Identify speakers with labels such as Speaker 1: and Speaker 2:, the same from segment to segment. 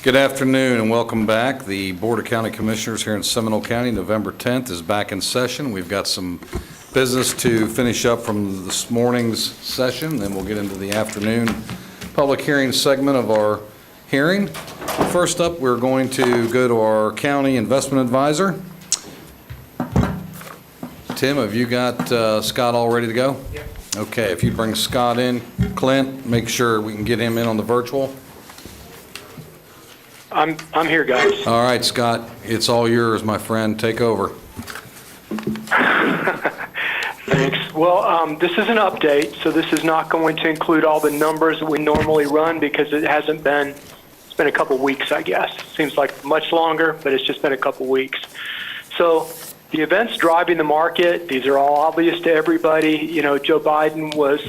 Speaker 1: Good afternoon and welcome back. The Board of County Commissioners here in Seminole County, November 10th, is back in session. We've got some business to finish up from this morning's session, then we'll get into the afternoon public hearing segment of our hearing. First up, we're going to go to our county investment advisor. Tim, have you got Scott all ready to go?
Speaker 2: Yep.
Speaker 1: Okay, if you bring Scott in, Clint, make sure we can get him in on the virtual.
Speaker 2: I'm here, guys.
Speaker 1: All right, Scott, it's all yours, my friend. Take over.
Speaker 2: Thanks. Well, this is an update, so this is not going to include all the numbers that we normally run because it's been a couple weeks, I guess. Seems like much longer, but it's just been a couple weeks. So the events driving the market, these are all obvious to everybody. You know, Joe Biden was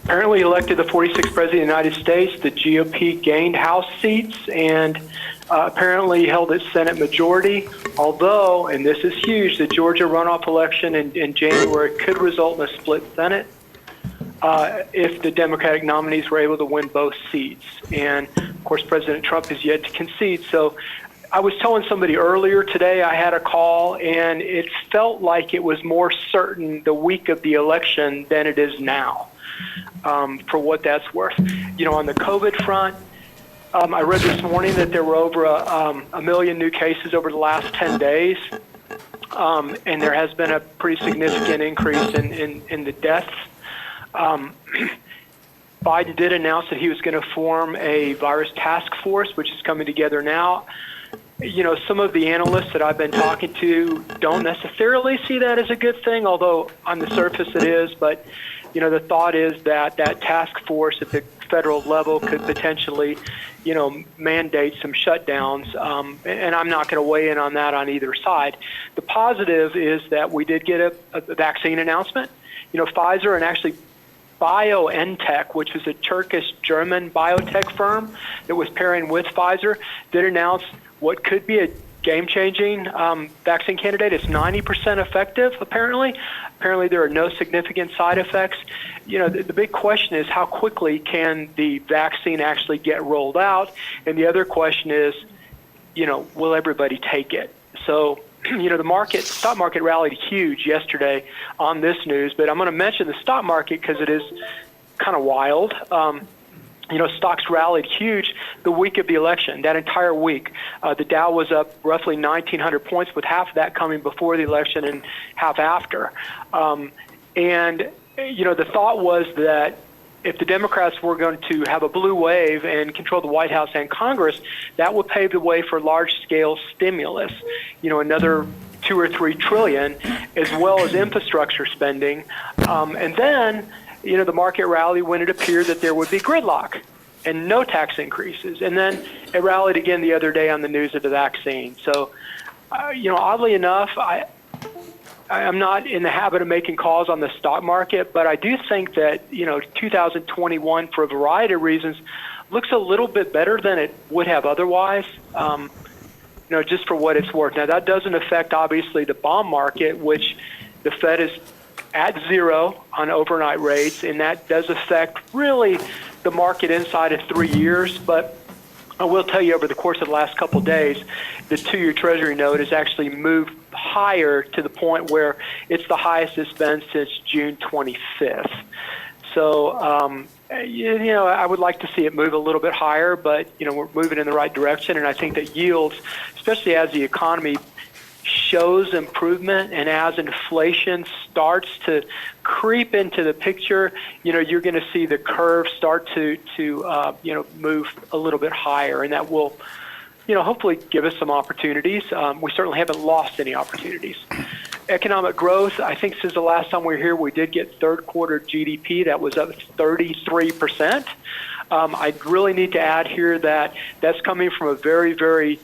Speaker 2: apparently elected the 46th president of the United States. The GOP gained House seats and apparently held its Senate majority, although, and this is huge, the Georgia runoff election in January could result in a split Senate if the Democratic nominees were able to win both seats. And, of course, President Trump has yet to concede. So I was telling somebody earlier today I had a call, and it felt like it was more certain the week of the election than it is now. For what that's worth. You know, on the COVID front, I read this morning that there were over a million new cases over the last 10 days, and there has been a pretty significant increase in the deaths. Biden did announce that he was going to form a virus task force, which is coming together now. You know, some of the analysts that I've been talking to don't necessarily see that as a good thing, although on the surface it is. But, you know, the thought is that that task force at the federal level could potentially, you know, mandate some shutdowns. And I'm not going to weigh in on that on either side. The positive is that we did get a vaccine announcement. You know, Pfizer and actually BioNTech, which is a Turkish-German biotech firm that was pairing with Pfizer, did announce what could be a game-changing vaccine candidate. It's 90% effective, apparently. Apparently, there are no significant side effects. You know, the big question is how quickly can the vaccine actually get rolled out? And the other question is, you know, will everybody take it? So, you know, the stock market rallied huge yesterday on this news, but I'm going to mention the stock market because it is kind of wild. You know, stocks rallied huge the week of the election, that entire week. The Dow was up roughly 1,900 points, with half of that coming before the election and half after. And, you know, the thought was that if the Democrats were going to have a blue wave and control the White House and Congress, that would pave the way for large-scale stimulus, you know, another 2 or 3 trillion, as well as infrastructure spending. And then, you know, the market rallied when it appeared that there would be gridlock and no tax increases. And then it rallied again the other day on the news of the vaccine. So, you know, oddly enough, I'm not in the habit of making calls on the stock market, but I do think that, you know, 2021, for a variety of reasons, looks a little bit better than it would have otherwise, you know, just for what it's worth. Now, that doesn't affect, obviously, the bond market, which the Fed is at zero on overnight rates, and that does affect really the market inside of 3 years. But I will tell you, over the course of the last couple of days, the 2-year Treasury note has actually moved higher to the point where it's the highest it's been since June 25th. So, you know, I would like to see it move a little bit higher, but, you know, we're moving in the right direction, and I think that yields, especially as the economy shows improvement and as inflation starts to creep into the picture, you know, you're going to see the curve start to you know, move a little bit higher, and that will, you know, hopefully give us some opportunities. We certainly haven't lost any opportunities. Economic growth, I think since the last time we were here, we did get third quarter GDP that was up 33%. I really need to add here that that's coming from a very, very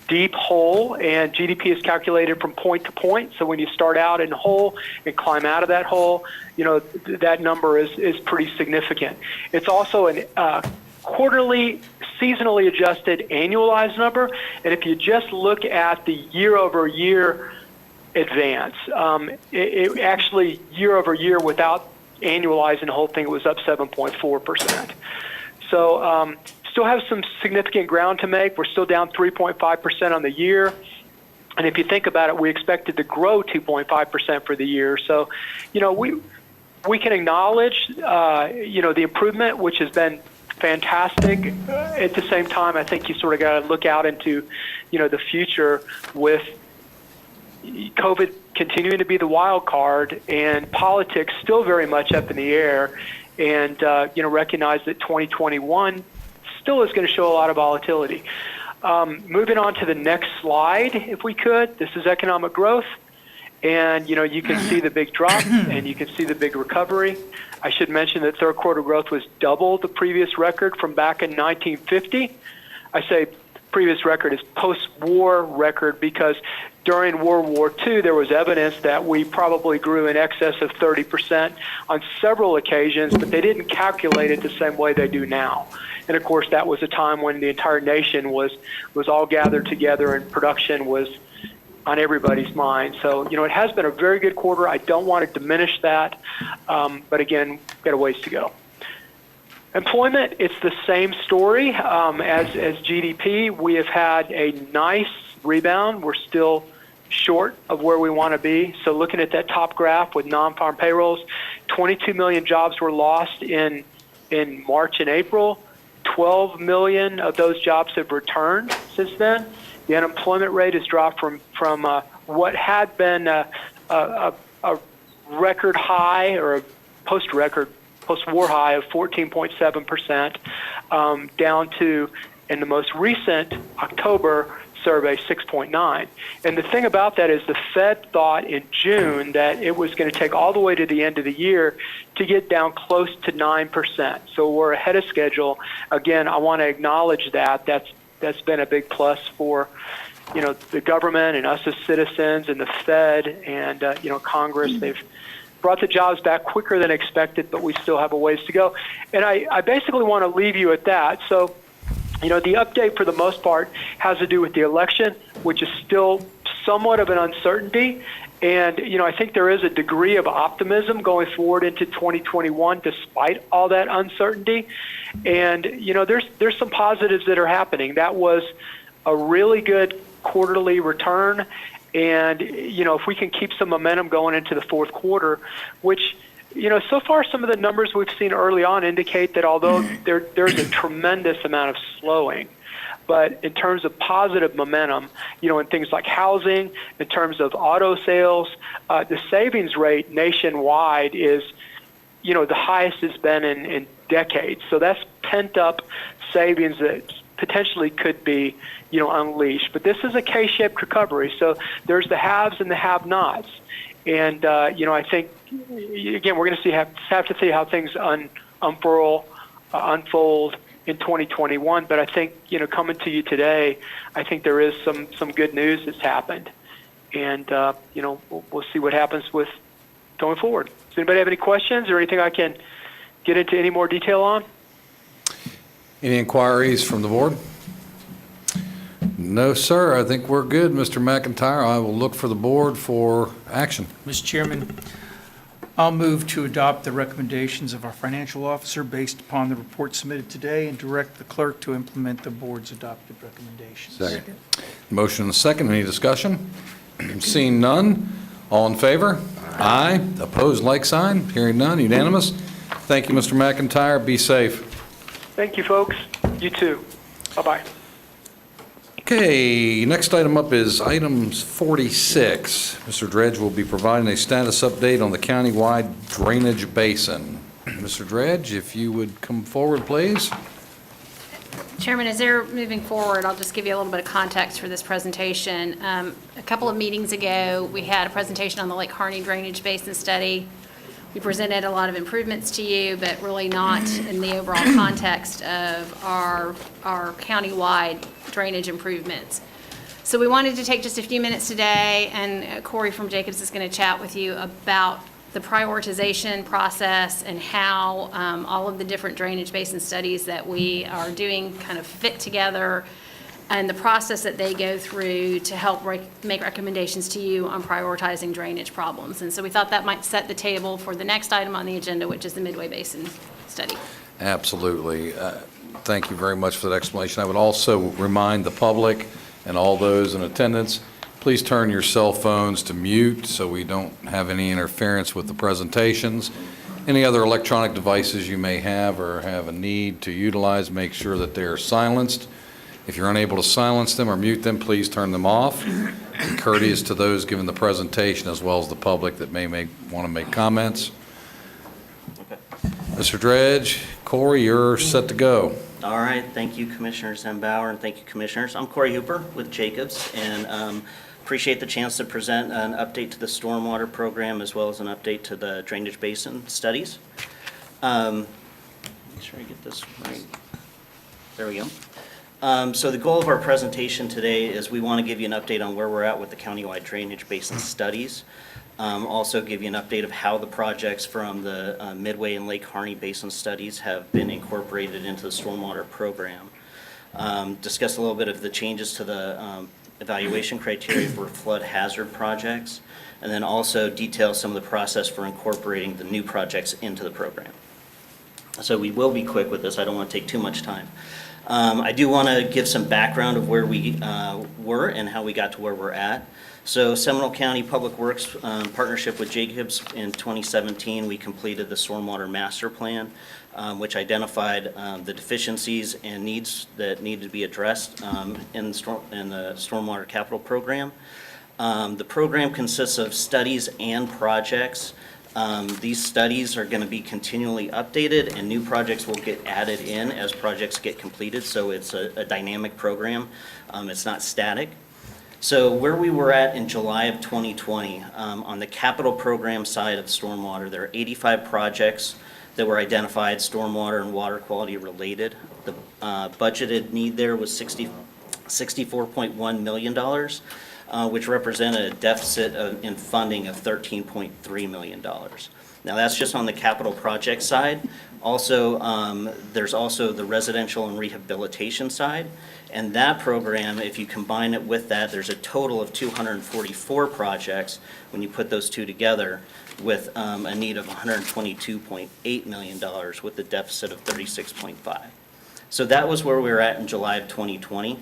Speaker 2: deep hole, and GDP is calculated from point to point. So when you start out in a hole and climb out of that hole, you know, that number is pretty significant. It's also a quarterly, seasonally adjusted annualized number. And if you just look at the year-over-year advance, it actually year-over-year without annualizing the whole thing, it was up 7.4%. So still have some significant ground to make. We're still down 3.5% on the year. And if you think about it, we expected to grow 2.5% for the year. So, we can acknowledge, the improvement, which has been fantastic. At the same time, I think you sort of got to look out into, the future with COVID continuing to be the wild card and politics still very much up in the air, and recognize that 2021 still is going to show a lot of volatility. Moving on to the next slide, if we could. This is economic growth, and you can see the big drop and you can see the big recovery. I should mention that third quarter growth was double the previous record from back in 1950. I say previous record is post-war record because during World War II, there was evidence that we probably grew in excess of 30% on several occasions, but they didn't calculate it the same way they do now. And of course, that was a time when the entire nation was all gathered together and production was on everybody's mind. So, it has been a very good quarter. I don't want to diminish that, but again, we've got a ways to go. Employment, it's the same story as GDP. We have had a nice rebound. We're still short of where we want to be. So looking at that top graph with non-farm payrolls, 22 million jobs were lost in March and April. 12 million of those jobs have returned since then. The unemployment rate has dropped from what had been a record high or a post-war high of 14.7% down to, in the most recent October survey, 6.9. And the thing about that is the Fed thought in June that it was going to take all the way to the end of the year to get down close to 9%. So we're ahead of schedule. Again, I want to acknowledge that. That's been a big plus for, the government and us as citizens and the Fed and, Congress. They've brought the jobs back quicker than expected, but we still have a ways to go. And I basically want to leave you at that. So, the update for the most part has to do with the election, which is still somewhat of an uncertainty. And, I think there is a degree of optimism going forward into 2021 despite all that uncertainty. And, there's some positives that are happening. That was a really good quarterly return. And, if we can keep some momentum going into the fourth quarter, which, so far some of the numbers we've seen early on indicate that although there's a tremendous amount of slowing, but in terms of positive momentum, in things like housing, in terms of auto sales, the savings rate nationwide is, the highest it's been in decades. So that's pent up savings that potentially could be, unleashed. But this is a K-shaped recovery. So there's the haves and the have-nots. And, I think, again, we're going to have to see how things unfold in 2021. But I think, coming to you today, I think there is some good news that's happened. And, we'll see what happens with going forward. Does anybody have any questions or anything I can get into any more detail on?
Speaker 1: Any inquiries from the board? No, sir. I think we're good, Mr. McIntyre. I will look for the board for action.
Speaker 3: Mr. Chairman, I'll move to adopt the recommendations of our financial officer based upon the report submitted today and direct the clerk to implement the board's adopted recommendations.
Speaker 1: Second. Motion and a second. Any discussion? Seeing none. All in favor? Aye. Opposed, like sign. Hearing none. Unanimous. Thank you, Mr. McIntyre. Be safe.
Speaker 2: Thank you, folks. You too. Bye-bye.
Speaker 1: Okay, next item up is items 46. Mr. Dredge will be providing a status update on the countywide drainage basin. Mr. Dredge, if you would come forward, please.
Speaker 4: Chairman, as they're moving forward, I'll just give you a little bit of context for this presentation. A couple of meetings ago, we had a presentation on the Lake Harney Drainage Basin Study. We presented a lot of improvements to you, but really not in the overall context of our countywide drainage improvements. So we wanted to take just a few minutes today, and Corey from Jacobs is going to chat with you about the prioritization process and how all of the different drainage basin studies that we are doing kind of fit together, and the process that they go through to help make recommendations to you on prioritizing drainage problems. And so we thought that might set the table for the next item on the agenda, which is the Midway Basin Study.
Speaker 1: Absolutely. Thank you very much for that explanation. I would also remind the public and all those in attendance, please turn your cell phones to mute so we don't have any interference with the presentations. Any other electronic devices you may have or have a need to utilize, make sure that they're silenced. If you're unable to silence them or mute them, please turn them off. Be courteous to those giving the presentation as well as the public that may want to make comments. Mr. Dredge, Corey, you're set to go.
Speaker 5: All right, thank you, Commissioner Zembauer, and thank you, Commissioners. I'm Corey Hooper with Jacobs, and appreciate the chance to present an update to the stormwater program as well as an update to the drainage basin studies. Make sure I get this right. There we go. So the goal of our presentation today is we want to give you an update on where we're at with the countywide drainage basin studies. Also give you an update of how the projects from the Midway and Lake Harney Basin studies have been incorporated into the stormwater program. Discuss a little bit of the changes to the evaluation criteria for flood hazard projects, and then also detail some of the process for incorporating the new projects into the program. So we will be quick with this. I don't want to take too much time. I do want to give some background of where we were and how we got to where we're at. So Seminole County Public Works partnership with Jacobs in 2017, we completed the Stormwater Master Plan, which identified the deficiencies and needs that needed to be addressed in the Stormwater Capital Program. The program consists of studies and projects. These studies are going to be continually updated, and new projects will get added in as projects get completed, so it's a dynamic program. It's not static. So where we were at in July of 2020, on the capital program side of stormwater, there are 85 projects that were identified, stormwater and water quality related. The budgeted need there was $64.1 million, which represented a deficit in funding of $13.3 million. Now that's just on the capital project side. Also, there's also the residential and rehabilitation side. And that program, if you combine it with that, there's a total of 244 projects when you put those two together with a need of $122.8 million with a deficit of 36.5. So that was where we were at in July of 2020.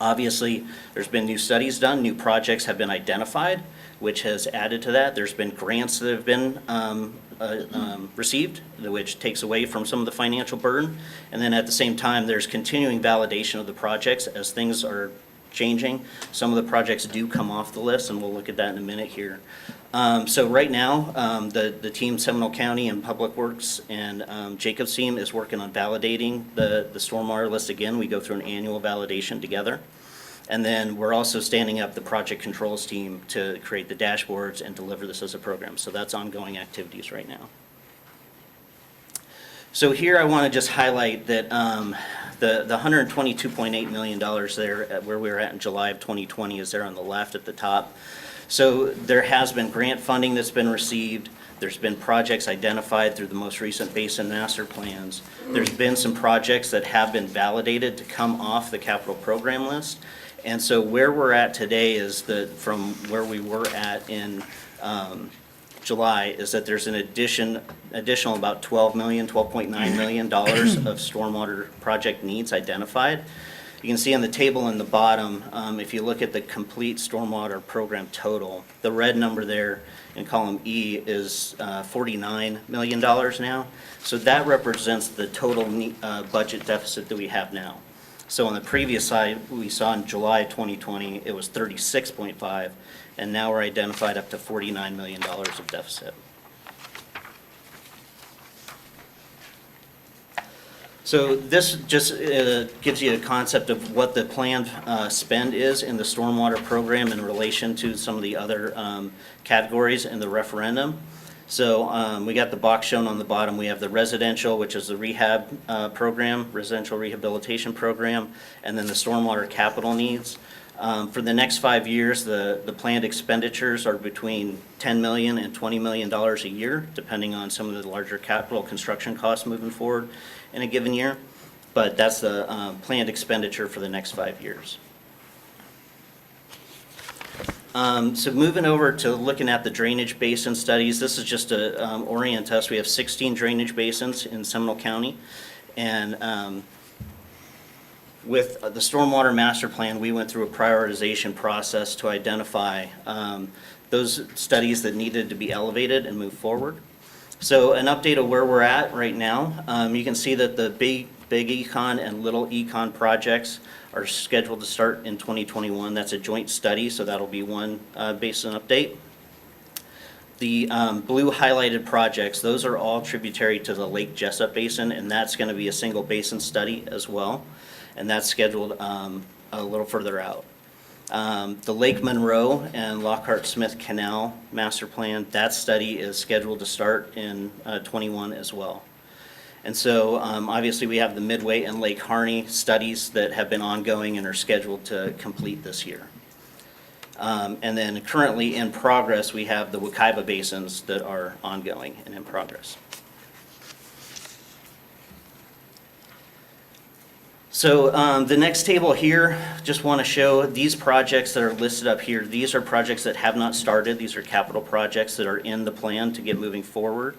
Speaker 5: Obviously, there's been new studies done, new projects have been identified, which has added to that. There's been grants that have been received, which takes away from some of the financial burden. And then at the same time, there's continuing validation of the projects as things are changing. Some of the projects do come off the list, and we'll look at that in a minute here. So right now, the team, Seminole County and Public Works and Jacobs team is working on validating the stormwater list again. We go through an annual validation together. And then we're also standing up the project controls team to create the dashboards and deliver this as a program. So that's ongoing activities right now. So here I want to just highlight that the $122.8 million there at where we were at in July of 2020 is there on the left at the top. So there has been grant funding that's been received. There's been projects identified through the most recent basin master plans. There's been some projects that have been validated to come off the capital program list. And so where we're at today is that from where we were at in July is that there's an additional about $12.9 million of stormwater project needs identified. You can see on the table in the bottom, if you look at the complete stormwater program total, the red number there in column E is $49 million now. So that represents the total budget deficit that we have now. So on the previous slide, we saw in July 2020, it was 36.5, and now we're identified up to $49 million of deficit. So this just gives you a concept of what the planned spend is in the stormwater program in relation to some of the other categories in the referendum. So we got the box shown on the bottom. We have the residential, which is the rehab program, residential rehabilitation program, and then the stormwater capital needs. For the next 5 years, the planned expenditures are between $10 million and $20 million a year, depending on some of the larger capital construction costs moving forward in a given year. But that's the planned expenditure for the next 5 years. So moving over to looking at the drainage basin studies, this is just to orient us. We have 16 drainage basins in Seminole County. And with the Stormwater Master Plan, we went through a prioritization process to identify those studies that needed to be elevated and move forward. So an update of where we're at right now, you can see that the Big Econ and Little Econ projects are scheduled to start in 2021. That's a joint study, so that'll be one basin update. The blue highlighted projects, those are all tributary to the Lake Jessup Basin, and that's going to be a single basin study as well, and that's scheduled a little further out. The Lake Monroe and Lockhart Smith Canal Master Plan, that study is scheduled to start in 21 as well. And so obviously we have the Midway and Lake Harney studies that have been ongoing and are scheduled to complete this year. And then currently in progress, we have the Wekiva basins that are ongoing and in progress. So the next table here, just want to show these projects that are listed up here. These are projects that have not started. These are capital projects that are in the plan to get moving forward.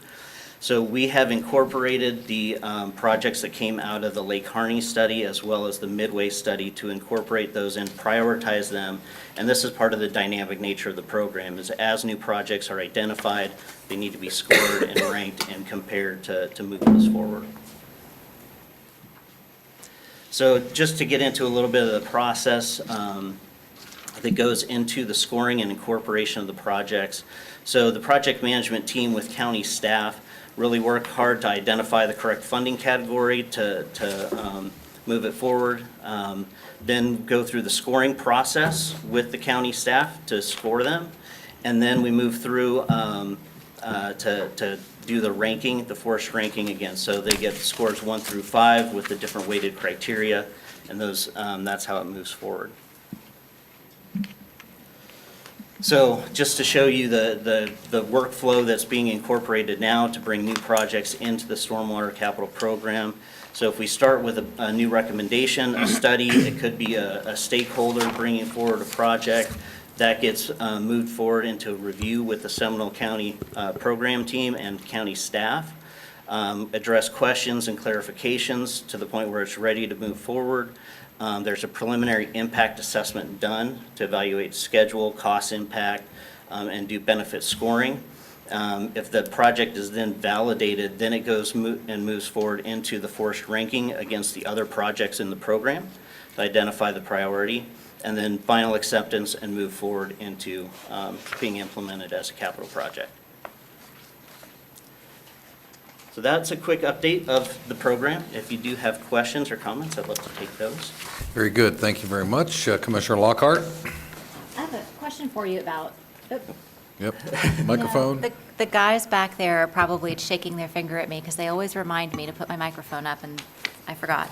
Speaker 5: So we have incorporated the projects that came out of the Lake Harney study as well as the Midway study to incorporate those and prioritize them. And this is part of the dynamic nature of the program, is as new projects are identified, they need to be scored and ranked and compared to move those forward. So just to get into a little bit of the process that goes into the scoring and incorporation of the projects. So the project management team with county staff really work hard to identify the correct funding category to move it forward. Then go through the scoring process with the county staff to score them. And then we move through to do the ranking, the forest ranking again. So they get scores 1 through 5 with the different weighted criteria, and those that's how it moves forward. So just to show you the workflow that's being incorporated now to bring new projects into the Stormwater Capital Program. So if we start with a new recommendation, a study, it could be a stakeholder bringing forward a project. That gets moved forward into a review with the Seminole County program team and county staff. Address questions and clarifications to the point where it's ready to move forward. There's a preliminary impact assessment done to evaluate schedule, cost impact, and do benefit scoring. If the project is then validated, then it goes and moves forward into the forest ranking against the other projects in the program to identify the priority, and then final acceptance and move forward into being implemented as a capital project. So that's a quick update of the program. If you do have questions or comments, I'd love to take those.
Speaker 1: Very good. Thank you very much. Commissioner Lockhart?
Speaker 6: I have a question for you about,
Speaker 1: Yep. Microphone?
Speaker 6: the guys back there are probably shaking their finger at me because they always remind me to put my microphone up and I forgot.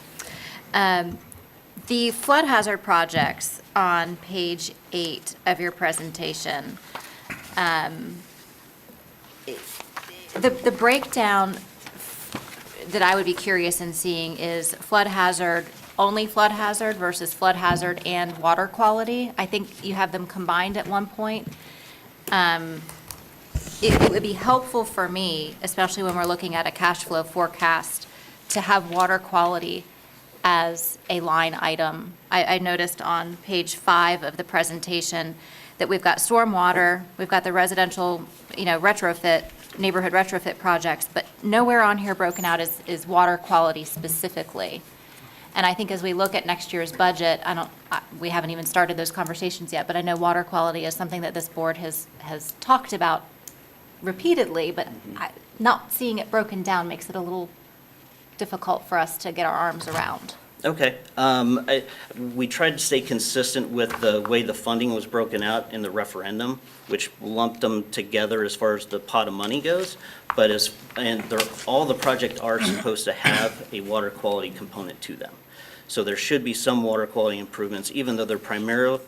Speaker 6: The flood hazard projects on page 8 of your presentation, the breakdown that I would be curious in seeing is flood hazard, only flood hazard versus flood hazard and water quality. I think you have them combined at one point. It would be helpful for me, especially when we're looking at a cash flow forecast, to have water quality as a line item. I noticed on page 5 of the presentation that we've got stormwater, we've got the residential, retrofit, neighborhood retrofit projects, but nowhere on here broken out is water quality specifically. And I think as we look at next year's budget, we haven't even started those conversations yet, but I know water quality is something that this board has talked about repeatedly, but not seeing it broken down makes it a little difficult for us to get our arms around.
Speaker 5: Okay. We tried to stay consistent with the way the funding was broken out in the referendum, which lumped them together as far as the pot of money goes. But all the projects are supposed to have a water quality component to them. So there should be some water quality improvements, even though their primary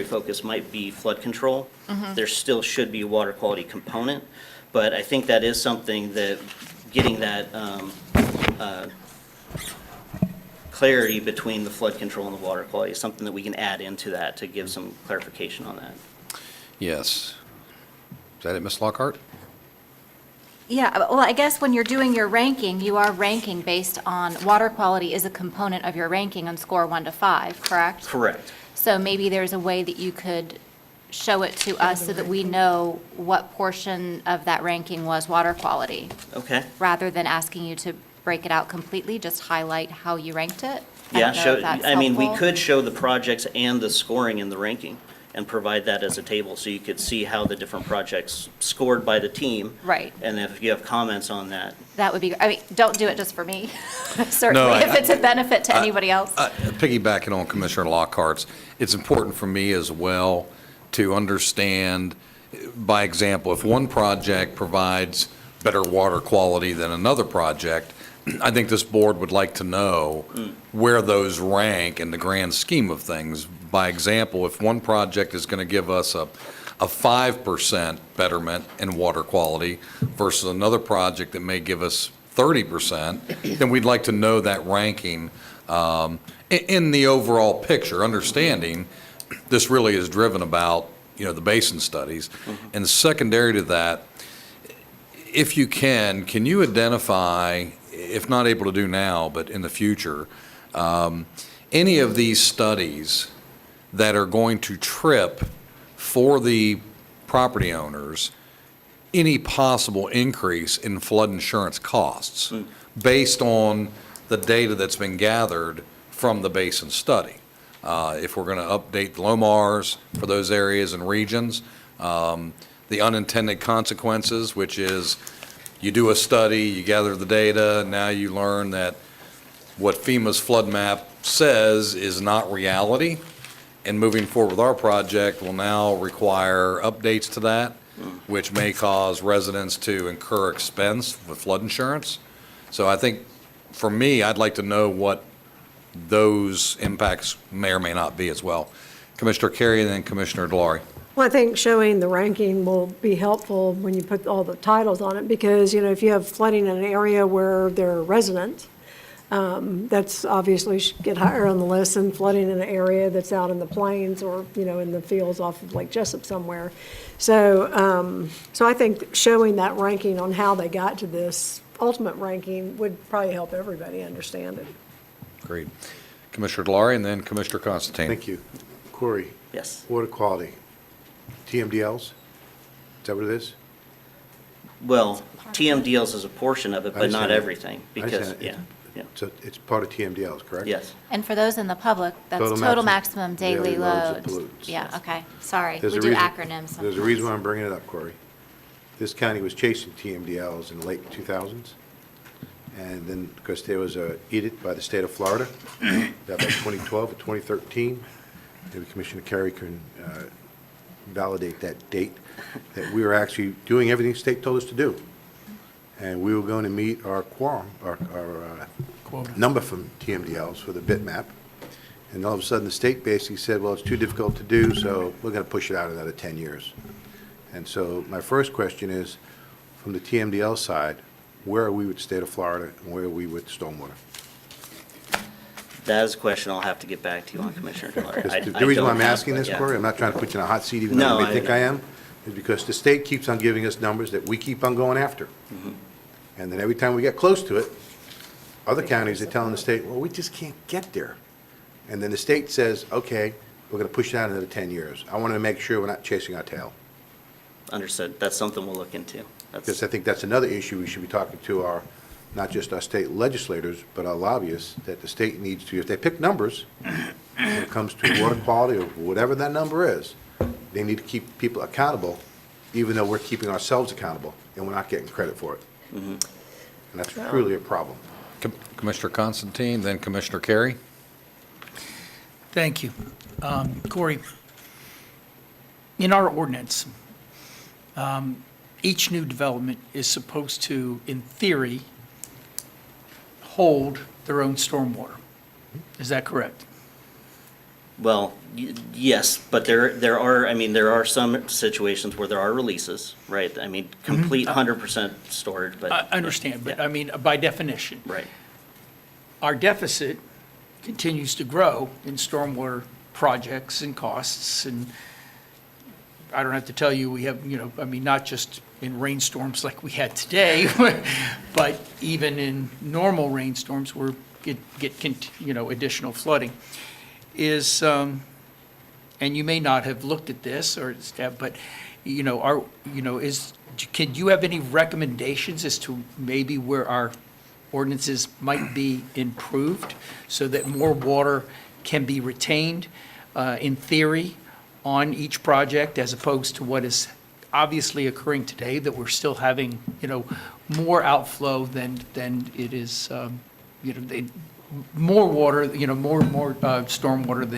Speaker 5: focus might be flood control. There still should be a water quality component. But I think that is something that getting that clarity between the flood control and the water quality is something that we can add into that to give some clarification on that.
Speaker 1: Yes. Is that it, Ms. Lockhart?
Speaker 6: Yeah, well, I guess when you're doing your ranking, you are ranking based on, water quality is a component of your ranking on score 1 to 5, correct?
Speaker 5: Correct.
Speaker 6: So maybe there's a way that you could show it to us so that we know what portion of that ranking was water quality,
Speaker 5: Okay.
Speaker 6: rather than asking you to break it out completely, just highlight how you ranked it. I
Speaker 5: Yeah,
Speaker 6: don't know
Speaker 5: show,
Speaker 6: if that's
Speaker 5: I mean, we
Speaker 6: helpful.
Speaker 5: could show the projects and the scoring in the ranking and provide that as a table so you could see how the different projects scored by the team.
Speaker 6: Right.
Speaker 5: And if you have comments on that.
Speaker 6: That would be, I mean, don't do it just for me, certainly,
Speaker 1: I-
Speaker 6: if it's a benefit to anybody else.
Speaker 1: Piggybacking on Commissioner Lockhart's, it's important for me as well to understand, by example, if one project provides better water quality than another project, I think this board would like to know where those rank in the grand scheme of things. By example, if one project is going to give us a 5% betterment in water quality versus another project that may give us 30%, then we'd like to know that ranking in the overall picture, understanding this really is driven about, the basin studies. And secondary to that, if you can you identify, if not able to do now, but in the future, any of these studies that are going to trip for the property owners any possible increase in flood insurance costs based on the data that's been gathered from the basin study? If we're going to update the LOMARs for those areas and regions, the unintended consequences, which is you do a study, you gather the data, now you learn that what FEMA's flood map says is not reality, and moving forward with our project will now require updates to that, which may cause residents to incur expense with flood insurance. So I think, for me, I'd like to know what those impacts may or may not be as well. Commissioner Carey and then Commissioner Delory.
Speaker 7: Well, I think showing the ranking will be helpful when you put all the titles on it, because, if you have flooding in an area where there are residents, that's obviously should get higher on the list than flooding in an area that's out in the plains or, in the fields off of Lake Jessup somewhere. So, so I think showing that ranking on how they got to this ultimate ranking would probably help everybody understand it.
Speaker 1: Agreed. Commissioner Delory and then Commissioner Constantine.
Speaker 8: Thank you. Corey,
Speaker 5: Yes.
Speaker 8: water quality, TMDLs, is that what it is?
Speaker 5: Well, TMDLs is a portion of it,
Speaker 8: I
Speaker 5: but not
Speaker 8: understand that.
Speaker 5: everything,
Speaker 8: I
Speaker 5: because,
Speaker 8: understand
Speaker 5: yeah,
Speaker 8: that.
Speaker 5: yeah,
Speaker 8: So it's part of TMDLs, correct?
Speaker 5: yes.
Speaker 6: And for those in the public, that's
Speaker 8: Total
Speaker 6: total
Speaker 8: maximum
Speaker 6: maximum daily
Speaker 8: daily loads of
Speaker 6: load.
Speaker 8: pollutants.
Speaker 6: Yeah, okay, sorry,
Speaker 8: There's
Speaker 6: we
Speaker 8: a
Speaker 6: do
Speaker 8: reason-
Speaker 6: acronyms
Speaker 8: There's a reason why
Speaker 6: sometimes.
Speaker 8: I'm bringing it up, Corey. This county was chasing TMDLs in the late 2000s, and then, because there was a edict by the state of Florida, that by 2012 or 2013, maybe Commissioner Carey can validate that date, that we were actually doing everything the state told us to do. And we were going to meet our quorum, our number from TMDLs for the bitmap. And all of a sudden, the state basically said, well, it's too difficult to do, so we're going to push it out another 10 years. And so my first question is, from the TMDL side, where are we with the state of Florida, and where are we with stormwater?
Speaker 5: That is a question I'll have to get back to you on, Commissioner Delory.
Speaker 8: Because
Speaker 5: I-
Speaker 8: the
Speaker 5: I
Speaker 8: reason why
Speaker 5: don't
Speaker 8: I'm
Speaker 5: have,
Speaker 8: asking
Speaker 5: but
Speaker 8: this,
Speaker 5: yeah.
Speaker 8: Corey, I'm not trying to put you in a hot seat, even though
Speaker 5: No,
Speaker 8: you may
Speaker 5: I
Speaker 8: think
Speaker 5: know.
Speaker 8: I am, is because the state keeps on giving us numbers that we keep on going after.
Speaker 5: Mm-hmm.
Speaker 8: And then every time we get close to it, other counties are telling the state, well, we just can't get there. And then the state says, okay, we're going to push it out another 10 years. I want to make sure we're not chasing our tail.
Speaker 5: Understood. That's something we'll look into.
Speaker 8: Because
Speaker 5: That's,
Speaker 8: I think that's another issue we should be talking to our, not just our state legislators, but our lobbyists, that the state needs to, if they pick numbers, when it comes to water quality or whatever that number is, they need to keep people accountable, even though we're keeping ourselves accountable, and we're not getting credit for it. And that's truly a problem.
Speaker 1: Commissioner Constantine, then Commissioner Carey.
Speaker 3: Thank you. Corey, in our ordinance, each new development is supposed to, in theory, hold their own stormwater. Is that correct?
Speaker 5: well, yes, but there are some situations where there are releases, right? I mean, complete 100% storage, but.
Speaker 3: I understand, but
Speaker 5: yeah,
Speaker 3: I mean, by definition,
Speaker 5: Right.
Speaker 3: our deficit continues to grow in stormwater projects and costs, and I don't have to tell you, we have, I mean, not just in rainstorms like we had today, but even in normal rainstorms, we're get additional flooding, is, and you may not have looked at this or staff, but, could you have any recommendations as to maybe where our ordinances might be improved so that more water can be retained, in theory, on each project, as opposed to what is obviously occurring today, that we're still having, more outflow than it is, more water, more stormwater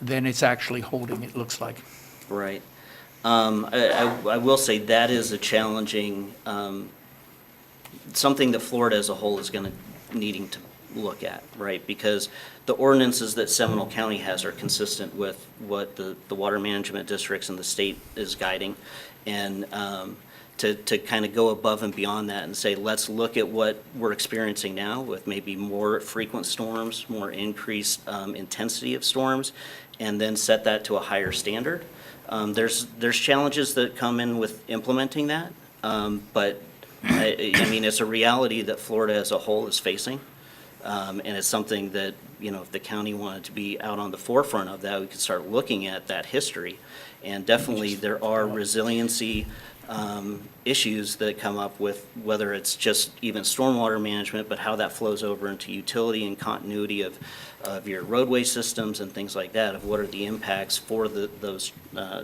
Speaker 3: than it's actually holding, it looks like.
Speaker 5: Right. I will say that is a challenging, something that Florida as a whole is going to needing to look at, right? Because the ordinances that Seminole County has are consistent with what the water management districts and the state is guiding. And to kind of go above and beyond that and say, let's look at what we're experiencing now with maybe more frequent storms, more increased intensity of storms, and then set that to a higher standard. There's challenges that come in with implementing that, but I mean, it's a reality that Florida as a whole is facing. And it's something that, if the county wanted to be out on the forefront of that, we could start looking at that history. And definitely there are resiliency issues that come up with whether it's just even stormwater management, but how that flows over into utility and continuity of your roadway systems and things like that, of what are the impacts for those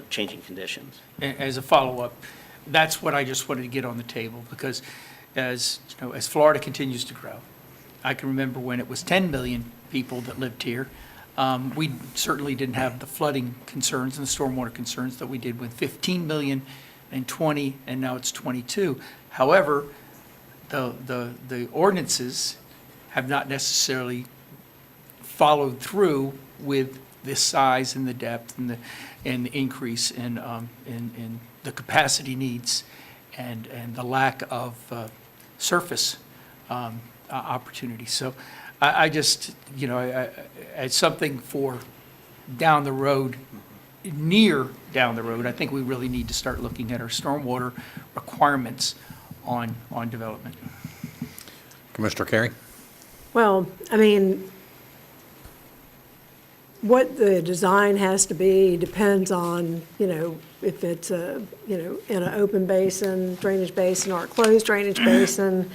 Speaker 5: changing conditions.
Speaker 3: As a follow-up, that's what I just wanted to get on the table, because as Florida continues to grow, I can remember when it was 10 million people that lived here. We certainly didn't have the flooding concerns and the stormwater concerns that we did with 15 million and 20, and now it's 22. However, the ordinances have not necessarily followed through with the size and the depth and the increase in the capacity needs and the lack of surface opportunity. So I just, it's something for down the road, down the road, I think we really need to start looking at our stormwater requirements on development.
Speaker 1: Commissioner Carey?
Speaker 7: Well, I mean, what the design has to be depends on, if it's in an open basin, drainage basin, or a closed drainage basin.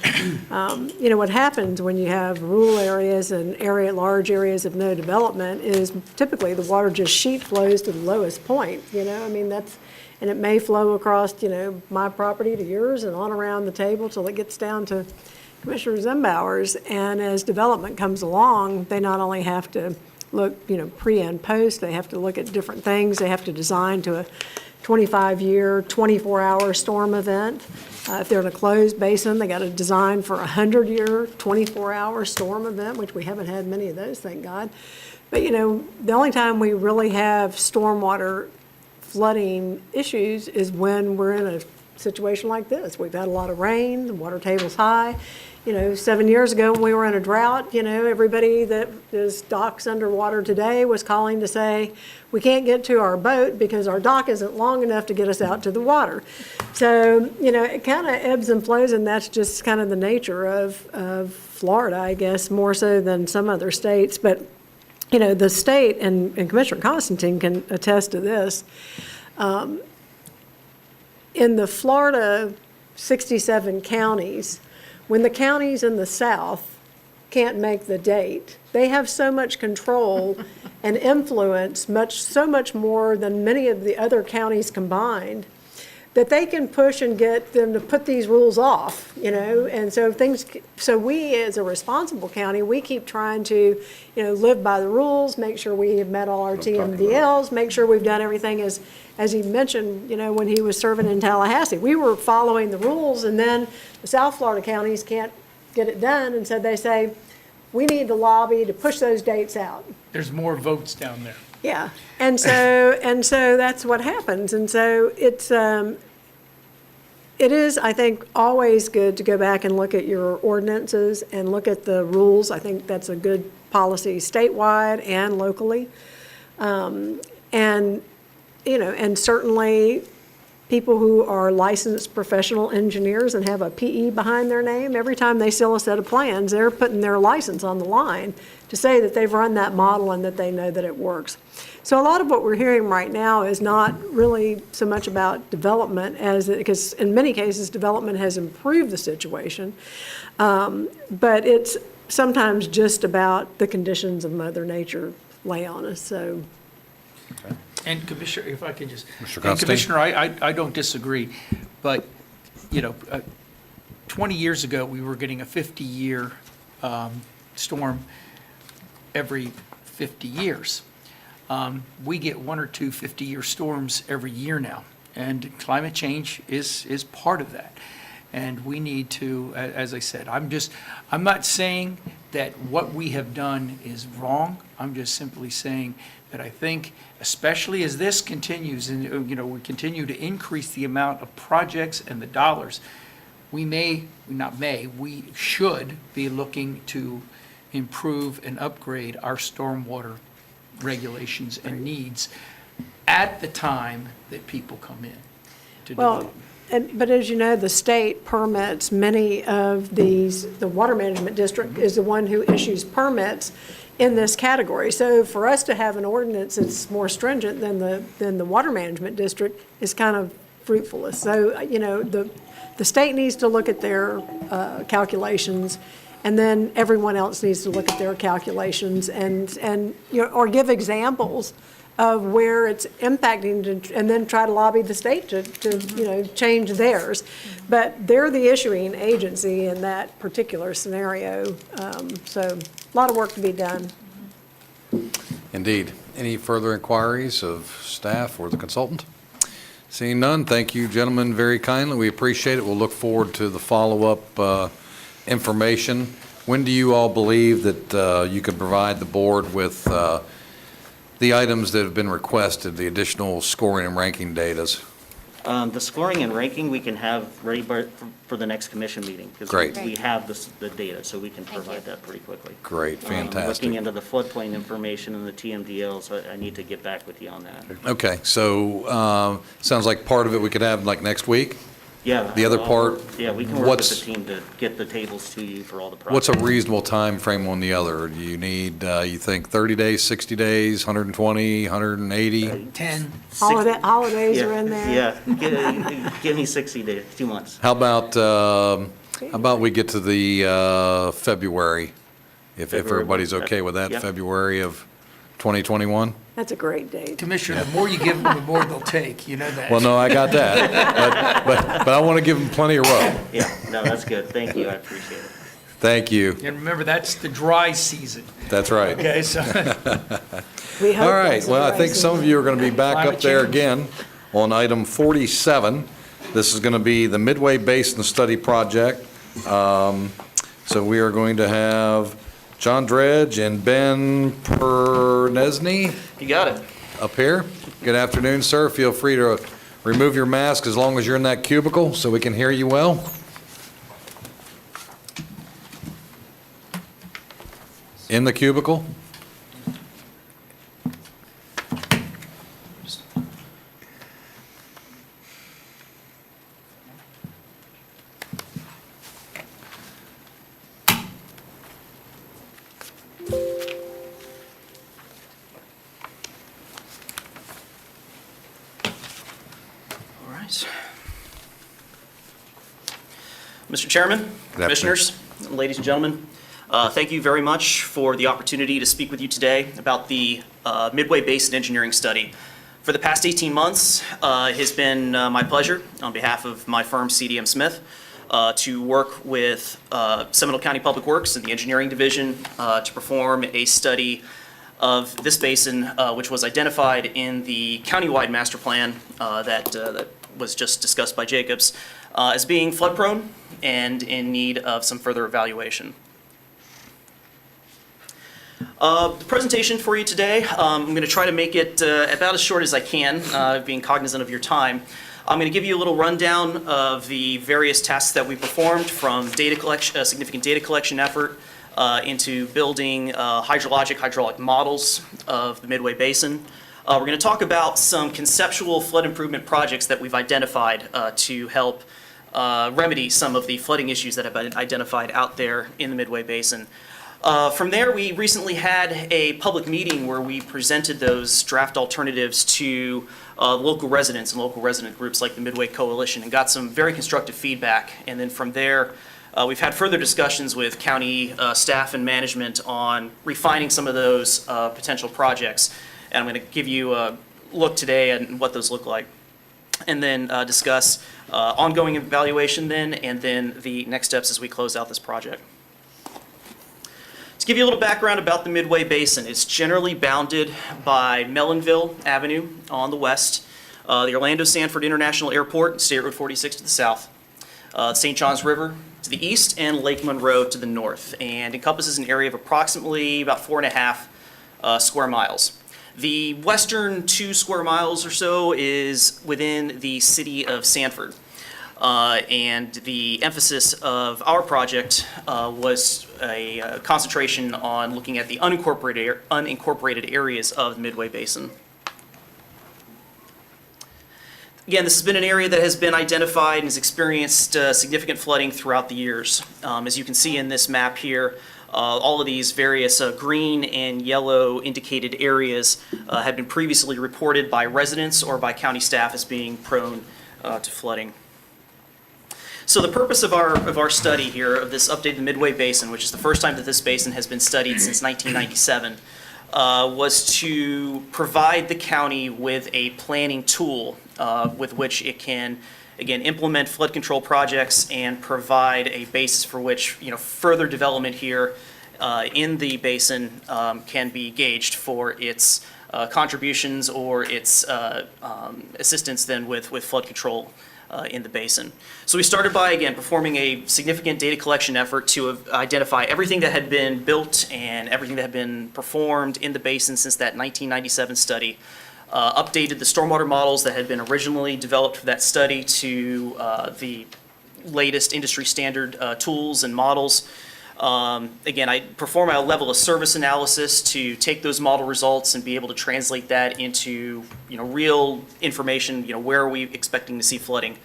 Speaker 7: What happens when you have rural areas and large areas of no development is typically the water just sheet flows to the lowest point, and it may flow across, my property to yours and on around the table till it gets down to Commissioner Zembauer's. And as development comes along, they not only have to look, pre and post, they have to look at different things. They have to design to a 25-year, 24-hour storm event. If they're in a closed basin, they got to design for a 100-year, 24-hour storm event, which we haven't had many of those, thank God. But, the only time we really have stormwater flooding issues is when we're in a situation like this. We've had a lot of rain, the water table's high. 7 years ago when we were in a drought, everybody that is docks underwater today was calling to say, we can't get to our boat because our dock isn't long enough to get us out to the water. So, it kind of ebbs and flows, and that's just kind of the nature of Florida, I guess, more so than some other states. But, the state, and Commissioner Constantine can attest to this, in the Florida 67 counties, when the counties in the South can't make the date, they have so much control and influence, so much more than many of the other counties combined, that they can push and get them to put these rules off, and so we as a responsible county, we keep trying to, live by the rules, make sure we have met all our TMDLs, make sure we've done everything as he mentioned, when he was serving in Tallahassee. We were following the rules, and then the South Florida counties can't get it done, and so they say, we need to lobby to push those dates out.
Speaker 3: There's more votes down there.
Speaker 7: Yeah, and so that's what happens, and so it is, I think, always good to go back and look at your ordinances and look at the rules. I think that's a good policy statewide and locally, and certainly people who are licensed professional engineers and have a PE behind their name, every time they sell a set of plans, they're putting their license on the line to say that they've run that model and that they know that it works. So a lot of what we're hearing right now is not really so much about development as, because in many cases, development has improved the situation, but it's sometimes just about the conditions of Mother Nature lay on us, so.
Speaker 3: And Commissioner, if I could just,
Speaker 1: Mr.
Speaker 3: and
Speaker 1: Constantine?
Speaker 3: Commissioner, I don't disagree, but, 20 years ago, we were getting a 50-year storm every 50 years. We get 1 or 2 50-year storms every year now, and climate change is part of that. And we need to, as I said, I'm not saying that what we have done is wrong. I'm just simply saying that I think, especially as this continues, and, we continue to increase the amount of projects and the dollars, we should be looking to improve and upgrade our stormwater regulations and needs at the time that people come in to
Speaker 7: Well,
Speaker 3: develop.
Speaker 7: but as you know, the state permits many of these, the Water Management District is the one who issues permits in this category. So for us to have an ordinance that's more stringent than the Water Management District is kind of fruitless. So, the state needs to look at their calculations, and then everyone else needs to look at their calculations and or give examples of where it's impacting, and then try to lobby the state to change theirs. But they're the issuing agency in that particular scenario. So a lot of work to be done.
Speaker 1: Indeed. Any further inquiries of staff or the consultant? Seeing none, thank you, gentlemen, very kindly. We appreciate it. We'll look forward to the follow-up information. When do you all believe that you could provide the board with the items that have been requested, the additional scoring and ranking datas?
Speaker 5: The scoring and ranking we can have ready for the next commission meeting.
Speaker 1: Great.
Speaker 5: Because we have the data, so we can
Speaker 6: Thank
Speaker 5: provide
Speaker 6: you.
Speaker 5: that pretty quickly.
Speaker 1: Great, fantastic.
Speaker 5: Looking into the floodplain information and the TMDLs, I need to get back with you on that.
Speaker 1: Okay, so sounds like part of it we could have like next week?
Speaker 5: Yeah.
Speaker 1: The other part,
Speaker 5: Yeah, we can work with
Speaker 1: what's-
Speaker 5: the team to get the tables to you for all the
Speaker 1: What's
Speaker 5: projects.
Speaker 1: a reasonable time frame on the other? Do you need, you think 30 days, 60 days, 120, 180?
Speaker 3: 10,
Speaker 7: Holidays are in there.
Speaker 5: Yeah, give me 60 days, 2 months.
Speaker 1: How about we get to the February, if
Speaker 5: February,
Speaker 1: everybody's okay with that,
Speaker 5: yep.
Speaker 1: February of 2021?
Speaker 7: That's a great date.
Speaker 3: Commissioner, the more you give them, the more they'll take, you know that.
Speaker 1: Well, no, I got that, but I want to give them plenty of rope.
Speaker 5: Yeah, no, that's good. Thank you, I appreciate it.
Speaker 1: Thank you.
Speaker 3: And remember, that's the dry season,
Speaker 1: That's right.
Speaker 3: okay, so.
Speaker 7: We hope
Speaker 1: All right,
Speaker 7: that's a
Speaker 1: well, I
Speaker 7: dry
Speaker 1: think some of you are going to be back
Speaker 3: Climate
Speaker 1: up there
Speaker 3: change.
Speaker 1: again on item 47. This is going to be the Midway Basin Study Project. So we are going to have John Dredge and Ben Pernesny
Speaker 5: You got it.
Speaker 1: up here. Good afternoon, sir. Feel free to remove your mask as long as you're in that cubicle so we can hear you well. In the cubicle?
Speaker 9: All right. Mr. Chairman, Commissioners, ladies and gentlemen, thank you very much for the opportunity to speak with you today about the Midway Basin Engineering Study. For the past 18 months, it has been my pleasure, on behalf of my firm, CDM Smith, to work with Seminole County Public Works and the Engineering Division to perform a study of this basin, which was identified in the countywide master plan that was just discussed by Jacobs, as being flood-prone and in need of some further evaluation. The presentation for you today, I'm going to try to make it about as short as I can, being cognizant of your time. I'm going to give you a little rundown of the various tasks that we performed, from data collection, a significant data collection effort, into building hydraulic models of the Midway Basin. We're going to talk about some conceptual flood improvement projects that we've identified to help remedy some of the flooding issues that have been identified out there in the Midway Basin. From there, we recently had a public meeting where we presented those draft alternatives to local residents and local resident groups like the Midway Coalition and got some very constructive feedback. And then from there, we've had further discussions with county staff and management on refining some of those potential projects. And I'm going to give you a look today at what those look like. And then discuss ongoing evaluation then, and then the next steps as we close out this project. To give you a little background about the Midway Basin, it's generally bounded by Mellonville Avenue on the west, the Orlando Sanford International Airport, and State Road 46 to the south, St. Johns River to the east, and Lake Monroe to the north, and encompasses an area of approximately about 4.5 square miles. The western 2 square miles or so is within the city of Sanford. And the emphasis of our project was a concentration on looking at the unincorporated areas of the Midway Basin. Again, this has been an area that has been identified and has experienced significant flooding throughout the years. As you can see in this map here, all of these various green and yellow indicated areas have been previously reported by residents or by county staff as being prone to flooding. So the purpose of our study here of this updated Midway Basin, which is the first time that this basin has been studied since 1997, was to provide the county with a planning tool with which it can, again, implement flood control projects and provide a basis for which, further development here in the basin can be gauged for its contributions or its assistance then with flood control in the basin. So we started by, again, performing a significant data collection effort to identify everything that had been built and everything that had been performed in the basin since that 1997 study. Updated the stormwater models that had been originally developed for that study to the latest industry standard tools and models. Again, I perform a level of service analysis to take those model results and be able to translate that into, real information, where are we expecting to see flooding.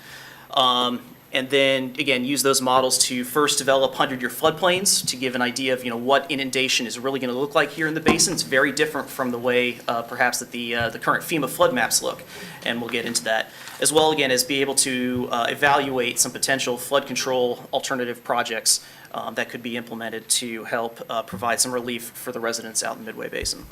Speaker 9: And then, again, use those models to first develop 100-year floodplains to give an idea of, what inundation is really going to look like here in the basin. It's very different from the way, perhaps, that the current FEMA flood maps look, and we'll get into that. As well, again, as be able to evaluate some potential flood control alternative projects that could be implemented to help provide some relief for the residents out in the Midway Basin.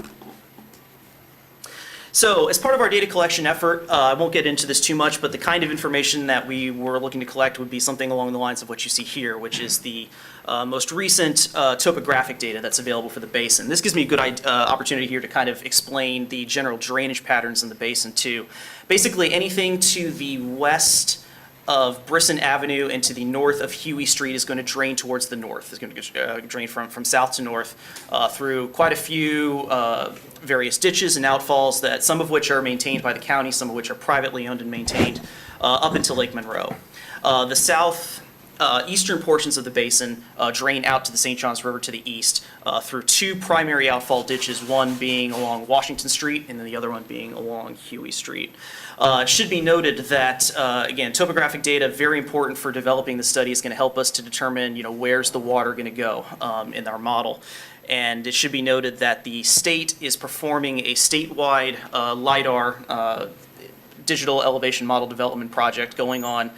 Speaker 9: So as part of our data collection effort, I won't get into this too much, but the kind of information that we were looking to collect would be something along the lines of what you see here, which is the most recent topographic data that's available for the basin. This gives me a good opportunity here to kind of explain the general drainage patterns in the basin too. Basically anything to the west of Brisson Avenue and to the north of Huey Street is going to drain towards the north. It's going to drain from south to north through quite a few various ditches and outfalls, that some of which are maintained by the county, some of which are privately owned and maintained, up into Lake Monroe. The south eastern portions of the basin drain out to the St. Johns River to the east through 2 primary outfall ditches, one being along Washington Street and then the other one being along Huey Street. It should be noted that, again, topographic data, very important for developing the study, is going to help us to determine, where's the water going to go in our model. And it should be noted that the state is performing a statewide LIDAR digital elevation model development project going on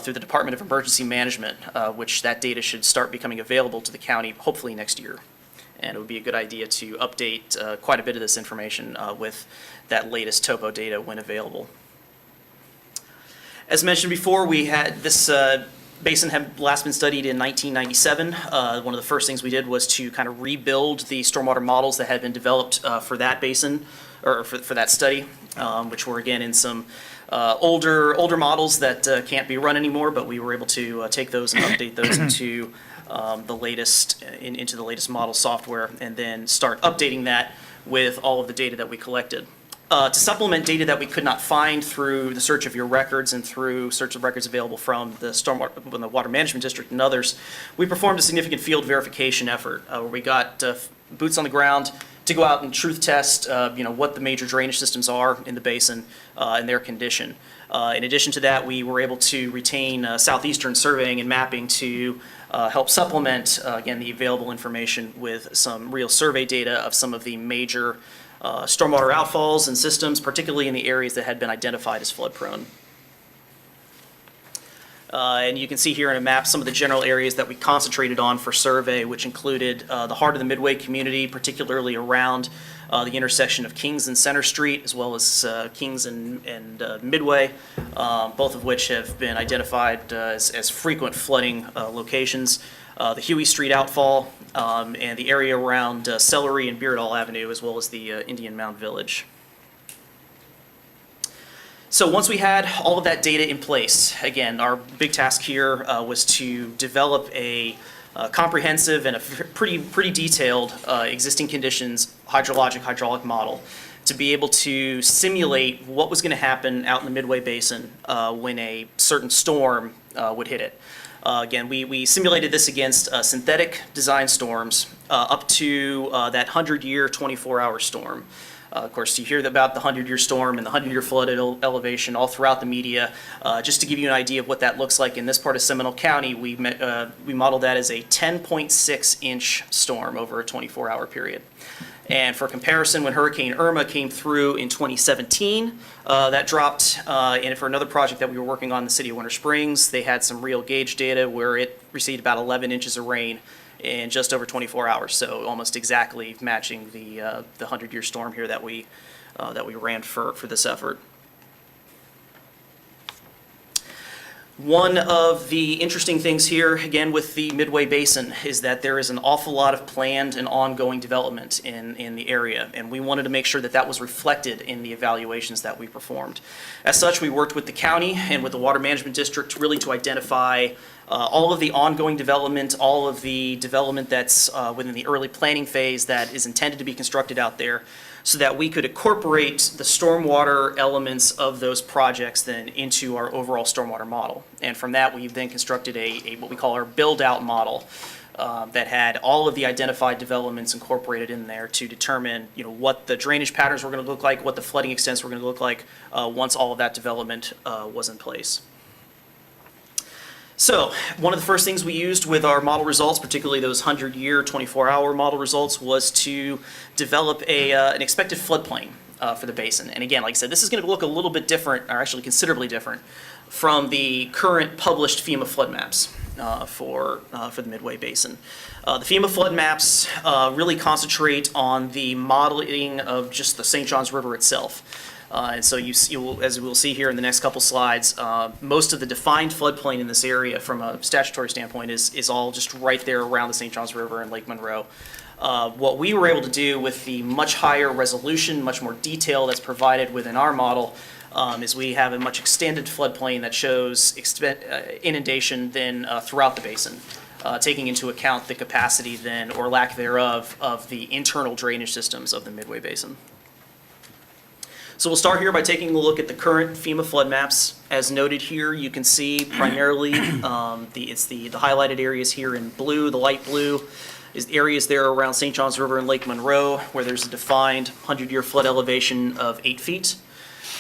Speaker 9: through the Department of Emergency Management, which that data should start becoming available to the county hopefully next year. And it would be a good idea to update quite a bit of this information with that latest topo data when available. As mentioned before, we had this basin had last been studied in 1997. One of the first things we did was to kind of rebuild the stormwater models that had been developed for that basin, or for that study, which were again in some older models that can't be run anymore, but we were able to take those and update those into the latest model software, and then start updating that with all of the data that we collected. To supplement data that we could not find through the search of your records and through search of records available from the Water Management District and others, we performed a significant field verification effort where we got boots on the ground to go out and truth test, what the major drainage systems are in the basin and their condition. In addition to that, we were able to retain Southeastern surveying and mapping to help supplement, again, the available information with some real survey data of some of the major stormwater outfalls and systems, particularly in the areas that had been identified as flood prone. And you can see here in a map some of the general areas that we concentrated on for survey, which included the heart of the Midway community, particularly around the intersection of Kings and Center Street, as well as Kings and Midway, both of which have been identified as frequent flooding locations. The Huey Street outfall, and the area around Celery and Beardall Avenue, as well as the Indian Mound Village. So once we had all of that data in place, again, our big task here was to develop a comprehensive and a pretty detailed existing conditions hydraulic model to be able to simulate what was going to happen out in the Midway Basin when a certain storm would hit it. Again, we simulated this against synthetic design storms up to that 100-year, 24-hour storm. Of course, you hear about the 100-year storm and the 100-year flood elevation all throughout the media. Just to give you an idea of what that looks like in this part of Seminole County, we modeled that as a 10.6-inch storm over a 24-hour period. And for comparison, when Hurricane Irma came through in 2017, that dropped, and for another project that we were working on in the city of Winter Springs, they had some real gauge data where it received about 11 inches of rain in just over 24 hours, so almost exactly matching the 100-year storm here that we ran for this effort. One of the interesting things here, again, with the Midway Basin is that there is an awful lot of planned and ongoing development in the area, and we wanted to make sure that that was reflected in the evaluations that we performed. As such, we worked with the county and with the Water Management District really to identify all of the ongoing development, all of the development that's within the early planning phase that is intended to be constructed out there, so that we could incorporate the stormwater elements of those projects then into our overall stormwater model. And from that, we then constructed a what we call our build-out model that had all of the identified developments incorporated in there to determine, what the drainage patterns were going to look like, what the flooding extents were going to look like once all of that development was in place. So one of the first things we used with our model results, particularly those 100-year, 24-hour model results, was to develop an expected floodplain for the basin. And again, like I said, this is going to look a little bit different, or actually considerably different, from the current published FEMA flood maps for the Midway Basin. The FEMA flood maps really concentrate on the modeling of just the St. Johns River itself. And so as we'll see here in the next couple slides, most of the defined floodplain in this area from a statutory standpoint is all just right there around the St. Johns River and Lake Monroe. What we were able to do with the much higher resolution, much more detail that's provided within our model, is we have a much extended floodplain that shows inundation then throughout the basin, taking into account the capacity then, or lack thereof, of the internal drainage systems of the Midway Basin. So we'll start here by taking a look at the current FEMA flood maps. As noted here, you can see primarily it's the highlighted areas here in blue, the light blue, is the areas there around St. Johns River and Lake Monroe where there's a defined 100-year flood elevation of 8 feet.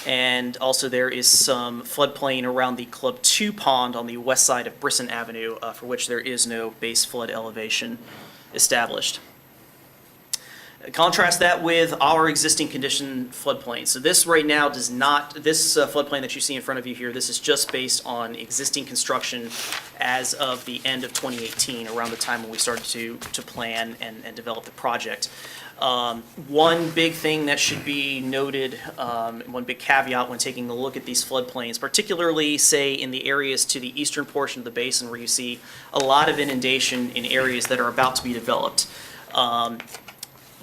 Speaker 9: And also there is some floodplain around the Club 2 pond on the west side of Brisson Avenue, for which there is no base flood elevation established. Contrast that with our existing condition floodplain. So this right now does not, this floodplain that you see in front of you here, this is just based on existing construction as of the end of 2018, around the time when we started to plan and develop the project. One big thing that should be noted, one big caveat when taking a look at these floodplains, particularly, say, in the areas to the eastern portion of the basin where you see a lot of inundation in areas that are about to be developed.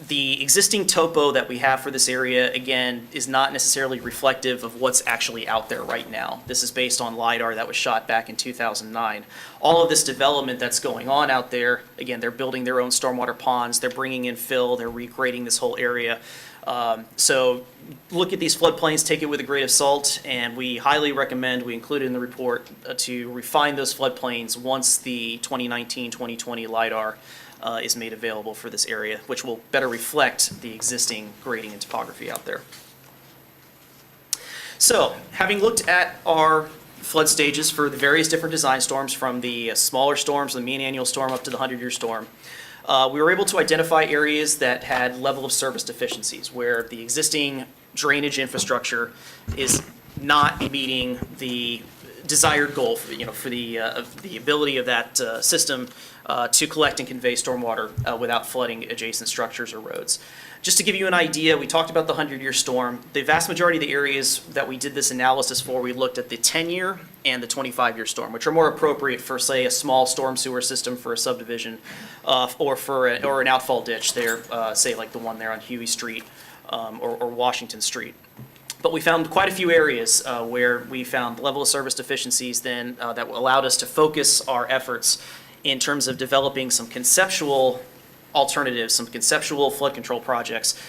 Speaker 9: The existing topo that we have for this area, again, is not necessarily reflective of what's actually out there right now. This is based on LiDAR that was shot back in 2009. All of this development that's going on out there, again, they're building their own stormwater ponds, they're bringing in fill, they're regrading this whole area. So look at these floodplains, take it with a grain of salt, and we highly recommend, we include in the report, to refine those floodplains once the 2019-2020 LIDAR is made available for this area, which will better reflect the existing grading and topography out there. So, having looked at our flood stages for the various different design storms, from the smaller storms, the mean annual storm, up to the 100-year storm, we were able to identify areas that had level of service deficiencies, where the existing drainage infrastructure is not meeting the desired goal for, for the ability of that system to collect and convey stormwater without flooding adjacent structures or roads. Just to give you an idea, we talked about the 100-year storm. The vast majority of the areas that we did this analysis for, we looked at the 10-year and the 25-year storm, which are more appropriate for, say, a small storm sewer system for a subdivision, or for an outfall ditch there, say like the one there on Huey Street or Washington Street. But we found quite a few areas where we found level of service deficiencies then that allowed us to focus our efforts in terms of developing some conceptual alternatives, some conceptual flood control projects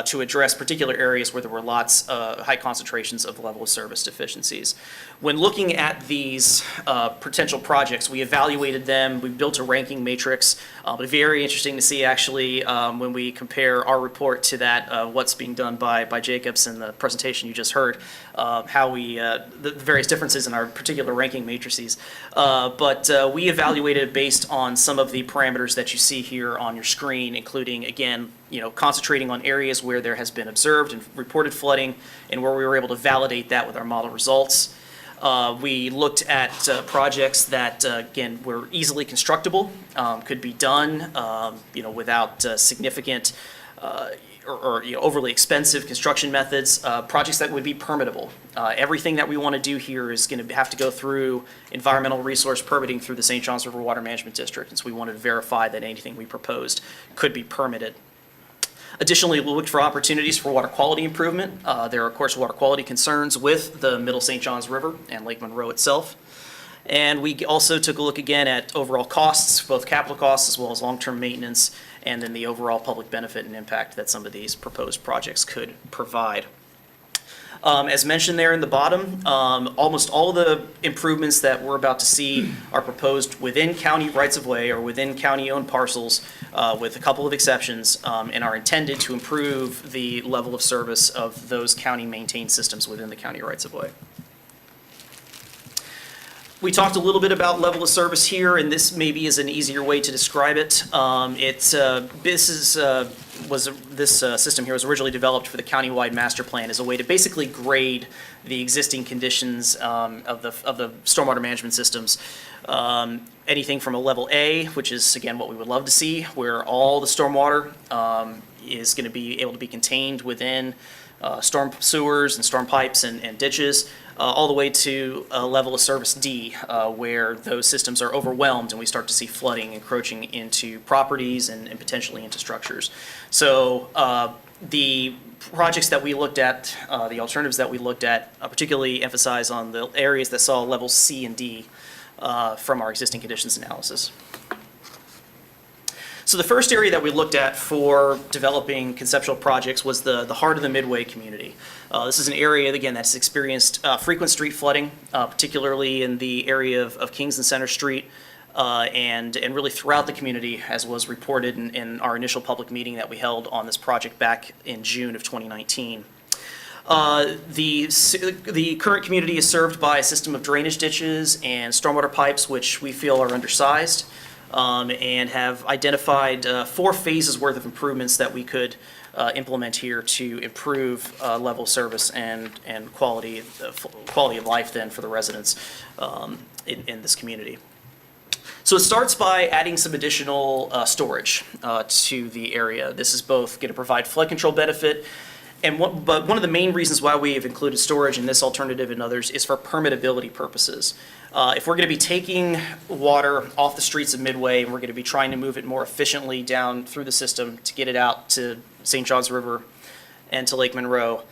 Speaker 9: to address particular areas where there were high concentrations of level of service deficiencies. When looking at these potential projects, we evaluated them, we built a ranking matrix. But very interesting to see actually when we compare our report to that, what's being done by Jacobs in the presentation you just heard, how the various differences in our particular ranking matrices. But we evaluated based on some of the parameters that you see here on your screen, including, again, concentrating on areas where there has been observed and reported flooding, and where we were able to validate that with our model results. We looked at projects that, again, were easily constructible, could be done, without significant or overly expensive construction methods, projects that would be permittable. Everything that we want to do here is going to have to go through environmental resource permitting through the St. Johns River Water Management District, and so we wanted to verify that anything we proposed could be permitted. Additionally, we looked for opportunities for water quality improvement. There are, of course, water quality concerns with the Middle St. Johns River and Lake Monroe itself. And we also took a look again at overall costs, both capital costs as well as long-term maintenance, and then the overall public benefit and impact that some of these proposed projects could provide. As mentioned there in the bottom, almost all the improvements that we're about to see are proposed within county rights-of-way or within county-owned parcels, with a couple of exceptions, and are intended to improve the level of service of those county-maintained systems within the county rights-of-way. We talked a little bit about level of service here, and this maybe is an easier way to describe it. This system here was originally developed for the countywide master plan as a way to basically grade the existing conditions of the stormwater management systems. Anything from a level A, which is again what we would love to see, where all the stormwater is going to be able to be contained within storm sewers and storm pipes and ditches, all the way to a level of service D, where those systems are overwhelmed and we start to see flooding encroaching into properties and potentially into structures. So the projects that we looked at, the alternatives that we looked at, particularly emphasize on the areas that saw levels C and D from our existing conditions analysis. So the first area that we looked at for developing conceptual projects was the heart of the Midway community. This is an area, again, that's experienced frequent street flooding, particularly in the area of Kings and Center Street, and really throughout the community, as was reported in our initial public meeting that we held on this project back in June of 2019. The current community is served by a system of drainage ditches and stormwater pipes, which we feel are undersized. And have identified 4 phases worth of improvements that we could implement here to improve level of service and quality of life then for the residents in this community. So it starts by adding some additional storage to the area. This is both going to provide flood control benefit, but one of the main reasons why we have included storage in this alternative and others is for permittability purposes. If we're going to be taking water off the streets of Midway and we're going to be trying to move it more efficiently down through the system to get it out to St. Johns River and to Lake Monroe,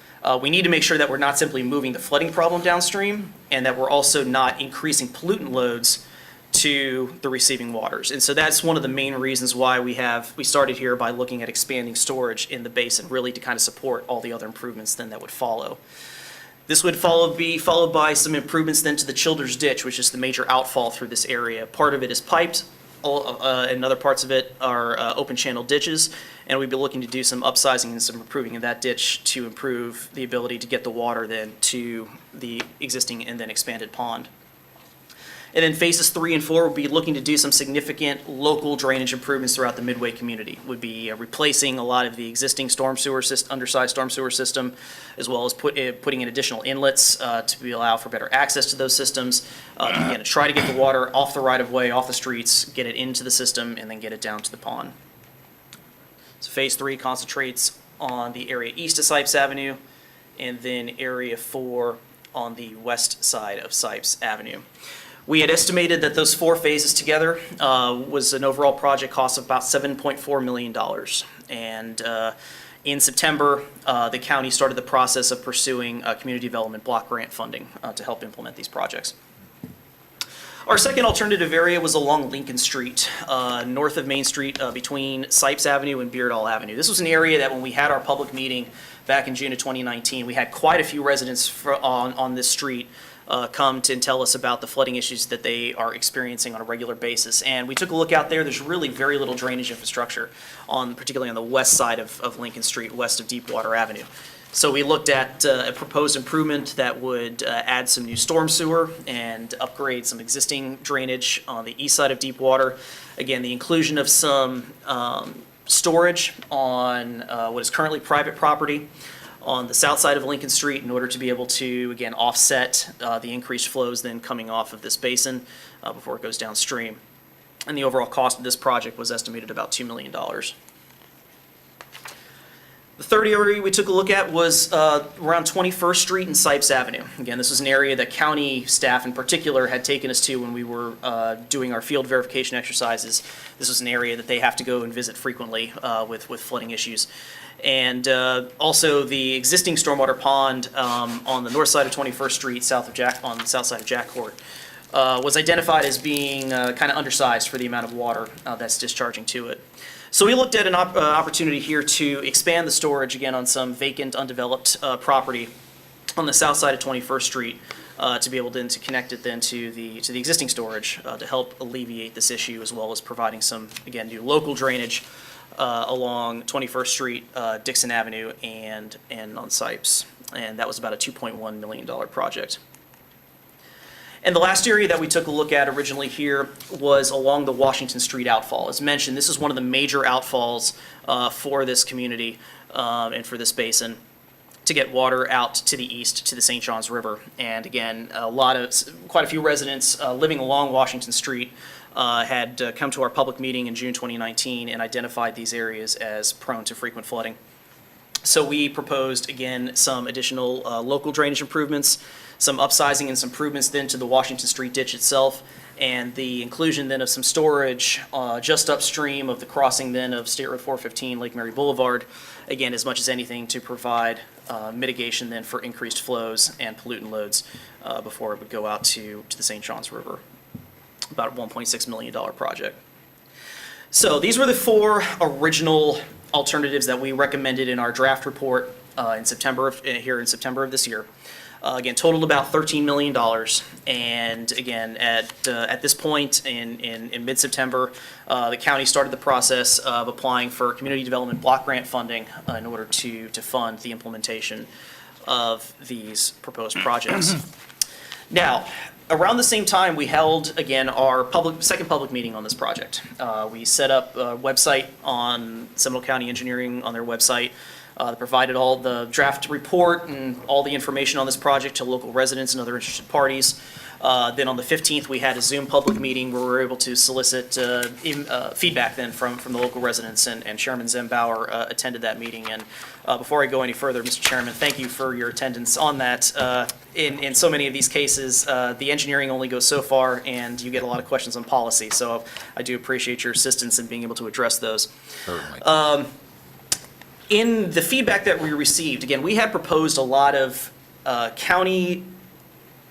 Speaker 9: we need to make sure that we're not simply moving the flooding problem downstream, and that we're also not increasing pollutant loads to the receiving waters. And so that's one of the main reasons why we started here by looking at expanding storage in the basin, really to kind of support all the other improvements then that would follow. This would be followed by some improvements then to the Childers Ditch, which is the major outfall through this area. Part of it is piped, and other parts of it are open channel ditches, and we'd be looking to do some upsizing and some improving of that ditch to improve the ability to get the water then to the existing and then expanded pond. And then phases 3 and 4 would be looking to do some significant local drainage improvements throughout the Midway community. Would be replacing a lot of the existing storm sewer system, undersized storm sewer system, as well as putting in additional inlets to allow for better access to those systems. Again, to try to get the water off the right of way, off the streets, get it into the system, and then get it down to the pond. So phase 3 concentrates on the area east of Sipes Avenue, and then area 4 on the west side of Sipes Avenue. We had estimated that those 4 phases together was an overall project cost of about $7.4 million. And in September, the county started the process of pursuing community development block grant funding to help implement these projects. Our second alternative area was along Lincoln Street, north of Main Street, between Sipes Avenue and Beardall Avenue. This was an area that when we had our public meeting back in June of 2019, we had quite a few residents on this street come to tell us about the flooding issues that they are experiencing on a regular basis. And we took a look out there. There's really very little drainage infrastructure, particularly on the west side of Lincoln Street, west of Deepwater Avenue. So we looked at a proposed improvement that would add some new storm sewer and upgrade some existing drainage on the east side of Deepwater. Again, the inclusion of some storage on what is currently private property on the south side of Lincoln Street in order to be able to, again, offset the increased flows then coming off of this basin before it goes downstream. And the overall cost of this project was estimated about $2 million. The third area we took a look at was around 21st Street and Sipes Avenue. Again, this was an area that county staff in particular had taken us to when we were doing our field verification exercises. This was an area that they have to go and visit frequently with flooding issues. And also the existing stormwater pond on the north side of 21st Street, on the south side of Jack Court, was identified as being kind of undersized for the amount of water that's discharging to it. So we looked at an opportunity here to expand the storage again on some vacant, undeveloped property on the south side of 21st Street to be able then to connect it then to the existing storage to help alleviate this issue, as well as providing some, again, new local drainage along 21st Street, Dixon Avenue, and on Sipes. And that was about a $2.1 million project. And the last area that we took a look at originally here was along the Washington Street outfall. As mentioned, this is one of the major outfalls for this community and for this basin to get water out to the east to the St. Johns River. And again, quite a few residents living along Washington Street had come to our public meeting in June 2019 and identified these areas as prone to frequent flooding. So we proposed, again, some additional local drainage improvements, some upsizing and some improvements then to the Washington Street ditch itself, and the inclusion then of some storage just upstream of the crossing then of State Road 415, Lake Mary Boulevard, again, as much as anything to provide mitigation then for increased flows and pollutant loads before it would go out to the St. Johns River. About a $1.6 million project. So these were the 4 original alternatives that we recommended in our draft report in September of this year. Again, totaled about $13 million. And again, at this point in mid-September, the county started the process of applying for community development block grant funding in order to fund the implementation of these proposed projects. Now, around the same time, we held, again, our second public meeting on this project. We set up a website on Seminole County Engineering on their website that provided all the draft report and all the information on this project to local residents and other interested parties. Then on the 15th, we had a Zoom public meeting where we were able to solicit feedback then from the local residents, and Chairman Zembauer attended that meeting. And before I go any further, Mr. Chairman, thank you for your attendance on that. In so many of these cases, the engineering only goes so far, and you get a lot of questions on policy. So I do appreciate your assistance in being able to address those.
Speaker 1: Certainly.
Speaker 9: In the feedback that we received, again, we had proposed a lot of county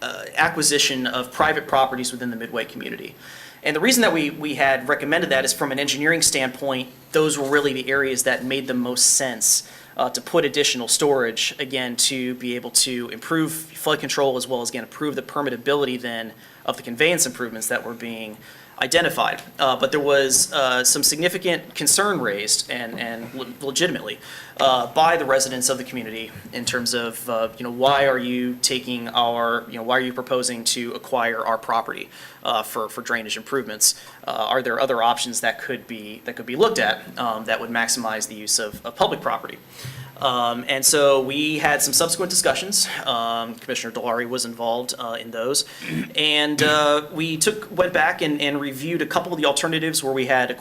Speaker 9: acquisition of private properties within the Midway community. And the reason that we had recommended that is from an engineering standpoint, those were really the areas that made the most sense to put additional storage, again, to be able to improve flood control as well as, again, improve the permeability then of the conveyance improvements that were being identified. But there was some significant concern raised, and legitimately, by the residents of the community in terms of, why are you taking our, why are you proposing to acquire our property for drainage improvements? Are there other options that could be looked at that would maximize the use of public property? And so we had some subsequent discussions. Commissioner Delary was involved in those. And we went back and reviewed a couple of the alternatives where we had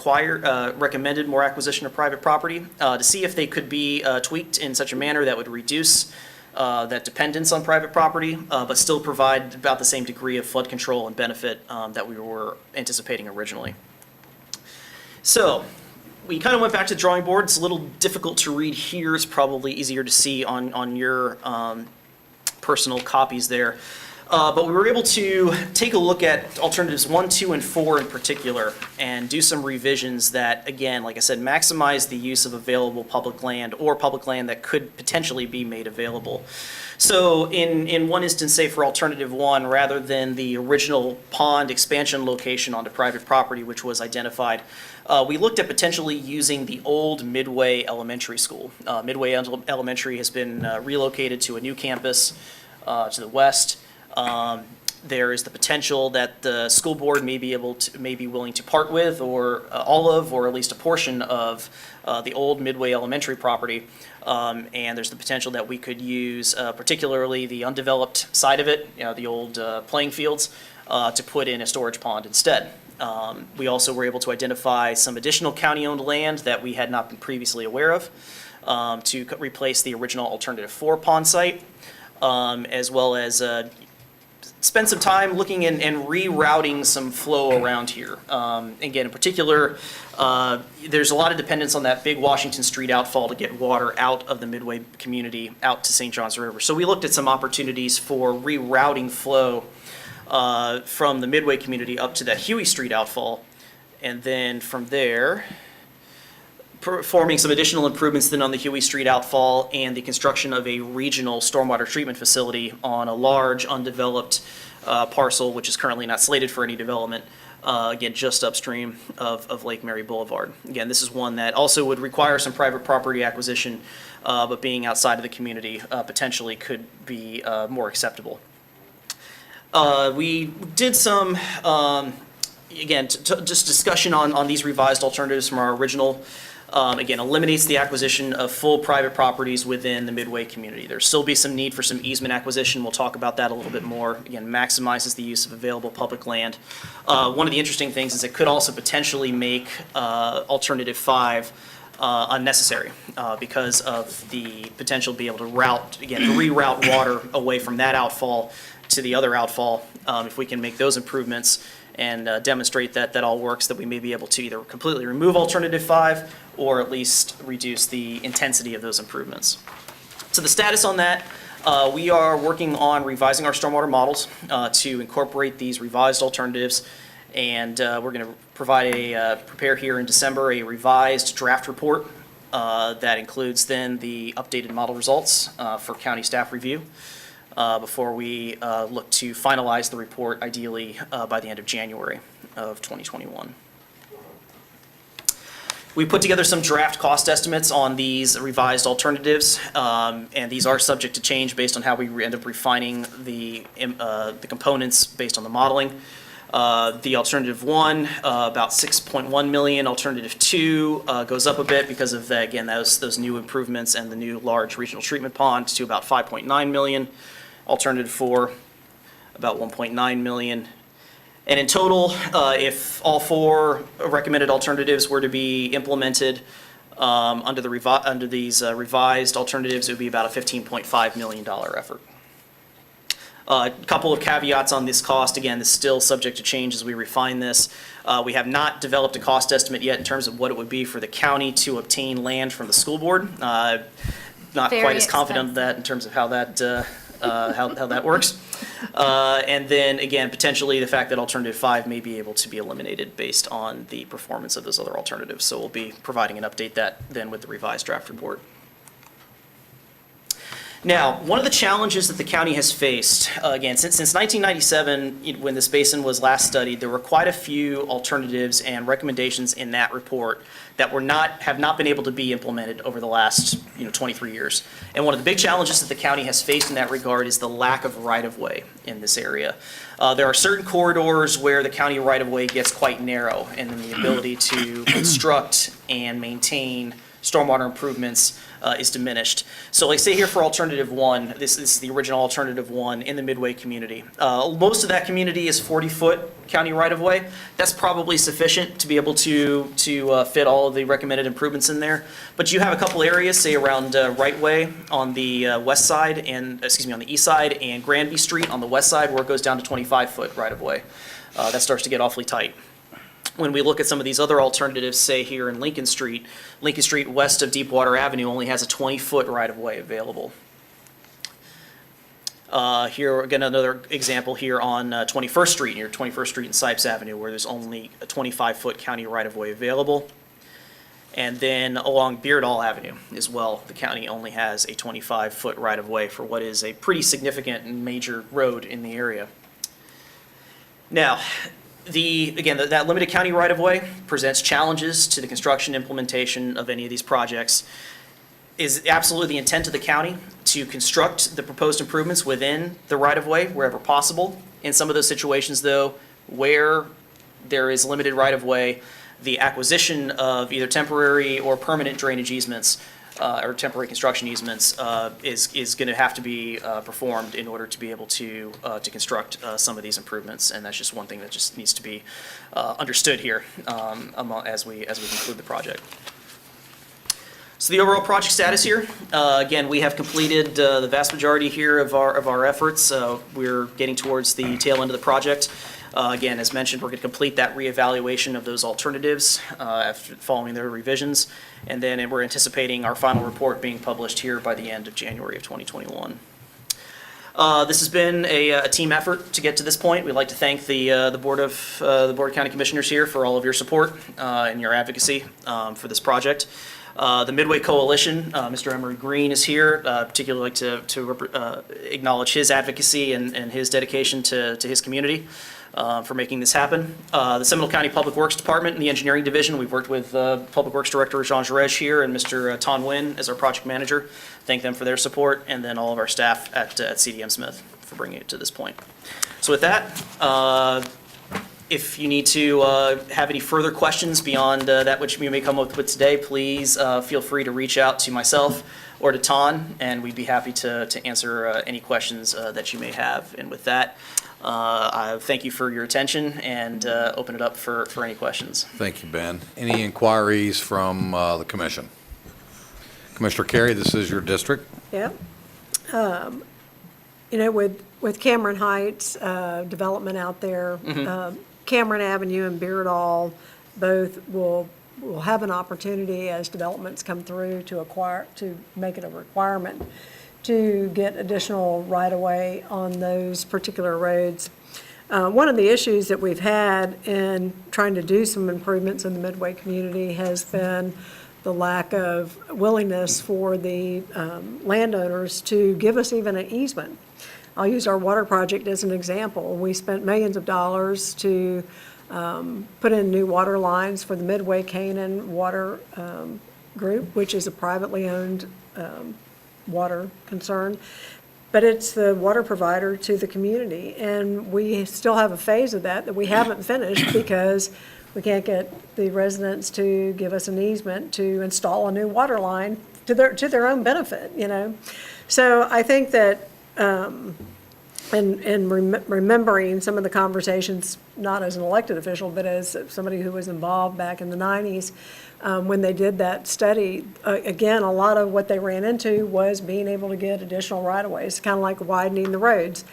Speaker 9: recommended more acquisition of private property to see if they could be tweaked in such a manner that would reduce that dependence on private property, but still provide about the same degree of flood control and benefit that we were anticipating originally. So we kind of went back to the drawing board. It's a little difficult to read here. It's probably easier to see on your personal copies there. But we were able to take a look at alternatives 1, 2, and 4 in particular and do some revisions that, again, like I said, maximize the use of available public land or public land that could potentially be made available. So in one instance, say for alternative 1, rather than the original pond expansion location onto private property, which was identified, we looked at potentially using the old Midway Elementary School. Midway Elementary has been relocated to a new campus to the west. There is the potential that the school board may be willing to part with or all of, or at least a portion of the old Midway Elementary property. And there's the potential that we could use particularly the undeveloped side of it, the old playing fields, to put in a storage pond instead. We also were able to identify some additional county-owned land that we had not been previously aware of to replace the original alternative 4 pond site, as well as spend some time looking and rerouting some flow around here. Again, in particular, there's a lot of dependence on that big Washington Street outfall to get water out of the Midway community out to St. Johns River. So we looked at some opportunities for rerouting flow from the Midway community up to that Huey Street outfall, and then from there, performing some additional improvements then on the Huey Street outfall and the construction of a regional stormwater treatment facility on a large undeveloped parcel, which is currently not slated for any development, again, just upstream of Lake Mary Boulevard. Again, this is one that also would require some private property acquisition, but being outside of the community potentially could be more acceptable. We did some, again, just discussion on these revised alternatives from our original. Again, eliminates the acquisition of full private properties within the Midway community. There'll still be some need for some easement acquisition. We'll talk about that a little bit more. Again, maximizes the use of available public land. One of the interesting things is it could also potentially make alternative 5 unnecessary because of the potential to be able to reroute water away from that outfall to the other outfall. If we can make those improvements and demonstrate that all works, that we may be able to either completely remove alternative 5 or at least reduce the intensity of those improvements. So the status on that, we are working on revising our stormwater models to incorporate these revised alternatives, and we're going to prepare here in December a revised draft report that includes then the updated model results for county staff review. Before we look to finalize the report, ideally by the end of January of 2021. We put together some draft cost estimates on these revised alternatives, and these are subject to change based on how we end up refining the components based on the modeling. The alternative 1, about 6.1 million. Alternative 2 goes up a bit because of that, again, those new improvements and the new large regional treatment pond to about 5.9 million. Alternative 4, about 1.9 million. And in total, if all 4 recommended alternatives were to be implemented under these revised alternatives, it would be about a $15.5 million effort. A couple of caveats on this cost. Again, this is still subject to change as we refine this. We have not developed a cost estimate yet in terms of what it would be for the county to obtain land from the school board. Not
Speaker 6: Very
Speaker 9: quite as confident
Speaker 6: expensive.
Speaker 9: of that in terms of how that works. And then, again, potentially the fact that alternative 5 may be able to be eliminated based on the performance of those other alternatives. So we'll be providing an update that then with the revised draft report. Now, one of the challenges that the county has faced, again, since 1997, when this basin was last studied, there were quite a few alternatives and recommendations in that report that have not been able to be implemented over the last 23 years. And one of the big challenges that the county has faced in that regard is the lack of right-of-way in this area. There are certain corridors where the county right-of-way gets quite narrow, and then the ability to construct and maintain stormwater improvements is diminished. So like say here for alternative 1, this is the original alternative 1 in the Midway community. Most of that community is 40-foot county right-of-way. That's probably sufficient to be able to fit all of the recommended improvements in there. But you have a couple areas, say around Right Way on the west side and, on the east side, and Granby Street on the west side where it goes down to 25-foot right-of-way. That starts to get awfully tight. When we look at some of these other alternatives, say here in Lincoln Street west of Deepwater Avenue only has a 20-foot right-of-way available. Here, again, another example here on 21st Street, near 21st Street and Sipes Avenue, where there's only a 25-foot county right-of-way available. And then along Beardall Avenue as well, the county only has a 25-foot right-of-way for what is a pretty significant and major road in the area. Now, that limited county right-of-way presents challenges to the construction implementation of any of these projects. Is absolutely the intent of the county to construct the proposed improvements within the right-of-way wherever possible. In some of those situations, though, where there is limited right-of-way, the acquisition of either temporary or permanent drainage easements or temporary construction easements is going to have to be performed in order to be able to construct some of these improvements, and that's just one thing that just needs to be understood here as we conclude the project. So the overall project status here, again, we have completed the vast majority here of our efforts. We're getting towards the tail end of the project. Again, as mentioned, we're going to complete that reevaluation of those alternatives after following their revisions, and then we're anticipating our final report being published here by the end of January of 2021. This has been a team effort to get to this point. We'd like to thank the Board of County Commissioners here for all of your support and your advocacy for this project. The Midway Coalition, Mr. Emery Green is here. Particularly like to acknowledge his advocacy and his dedication to his community for making this happen. The Seminole County Public Works Department and the Engineering Division, we've worked with Public Works Director Jean Jaresh here and Mr. Ton Nguyen as our project manager. Thank them for their support, and then all of our staff at CDM Smith for bringing it to this point. So with that, if you need to have any further questions beyond that which you may come up with today, please feel free to reach out to myself or to Ton, and we'd be happy to answer any questions that you may have. And with that, I thank you for your attention and open it up for any questions.
Speaker 1: Thank you, Ben. Any inquiries from the commission? Commissioner Carey, this is your district.
Speaker 7: Yeah. With Cameron Heights development out there, Cameron Avenue and Beardall both will have an opportunity as developments come through to make it a requirement to get additional right-of-way on those particular roads. One of the issues that we've had in trying to do some improvements in the Midway community has been the lack of willingness for the landowners to give us even an easement. I'll use our water project as an example. We spent millions of dollars to put in new water lines for the Midway Canaan Water Group, which is a privately owned water concern. But it's the water provider to the community. And we still have a phase of that we haven't finished because we can't get the residents to give us an easement to install a new water line to their own benefit, So I think that and remembering some of the conversations, not as an elected official, but as somebody who was involved back in the 90s, when they did that study, again, a lot of what they ran into was being able to get additional right-of-ways, kind of like widening the roads.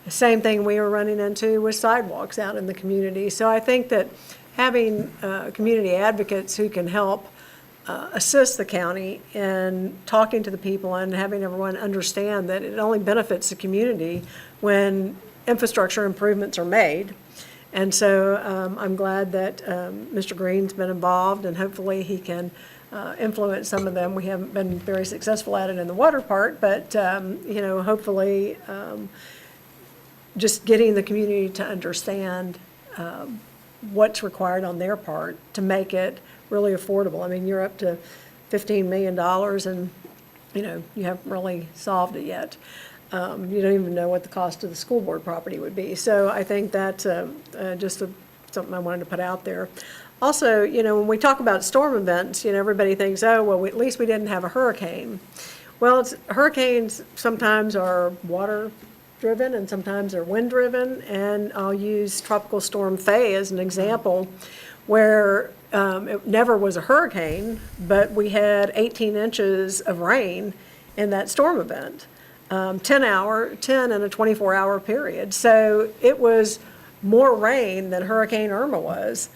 Speaker 7: The same thing we were running into with sidewalks out in the community. So I think that having community advocates who can help assist the county in talking to the people and having everyone understand that it only benefits the community when infrastructure improvements are made. And so I'm glad that Mr. Green's been involved, and hopefully he can influence some of them. We haven't been very successful at it in the water part, but, hopefully just getting the community to understand what's required on their part to make it really affordable. I mean, you're up to $15 million and, you haven't really solved it yet. You don't even know what the cost of the school board property would be. So I think that's just something I wanted to put out there. Also, when we talk about storm events, everybody thinks, oh, well, at least we didn't have a hurricane. Well, hurricanes sometimes are water-driven and sometimes they're wind-driven. And I'll use Tropical Storm Faye as an example, where it never was a hurricane, but we had 18 inches of rain in that storm event. 10 in a 24-hour period. So it was more rain than Hurricane Irma was,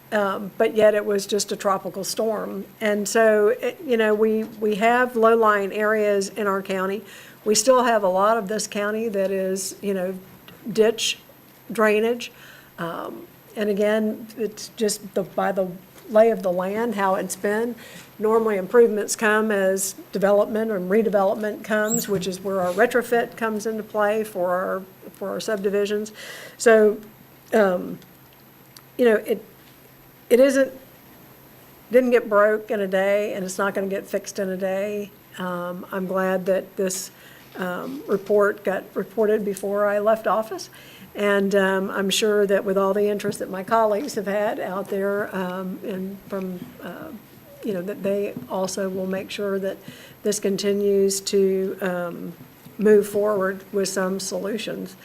Speaker 7: but yet it was just a tropical storm. And so, we have low-lying areas in our county. We still have a lot of this county that is, ditch drainage. And again, it's just by the lay of the land, how it's been. Normally, improvements come as development and redevelopment comes, which is where our retrofit comes into play for our subdivisions. So, it didn't get broke in a day, and it's not going to get fixed in a day. I'm glad that this report got reported before I left office. And I'm sure that with all the interest that my colleagues have had out there, that they also will make sure that this continues to move forward with some solutions.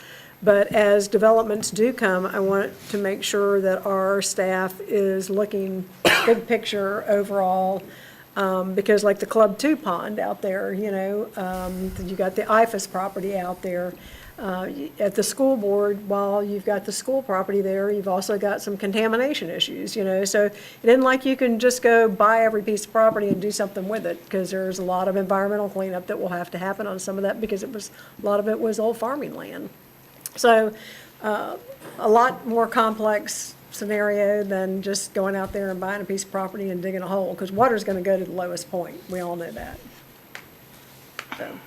Speaker 7: But as developments do come, I want to make sure that our staff is looking big picture overall, because like the Club 2 pond out there, you got the IFAS property out there. At the school board, while you've got the school property there, you've also got some contamination issues, so it isn't like you can just go buy every piece of property and do something with it, because there's a lot of environmental cleanup that will have to happen on some of that, because a lot of it was old farming land. So a lot more complex scenario than just going out there and buying a piece of property and digging a hole, because water's going to go to the lowest point. We all know that. So,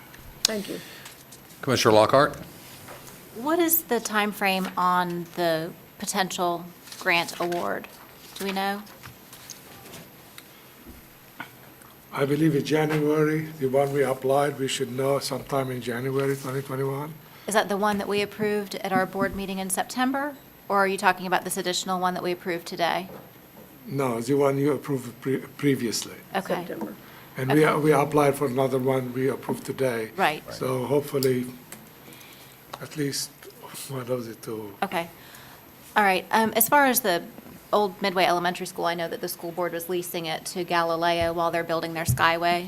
Speaker 7: thank you.
Speaker 1: Commissioner Lockhart?
Speaker 6: What is the time frame on the potential grant award? Do we know?
Speaker 10: I believe in January, the one we applied, we should know sometime in January 2021.
Speaker 6: Is that the one that we approved at our board meeting in September? Or are you talking about this additional one that we approved today?
Speaker 10: No, the one you approved previously.
Speaker 6: Okay,
Speaker 7: September.
Speaker 10: And
Speaker 6: Okay.
Speaker 10: we applied for another one we approved today.
Speaker 6: right,
Speaker 10: So hopefully, at least one of the two.
Speaker 6: okay. All right, as far as the old Midway Elementary School, I know that the school board was leasing it to Galileo while they're building their Skyway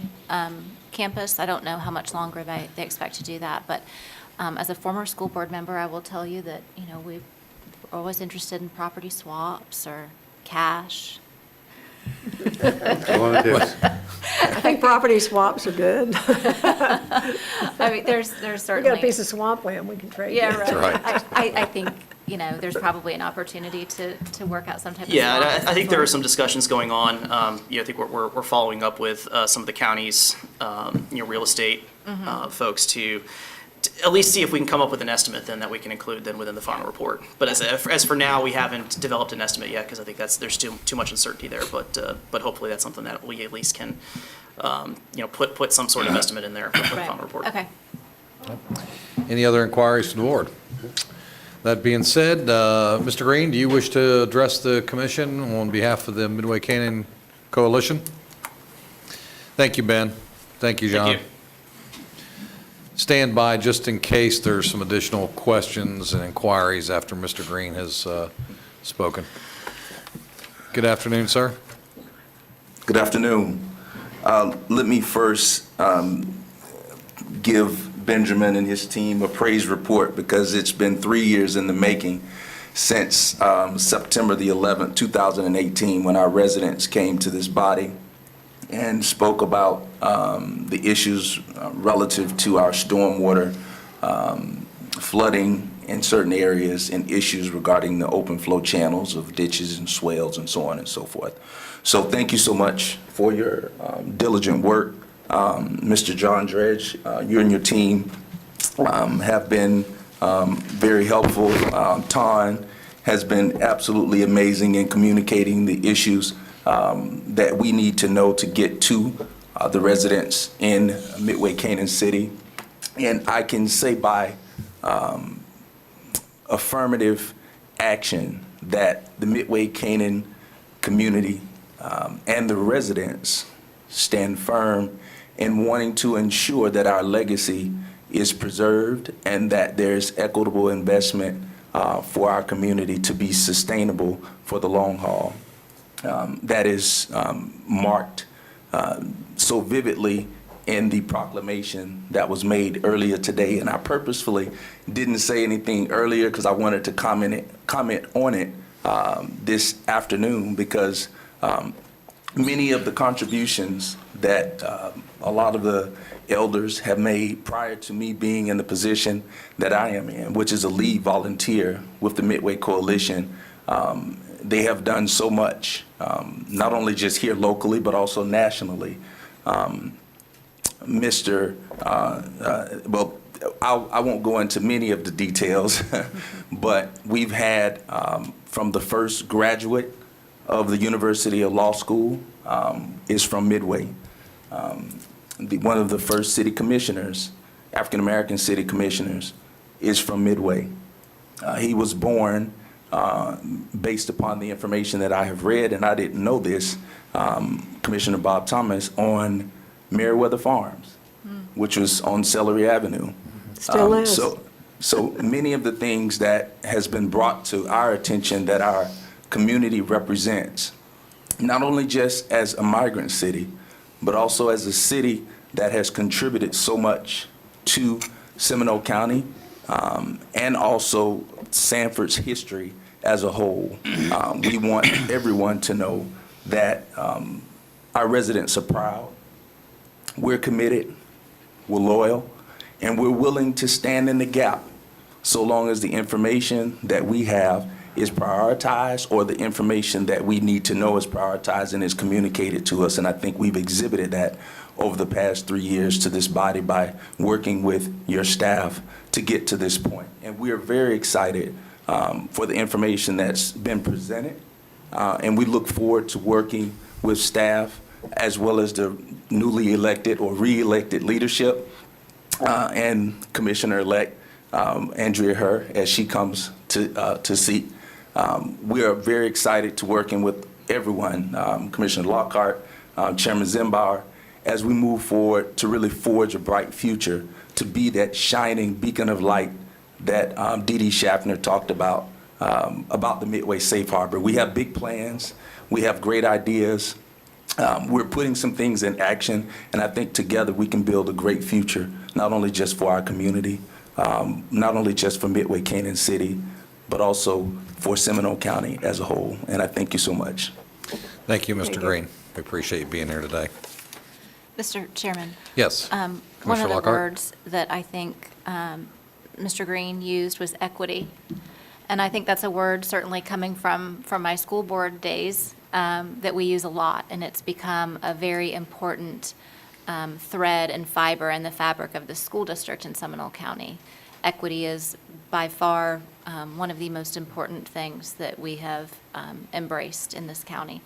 Speaker 6: campus. I don't know how much longer they expect to do that, but as a former school board member, I will tell you that, we're always interested in property swaps or cash.
Speaker 7: I think property swaps are good.
Speaker 6: I mean, there's
Speaker 7: We got a
Speaker 6: certainly.
Speaker 7: piece of swampland we can trade.
Speaker 6: Yeah,
Speaker 7: you.
Speaker 6: right.
Speaker 1: That's
Speaker 6: I think, there's probably an opportunity to work out some type of.
Speaker 9: Yeah, and
Speaker 6: swap of
Speaker 9: I think there are
Speaker 6: some
Speaker 9: some discussions going on. I think we're following up with some of the county's, real estate folks to at least see if we can come up with an estimate then that we can include then within the final report. But as for now, we haven't developed an estimate yet, because I think there's too much uncertainty there. But hopefully that's something that we at least can, put some sort of estimate in there for the
Speaker 6: Right.
Speaker 9: final report.
Speaker 6: Okay.
Speaker 1: Any other inquiries from the board? That being said, Mr. Green, do you wish to address the commission on behalf of the Midway Canyon Coalition? Thank you, Ben. Thank you, John.
Speaker 9: Thank you.
Speaker 1: Stand by just in case there's some additional questions and inquiries after Mr. Green has spoken. Good afternoon, sir.
Speaker 11: Good afternoon. Let me first give Benjamin and his team a praise report, because it's been 3 years in the making since September the 11th, 2018, when our residents came to this body and spoke about the issues relative to our stormwater flooding in certain areas and issues regarding the open flow channels of ditches and swales and so on and so forth. So thank you so much for your diligent work. Mr. John Dredge, you and your team have been very helpful. Ton has been absolutely amazing in communicating the issues that we need to know to get to the residents in Midway Canaan City. And I can say by affirmative action that the Midway Canaan community and the residents stand firm in wanting to ensure that our legacy is preserved and that there's equitable investment for our community to be sustainable for the long haul. That is marked so vividly in the proclamation that was made earlier today. And I purposefully didn't say anything earlier because I wanted to comment on it this afternoon, because many of the contributions that a lot of the elders have made prior to me being in the position that I am in, which is a lead volunteer with the Midway Coalition, they have done so much, not only just here locally, but also nationally. Well, I won't go into many of the details, but we've had from the first graduate of the University of Law School is from Midway. One of the first city commissioners, African-American city commissioners, is from Midway. He was born based upon the information that I have read, and I didn't know this, Commissioner Bob Thomas, on Meriwether Farms, which was on Celery Avenue.
Speaker 7: Still is.
Speaker 11: So many of the things that has been brought to our attention that our community represents, not only just as a migrant city, but also as a city that has contributed so much to Seminole County and also Sanford's history as a whole. We want everyone to know that our residents are proud, we're committed, we're loyal, and we're willing to stand in the gap so long as the information that we have is prioritized or the information that we need to know is prioritized and is communicated to us. And I think we've exhibited that over the past 3 years to this body by working with your staff to get to this point. And we are very excited for the information that's been presented. And we look forward to working with staff as well as the newly elected or re-elected leadership and Commissioner-elect Andrea Herr as she comes to seat. We are very excited to working with everyone, Commissioner Lockhart, Chairman Zimbauer, as we move forward to really forge a bright future, to be that shining beacon of light that Dee Dee Schaffner talked about the Midway Safe Harbor. We have big plans. We have great ideas. We're putting some things in action, and I think together we can build a great future, not only just for our community, not only just for Midway Canaan City, but also for Seminole County as a whole. And I thank you so much.
Speaker 1: Thank you, Mr. Green. We appreciate you being here today.
Speaker 6: Mr. Chairman,
Speaker 1: Yes.
Speaker 6: one of
Speaker 1: Commissioner
Speaker 6: the
Speaker 1: Lockhart?
Speaker 6: words that I think Mr. Green used was equity. And I think that's a word certainly coming from my school board days that we use a lot. And it's become a very important thread and fiber in the fabric of the school district in Seminole County. Equity is by far one of the most important things that we have embraced in this county.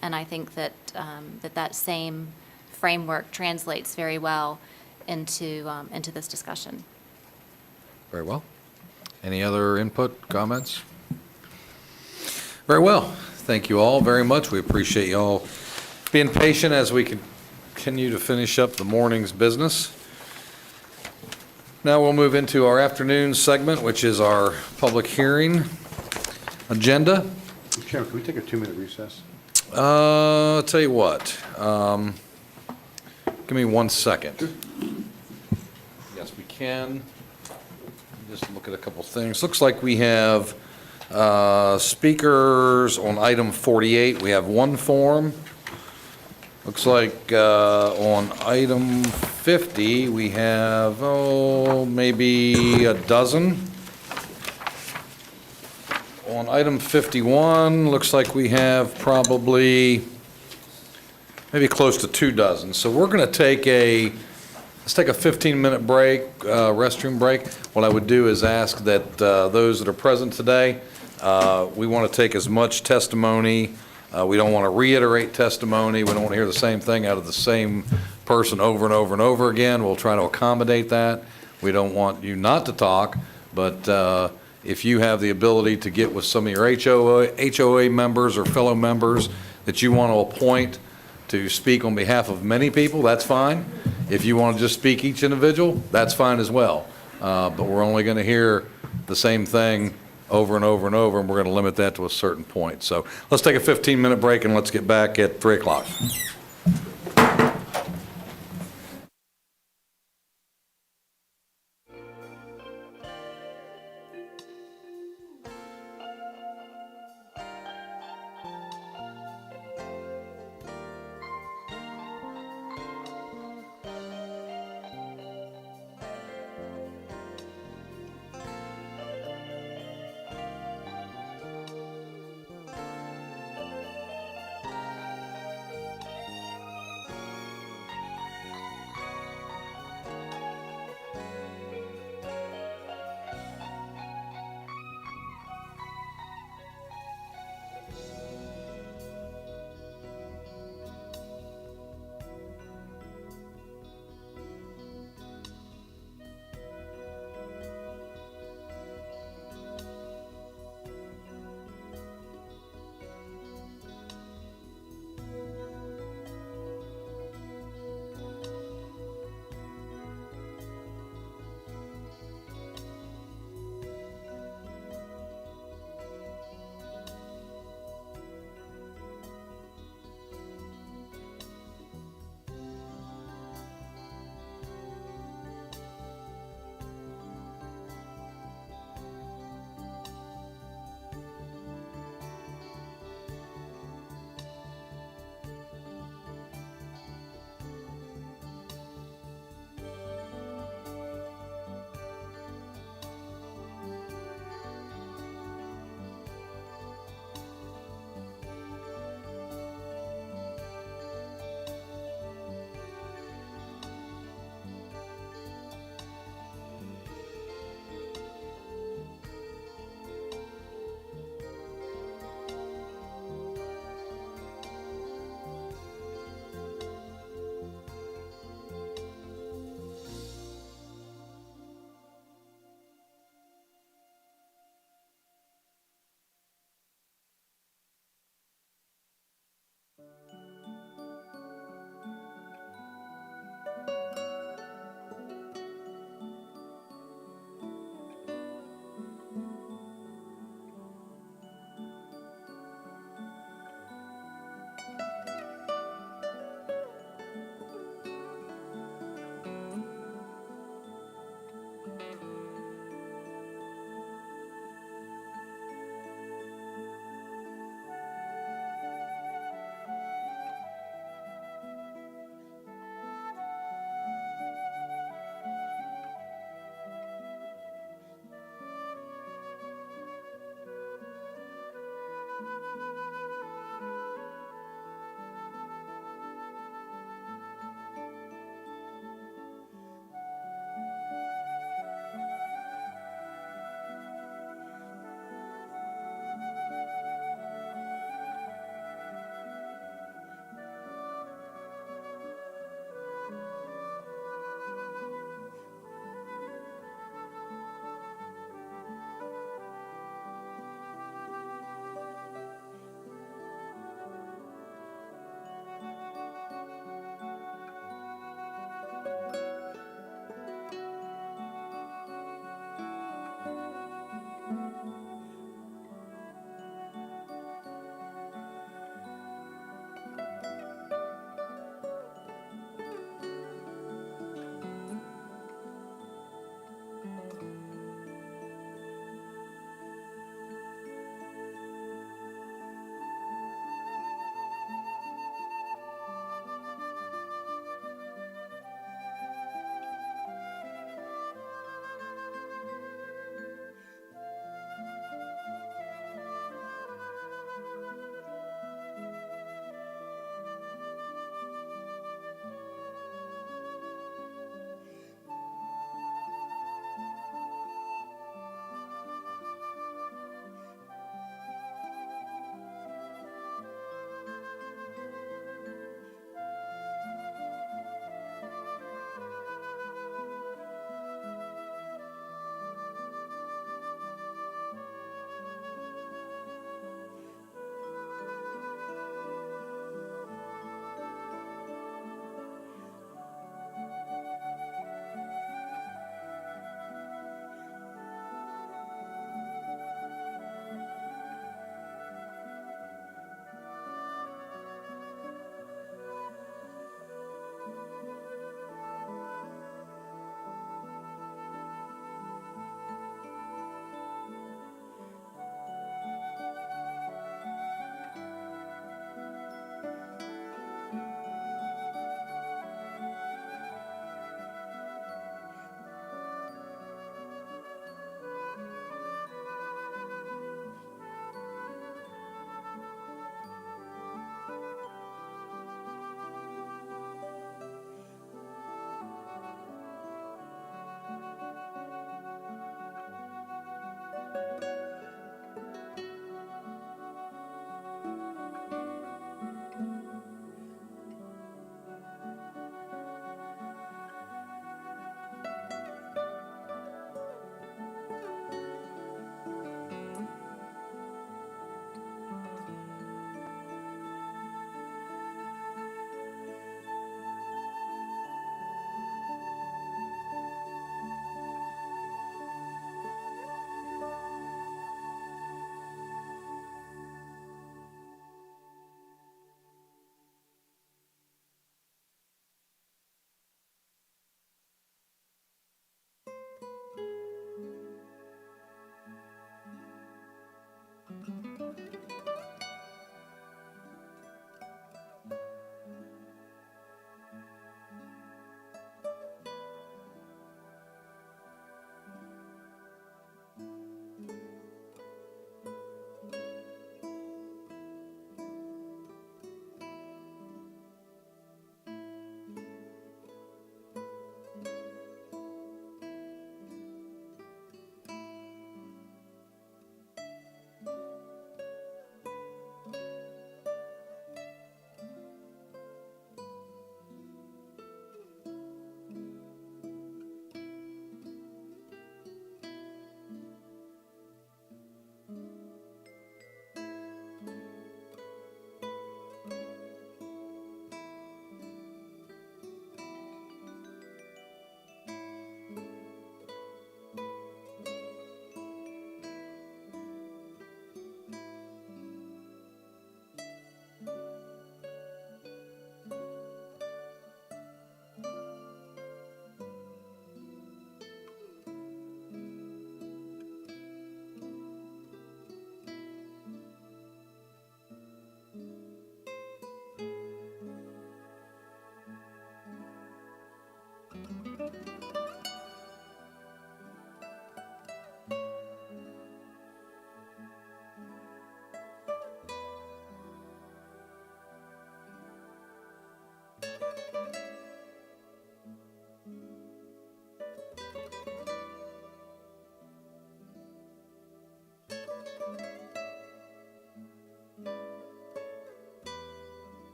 Speaker 6: And I think that that same framework translates very well into this discussion.
Speaker 1: Very well. Any other input, comments? Very well. Thank you all very much. We appreciate you all being patient as we continue to finish up the morning's business. Now we'll move into our afternoon segment, which is our public hearing agenda.
Speaker 8: Chairman, can we take a 2-minute recess?
Speaker 1: I'll tell you what. Give me 1 second. Yes, we can. Just look at a couple things. Looks like we have speakers on item 48. We have one form. Looks like on item 50, we have, maybe a dozen. On item 51, looks like we have probably maybe close to 2 dozen. So we're going to take let's take a 15-minute break, restroom break. What I would do is ask that those that are present today, we want to take as much testimony. We don't want to reiterate testimony. We don't want to hear the same thing out of the same person over and over and over again. We'll try to accommodate that. We don't want you not to talk, but if you have the ability to get with some of your HOA members or fellow members that you want to appoint to speak on behalf of many people, that's fine. If you want to just speak each individual, that's fine as well. But we're only going to hear the same thing over and over and over, and we're going to limit that to a certain point. So let's take a 15-minute break, and let's get back at 3 o'clock.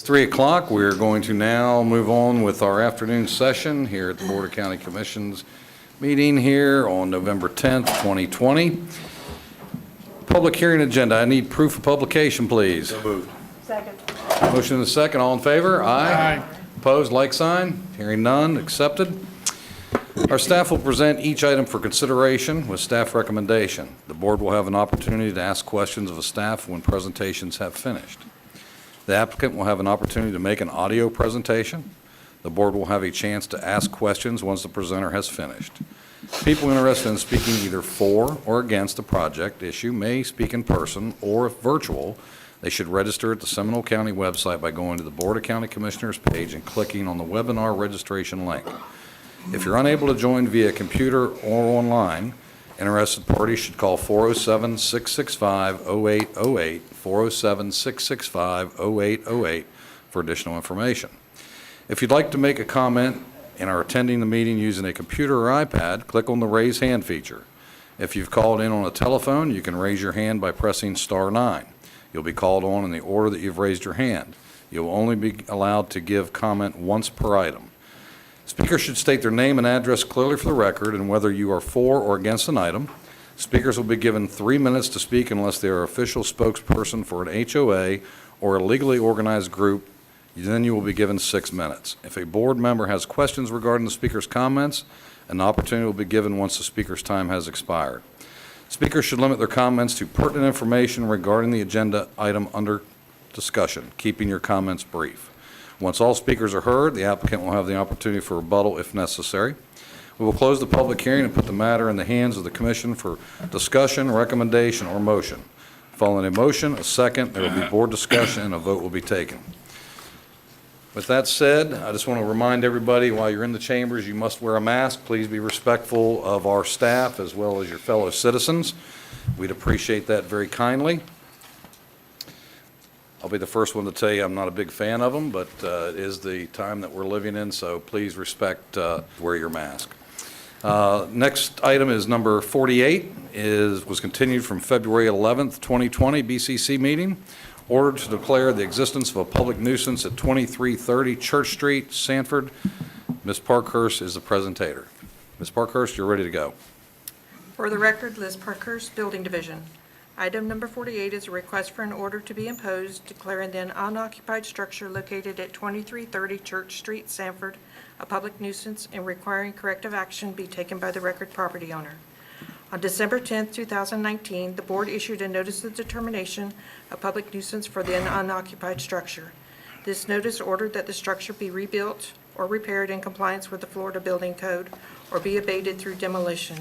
Speaker 1: It's 3 o'clock. We're going to now move on with our afternoon session here at the Board of County Commissions meeting here on November 10th, 2020. Public hearing agenda. I need proof of publication, please.
Speaker 8: So moved.
Speaker 7: Second.
Speaker 1: Motion and a second. All in favor? Aye. Opposed, like sign. Hearing none, accepted. Our staff will present each item for consideration with staff recommendation. The board will have an opportunity to ask questions of a staff when presentations have finished. The applicant will have an opportunity to make an audio presentation. The board will have a chance to ask questions once the presenter has finished. People interested in speaking either for or against a project issue may speak in person, or if virtual, they should register at the Seminole County website by going to the Board of County Commissioners page and clicking on the webinar registration link. If you're unable to join via computer or online, interested parties should call 407-665-0808, 407-665-0808 for additional information. If you'd like to make a comment and are attending the meeting using a computer or iPad, click on the raise hand feature. If you've called in on a telephone, you can raise your hand by pressing *9. You'll be called on in the order that you've raised your hand. You'll only be allowed to give comment once per item. Speakers should state their name and address clearly for the record and whether you are for or against an item. Speakers will be given 3 minutes to speak unless they are official spokesperson for an HOA or a legally organized group. Then you will be given 6 minutes. If a board member has questions regarding the speaker's comments, an opportunity will be given once the speaker's time has expired. Speakers should limit their comments to pertinent information regarding the agenda item under discussion, keeping your comments brief. Once all speakers are heard, the applicant will have the opportunity for rebuttal if necessary. We will close the public hearing and put the matter in the hands of the commission for discussion, recommendation, or motion. Following a motion, a second, there will be board discussion, and a vote will be taken. With that said, I just want to remind everybody, while you're in the chambers, you must wear a mask. Please be respectful of our staff as well as your fellow citizens. We'd appreciate that very kindly. I'll be the first one to tell you I'm not a big fan of them, but it is the time that we're living in, so please respect, wear your mask. Next item is number 48, was continued from February 11th, 2020 BCC meeting. Order to declare the existence of a public nuisance at 2330 Church Street, Sanford. Ms. Parkhurst is the presentator. Ms. Parkhurst, you're ready to go.
Speaker 12: For the record, Liz Parkhurst, Building Division. Item number 48 is a request for an order to be imposed declaring an unoccupied structure located at 2330 Church Street, Sanford, a public nuisance and requiring corrective action be taken by the record property owner. On December 10, 2019, the board issued a notice of determination of public nuisance for the unoccupied structure. This notice ordered that the structure be rebuilt or repaired in compliance with the Florida Building Code or be abated through demolition.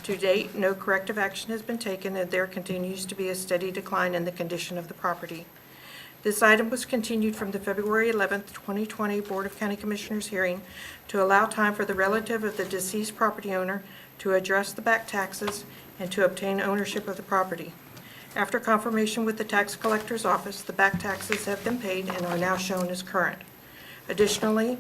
Speaker 12: To date, no corrective action has been taken, and there continues to be a steady decline in the condition of the property. This item was continued from the February 11, 2020 Board of County Commissioners hearing to allow time for the relative of the deceased property owner to address the back taxes and to obtain ownership of the property. After confirmation with the tax collector's office, the back taxes have been paid and are now shown as current. Additionally,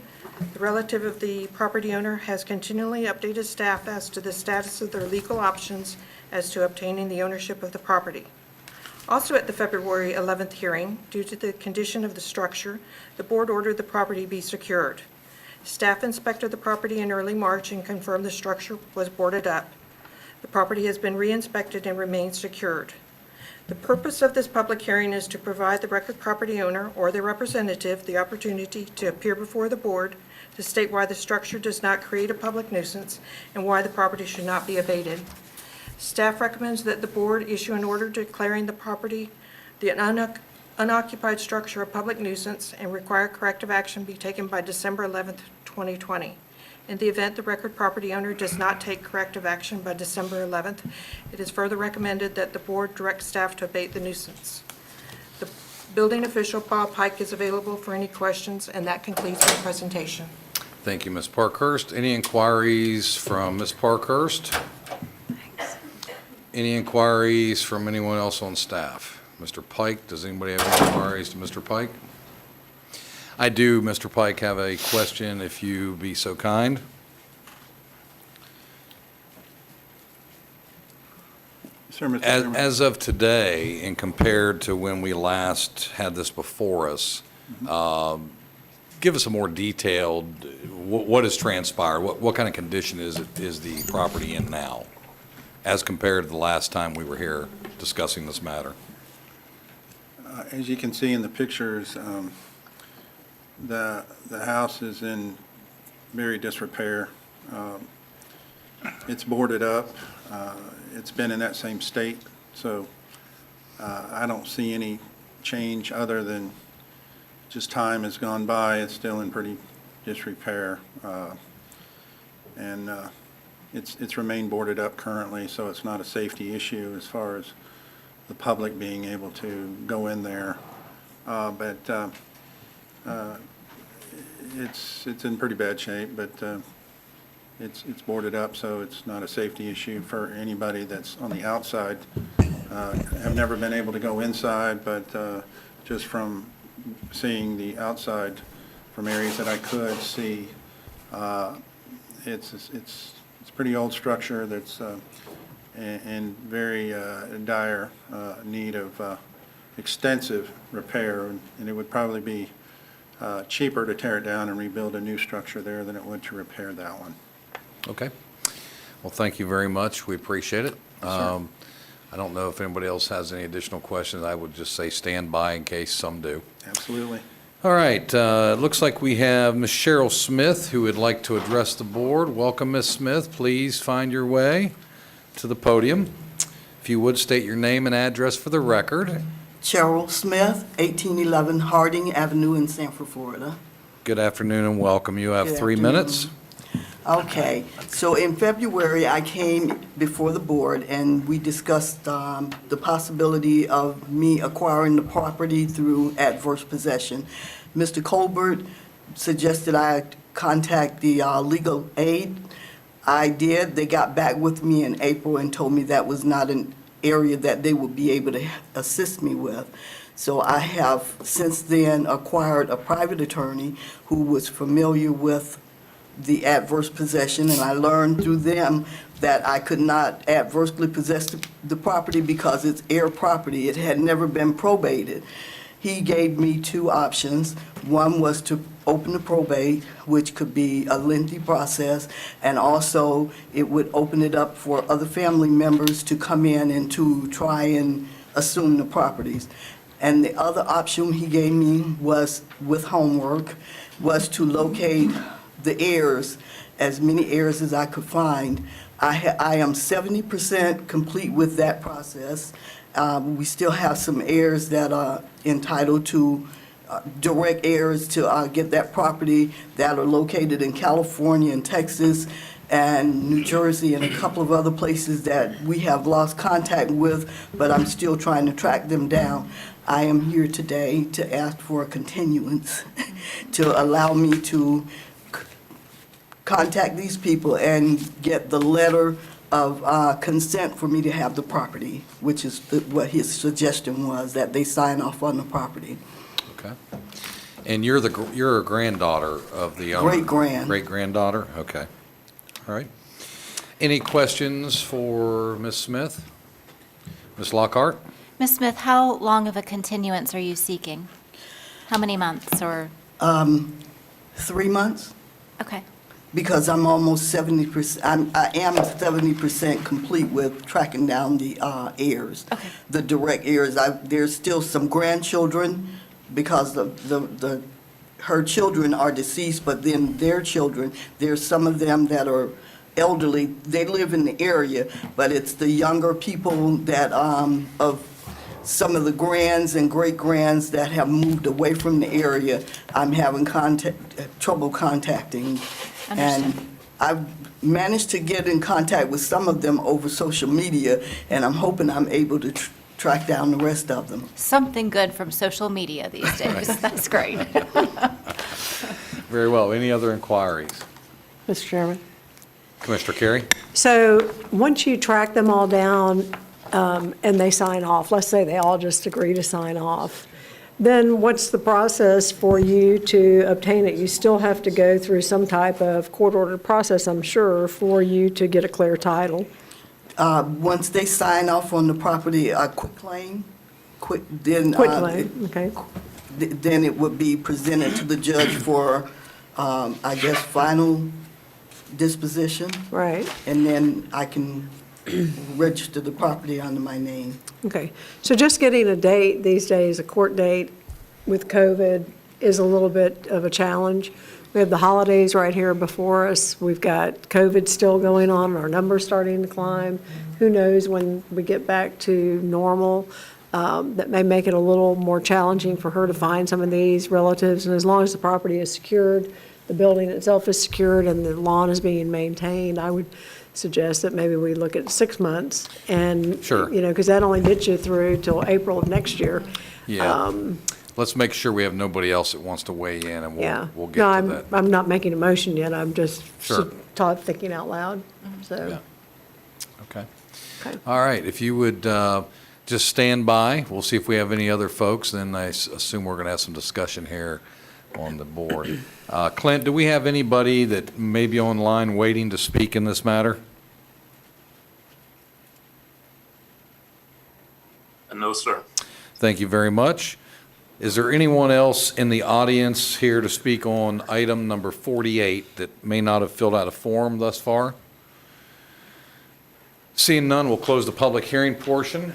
Speaker 12: the relative of the property owner has continually updated staff as to the status of their legal options as to obtaining the ownership of the property. Also at the February 11th hearing, due to the condition of the structure, the board ordered the property be secured. Staff inspected the property in early March and confirmed the structure was boarded up. The property has been re-inspected and remains secured. The purpose of this public hearing is to provide the record property owner or their representative the opportunity to appear before the board to state why the structure does not create a public nuisance and why the property should not be abated. Staff recommends that the board issue an order declaring the property the unoccupied structure a public nuisance and require corrective action be taken by December 11th, 2020. In the event the record property owner does not take corrective action by December 11th, it is further recommended that the board direct staff to abate the nuisance. The building official, Bob Pike, is available for any questions, and that concludes my presentation.
Speaker 1: Thank you, Ms. Parkhurst. Any inquiries from Ms. Parkhurst? Any inquiries from anyone else on staff? Mr. Pike, does anybody have any inquiries to Mr. Pike? I do, Mr. Pike, have a question, if you be so kind.
Speaker 13: Sir, Mr. Chairman.
Speaker 1: As of today, and compared to when we last had this before us, Give us a more detailed, what has transpired? What kind of condition is the property in now, as compared to the last time we were here discussing this matter?
Speaker 13: As you can see in the pictures, the house is in very disrepair. It's boarded up. It's been in that same state, so I don't see any change other than just time has gone by. It's still in pretty disrepair. And it's remained boarded up currently, so it's not a safety issue as far as the public being able to go in there. But it's in pretty bad shape, but it's boarded up, so it's not a safety issue for anybody that's on the outside. Have never been able to go inside, but just from seeing the outside from areas that I could see, it's a pretty old structure that's in very dire need of extensive repair, and it would probably be cheaper to tear it down and rebuild a new structure there than it would to repair that one.
Speaker 1: Okay. Well, thank you very much. We appreciate it.
Speaker 13: sir.
Speaker 1: I don't know if anybody else has any additional questions. I would just say stand by in case some do.
Speaker 13: Absolutely.
Speaker 1: All right, it looks like we have Ms. Cheryl Smith who would like to address the board. Welcome, Ms. Smith. Please find your way to the podium. If you would, state your name and address for the record.
Speaker 14: Cheryl Smith, 1811 Harding Avenue in Sanford, Florida.
Speaker 1: Good afternoon and welcome. You have
Speaker 14: Good
Speaker 1: 3
Speaker 14: afternoon.
Speaker 1: minutes.
Speaker 14: Okay, so in February, I came before the board and we discussed the possibility of me acquiring the property through adverse possession. Mr. Colbert suggested I contact the legal aid. I did. They got back with me in April and told me that was not an area that they would be able to assist me with. So I have since then acquired a private attorney who was familiar with the adverse possession, and I learned through them that I could not adversely possess the property because it's heir property. It had never been probated. He gave me 2 options. One was to open the probate, which could be a lengthy process, and also it would open it up for other family members to come in and to try and assume the properties. And the other option he gave me was, with homework, was to locate the heirs, as many heirs as I could find. I am 70% complete with that process. We still have some heirs that are entitled to, direct heirs to get that property that are located in California and Texas and New Jersey and a couple of other places that we have lost contact with, but I'm still trying to track them down. I am here today to ask for a continuance to allow me to contact these people and get the letter of consent for me to have the property, which is what his suggestion was, that they sign off on the property.
Speaker 1: Okay. And you're a granddaughter of the owner?
Speaker 14: Great-grand.
Speaker 1: Great-granddaughter? Okay. All right. Any questions for Ms. Smith? Ms. Lockhart?
Speaker 6: Ms. Smith, how long of a continuance are you seeking? How many months or?
Speaker 14: 3 months,
Speaker 6: Okay.
Speaker 14: because I'm almost 70%, I am 70% complete with tracking down the heirs.
Speaker 6: Okay.
Speaker 14: The direct heirs. There's still some grandchildren because her children are deceased, but then their children, there's some of them that are elderly. They live in the area, but it's the younger people that, of some of the grands and great-grands that have moved away from the area, I'm having trouble contacting.
Speaker 6: Understood.
Speaker 14: And I've managed to get in contact with some of them over social media, and I'm hoping I'm able to track down the rest of them.
Speaker 6: Something good from social media these days. That's great.
Speaker 1: Very well. Any other inquiries?
Speaker 7: Mr. Chairman.
Speaker 1: Commissioner Carey?
Speaker 7: So once you track them all down and they sign off, let's say they all just agree to sign off, then what's the process for you to obtain it? You still have to go through some type of court-ordered process, I'm sure, for you to get a clear title.
Speaker 14: Once they sign off on the property, quitclaim,
Speaker 7: Quitclaim, okay.
Speaker 14: then it would be presented to the judge for, I guess, final disposition.
Speaker 7: Right.
Speaker 14: And then I can register the property under my name.
Speaker 7: Okay, so just getting a date these days, a court date with COVID is a little bit of a challenge. We have the holidays right here before us. We've got COVID still going on, our numbers starting to climb. Who knows when we get back to normal? That may make it a little more challenging for her to find some of these relatives. And as long as the property is secured, the building itself is secured, and the lawn is being maintained, I would suggest that maybe we look at 6 months and,
Speaker 1: Sure.
Speaker 7: you know, because that only gets you through till April of next year.
Speaker 1: Yeah. Let's make sure we have nobody else that wants to weigh in, and
Speaker 7: Yeah.
Speaker 1: we'll get to that.
Speaker 7: I'm not making a motion yet, I'm just
Speaker 1: Sure.
Speaker 7: thinking out loud, so.
Speaker 1: Yeah. Okay.
Speaker 7: Okay.
Speaker 1: All right, if you would just stand by, we'll see if we have any other folks, then I assume we're going to have some discussion here on the board. Clint, do we have anybody that may be online waiting to speak in this matter?
Speaker 15: No, sir.
Speaker 1: Thank you very much. Is there anyone else in the audience here to speak on item number 48 that may not have filled out a form thus far? Seeing none, we'll close the public hearing portion,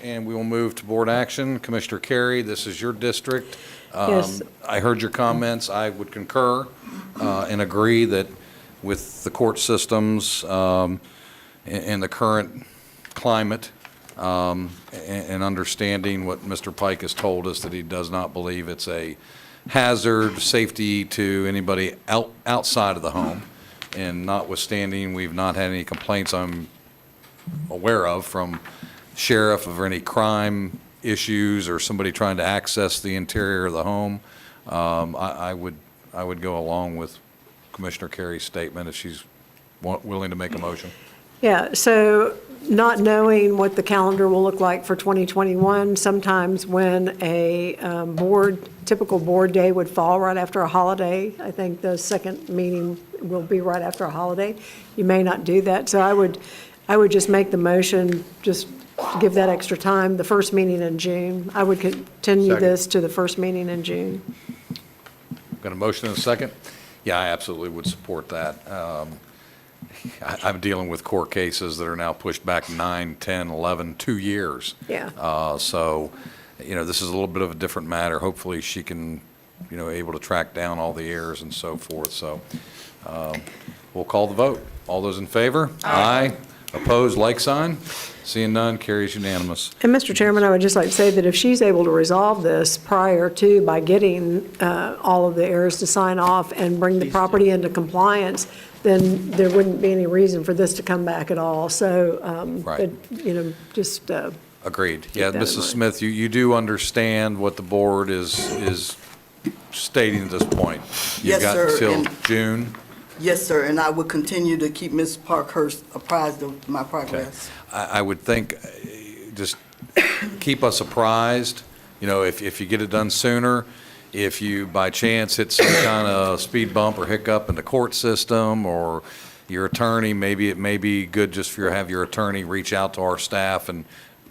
Speaker 1: and we will move to board action. Commissioner Carey, this is your district.
Speaker 7: Yes.
Speaker 1: I heard your comments. I would concur and agree that with the court systems and the current climate, and understanding what Mr. Pike has told us, that he does not believe it's a hazard, safety to anybody outside of the home. And notwithstanding, we've not had any complaints I'm aware of from sheriff of any crime issues or somebody trying to access the interior of the home. I would go along with Commissioner Carey's statement if she's willing to make a motion.
Speaker 7: Yeah, so not knowing what the calendar will look like for 2021, sometimes when a typical board day would fall right after a holiday, I think the second meeting will be right after a holiday, you may not do that. So I would just make the motion, just give that extra time, the first meeting in June. I would continue
Speaker 8: Second.
Speaker 7: this to the first meeting in June.
Speaker 1: Got a motion and a second? Yeah, I absolutely would support that. I'm dealing with court cases that are now pushed back 9, 10, 11, 2 years.
Speaker 7: Yeah.
Speaker 1: So, you know, this is a little bit of a different matter. Hopefully she can, you know, able to track down all the heirs and so forth. So we'll call the vote. All those in favor? Aye. Opposed, like sign? Seeing none, carries unanimous.
Speaker 7: And Mr. Chairman, I would just like to say that if she's able to resolve this prior to, by getting all of the heirs to sign off and bring the property into compliance, then there wouldn't be any reason for this to come back at all. So,
Speaker 1: Right.
Speaker 7: but, you know, just,
Speaker 1: Agreed. Yeah,
Speaker 7: that in
Speaker 1: Mrs.
Speaker 7: mind.
Speaker 1: Smith, you do understand what the board is stating at this point?
Speaker 14: Yes, sir,
Speaker 1: You've got till
Speaker 14: and-
Speaker 1: June?
Speaker 14: Yes, sir, and I will continue to keep Ms. Parkhurst apprised of my progress.
Speaker 1: I would think, just keep us apprised, you know, if you get it done sooner, if you by chance hit some kind of speed bump or hiccup in the court system, or your attorney, maybe it may be good just for you to have your attorney reach out to our staff and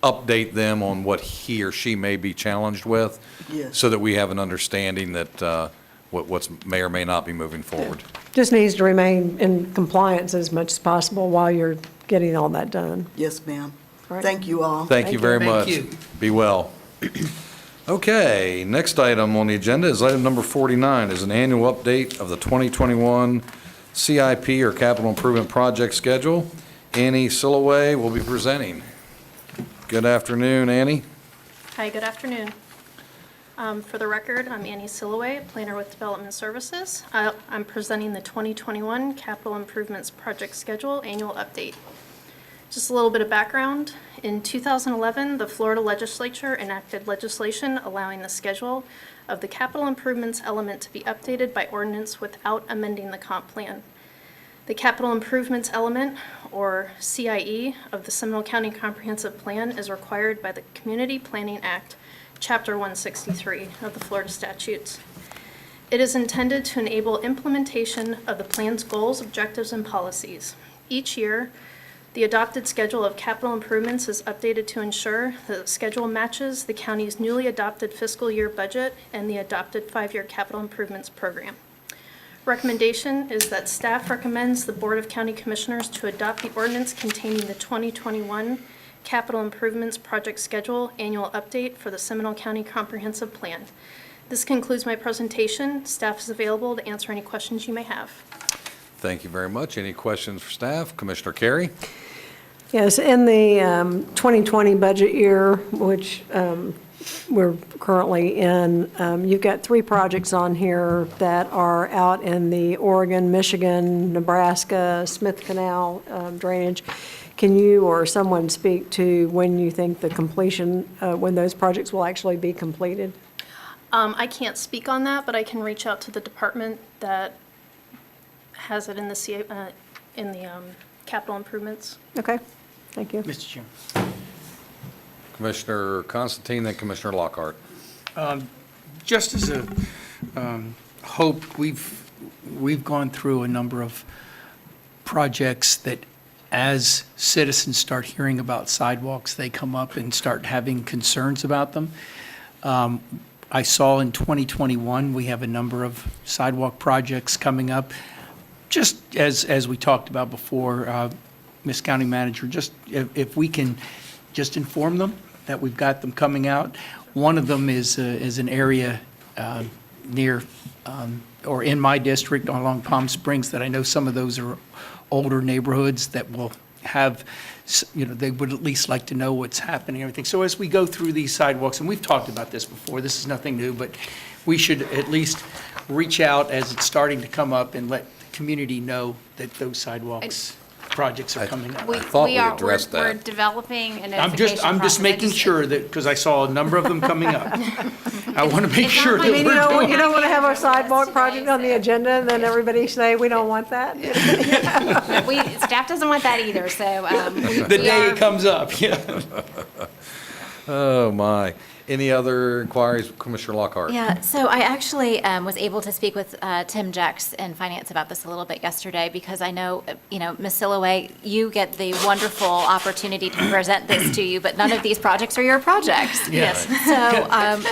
Speaker 1: update them on what he or she may be challenged with,
Speaker 14: Yes.
Speaker 1: so that we have an understanding that what's may or may not be moving forward.
Speaker 7: just needs to remain in compliance as much as possible while you're getting all that done.
Speaker 14: Yes, ma'am.
Speaker 7: All right.
Speaker 14: Thank you all.
Speaker 1: Thank you very
Speaker 3: Thank
Speaker 1: much.
Speaker 3: you.
Speaker 1: Be well. Okay, next item on the agenda is item number 49, is an annual update of the 2021 CIP or Capital Improvement Project Schedule. Annie Silloway will be presenting. Good afternoon, Annie.
Speaker 16: Hi, good afternoon. For the record, I'm Annie Silloway, planner with Development Services. I'm presenting the 2021 Capital Improvements Project Schedule Annual Update. Just a little bit of background. In 2011, the Florida Legislature enacted legislation allowing the schedule of the capital improvements element to be updated by ordinance without amending the comp plan. The capital improvements element, or CIE, of the Seminole County Comprehensive Plan is required by the Community Planning Act, Chapter 163 of the Florida statutes. It is intended to enable implementation of the plan's goals, objectives, and policies. Each year, The adopted schedule of capital improvements is updated to ensure that the schedule matches the county's newly adopted fiscal year budget and the adopted 5-year capital improvements program. Recommendation is that staff recommends the Board of County Commissioners to adopt the ordinance containing the 2021 capital improvements project schedule annual update for the Seminole County Comprehensive Plan. This concludes my presentation. Staff is available to answer any questions you may have.
Speaker 1: Thank you very much. Any questions for staff? Commissioner Carey?
Speaker 7: Yes, in the 2020 budget year, which we're currently in, you've got 3 projects on here that are out in the Oregon, Michigan, Nebraska, Smith Canal drainage. Can you or someone speak to when you think the completion, when those projects will actually be completed?
Speaker 16: I can't speak on that, but I can reach out to the department that has it in the capital improvements.
Speaker 7: Okay, thank you.
Speaker 3: Mr. Chairman.
Speaker 1: Commissioner Constantine, then Commissioner Lockhart.
Speaker 3: Just as a hope, we've gone through a number of projects that as citizens start hearing about sidewalks, they come up and start having concerns about them. I saw in 2021, we have a number of sidewalk projects coming up. Just as we talked about before, Ms. County Manager, just if we can just inform them that we've got them coming out. One of them is an area near or in my district along Palm Springs that I know some of those are older neighborhoods that will have, they would at least like to know what's happening and everything. So as we go through these sidewalks, and we've talked about this before, this is nothing new, but we should at least reach out as it's starting to come up and let the community know that those sidewalks projects are coming up.
Speaker 1: I thought we addressed
Speaker 4: We're
Speaker 1: that.
Speaker 4: developing a
Speaker 3: I'm
Speaker 4: notification
Speaker 3: just
Speaker 4: process.
Speaker 3: making sure that, because I saw a number of them coming up. I want to make sure that
Speaker 7: I mean,
Speaker 3: we're doing.
Speaker 7: you don't want to have our sidewalk project on the agenda and then everybody say, we don't want that?
Speaker 4: Staff doesn't want that either, so.
Speaker 3: The day it comes up, yeah.
Speaker 1: Oh, my. Any other inquiries, Commissioner Lockhart?
Speaker 6: Yeah, so I actually was able to speak with Tim Jex in finance about this a little bit yesterday, because I know, Ms. Silloway, you get the wonderful opportunity to present this to you, but none of these projects are your projects.
Speaker 3: Yes.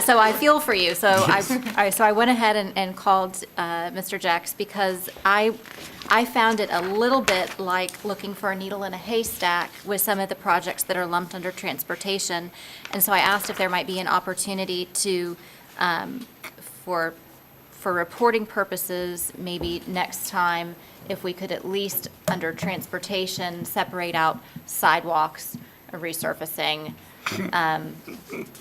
Speaker 6: So I feel for you. So I went ahead and called Mr. Jex, because I found it a little bit like looking for a needle in a haystack with some of the projects that are lumped under transportation. And so I asked if there might be an opportunity to, for reporting purposes, maybe next time, if we could at least, under transportation, separate out sidewalks, resurfacing,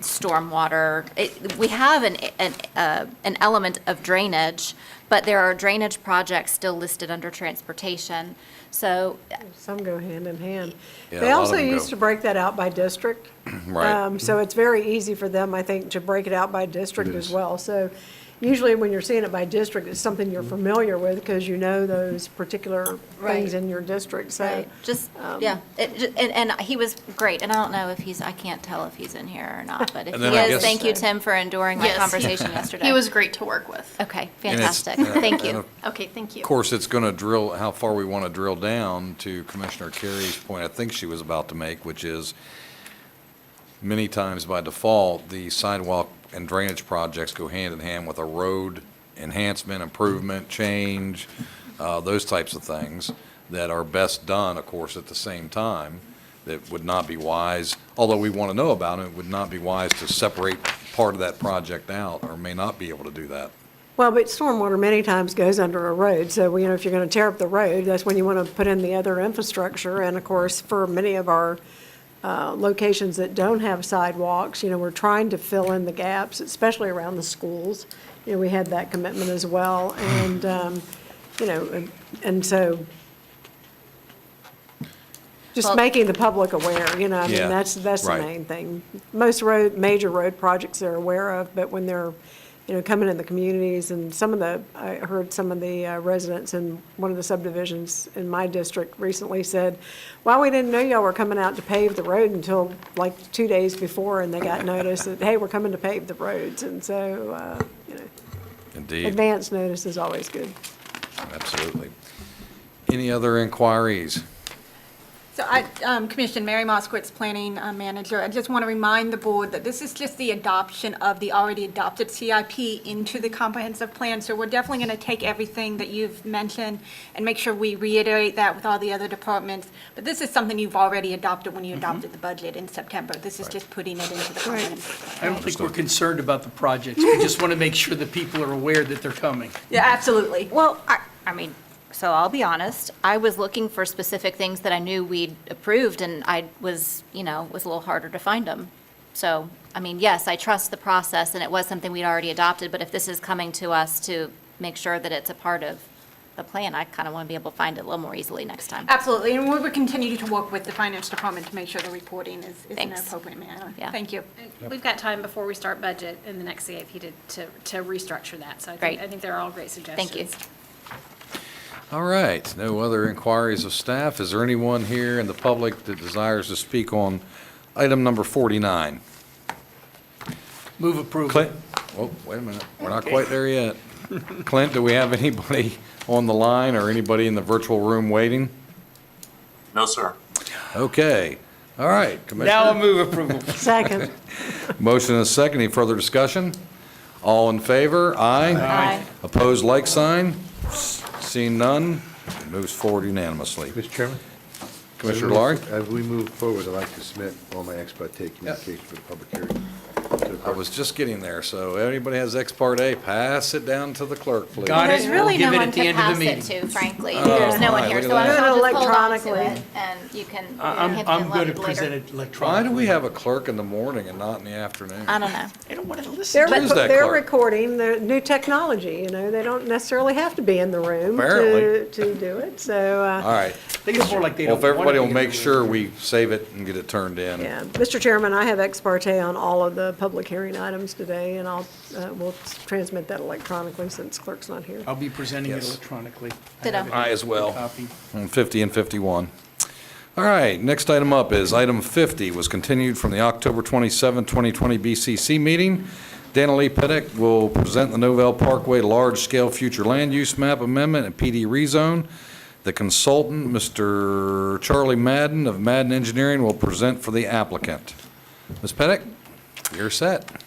Speaker 6: stormwater. We have an element of drainage, but there are drainage projects still listed under transportation. So,
Speaker 7: Some go hand in hand.
Speaker 1: Yeah,
Speaker 7: They
Speaker 1: a lot of
Speaker 7: also
Speaker 1: them go.
Speaker 7: used to break that out by district.
Speaker 1: Right.
Speaker 7: So it's very easy for them, I think, to break it out by district as well. So usually when you're seeing it by district, it's something you're familiar with because you know those particular things
Speaker 6: Right.
Speaker 7: in your district, so.
Speaker 6: right, just, yeah. And he was great, and I don't know if I can't tell if he's in here or not, but if
Speaker 1: And
Speaker 6: he
Speaker 1: then I
Speaker 6: is,
Speaker 1: guess-
Speaker 6: thank you, Tim, for enduring my
Speaker 16: Yes, he-
Speaker 6: conversation yesterday.
Speaker 16: He was great to work with.
Speaker 6: Okay,
Speaker 1: And it's-
Speaker 6: fantastic. Thank
Speaker 1: and
Speaker 6: you.
Speaker 1: of
Speaker 16: Okay, thank you.
Speaker 1: Of course, it's going to drill, how far we want to drill down to Commissioner Carey's point, I think she was about to make, which is many times by default, the sidewalk and drainage projects go hand in hand with a road enhancement, improvement, change, those types of things that are best done, of course, at the same time. That would not be wise, although we want to know about it, it would not be wise to separate part of that project out, or may not be able to do that.
Speaker 7: Well, but stormwater many times goes under a road, so, if you're going to tear up the road, that's when you want to put in the other infrastructure. And of course, for many of our locations that don't have sidewalks, we're trying to fill in the gaps, especially around the schools. We had that commitment as well, and, and so just
Speaker 6: Well-
Speaker 7: making the public aware,
Speaker 1: Yeah,
Speaker 7: that's the
Speaker 1: right.
Speaker 7: main thing. Most major road projects they're aware of, but when they're, coming in the communities, and I heard some of the residents in one of the subdivisions in my district recently said, well, we didn't know y'all were coming out to pave the road until like 2 days before, and they got notice that, hey, we're coming to pave the roads, and so,
Speaker 1: Indeed.
Speaker 7: advance notice is always good.
Speaker 1: Absolutely. Any other inquiries?
Speaker 15: So Commissioner Mary Moskowitz, Planning Manager, I just want to remind the board that this is just the adoption of the already adopted CIP into the comprehensive plan. So we're definitely going to take everything that you've mentioned and make sure we reiterate that with all the other departments. But this is something you've already adopted when you adopted the budget in September. This is just putting it into the comprehensive plan.
Speaker 3: I don't think we're concerned about the projects. We just want to make sure that people are aware that they're coming.
Speaker 15: Yeah, absolutely.
Speaker 6: Well, I mean, so I'll be honest, I was looking for specific things that I knew we'd approved, and I was, was a little harder to find them. So, I mean, yes, I trust the process, and it was something we'd already adopted, but if this is coming to us to make sure that it's a part of the plan, I kind of want to be able to find it a little more easily next time.
Speaker 15: Absolutely, and we will continue to work with the finance department to make sure the reporting is in an
Speaker 6: Thanks.
Speaker 15: appropriate manner.
Speaker 6: Yeah.
Speaker 15: Thank you.
Speaker 4: We've got time before we start budget in the next CIP to restructure that. So
Speaker 6: Great.
Speaker 4: I think they're all great suggestions.
Speaker 6: Thank you.
Speaker 1: All right, no other inquiries of staff. Is there anyone here in the public that desires to speak on item number 49?
Speaker 3: Move approval.
Speaker 1: Clint, oh, wait a minute, we're not quite there yet. Clint, do we have anybody on the line or anybody in the virtual room waiting?
Speaker 17: No, sir.
Speaker 1: Okay, all right,
Speaker 3: Now I'll
Speaker 1: Commissioner.
Speaker 3: move approval.
Speaker 7: Second.
Speaker 1: Motion and a second, any further discussion? All in favor? Aye.
Speaker 6: Aye.
Speaker 1: Opposed, like sign? Seeing none, it moves forward unanimously.
Speaker 8: Mr. Chairman?
Speaker 1: Commissioner Laurie?
Speaker 8: As we move forward, I'd like to submit all my ex parte communications for the public hearing. to the
Speaker 1: I
Speaker 8: clerk.
Speaker 1: was just getting there, so anybody has ex parte, pass it down to the clerk, please.
Speaker 3: Got it.
Speaker 6: There's really
Speaker 3: We'll give
Speaker 6: no
Speaker 3: it
Speaker 6: one
Speaker 3: at the
Speaker 6: to
Speaker 3: end of the
Speaker 6: pass it
Speaker 3: meeting.
Speaker 6: to, frankly.
Speaker 1: Oh,
Speaker 6: There's no
Speaker 1: all
Speaker 6: one
Speaker 1: right,
Speaker 6: here,
Speaker 1: look
Speaker 6: so
Speaker 1: at
Speaker 6: I'll
Speaker 1: that.
Speaker 6: just hold on to
Speaker 7: Electronically.
Speaker 6: it, and you can
Speaker 3: I'm
Speaker 6: hand
Speaker 3: going
Speaker 6: it
Speaker 3: to
Speaker 6: later.
Speaker 3: present it electronically.
Speaker 1: Why do we have a clerk in the morning and not in the afternoon?
Speaker 6: I don't know.
Speaker 3: They don't want to listen.
Speaker 1: Who's that
Speaker 7: They're
Speaker 1: clerk?
Speaker 7: recording the new technology, they don't necessarily have to be in the room
Speaker 1: Apparently.
Speaker 7: to do it, so,
Speaker 1: All right,
Speaker 3: I think it's more like they
Speaker 1: well,
Speaker 3: don't
Speaker 1: if everybody will
Speaker 3: want to be in
Speaker 1: make
Speaker 3: the
Speaker 1: sure
Speaker 3: room.
Speaker 1: we save it and get it turned in.
Speaker 7: yeah. Mr. Chairman, I have ex parte on all of the public hearing items today, and we'll transmit that electronically since clerk's not here.
Speaker 3: I'll be presenting it
Speaker 1: Yes.
Speaker 3: electronically.
Speaker 6: Ditto.
Speaker 3: have it in
Speaker 1: I as well.
Speaker 3: copy.
Speaker 1: On 50 and 51. All right, next item up is item 50, was continued from the October 27, 2020 BCC meeting. Dana Lee Pettit will present the Novell Parkway Large-Scale Future Land Use Map Amendment and PD rezone. The consultant, Mr. Charlie Madden of Madden Engineering, will present for the applicant. Ms. Pettit, you're set.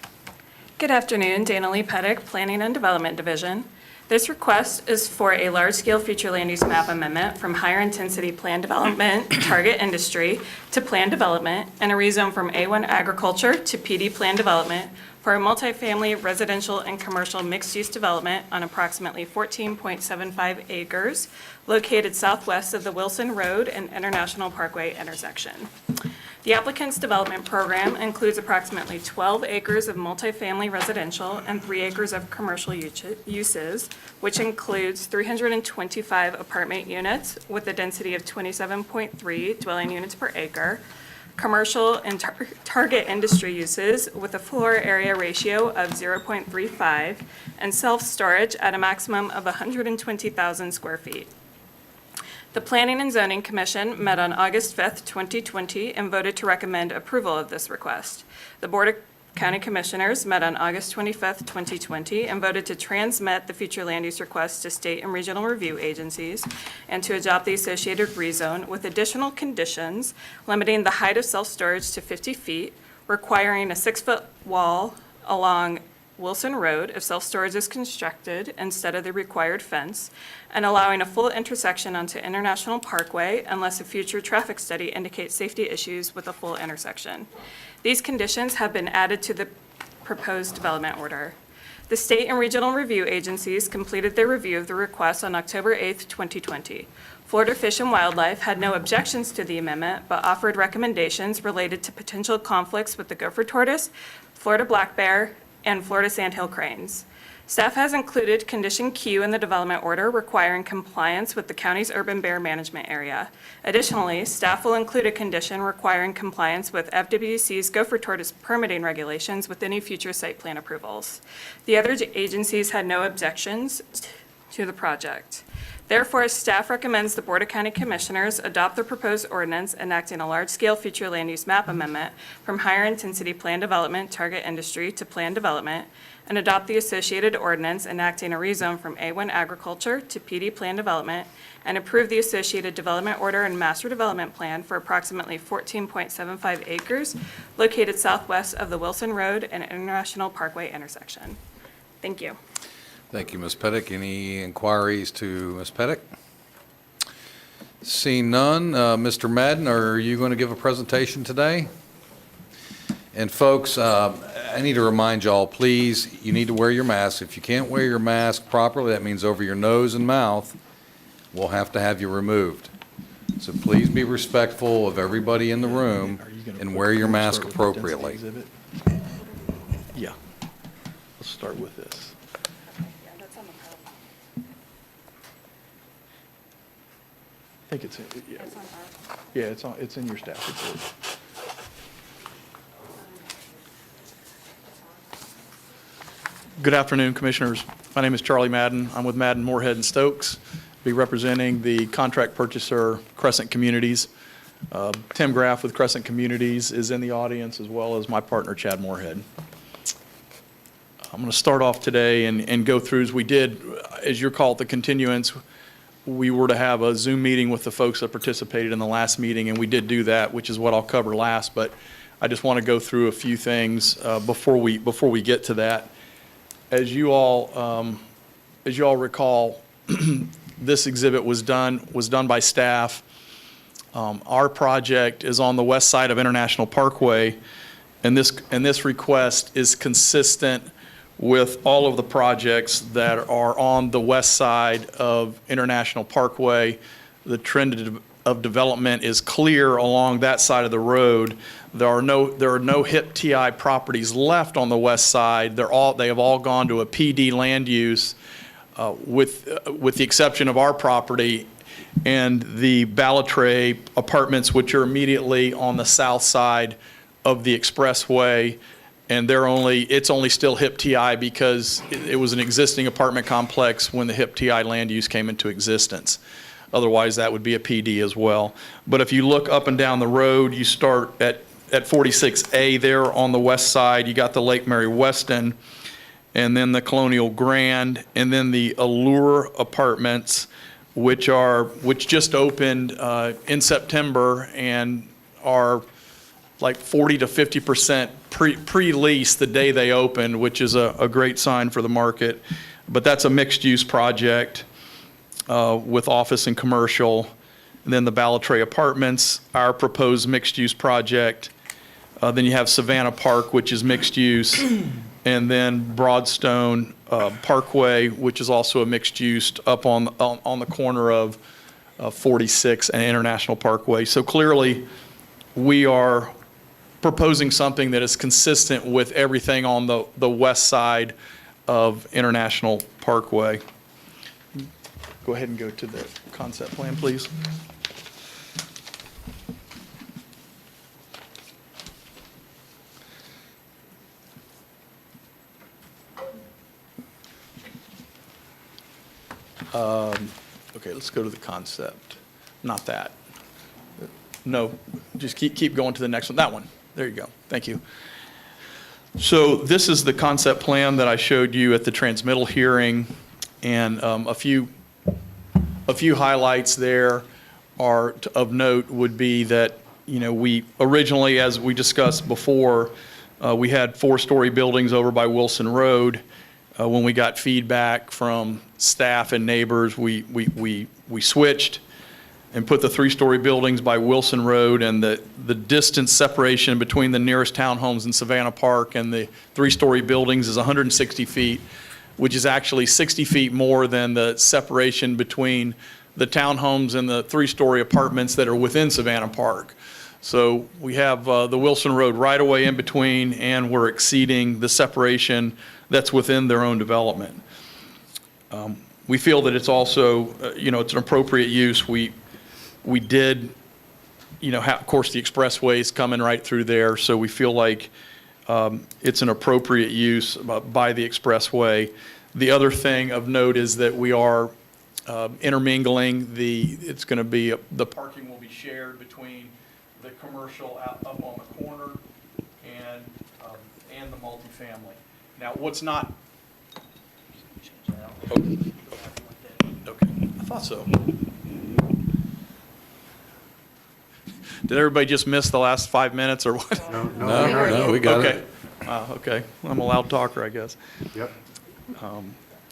Speaker 18: Good afternoon, Dana Lee Pettit, Planning and Development Division. This request is for a large-scale future land use map amendment from higher intensity plan development target industry to plan development and a rezone from A1 agriculture to PD plan development for a multifamily residential and commercial mixed-use development on approximately 14.75 acres located southwest of the Wilson Road and International Parkway intersection. The applicant's development program includes approximately 12 acres of multifamily residential and 3 acres of commercial uses, which includes 325 apartment units with a density of 27.3 dwelling units per acre, commercial and target industry uses with a floor area ratio of 0.35, and self-storage at a maximum of 120,000 square feet. The Planning and Zoning Commission met on August 5th, 2020, and voted to recommend approval of this request. The Board of County Commissioners met on August 25th, 2020, and voted to transmit the future land use request to state and regional review agencies and to adopt the associated rezone with additional conditions limiting the height of self-storage to 50 feet, requiring a 6-foot wall along Wilson Road if self-storage is constructed instead of the required fence, and allowing a full intersection onto International Parkway unless a future traffic study indicates safety issues with a full intersection. These conditions have been added to the proposed development order. The state and regional review agencies completed their review of the request on October 8th, 2020. Florida Fish and Wildlife had no objections to the amendment, but offered recommendations related to potential conflicts with the gopher tortoise, Florida black bear, and Florida sandhill cranes. Staff has included Condition Q in the development order requiring compliance with the county's urban bear management area. Additionally, staff will include a condition requiring compliance with FWC's gopher tortoise permitting regulations with any future site plan approvals. The other agencies had no objections to the project. Therefore, staff recommends the Board of County Commissioners adopt the proposed ordinance enacting a large-scale future land use map amendment from higher intensity plan development target industry to plan development, and adopt the associated ordinance enacting a rezone from A1 agriculture to PD plan development, and approve the associated development order and master development plan for approximately 14.75 acres located southwest of the Wilson Road and International Parkway intersection. Thank you.
Speaker 1: Thank you, Ms. Pettit. Any inquiries to Ms. Pettit? Seeing none, Mr. Madden, are you going to give a presentation today? And folks, I need to remind y'all, please, you need to wear your mask. If you can't wear your mask properly, that means over your nose and mouth, we'll have to have you removed. So please be respectful of everybody in the room and wear your mask appropriately.
Speaker 19: Yeah. Let's start with this. I think it's in, yeah, it's in your staff report. Good afternoon, Commissioners. My name is Charlie Madden. I'm with Madden, Moorhead, and Stokes. Be representing the contract purchaser, Crescent Communities. Tim Graff with Crescent Communities is in the audience, as well as my partner, Chad Moorhead. I'm going to start off today and go through, as we did, as you're called, the continuance. We were to have a Zoom meeting with the folks that participated in the last meeting, and we did do that, which is what I'll cover last. But I just want to go through a few things before we get to that. As you all recall, this exhibit was done by staff. Our project is on the west side of International Parkway, and this request is consistent with all of the projects that are on the west side of International Parkway. The trend of development is clear along that side of the road. There are no HIP TI properties left on the west side. They have all gone to a PD land use, with the exception of our property and the Ballatray apartments, which are immediately on the south side of the expressway. And it's only still HIP TI because it was an existing apartment complex when the HIP TI land use came into existence. Otherwise, that would be a PD as well. But if you look up and down the road, you start at 46A there on the west side. You got the Lake Mary Weston, and then the Colonial Grand, and then the Allure Apartments, which just opened in September and are like 40 to 50% pre-lease the day they opened, which is a great sign for the market. But that's a mixed-use project with office and commercial. And then the Ballatray Apartments, our proposed mixed-use project. Then you have Savannah Park, which is mixed-use. And then Broadstone Parkway, which is also a mixed-use up on the corner of 46 and International Parkway. So clearly, we are proposing something that is consistent with everything on the west side of International Parkway. Go ahead and go to the concept plan, please. Okay, let's go to the concept. Not that. No, just keep going to the next one. That one. There you go. Thank you. So this is the concept plan that I showed you at the transmittal hearing, and a few highlights there are of note would be that, we originally, as we discussed before, we had 4-story buildings over by Wilson Road. When we got feedback from staff and neighbors, we switched and put the 3-story buildings by Wilson Road, and the distance separation between the nearest townhomes in Savannah Park and the 3-story buildings is 160 feet, which is actually 60 feet more than the separation between the townhomes and the 3-story apartments that are within Savannah Park. So we have the Wilson Road right-of-way in between, and we're exceeding the separation that's within their own development. We feel that it's also, it's an appropriate use. We did, have, of course, the expressway's coming right through there, so we feel like it's an appropriate use by the expressway. The other thing of note is that we are intermingling it's going to be, the parking will be shared between the commercial up on the corner and the multifamily. Now, what's not, okay, I thought so. Did everybody just miss the last 5 minutes or what?
Speaker 1: No, we got it.
Speaker 19: Okay. Okay, I'm a loud talker, I guess.
Speaker 8: Yep.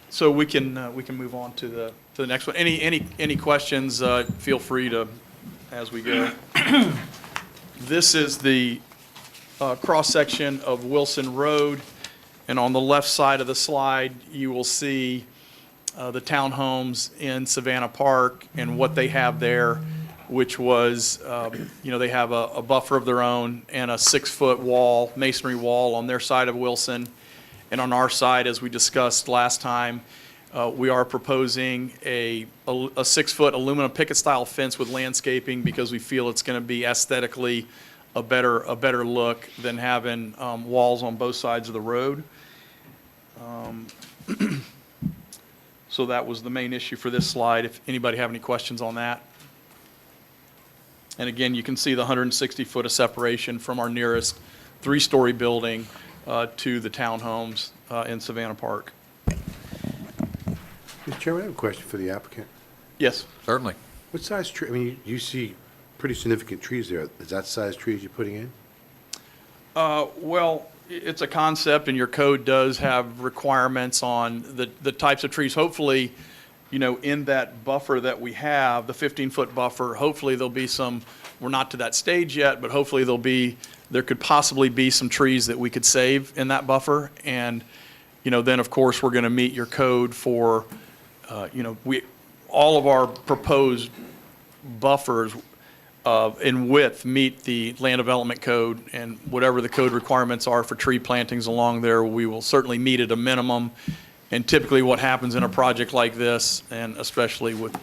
Speaker 19: So we can move on to the next one. Any questions, feel free to, as we go. This is the cross-section of Wilson Road, and on the left side of the slide, you will see the townhomes in Savannah Park and what they have there, which was, they have a buffer of their own and a 6-foot wall, masonry wall on their side of Wilson. And on our side, as we discussed last time, we are proposing a 6-foot aluminum picket-style fence with landscaping because we feel it's going to be aesthetically a better look than having walls on both sides of the road. So that was the main issue for this slide. If anybody have any questions on that. And again, you can see the 160-foot of separation from our nearest 3-story building to the townhomes in Savannah Park.
Speaker 8: Mr. Chairman, I have a question for the applicant.
Speaker 19: Yes.
Speaker 1: Certainly.
Speaker 8: What size tree, I mean, you see pretty significant trees there. Is that size trees you're putting in?
Speaker 19: Well, it's a concept, and your code does have requirements on the types of trees. Hopefully, in that buffer that we have, the 15-foot buffer, hopefully there'll be some, we're not to that stage yet, but hopefully there could possibly be some trees that we could save in that buffer. And, then of course, we're going to meet your code for, all of our proposed buffers in width meet the land development code, and whatever the code requirements are for tree plantings along there, we will certainly meet at a minimum. And typically what happens in a project like this, and especially with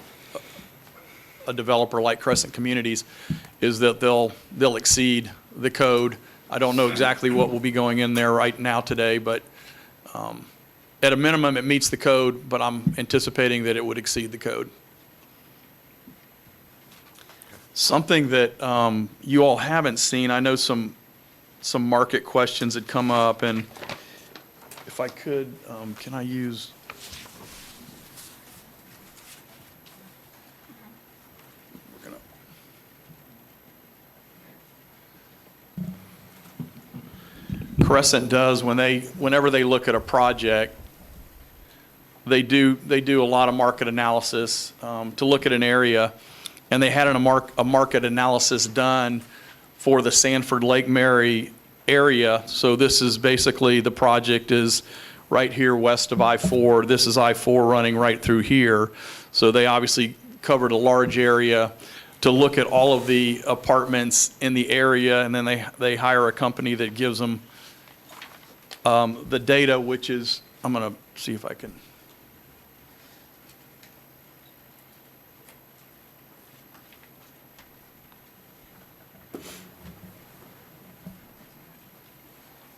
Speaker 19: a developer like Crescent Communities, is that they'll exceed the code. I don't know exactly what will be going in there right now today, but at a minimum, it meets the code, but I'm anticipating that it would exceed the code. Something that you all haven't seen, I know some market questions had come up, and if I could, can I use? Crescent does, whenever they look at a project, they do a lot of market analysis to look at an area, and they had a market analysis done for the Sanford Lake Mary area. So this is basically, the project is right here west of I-4. This is I-4 running right through here. So they obviously covered a large area to look at all of the apartments in the area, and then they hire a company that gives them the data, which is, I'm going to see if I can.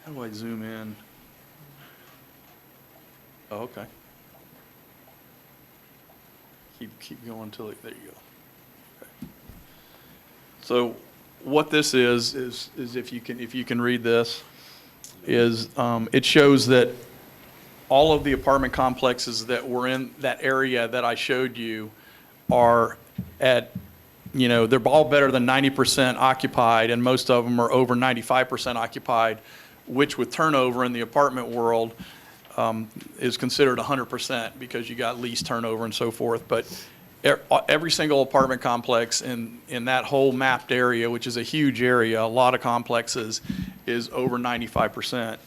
Speaker 19: How do I zoom in? Oh, okay. Keep going till there you go. Okay. So what this is if you can read this, is it shows that all of the apartment complexes that were in that area that I showed you are at, they're all better than 90% occupied, and most of them are over 95% occupied, which with turnover in the apartment world is considered 100% because you got lease turnover and so forth. But every single apartment complex in that whole mapped area, which is a huge area, a lot of complexes, is over 95%.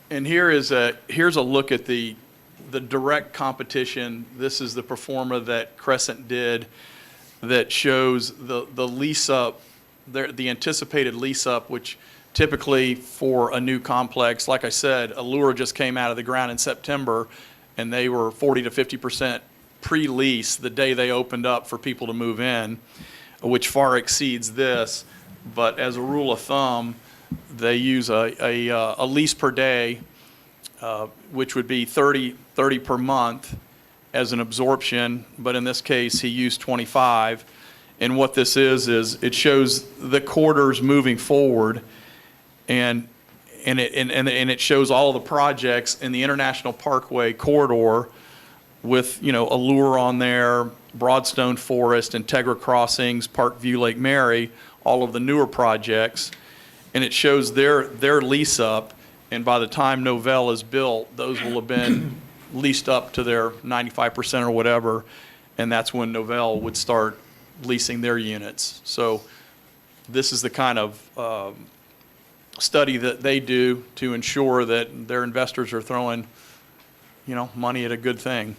Speaker 19: And here's a look at the direct competition. This is the pro forma that Crescent did that shows the lease up, the anticipated lease up, which typically for a new complex, like I said, Allure just came out of the ground in September, and they were 40 to 50% pre-lease the day they opened up for people to move in, which far exceeds this. but as a rule of thumb, they use a lease per day, which would be 30 per month as an absorption, but in this case, he used 25. And what this is it shows the quarters moving forward, and it shows all the projects in the International Parkway corridor with, Allure on there, Broadstone Forest, Integra Crossings, Parkview Lake Mary, all of the newer projects. And it shows their lease up, and by the time Novell is built, those will have been leased up to their 95% or whatever, and that's when Novell would start leasing their units. So this is the kind of study that they do to ensure that their investors are throwing, money at a good thing.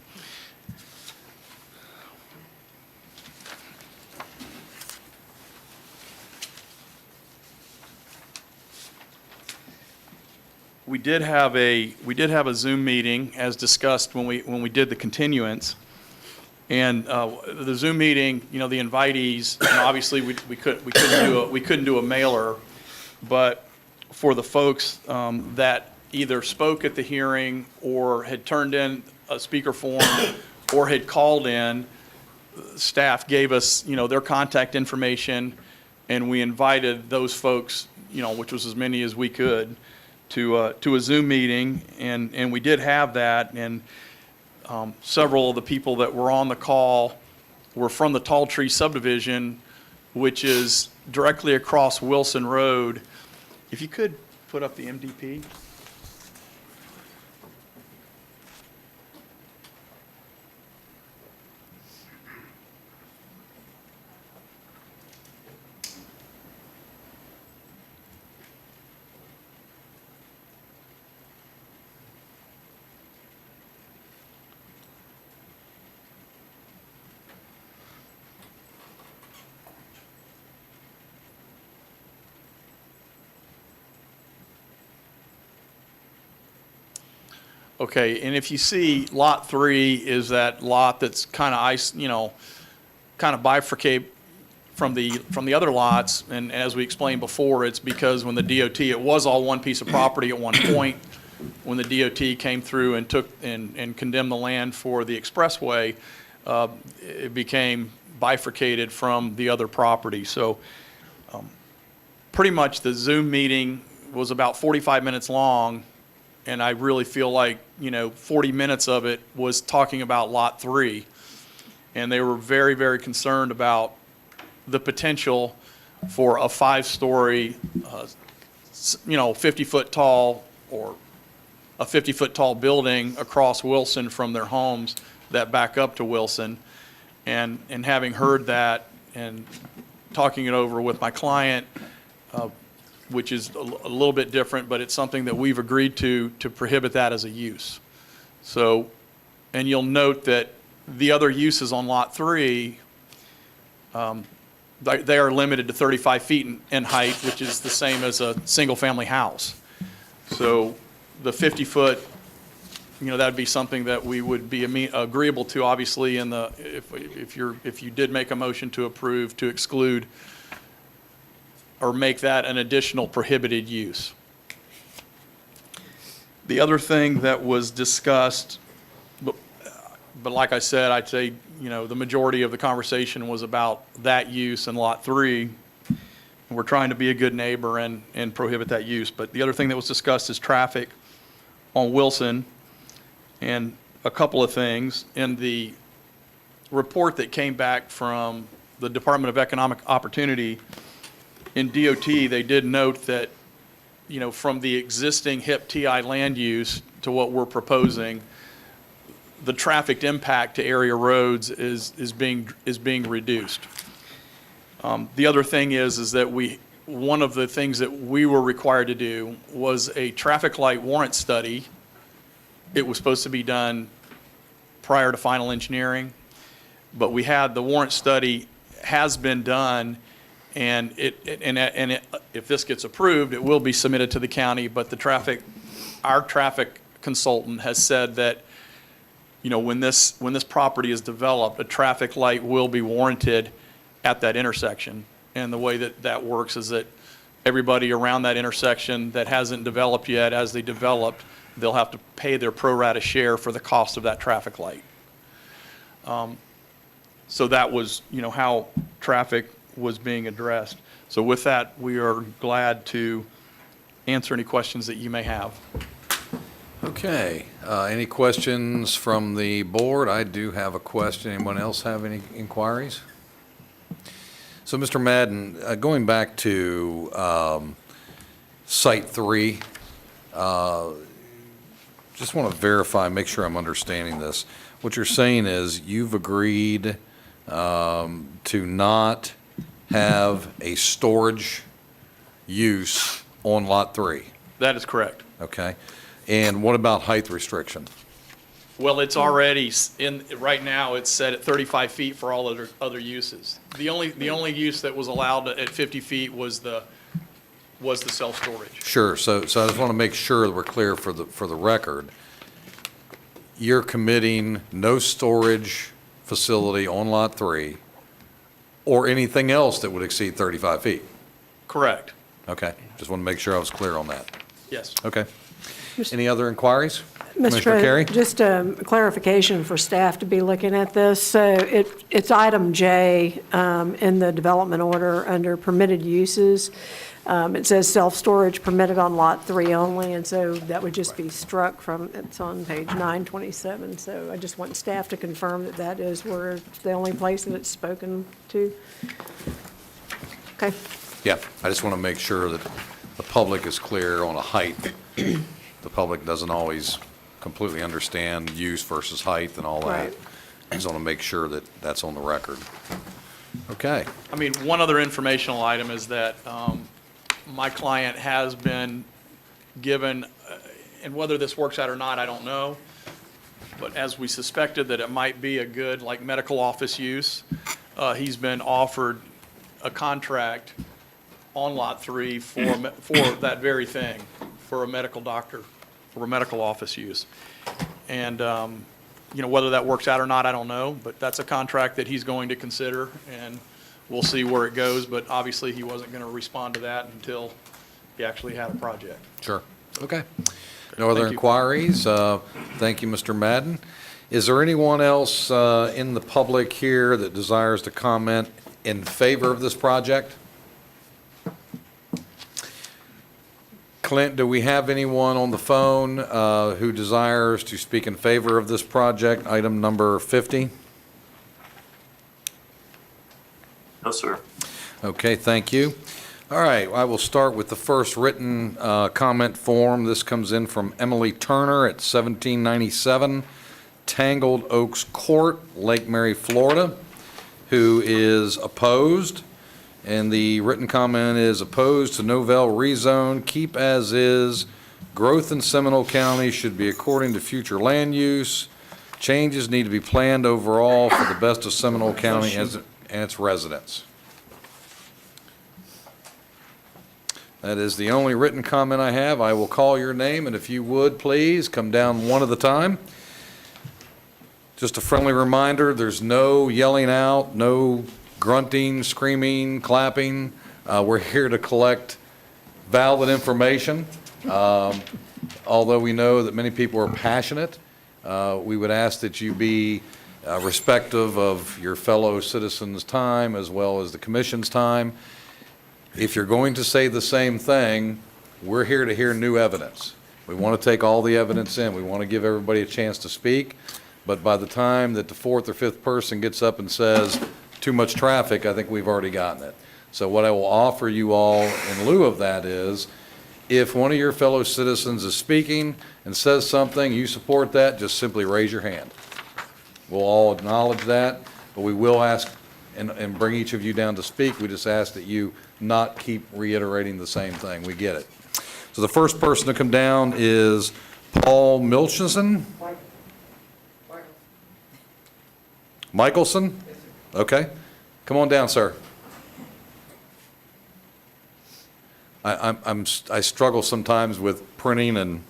Speaker 19: We did have a Zoom meeting, as discussed when we did the continuance. And the Zoom meeting, the invitees, obviously we couldn't do a mailer, but for the folks that either spoke at the hearing or had turned in a speaker form or had called in, staff gave us, their contact information, and we invited those folks, which was as many as we could, to a Zoom meeting, and we did have that, and several of the people that were on the call were from the Tall Tree subdivision, which is directly across Wilson Road. If you could put up the MDP. Okay, and if you see Lot 3 is that lot that's kind of bifurcate from the other lots, and as we explained before, it's because when the DOT, it was all one piece of property at one point. When the DOT came through and took and condemned the land for the expressway, it became bifurcated from the other property. So pretty much the Zoom meeting was about 45 minutes long, and I really feel like, 40 minutes of it was talking about Lot 3. And they were very, very concerned about the potential for a 5-story, 50-foot tall or a 50-foot tall building across Wilson from their homes that back up to Wilson. And having heard that and talking it over with my client, which is a little bit different, but it's something that we've agreed to prohibit that as a use. So, and you'll note that the other uses on Lot 3, they are limited to 35 feet in height, which is the same as a single-family house. So the 50-foot, that would be something that we would be agreeable to, obviously, if you did make a motion to approve to exclude or make that an additional prohibited use. The other thing that was discussed, but like I said, I'd say, the majority of the conversation was about that use in Lot 3. And we're trying to be a good neighbor and prohibit that use. But the other thing that was discussed is traffic on Wilson, and a couple of things. In the report that came back from the Department of Economic Opportunity, in DOT, they did note that, from the existing HIP TI land use to what we're proposing, the traffic impact to area roads is being reduced. The other thing is that one of the things that we were required to do was a traffic light warrant study. It was supposed to be done prior to final engineering, but we had the warrant study has been done. And if this gets approved, it will be submitted to the county, but our traffic consultant has said that, when this property is developed, a traffic light will be warranted at that intersection. And the way that that works is that everybody around that intersection that hasn't developed yet, as they develop, they'll have to pay their pro rata share for the cost of that traffic light. So that was, how traffic was being addressed. So with that, we are glad to answer any questions that you may have.
Speaker 1: Okay, any questions from the board? I do have a question. Anyone else have any inquiries? So, Mr. Madden, going back to Site 3, just want to verify, make sure I'm understanding this. What you're saying is you've agreed to not have a storage use on Lot 3?
Speaker 19: That is correct.
Speaker 1: Okay. And what about height restriction?
Speaker 19: Well, it's already right now, it's set at 35 feet for all other uses. The only use that was allowed at 50 feet was the self-storage.
Speaker 1: Sure. So I just want to make sure that we're clear for the record. You're committing no storage facility on Lot 3 or anything else that would exceed 35 feet?
Speaker 19: Correct.
Speaker 1: Okay. Just want to make sure I was clear on that.
Speaker 19: Yes.
Speaker 1: Okay. Any other inquiries?
Speaker 7: Mr.
Speaker 1: Commissioner Carey?
Speaker 7: Just a clarification for staff to be looking at this. So it's item J in the development order under permitted uses. It says self-storage permitted on Lot 3 only, and so that would just be struck from, it's on page 927. So I just want staff to confirm that that is where the only place that it's spoken to. Okay.
Speaker 1: Yeah, I just want to make sure that the public is clear on a height. The public doesn't always completely understand use versus height and all that.
Speaker 7: Right.
Speaker 1: I just want to make sure that that's on the record. Okay.
Speaker 19: I mean, one other informational item is that my client has been given, and whether this works out or not, I don't know, but as we suspected that it might be a good, like, medical office use, he's been offered a contract on Lot 3 for that very thing, for a medical doctor, for a medical office use. And, whether that works out or not, I don't know, but that's a contract that he's going to consider, and we'll see where it goes, but obviously he wasn't going to respond to that until he actually had a project.
Speaker 1: Sure. Okay. No other
Speaker 19: Thank you.
Speaker 1: inquiries? Thank you, Mr. Madden. Is there anyone else in the public here that desires to comment in favor of this project? Clint, do we have anyone on the phone who desires to speak in favor of this project, item number 50?
Speaker 17: No, sir.
Speaker 1: Okay, thank you. All right, I will start with the first written comment form. This comes in from Emily Turner at 1797 Tangled Oaks Court, Lake Mary, Florida, who is opposed. And the written comment is opposed to Novell rezone, keep as is. Growth in Seminole County should be according to future land use. Changes need to be planned overall for the best of Seminole County and its residents. That is the only written comment I have. I will call your name, and if you would, please, come down one at a time. Just a friendly reminder, there's no yelling out, no grunting, screaming, clapping. We're here to collect valid information. Although we know that many people are passionate, we would ask that you be respectful of your fellow citizens' time as well as the commission's time. If you're going to say the same thing, we're here to hear new evidence. We want to take all the evidence in. We want to give everybody a chance to speak. But by the time that the fourth or fifth person gets up and says, too much traffic, I think we've already gotten it. So what I will offer you all in lieu of that is, if one of your fellow citizens is speaking and says something, you support that, just simply raise your hand. We'll all acknowledge that, but we will ask and bring each of you down to speak. We just ask that you not keep reiterating the same thing. We get it. So the first person to come down is Paul Milchison. Michelson? Okay. Come on down, sir. I struggle sometimes with printing and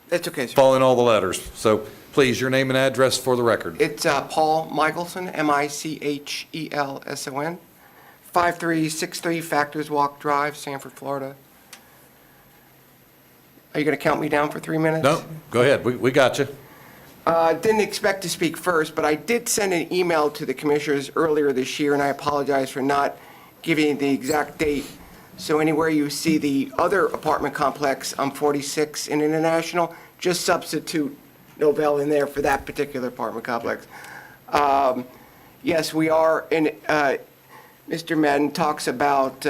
Speaker 20: That's okay, sir.
Speaker 1: following all the letters. So please, your name and address for the record.
Speaker 20: It's Paul Michelson, Michelson, 5363 Factors Walk Drive, Sanford, Florida. Are you going to count me down for 3 minutes?
Speaker 1: No, go ahead, we got you.
Speaker 20: Didn't expect to speak first, but I did send an email to the commissioners earlier this year, and I apologize for not giving the exact date. So anywhere you see the other apartment complex on 46 in International, just substitute Novell in there for that particular apartment complex. Yes, we are, and Mr. Madden talks about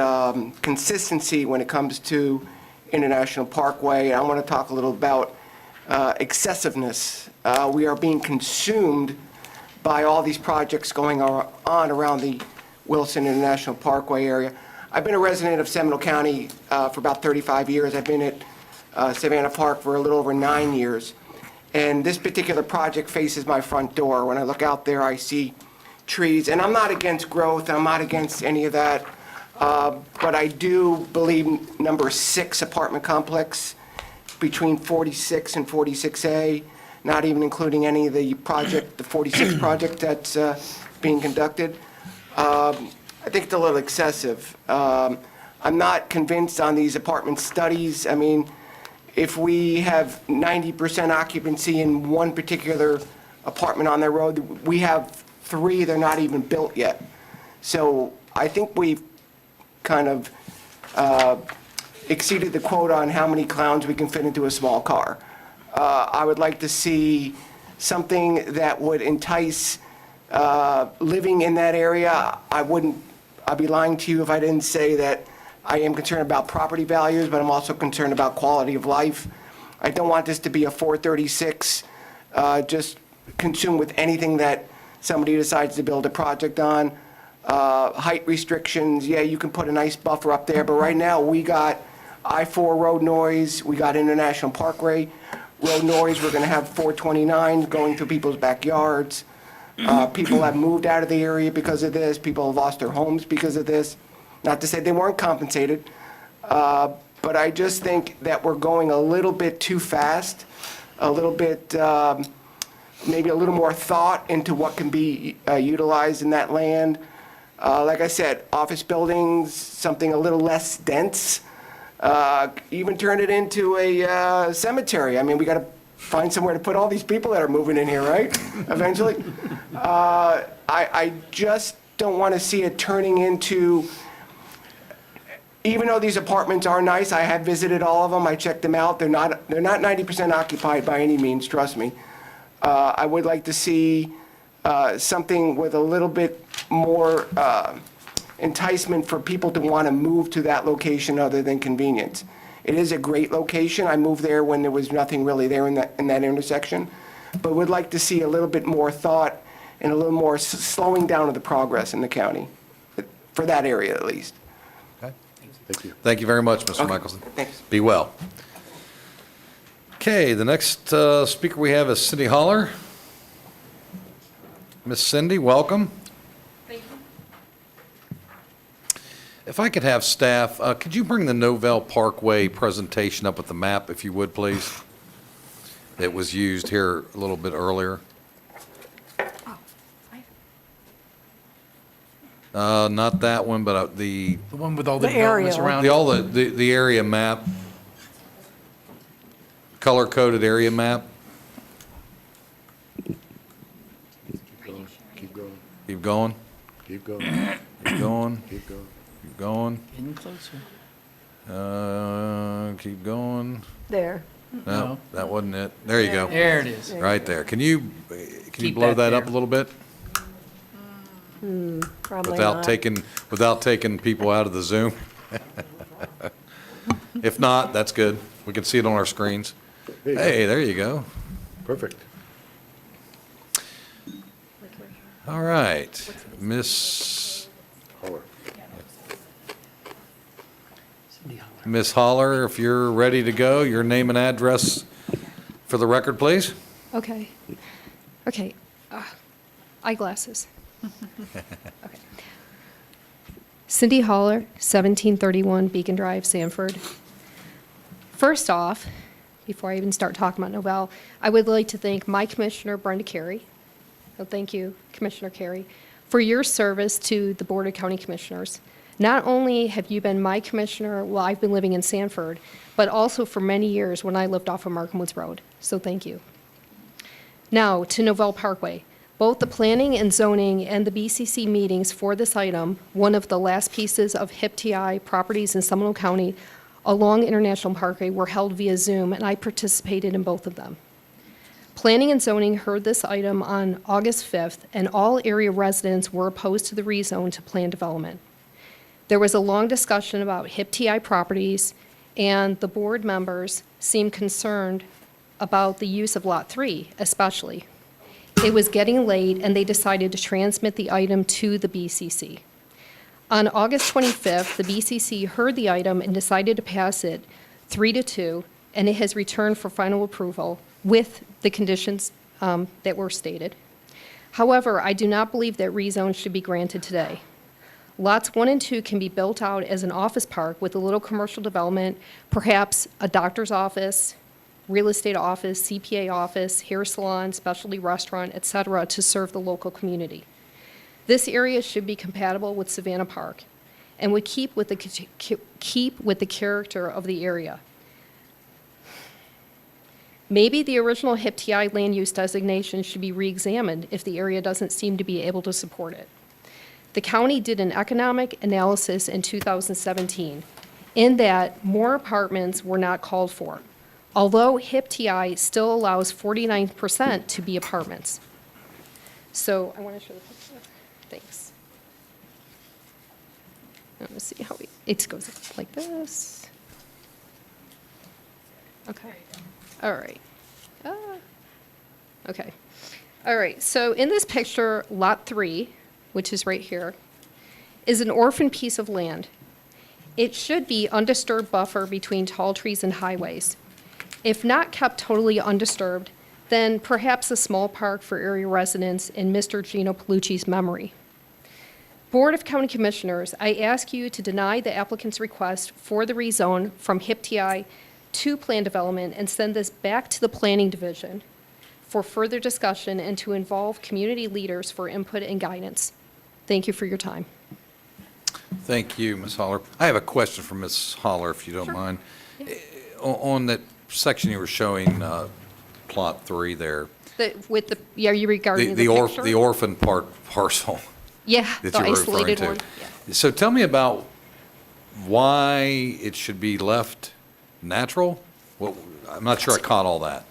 Speaker 20: consistency when it comes to International Parkway. I want to talk a little about excessiveness. We are being consumed by all these projects going on around the Wilson International Parkway area. I've been a resident of Seminole County for about 35 years. I've been at Savannah Park for a little over 9 years. And this particular project faces my front door. When I look out there, I see trees. And I'm not against growth. I'm not against any of that. But I do believe number 6 apartment complex between 46 and 46A, not even including any of the project, the 46 project that's being conducted. I think it's a little excessive. I'm not convinced on these apartment studies. I mean, if we have 90% occupancy in one particular apartment on the road, we have 3, they're not even built yet. So I think we've kind of exceeded the quota on how many clowns we can fit into a small car. I would like to see something that would entice living in that area. I'd be lying to you if I didn't say that I am concerned about property values, but I'm also concerned about quality of life. I don't want this to be a 436, just consumed with anything that somebody decides to build a project on. Height restrictions, yeah, you can put a nice buffer up there, but right now we got I-4 road noise, we got International Parkway road noise, we're gonna have 429 going through people's backyards. People have moved out of the area because of this, people have lost their homes because of this. Not to say they weren't compensated, but I just think that we're going a little bit too fast, a little bit, maybe a little more thought into what can be utilized in that land. Like I said, office buildings, something a little less dense, even turn it into a cemetery. I mean, we got to find somewhere to put all these people that are moving in here, right? Eventually. I just don't want to see it turning into, even though these apartments are nice, I have visited all of them, I checked them out, they're not 90% occupied by any means, trust me. I would like to see something with a little bit more enticement for people to want to move to that location other than convenience. It is a great location. I moved there when there was nothing really there in that intersection, but would like to see a little bit more thought and a little more slowing down of the progress in the county, for that area at least.
Speaker 8: Thank you.
Speaker 1: Thank you very much, Mr. Michelson.
Speaker 20: Thanks.
Speaker 1: Be well. Okay, the next speaker we have is Cindy Holler. Miss Cindy, welcome.
Speaker 4: Thank you.
Speaker 1: If I could have staff, could you bring the Novell Parkway presentation up with the map, if you would, please? It was used here a little bit earlier. Not that one, but the
Speaker 3: The one with all the
Speaker 7: The
Speaker 3: developments
Speaker 7: aerial.
Speaker 3: around it.
Speaker 1: the area map, color-coded area map.
Speaker 8: Keep going,
Speaker 1: Keep going,
Speaker 8: keep going,
Speaker 1: keep going,
Speaker 8: keep going.
Speaker 1: keep going,
Speaker 3: Getting closer.
Speaker 1: keep going.
Speaker 7: There.
Speaker 1: No,
Speaker 3: No.
Speaker 1: that wasn't it. There you go.
Speaker 3: There it is.
Speaker 1: Right there. Can you
Speaker 3: Keep
Speaker 1: blow
Speaker 3: that
Speaker 1: that up
Speaker 3: there.
Speaker 1: a little bit?
Speaker 7: Probably
Speaker 1: Without
Speaker 7: not.
Speaker 1: taking people out of the Zoom? If not, that's good. We can see it on our screens.
Speaker 8: There you go.
Speaker 1: Hey, there you go.
Speaker 8: Perfect.
Speaker 1: All right. Miss
Speaker 8: Holler.
Speaker 1: Miss Holler, if you're ready to go, your name and address for the record, please.
Speaker 21: Okay. Okay. Eyeglasses. Okay. Cindy Holler, 1731 Beacon Drive, Sanford. First off, before I even start talking about Novell, I would like to thank my commissioner, Brenda Carey. So thank you, Commissioner Carey, for your service to the Board of County Commissioners. Not only have you been my commissioner while I've been living in Sanford, but also for many years when I lived off of Markham Woods Road. So thank you. Now, to Novell Parkway. Both the planning and zoning and the BCC meetings for this item, one of the last pieces of HIP-TI properties in Seminole County along International Parkway, were held via Zoom, and I participated in both of them. Planning and zoning heard this item on August 5th, and all area residents were opposed to the rezone to planned development. There was a long discussion about HIP-TI properties, and the board members seemed concerned about the use of Lot 3 especially. It was getting late, and they decided to transmit the item to the BCC. On August 25th, the BCC heard the item and decided to pass it 3-2, and it has returned for final approval with the conditions that were stated. However, I do not believe that rezone should be granted today. Lots 1 and 2 can be built out as an office park with a little commercial development, perhaps a doctor's office, real estate office, CPA office, hair salon, specialty restaurant, et cetera, to serve the local community. This area should be compatible with Savannah Park and would keep with the character of the area. Maybe the original HIP-TI land use designation should be re-examined if the area doesn't seem to be able to support it. The county did an economic analysis in 2017 in that more apartments were not called for, although HIP-TI still allows 49% to be apartments. So I want to show the picture. Thanks. Let me see how it goes like this. Okay. All right. Okay. All right. So in this picture, Lot 3, which is right here, is an orphan piece of land. It should be undisturbed buffer between tall trees and highways. If not kept totally undisturbed, then perhaps a small park for area residents in Mr. Gino Palucci's memory. Board of County Commissioners, I ask you to deny the applicant's request for the rezone from HIP-TI to plan development and send this back to the Planning Division for further discussion and to involve community leaders for input and guidance. Thank you for your time.
Speaker 1: Thank you, Ms. Holler. I have a question for Ms. Holler, if you don't mind. On that section you were showing, plot 3 there.
Speaker 21: Yeah, you regarding the picture?
Speaker 1: The orphan parcel.
Speaker 21: Yeah,
Speaker 1: that
Speaker 21: the
Speaker 1: you were referring
Speaker 21: isolated
Speaker 1: to.
Speaker 21: one. Yeah.
Speaker 1: So tell me about why it should be left natural? Well, I'm not sure I caught all that.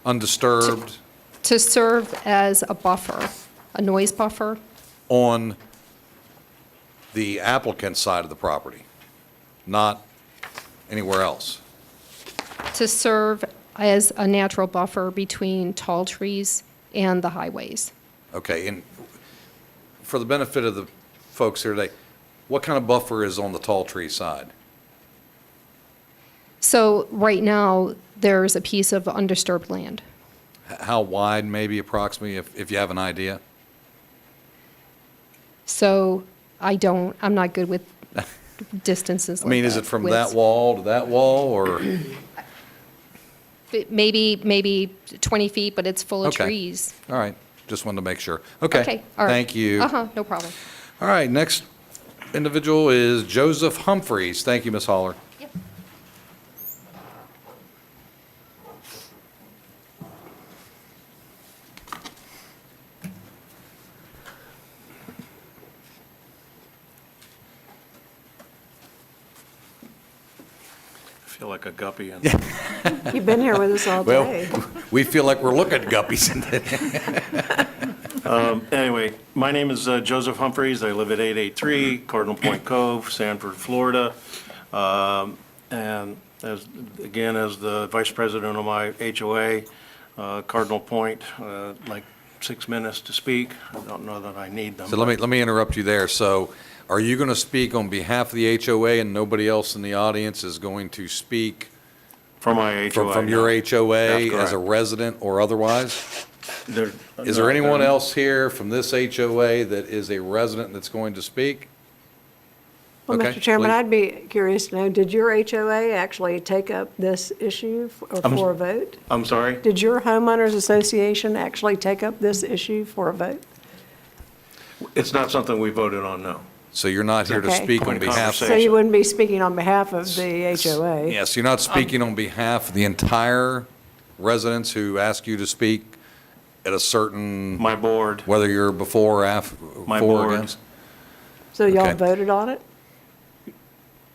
Speaker 1: Undisturbed
Speaker 21: To serve as a buffer, a noise buffer.
Speaker 1: on the applicant's side of the property, not anywhere else.
Speaker 21: To serve as a natural buffer between tall trees and the highways.
Speaker 1: Okay, and for the benefit of the folks here today, what kind of buffer is on the tall tree side?
Speaker 21: So right now, there's a piece of undisturbed land.
Speaker 1: How wide, maybe approximately, if you have an idea?
Speaker 21: So I'm not good with distances
Speaker 1: I
Speaker 21: like
Speaker 1: mean, is
Speaker 21: that,
Speaker 1: it from
Speaker 21: widths.
Speaker 1: that wall to that wall, or?
Speaker 21: Maybe 20 feet, but it's full of
Speaker 1: Okay.
Speaker 21: trees.
Speaker 1: All right, just wanted to make sure. Okay,
Speaker 21: all right.
Speaker 1: thank you.
Speaker 21: No problem.
Speaker 1: All right, next individual is Joseph Humphreys. Thank you, Ms. Holler.
Speaker 21: Yep.
Speaker 2: I feel like a guppy.
Speaker 7: You've been here with us all
Speaker 1: Well,
Speaker 7: day.
Speaker 1: we feel like we're looking at guppies.
Speaker 2: Anyway, my name is Joseph Humphreys. I live at 883 Cardinal Point Cove, Sanford, Florida. And as the vice president of my HOA, Cardinal Point, like 6 minutes to speak. I don't know that I need them.
Speaker 1: So let me interrupt you there. So are you going to speak on behalf of the HOA and nobody else in the audience is going to speak?
Speaker 2: From my HOA.
Speaker 1: From your
Speaker 2: no.
Speaker 1: HOA
Speaker 2: That's
Speaker 1: as a
Speaker 2: correct.
Speaker 1: resident or otherwise? Is there anyone else here from this HOA that is a resident that's going to speak?
Speaker 7: Well,
Speaker 1: Okay,
Speaker 7: Mr. Chairman,
Speaker 1: please.
Speaker 7: I'd be curious to know, did your HOA actually take up this issue for a vote?
Speaker 2: I'm sorry?
Speaker 7: Did your homeowners association actually take up this issue for a vote?
Speaker 2: It's not something we voted on, no.
Speaker 1: So you're not here to
Speaker 7: Okay.
Speaker 1: speak on
Speaker 2: Point
Speaker 1: behalf
Speaker 7: So
Speaker 1: of...
Speaker 7: you wouldn't be speaking on behalf of the HOA?
Speaker 1: Yes, you're not speaking on behalf of the entire residents who ask you to speak at a certain...
Speaker 2: My board.
Speaker 1: Whether you're before or after,
Speaker 2: My
Speaker 1: for or
Speaker 2: board.
Speaker 1: against?
Speaker 7: So y'all
Speaker 1: Okay.
Speaker 7: voted on it?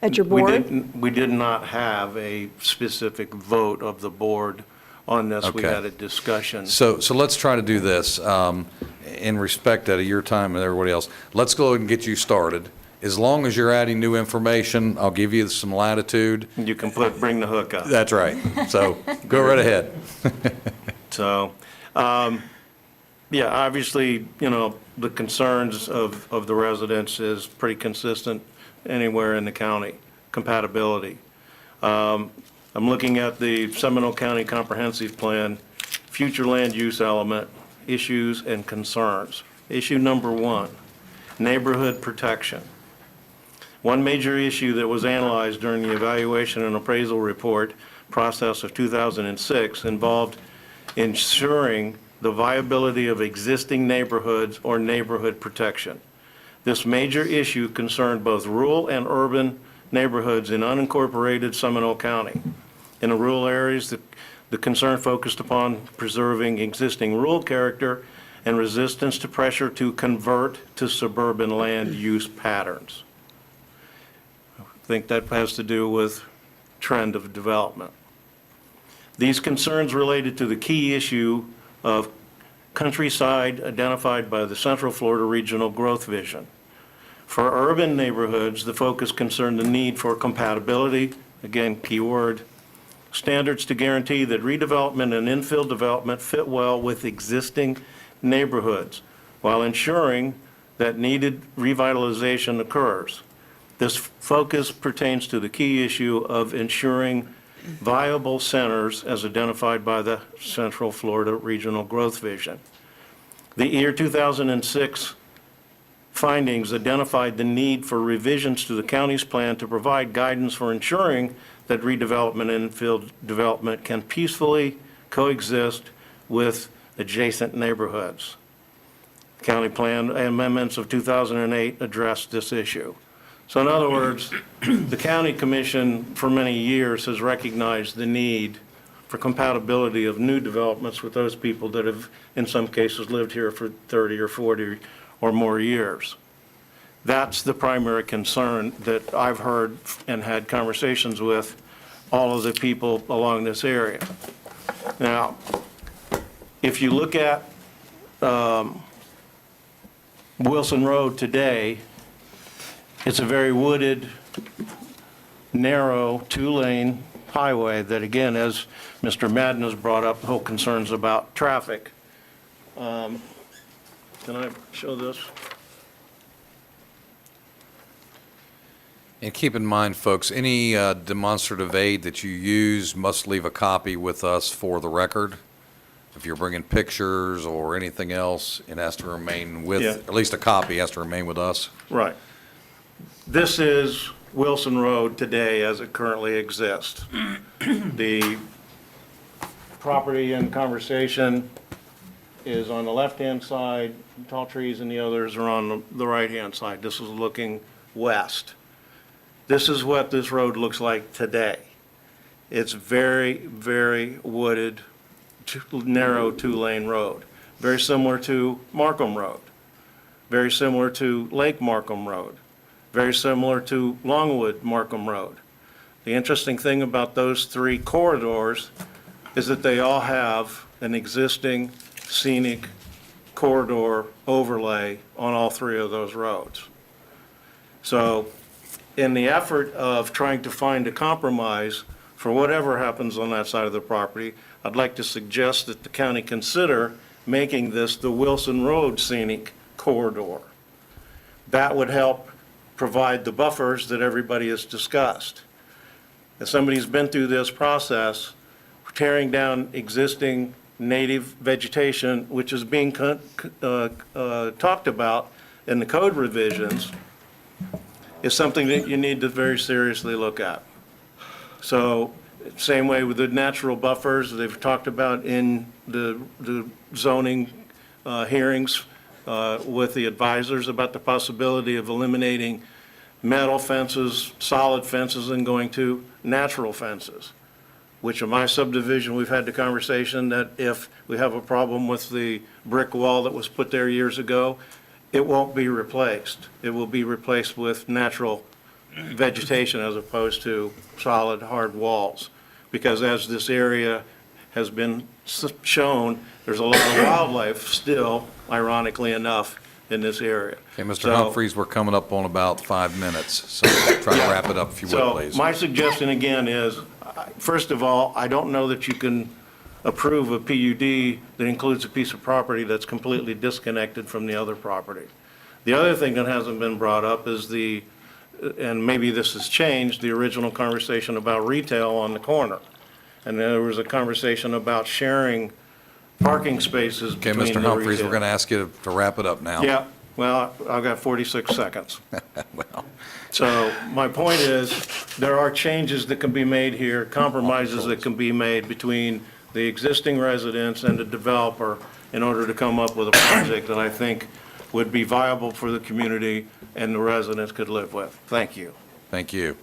Speaker 7: At your
Speaker 2: We
Speaker 7: board?
Speaker 2: we did not have a specific vote of the board on this. We
Speaker 1: Okay.
Speaker 2: had a discussion.
Speaker 1: So let's try to do this, in respect out of your time and everybody else. Let's go ahead and get you started. As long as you're adding new information, I'll give you some latitude.
Speaker 2: You can bring the hook up.
Speaker 1: That's right. So go right ahead.
Speaker 2: So, yeah, obviously, the concerns of the residents is pretty consistent anywhere in the county, compatibility. I'm looking at the Seminole County Comprehensive Plan, future land use element, issues and concerns. Issue number 1, neighborhood protection. One major issue that was analyzed during the evaluation and appraisal report process of 2006 involved ensuring the viability of existing neighborhoods or neighborhood protection. This major issue concerned both rural and urban neighborhoods in unincorporated Seminole County. In the rural areas, the concern focused upon preserving existing rural character and resistance to pressure to convert to suburban land use patterns. I think that has to do with trend of development. These concerns related to the key issue of countryside identified by the Central Florida Regional Growth Vision. For urban neighborhoods, the focus concerned the need for compatibility, again, key word, standards to guarantee that redevelopment and infill development fit well with existing neighborhoods while ensuring that needed revitalization occurs. This focus pertains to the key issue of ensuring viable centers as identified by the Central Florida Regional Growth Vision. The year 2006 findings identified the need for revisions to the county's plan to provide guidance for ensuring that redevelopment and infill development can peacefully coexist with adjacent neighborhoods. County plan amendments of 2008 addressed this issue. So in other words, the county commission for many years has recognized the need for compatibility of new developments with those people that have, in some cases, lived here for 30 or 40 or more years. That's the primary concern that I've heard and had conversations with all of the people along this area. Now, if you look at Wilson Road today, it's a very wooded, narrow, two-lane highway that, again, as Mr. Madden has brought up, whole concerns about traffic. Can I show this?
Speaker 1: And keep in mind, folks, any demonstrative aid that you use must leave a copy with us for the record. If you're bringing pictures or anything else, it has to remain with,
Speaker 2: Yeah.
Speaker 1: at least a copy has to remain with us.
Speaker 2: Right. This is Wilson Road today as it currently exists. The property in conversation is on the left-hand side, tall trees, and the others are on the right-hand side. This is looking west. This is what this road looks like today. It's very, very wooded, narrow two-lane road, very similar to Markham Road, very similar to Lake Markham Road, very similar to Longwood Markham Road. The interesting thing about those three corridors is that they all have an existing scenic corridor overlay on all three of those roads. So in the effort of trying to find a compromise for whatever happens on that side of the property, I'd like to suggest that the county consider making this the Wilson Road scenic corridor. That would help provide the buffers that everybody has discussed. If somebody's been through this process, tearing down existing native vegetation, which is being talked about in the code revisions, is something that you need to very seriously look at. So, same way with the natural buffers they've talked about in the zoning hearings with the advisors about the possibility of eliminating metal fences, solid fences, and going to natural fences, which in my subdivision, we've had the conversation that if we have a problem with the brick wall that was put there years ago, it won't be replaced. It will be replaced with natural vegetation as opposed to solid, hard walls. Because as this area has been shown, there's a lot of wildlife still, ironically enough, in this area.
Speaker 1: Okay, Mr.
Speaker 2: So-
Speaker 1: Humphreys, we're coming up on about 5 minutes, so try to wrap it up if you would, please.
Speaker 2: So my suggestion again is, first of all, I don't know that you can approve a PUD that includes a piece of property that's completely disconnected from the other property. The other thing that hasn't been brought up is and maybe this has changed, the original conversation about retail on the corner. And there was a conversation about sharing parking spaces
Speaker 1: Okay,
Speaker 2: between the
Speaker 1: Mr. Humphreys,
Speaker 2: retail.
Speaker 1: we're going to ask you to wrap it up now.
Speaker 2: Yeah, well, I've got 46 seconds.
Speaker 1: Well,
Speaker 2: So my point is, there are changes that can be made here, compromises that can be made between the existing residents and the developer in order to come up with a project that I think would be viable for the community and the residents could live with. Thank you.
Speaker 1: Thank you.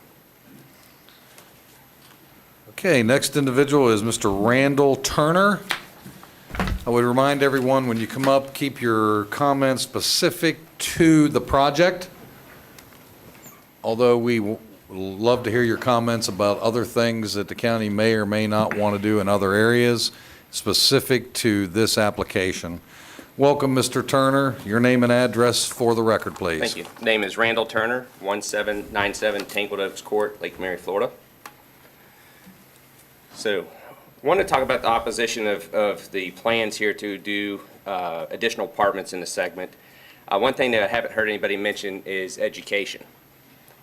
Speaker 1: Okay, next individual is Mr. Randall Turner. I would remind everyone, when you come up, keep your comments specific to the project. Although we love to hear your comments about other things that the county may or may not want to do in other areas, specific to this application. Welcome, Mr. Turner. Your name and address for the record, please.
Speaker 5: Thank you. Name is Randall Turner, 1797 Tangled Oaks Court, Lake Mary, Florida. So, I want to talk about the opposition of the plans here to do additional apartments in the segment. One thing that I haven't heard anybody mention is education.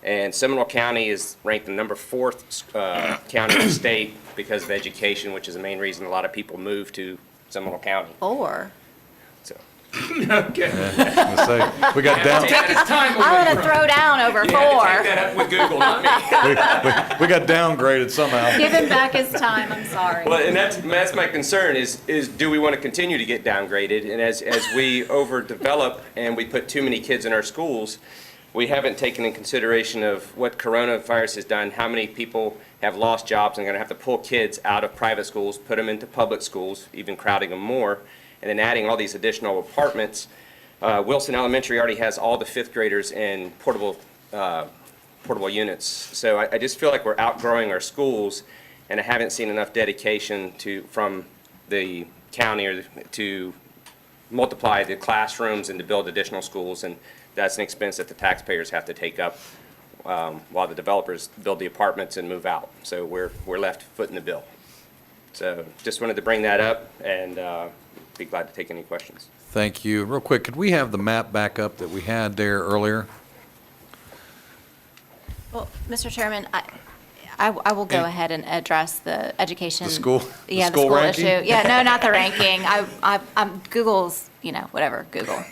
Speaker 5: And Seminole County is ranked the number 4th county in the state because of education, which is the main reason a lot of people move to Seminole County.
Speaker 6: Or,
Speaker 1: We got down,
Speaker 6: I'm going to throw down over
Speaker 5: Take
Speaker 6: 4.
Speaker 5: that up with Google, not me.
Speaker 1: we got downgraded somehow.
Speaker 6: Give him back his time, I'm sorry.
Speaker 5: Well, and that's my concern is do we want to continue to get downgraded? And as we overdevelop and we put too many kids in our schools, we haven't taken in consideration of what coronavirus has done, how many people have lost jobs and are going to have to pull kids out of private schools, put them into public schools, even crowding them more, and then adding all these additional apartments. Wilson Elementary already has all the 5th graders in portable units. So I just feel like we're outgrowing our schools, and I haven't seen enough dedication from the county to multiply the classrooms and to build additional schools, and that's an expense that the taxpayers have to take up while the developers build the apartments and move out. So we're left footing the bill. So just wanted to bring that up and be glad to take any questions.
Speaker 1: Thank you. Real quick, could we have the map back up that we had there earlier?
Speaker 6: Well, Mr. Chairman, I will go ahead and address the education.
Speaker 1: The school- the
Speaker 6: Yeah, the
Speaker 1: school
Speaker 6: school
Speaker 1: ranking?
Speaker 6: issue. Yeah, no, not the ranking. I'm Google's, whatever, Google.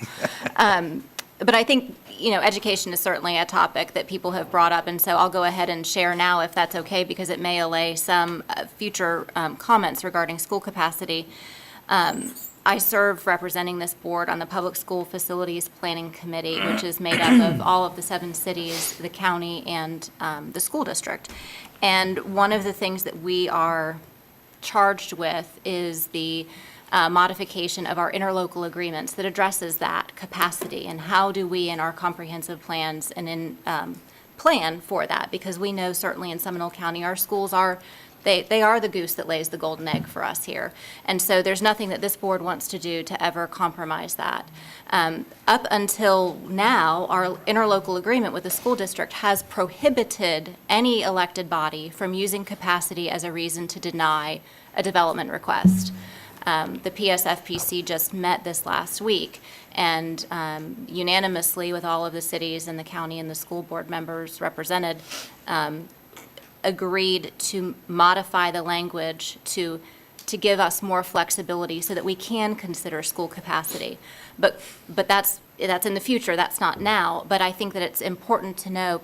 Speaker 6: But I think, education is certainly a topic that people have brought up, and so I'll go ahead and share now if that's okay, because it may allay some future comments regarding school capacity. I serve representing this board on the Public School Facilities Planning Committee, which is made up of all of the 7 cities, the county, and the school district. And one of the things that we are charged with is the modification of our interlocal agreements that addresses that capacity, and how do we in our comprehensive plans and in plan for that, because we know certainly in Seminole County, our schools are They are the goose that lays the golden egg for us here. And so there's nothing that this board wants to do to ever compromise that. Up until now, our interlocal agreement with the school district has prohibited any elected body from using capacity as a reason to deny a development request. The PSFPC just met this last week, and unanimously with all of the cities and the county and the school board members represented, agreed to modify the language to give us more flexibility so that we can consider school capacity. But that's in the future, that's not now. But I think that it's important to know,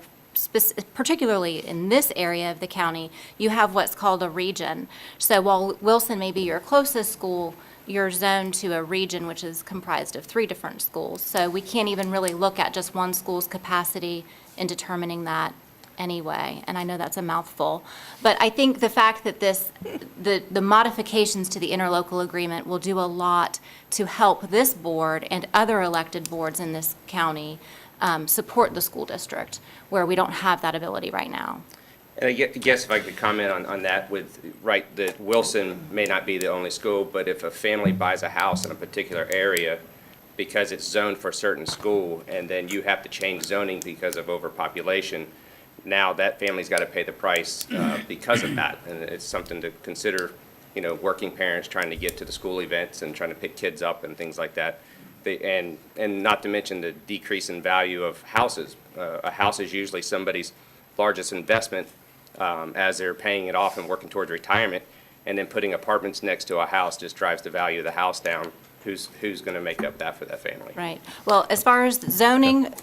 Speaker 6: particularly in this area of the county, you have what's called a region. So while Wilson may be your closest school, you're zoned to a region which is comprised of 3 different schools. So we can't even really look at just one school's capacity in determining that anyway. And I know that's a mouthful. But I think the fact that the modifications to the interlocal agreement will do a lot to help this board and other elected boards in this county support the school district, where we don't have that ability right now.
Speaker 5: And I guess if I could comment on that that Wilson may not be the only school, but if a family buys a house in a particular area because it's zoned for a certain school, and then you have to change zoning because of overpopulation, now that family's got to pay the price because of that. And it's something to consider, working parents trying to get to the school events and trying to pick kids up and things like that. And not to mention the decrease in value of houses. A house is usually somebody's largest investment as they're paying it off and working towards retirement, and then putting apartments next to a house just drives the value of the house down. Who's going to make up that for that family?
Speaker 6: Right. Well, as far as zoning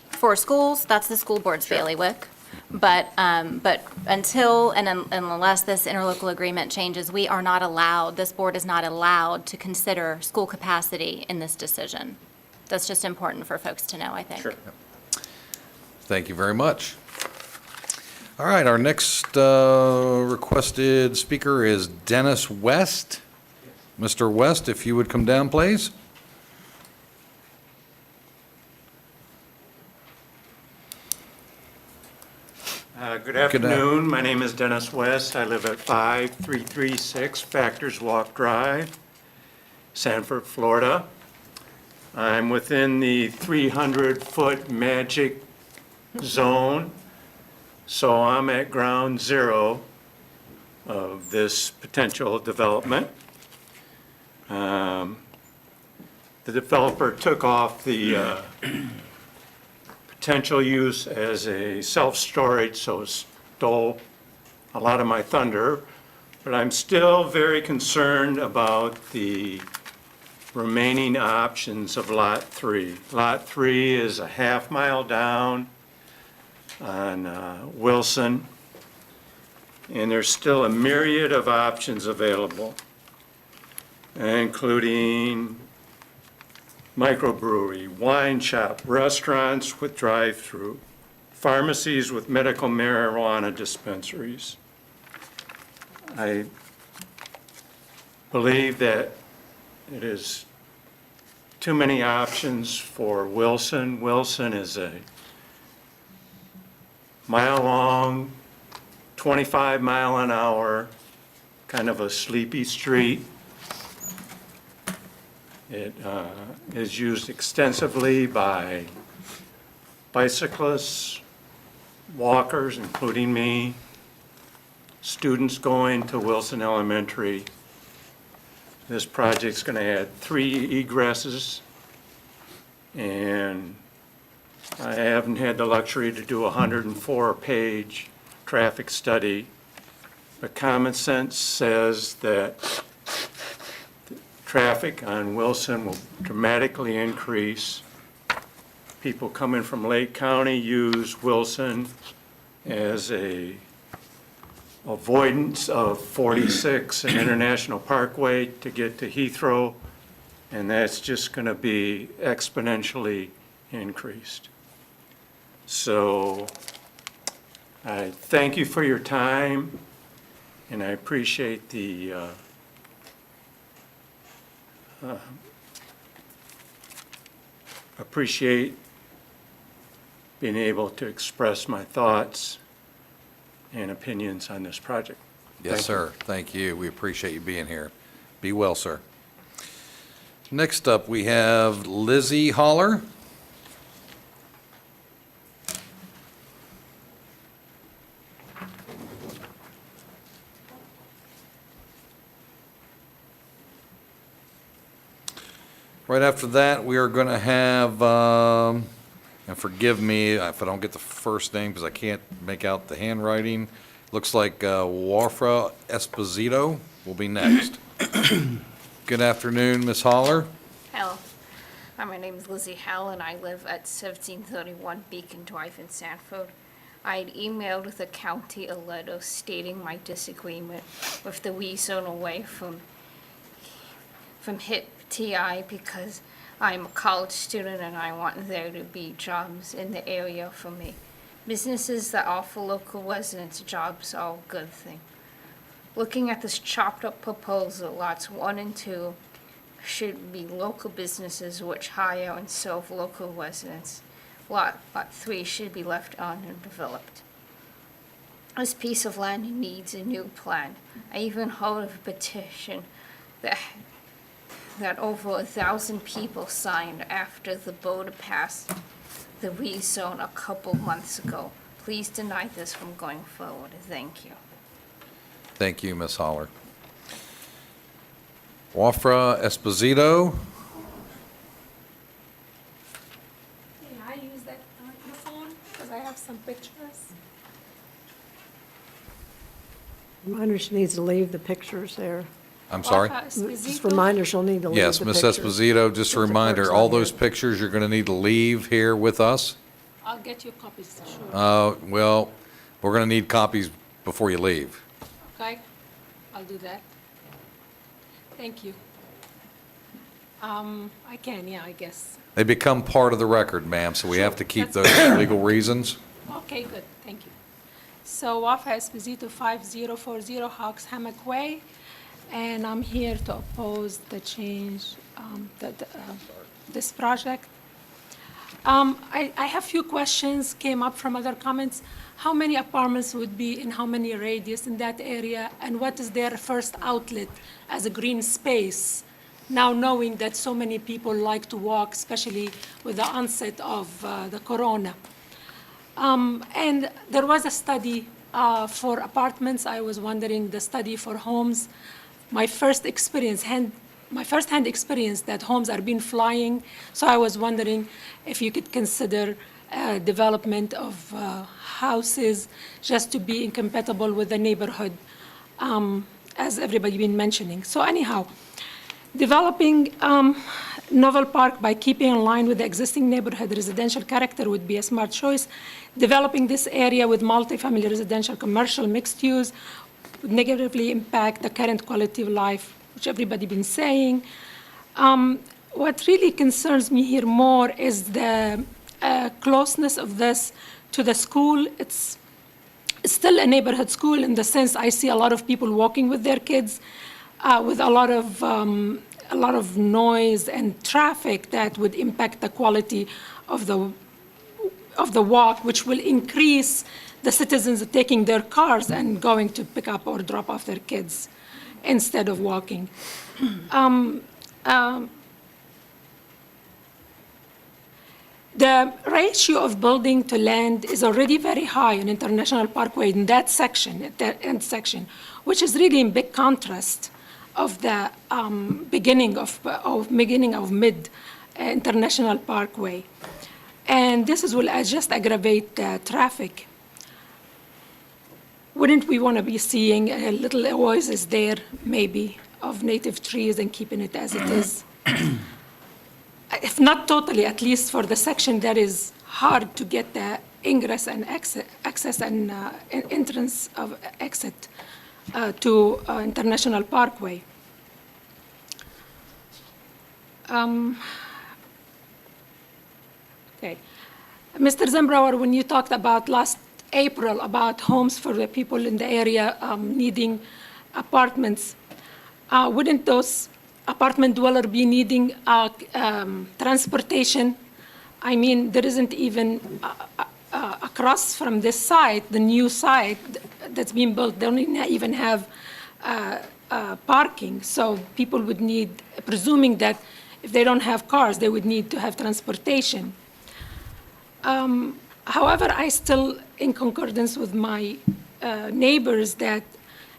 Speaker 6: for schools, that's the school board's bailiwick. But until and unless this interlocal agreement changes, we are not allowed, this board is not allowed to consider school capacity in this decision. That's just important for folks to know, I think.
Speaker 5: Sure.
Speaker 1: Thank you very much. All right, our next requested speaker is Dennis West. Mr. West, if you would come down, please.
Speaker 10: Good afternoon. My name is Dennis West. I live at 5336 Factors Walk Drive, Sanford, Florida. I'm within the 300-foot magic zone, so I'm at ground zero of this potential development. The developer took off the potential use as a self-storage, so stole a lot of my thunder, but I'm still very concerned about the remaining options of Lot 3. Lot 3 is a half-mile down on Wilson, and there's still a myriad of options available, including microbrewery, wine shop, restaurants with drive-through, pharmacies with medical marijuana dispensaries. I believe that it is too many options for Wilson. Wilson is a mile-long, 25-mile-an-hour, kind of a sleepy street. It is used extensively by bicyclists, walkers, including me, students going to Wilson Elementary. This project's going to add 3 egresses, and I haven't had the luxury to do a 104-page traffic study, but common sense says that traffic on Wilson will dramatically increase. People coming from Lake County use Wilson as a avoidance of 46 and International Parkway to get to Heathrow, and that's just going to be exponentially increased. So I thank you for your time, and I appreciate the being able to express my thoughts and opinions on this project.
Speaker 1: Yes, sir. Thank you. We appreciate you being here. Be well, sir. Next up, we have Lizzie Holler. Right after that, we are going to have, and forgive me if I don't get the first name because I can't make out the handwriting. Looks like Wafra Esposito will be next. Good afternoon, Ms. Holler.
Speaker 22: Hello. Hi, my name is Lizzie Howell, and I live at 1731 Beacon Drive in Sanford. I had emailed the county a letter stating my disagreement with the rezone away from from HIP TI because I'm a college student and I want there to be jobs in the area for me. Businesses that offer local residents jobs are a good thing. Looking at this chopped up proposal, lots 1 and 2 should be local businesses which hire and serve local residents. Lot 3 should be left undeveloped. This piece of land needs a new plan. I even heard of a petition that over 1,000 people signed after the board passed the rezone a couple months ago. Please deny this from going forward. Thank you.
Speaker 1: Thank you, Ms. Holler. Wafra Esposito.
Speaker 9: Can I use that microphone? Because I have some pictures.
Speaker 7: Reminder she needs to leave the pictures there.
Speaker 1: I'm sorry?
Speaker 7: Just remind her she'll need to leave the
Speaker 1: Yes,
Speaker 7: pictures.
Speaker 1: Ms. Esposito, just a reminder, all those pictures you're going to need to leave here with us.
Speaker 9: I'll get you copies, sure.
Speaker 1: Well, we're going to need copies before you leave.
Speaker 9: Okay, I'll do that. Thank you. I can, yeah, I guess.
Speaker 1: They become part of the record, ma'am, so we have to keep those for legal reasons.
Speaker 9: Okay, good, thank you. So Wafra Esposito, 5040 Hawks Hammock Way, and I'm here to oppose the change, this project. I have few questions came up from other comments. How many apartments would be in how many radius in that area, and what is their first outlet as a green space? Now knowing that so many people like to walk, especially with the onset of the corona. And there was a study for apartments. I was wondering the study for homes. My first-hand experience that homes are being flying. So I was wondering if you could consider development of houses just to be incompatible with the neighborhood, as everybody been mentioning. So anyhow, developing Novel Park by keeping in line with the existing neighborhood residential character would be a smart choice. Developing this area with multifamily residential commercial mixed use would negatively impact the current quality of life, which everybody been saying. What really concerns me here more is the closeness of this to the school. It's still a neighborhood school in the sense I see a lot of people walking with their kids, with a lot of noise and traffic that would impact the quality of the walk, which will increase the citizens taking their cars and going to pick up or drop off their kids instead of walking. The ratio of building to land is already very high in International Parkway in that section, at that end section, which is really in big contrast of the beginning of mid International Parkway. And this will just aggravate the traffic. Wouldn't we want to be seeing a little oasis there, maybe, of native trees and keeping it as it is? If not totally, at least for the section that is hard to get the ingress and access and entrance of exit to International Parkway. Okay. Mr. Zembrower, when you talked about last April about homes for the people in the area needing apartments, wouldn't those apartment dweller be needing transportation? I mean, there isn't even across from this site, the new site that's being built, they don't even have parking. So people would need, presuming that if they don't have cars, they would need to have transportation. However, I still, in concordance with my neighbors, that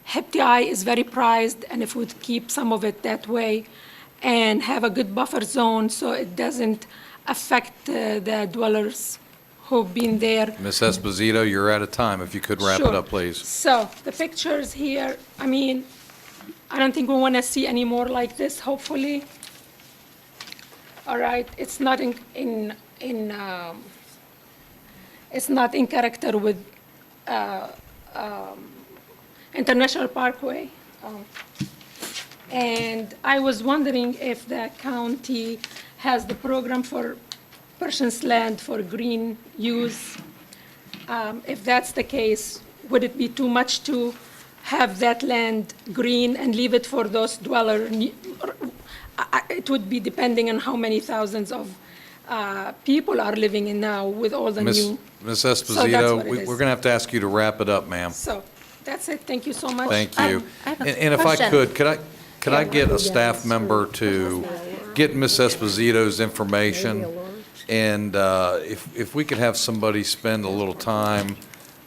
Speaker 9: HEPTI is very prized, and if we would keep some of it that way and have a good buffer zone so it doesn't affect the dwellers who've been there.
Speaker 1: Ms. Esposito, you're out of time. If you could wrap it
Speaker 9: Sure.
Speaker 1: up, please.
Speaker 9: So the pictures here, I mean, I don't think we want to see any more like this, hopefully. All right, it's not it's not in character with International Parkway. And I was wondering if the county has the program for Pershing's land for green use. If that's the case, would it be too much to have that land green and leave it for those dwellers? It would be depending on how many thousands of people are living in now with all the
Speaker 1: Ms.
Speaker 9: new.
Speaker 1: Ms.
Speaker 9: So that's
Speaker 1: Esposito,
Speaker 9: what it
Speaker 1: we're
Speaker 9: is.
Speaker 1: going to have to ask you to wrap it up, ma'am.
Speaker 9: So that's it. Thank you so much.
Speaker 1: Thank you.
Speaker 6: I have a
Speaker 1: And if I
Speaker 6: question.
Speaker 1: could I get a staff member to get Ms. Esposito's information? And if we could have somebody spend a little time,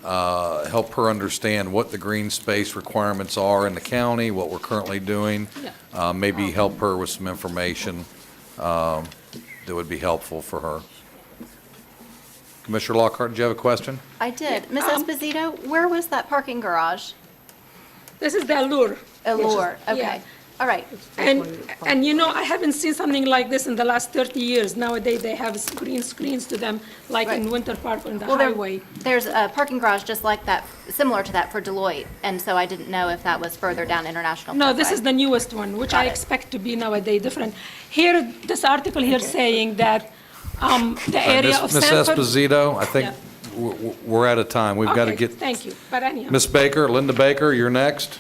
Speaker 1: help her understand what the green space requirements are in the county, what we're currently doing, maybe help her with some information that would be helpful for her. Commissioner Lockhart, do you have a question?
Speaker 6: I did. Ms. Esposito, where was that parking garage?
Speaker 9: This is the Allure.
Speaker 6: Allure, okay.
Speaker 9: Yeah.
Speaker 6: All right.
Speaker 9: And you know, I haven't seen something like this in the last 30 years. Nowadays, they have green screens to them, like in Winter Park on the
Speaker 6: Well,
Speaker 9: highway.
Speaker 6: there's a parking garage just like that, similar to that for Deloitte, and so I didn't know if that was further down International
Speaker 9: No, this
Speaker 6: Parkway.
Speaker 9: is the newest one, which I expect to be nowadays different. Here, this article here saying that the area of
Speaker 1: Ms.
Speaker 9: Sanford.
Speaker 1: Esposito, I think
Speaker 9: Yeah.
Speaker 1: we're out of time. We've got to
Speaker 9: Okay,
Speaker 1: get,
Speaker 9: thank you, but anyhow.
Speaker 1: Ms. Baker, Linda Baker, you're next.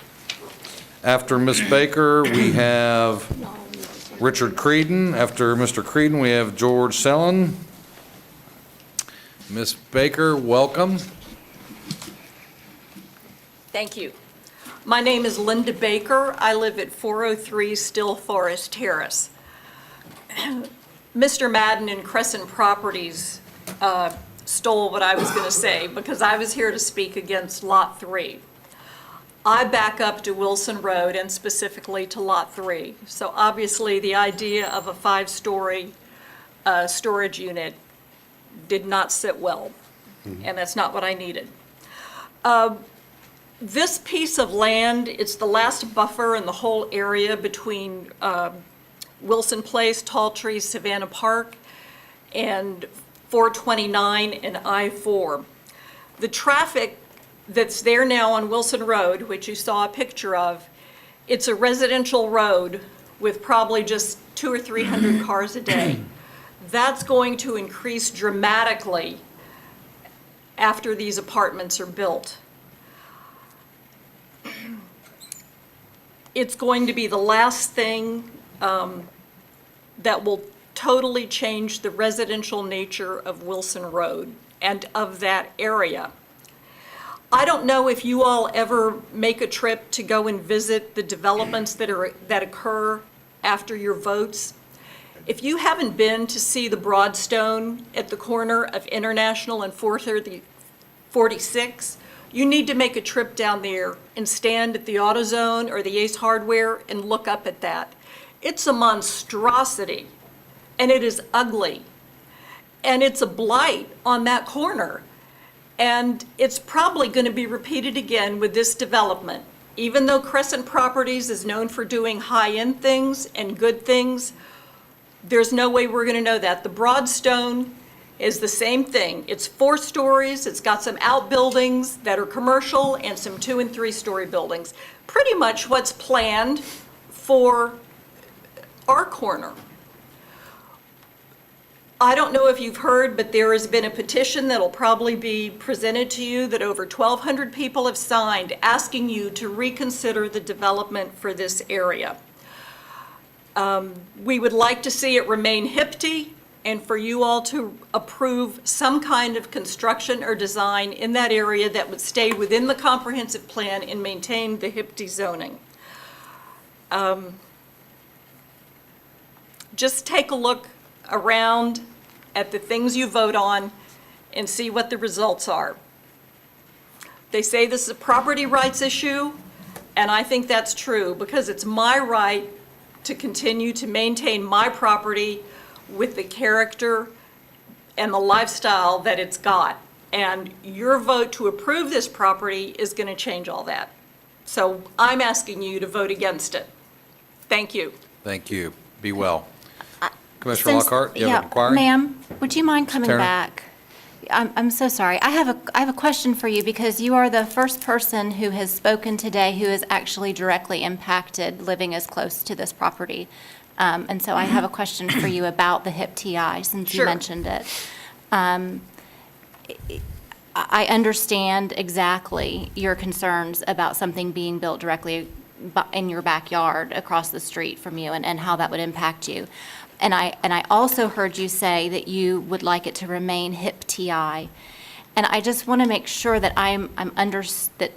Speaker 1: After Ms. Baker, we have Richard Creedon. After Mr. Creedon, we have George Sellen. Ms. Baker, welcome.
Speaker 11: Thank you. My name is Linda Baker. I live at 403 Still Forest Terrace. Mr. Madden and Crescent Properties stole what I was going to say because I was here to speak against Lot 3. I back up to Wilson Road and specifically to Lot 3. So obviously, the idea of a 5-story storage unit did not sit well, and that's not what I needed. This piece of land, it's the last buffer in the whole area between Wilson Place, Tall Trees, Savannah Park, and 429 and I-4. The traffic that's there now on Wilson Road, which you saw a picture of, it's a residential road with probably just 200 or 300 cars a day. That's going to increase dramatically after these apartments are built. It's going to be the last thing that will totally change the residential nature of Wilson Road and of that area. I don't know if you all ever make a trip to go and visit the developments that occur after your votes. If you haven't been to see the Broadstone at the corner of International and 446, you need to make a trip down there and stand at the AutoZone or the Ace Hardware and look up at that. It's a monstrosity, and it is ugly, and it's a blight on that corner. And it's probably going to be repeated again with this development. Even though Crescent Properties is known for doing high-end things and good things, there's no way we're going to know that. The Broadstone is the same thing. It's 4 stories, it's got some outbuildings that are commercial and some 2- and 3-story buildings. Pretty much what's planned for our corner. I don't know if you've heard, but there has been a petition that'll probably be presented to you that over 1,200 people have signed asking you to reconsider the development for this area. We would like to see it remain HIPTY and for you all to approve some kind of construction or design in that area that would stay within the comprehensive plan and maintain the HIPTY zoning. Just take a look around at the things you vote on and see what the results are. They say this is a property rights issue, and I think that's true because it's my right to continue to maintain my property with the character and the lifestyle that it's got. And your vote to approve this property is going to change all that. So I'm asking you to vote against it. Thank you.
Speaker 1: Thank you. Be well. Commissioner
Speaker 6: Since-
Speaker 1: Lockhart, you have
Speaker 6: yeah,
Speaker 1: an inquiry?
Speaker 6: Ma'am, would you mind coming
Speaker 1: Turner.
Speaker 6: back? I'm so sorry. I have a question for you because you are the first person who has spoken today who is actually directly impacted living as close to this property. And so I have a question for you about the HIP TI, since you
Speaker 11: Sure.
Speaker 6: mentioned it. I understand exactly your concerns about something being built directly in your backyard across the street from you and how that would impact you. And I also heard you say that you would like it to remain HIP TI. And I just want to make sure that that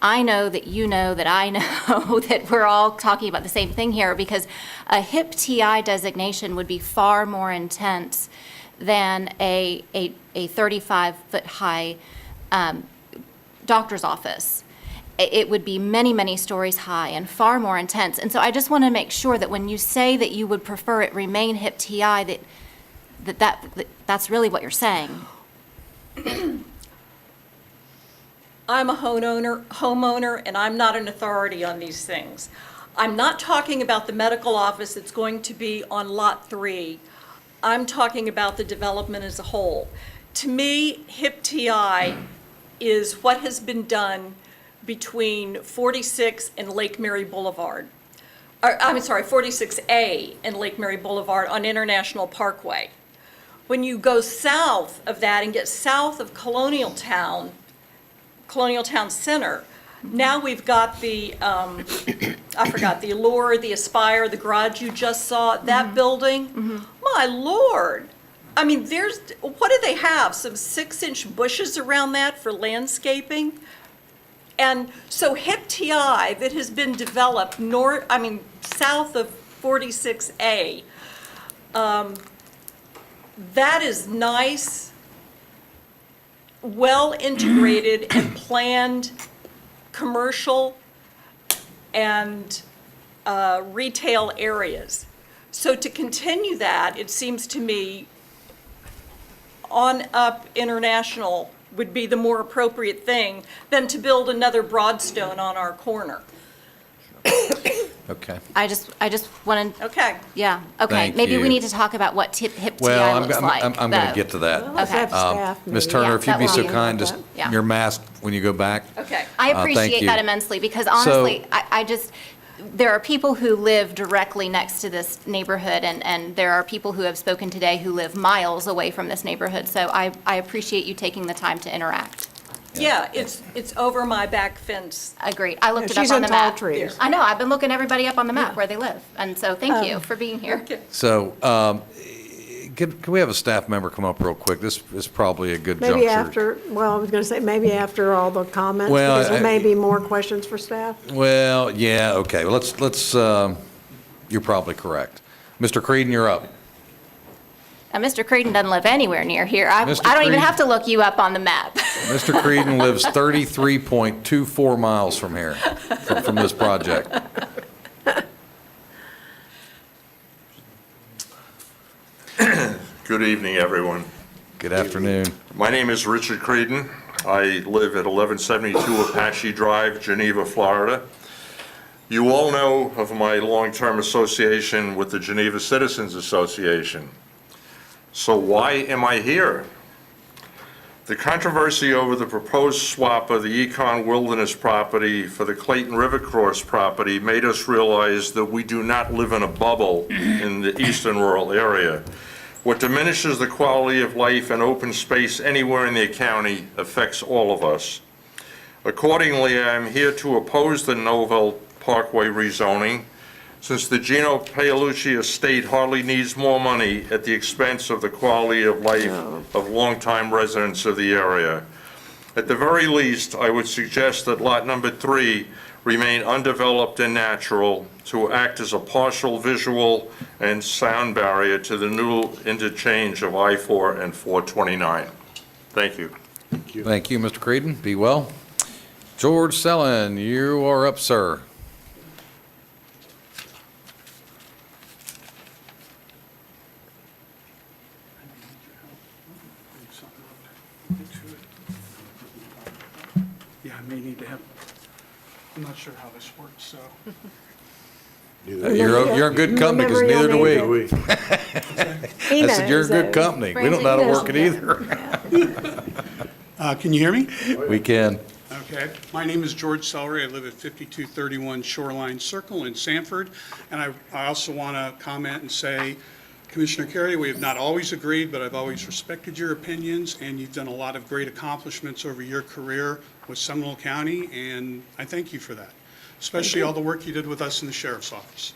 Speaker 6: I know that you know that I know that we're all talking about the same thing here, because a HIP TI designation would be far more intense than a 35-foot high doctor's office. It would be many, many stories high and far more intense. And so I just want to make sure that when you say that you would prefer it remain HIP TI, that's really what you're saying.
Speaker 11: I'm a homeowner, and I'm not an authority on these things. I'm not talking about the medical office that's going to be on Lot 3. I'm talking about the development as a whole. To me, HIP TI is what has been done between 46 and Lake Mary Boulevard. I'm sorry, 46A and Lake Mary Boulevard on International Parkway. When you go south of that and get south of Colonial Town Center, now we've got the, I forgot, the Allure, the Aspire, the garage you just saw, that building. My Lord. I mean, what do they have? Some 6-inch bushes around that for landscaping? And so HIP TI that has been developed south of 46A, that is nice, well-integrated and planned commercial and retail areas. So to continue that, it seems to me, on up International would be the more appropriate thing than to build another Broadstone on our corner.
Speaker 1: Okay.
Speaker 6: I just wanted,
Speaker 11: Okay.
Speaker 6: yeah, okay.
Speaker 1: Thank
Speaker 6: Maybe
Speaker 1: you.
Speaker 6: we need to talk about what HIP TI
Speaker 1: Well,
Speaker 6: looks like.
Speaker 1: I'm going to
Speaker 6: though.
Speaker 1: get to that.
Speaker 7: Let's have
Speaker 6: Okay.
Speaker 7: staff
Speaker 1: Ms.
Speaker 7: maybe.
Speaker 1: Turner,
Speaker 6: Yeah,
Speaker 1: if you'd
Speaker 6: that
Speaker 1: be
Speaker 6: would
Speaker 1: so
Speaker 6: be
Speaker 1: kind, just
Speaker 6: Yeah.
Speaker 1: your mask when you go back.
Speaker 11: Okay.
Speaker 6: I
Speaker 1: thank
Speaker 6: appreciate
Speaker 1: you.
Speaker 6: that immensely, because honestly, I just, there are people who live directly next to this neighborhood, and there are people who have spoken today who live miles away from this neighborhood, so I appreciate you taking the time to interact.
Speaker 11: Yeah, it's over my back fence.
Speaker 6: Agreed. I looked it
Speaker 7: She's
Speaker 6: up
Speaker 7: in
Speaker 6: on the
Speaker 7: tall
Speaker 6: map.
Speaker 7: trees.
Speaker 6: I know, I've been looking everybody up on the map where they live, and so thank you for being here.
Speaker 1: So, can we have a staff member come up real quick? This is probably a good juncture.
Speaker 7: Maybe after, well, I was going to say, maybe after all the comments,
Speaker 1: Well,
Speaker 7: because there may be more questions for staff.
Speaker 1: Well, yeah, okay. Well, let's, you're probably correct. Mr. Creedon, you're up.
Speaker 6: Now, Mr. Creedon doesn't live anywhere near here. I
Speaker 1: Mr.
Speaker 6: don't even
Speaker 1: Creedon-
Speaker 6: have to look you up on the map.
Speaker 1: Mr. Creedon lives 33.24 miles from here, from this project.
Speaker 12: Good evening, everyone.
Speaker 1: Good afternoon.
Speaker 12: My name is Richard Creedon. I live at 1172 Apache Drive, Geneva, Florida. You all know of my long-term association with the Geneva Citizens Association. So why am I here? The controversy over the proposed swap of the Econ Wilderness property for the Clayton River Cross property made us realize that we do not live in a bubble in the eastern rural area. What diminishes the quality of life and open space anywhere in the county affects all of us. Accordingly, I am here to oppose the Novel Parkway rezoning, since the Gino Paolucci estate hardly needs more money at the expense of the quality of life of longtime residents of the area. At the very least, I would suggest that lot number 3 remain undeveloped and natural to act as a partial visual and sound barrier to the new interchange of I-4 and 429. Thank you.
Speaker 1: Thank you, Mr. Creedon. Be well. George Sellon, you are up, sir.
Speaker 13: Yeah, I may need to have, I'm not sure how this works, so.
Speaker 1: You're in good company, because neither do we.
Speaker 7: He
Speaker 1: I said, you're in
Speaker 7: knows,
Speaker 1: good
Speaker 7: though.
Speaker 1: company. We don't know how to work it either.
Speaker 13: Can you hear me?
Speaker 1: We can.
Speaker 13: Okay. My name is George Sellery. I live at 5231 Shoreline Circle in Sanford. And I also want to comment and say, Commissioner Carey, we have not always agreed, but I've always respected your opinions, and you've done a lot of great accomplishments over your career with Seminole County, and I thank you for that, especially all the work you did with us in the Sheriff's Office.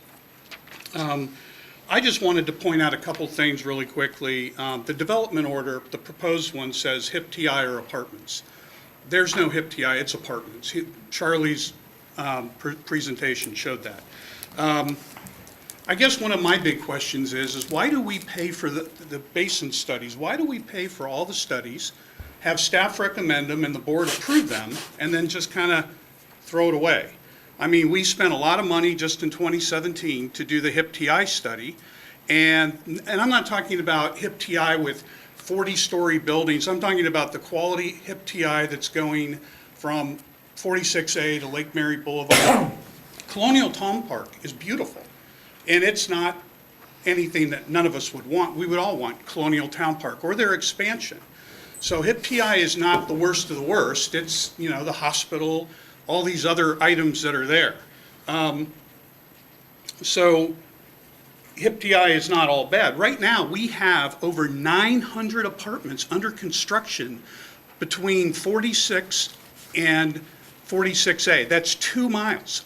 Speaker 13: I just wanted to point out a couple things really quickly. The development order, the proposed one, says HIP TI or apartments. There's no HIP TI, it's apartments. Charlie's presentation showed that. I guess one of my big questions is why do we pay for the basin studies? Why do we pay for all the studies, have staff recommend them and the board approve them, and then just kind of throw it away? I mean, we spent a lot of money just in 2017 to do the HIP TI study, and I'm not talking about HIP TI with 40-story buildings. I'm talking about the quality HIP TI that's going from 46A to Lake Mary Boulevard. Colonial Town Park is beautiful, and it's not anything that none of us would want. We would all want Colonial Town Park or their expansion. So HIP TI is not the worst of the worst. It's, you know, the hospital, all these other items that are there. So HIP TI is not all bad. Right now, we have over 900 apartments under construction between 46 and 46A. That's 2 miles.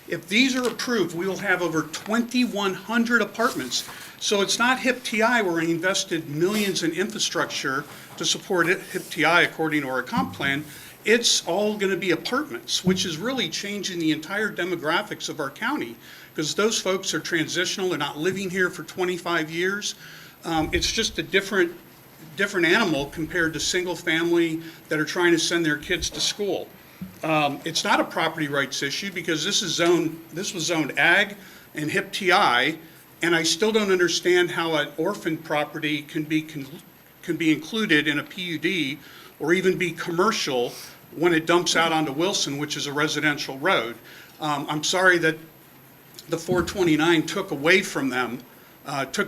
Speaker 13: If these are approved, we will have over 2,100 apartments. So it's not HIP TI where we invested millions in infrastructure to support HIP TI according to our comp plan. It's all going to be apartments, which is really changing the entire demographics of our county, because those folks are transitional. They're not living here for 25 years. It's just a different animal compared to single family that are trying to send their kids to school. It's not a property rights issue because this was zoned ag and HIP TI, and I still don't understand how an orphan property can be included in a PUD or even be commercial when it dumps out onto Wilson, which is a residential road. I'm sorry that the 429 took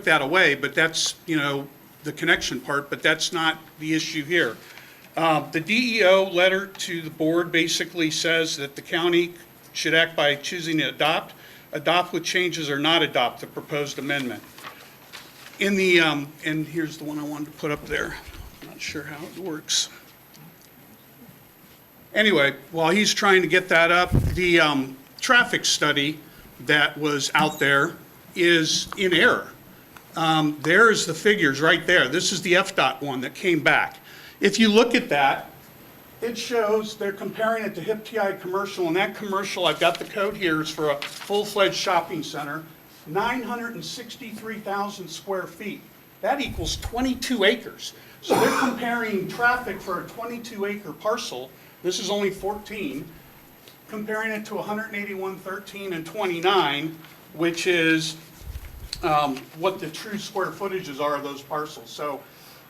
Speaker 13: that away, but that's, you know, the connection part, but that's not the issue here. The DEO letter to the board basically says that the county should act by choosing to adopt with changes, or not adopt the proposed amendment. And here's the one I wanted to put up there. I'm not sure how it works. Anyway, while he's trying to get that up, the traffic study that was out there is in error. There's the figures right there. This is the FDOT one that came back. If you look at that, it shows they're comparing it to HIP TI commercial, and that commercial, I've got the code here, is for a full-fledged shopping center, 963,000 square feet. That equals 22 acres. So they're comparing traffic for a 22-acre parcel, this is only 14, comparing it to 181, 13, and 29, which is what the true square footages are of those parcels. So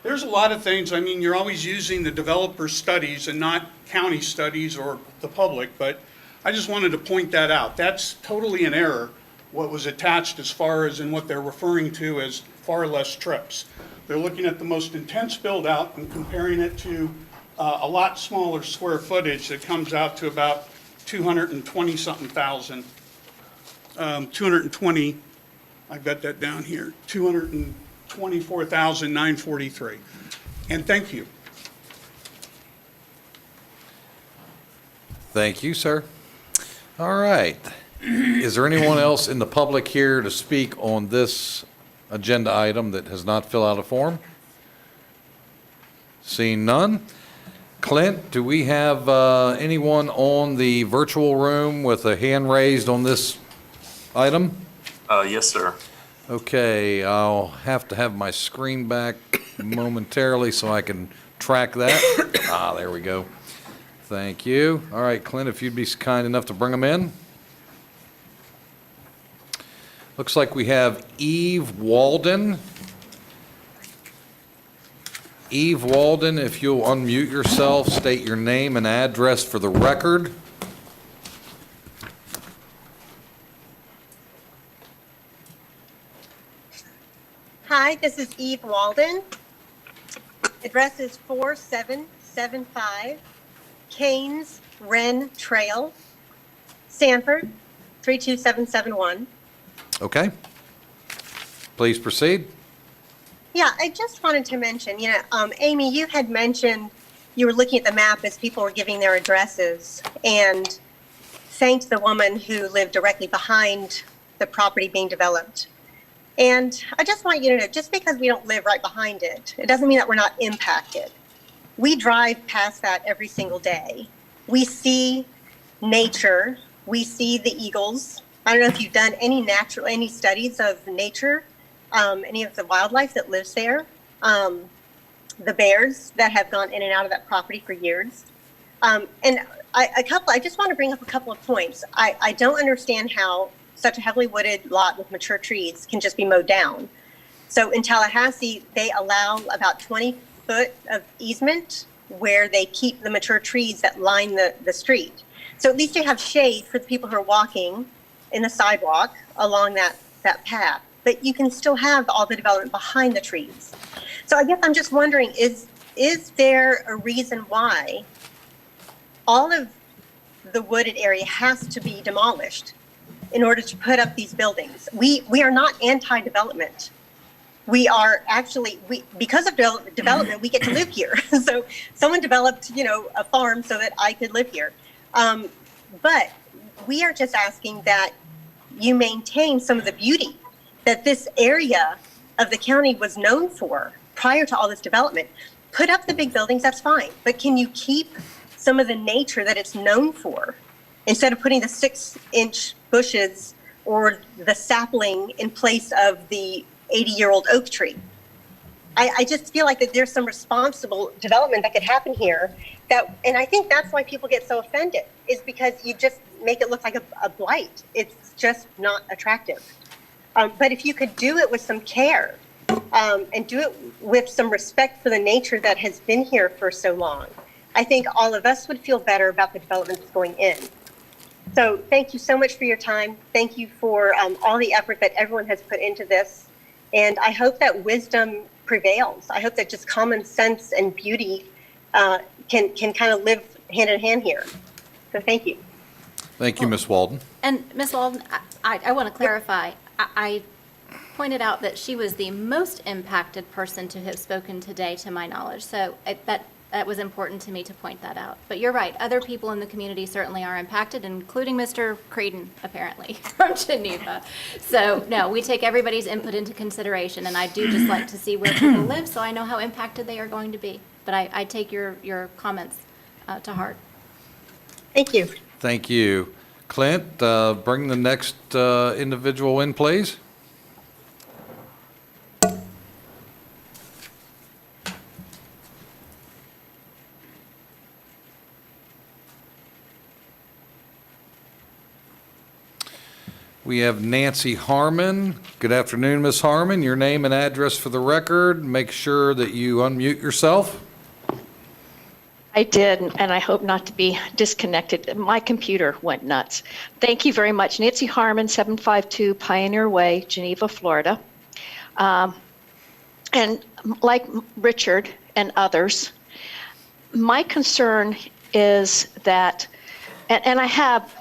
Speaker 13: there's a lot of things. I mean, you're always using the developer studies and not county studies or the public, but I just wanted to point that out. That's totally an error, what was attached as far as in what they're referring to as far less trips. They're looking at the most intense build out and comparing it to a lot smaller square footage that comes out to about 220-something thousand. 220, I've got that down here, 224,943. And thank you.
Speaker 1: Thank you, sir. All right. Is there anyone else in the public here to speak on this agenda item that has not filled out a form? Seeing none. Clint, do we have anyone on the virtual room with a hand raised on this item?
Speaker 17: Yes, sir.
Speaker 1: Okay, I'll have to have my screen back momentarily so I can track that. There we go. Thank you. All right, Clint, if you'd be kind enough to bring them in. Looks like we have Eve Walden. Eve Walden, if you'll unmute yourself, state your name and address for the record.
Speaker 14: Hi, this is Eve Walden. Address is 4775 Canes Wren Trail, Sanford, 32771.
Speaker 1: Okay. Please proceed.
Speaker 14: Yeah, I just wanted to mention, Amy, you had mentioned you were looking at the map as people were giving their addresses and thanked the woman who lived directly behind the property being developed. And I just want you to know, just because we don't live right behind it, it doesn't mean that we're not impacted. We drive past that every single day. We see nature. We see the eagles. I don't know if you've done any studies of nature, any of the wildlife that lives there, the bears that have gone in and out of that property for years. I just want to bring up a couple of points. I don't understand how such a heavily wooded lot with mature trees can just be mowed down. So in Tallahassee, they allow about 20 foot of easement where they keep the mature trees that line the street. So at least you have shade for the people who are walking in the sidewalk along that path, but you can still have all the development behind the trees. So I guess I'm just wondering, is there a reason why all of the wooded area has to be demolished in order to put up these buildings? We are not anti-development. We are actually, because of development, we get to live here. So someone developed, a farm so that I could live here. But we are just asking that you maintain some of the beauty that this area of the county was known for prior to all this development. Put up the big buildings, that's fine. But can you keep some of the nature that it's known for instead of putting the 6-inch bushes or the sapling in place of the 80-year-old oak tree? I just feel like that there's some responsible development that could happen here and I think that's why people get so offended, is because you just make it look like a blight. It's just not attractive. But if you could do it with some care and do it with some respect for the nature that has been here for so long, I think all of us would feel better about the development that's going in. So thank you so much for your time. Thank you for all the effort that everyone has put into this. And I hope that wisdom prevails. I hope that just common sense and beauty can kind of live hand in hand here. So thank you.
Speaker 1: Thank you, Ms. Walden.
Speaker 6: And Ms. Walden, I want to clarify. I pointed out that she was the most impacted person to have spoken today, to my knowledge. So that was important to me to point that out. But you're right, other people in the community certainly are impacted, including Mr. Creedon, apparently, from Geneva. So, no, we take everybody's input into consideration, and I do just like to see where people live, so I know how impacted they are going to be. But I take your comments to heart.
Speaker 14: Thank you.
Speaker 1: Thank you. Clint, bring the next individual in, please. We have Nancy Harmon. Good afternoon, Ms. Harmon. Your name and address for the record. Make sure that you unmute yourself.
Speaker 16: I did, and I hope not to be disconnected. My computer went nuts. Thank you very much. Nancy Harmon, 752 Pioneer Way, Geneva, Florida. And like Richard and others, my concern is that, and I have,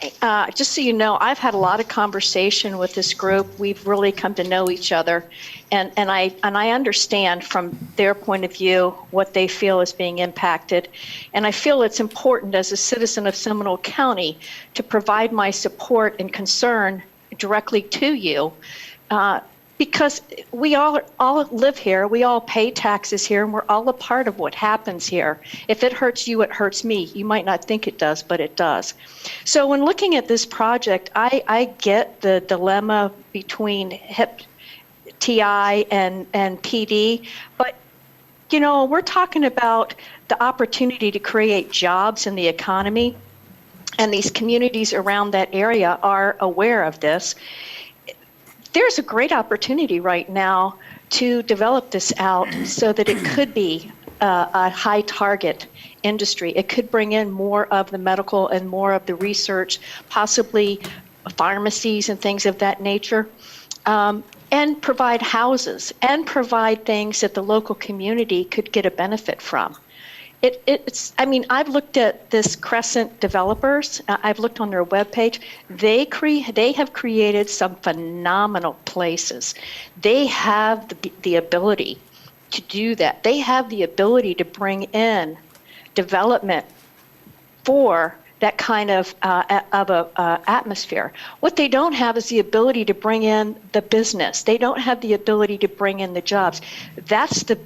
Speaker 16: just so you know, I've had a lot of conversation with this group. We've really come to know each other. And I understand from their point of view what they feel is being impacted. And I feel it's important as a citizen of Seminole County to provide my support and concern directly to you. Because we all live here, we all pay taxes here, and we're all a part of what happens here. If it hurts you, it hurts me. You might not think it does, but it does. So when looking at this project, I get the dilemma between HIP, TI, and PD, but we're talking about the opportunity to create jobs in the economy, and these communities around that area are aware of this. There's a great opportunity right now to develop this out so that it could be a high target industry. It could bring in more of the medical and more of the research, possibly pharmacies and things of that nature. and provide houses and provide things that the local community could get a benefit from. I mean, I've looked at this Crescent Developers. I've looked on their webpage. They have created some phenomenal places. They have the ability to do that. They have the ability to bring in development for that kind of atmosphere. What they don't have is the ability to bring in the business. They don't have the ability to bring in the jobs. That's the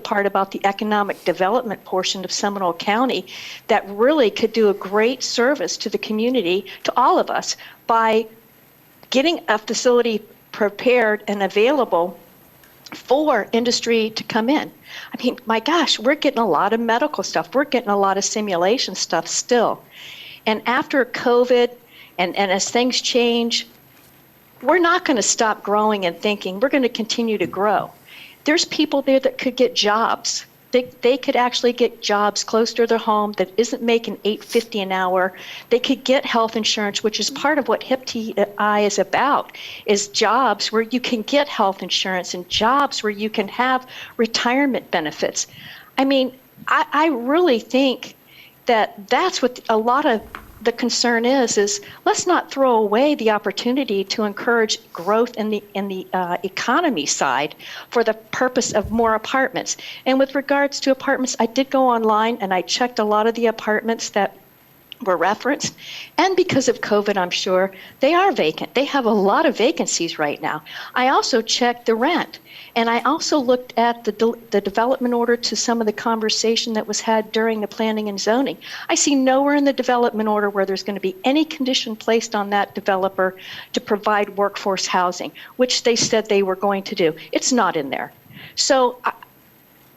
Speaker 16: part about the economic development portion of Seminole County that really could do a great service to the community, to all of us, by getting a facility prepared and available for industry to come in. I mean, my gosh, we're getting a lot of medical stuff. We're getting a lot of simulation stuff still. And after COVID and as things change, we're not going to stop growing and thinking. We're going to continue to grow. There's people there that could get jobs. They could actually get jobs close to their home that isn't making $8.50 an hour. They could get health insurance, which is part of what HIP-TI is about, is jobs where you can get health insurance and jobs where you can have retirement benefits. I mean, I really think that that's what a lot of the concern is let's not throw away the opportunity to encourage growth in the economy side for the purpose of more apartments. And with regards to apartments, I did go online and I checked a lot of the apartments that were referenced. And because of COVID, I'm sure, they are vacant. They have a lot of vacancies right now. I also checked the rent. And I also looked at the development order to some of the conversation that was had during the planning and zoning. I see nowhere in the development order where there's going to be any condition placed on that developer to provide workforce housing, which they said they were going to do. It's not in there. So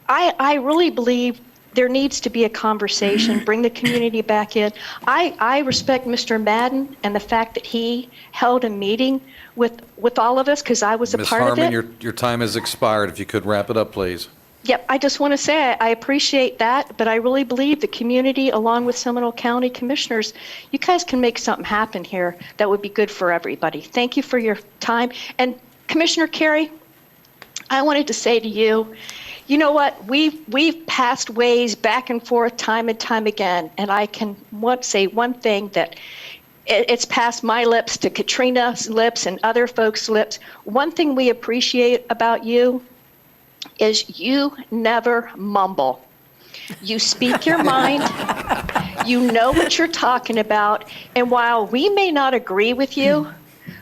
Speaker 16: I really believe there needs to be a conversation, bring the community back in. I respect Mr. Madden and the fact that he held a meeting with all of us, because I was a part of it.
Speaker 1: Ms. Harmon, your time has expired. If you could wrap it up, please.
Speaker 16: Yep, I just want to say I appreciate that, but I really believe the community, along with Seminole County Commissioners, you guys can make something happen here that would be good for everybody. Thank you for your time. And Commissioner Carey, I wanted to say to you, you know what? We've passed ways back and forth time and time again, and I can say one thing, that it's past my lips to Katrina's lips and other folks' lips. One thing we appreciate about you is you never mumble. You speak your mind. You know what you're talking about. And while we may not agree with you,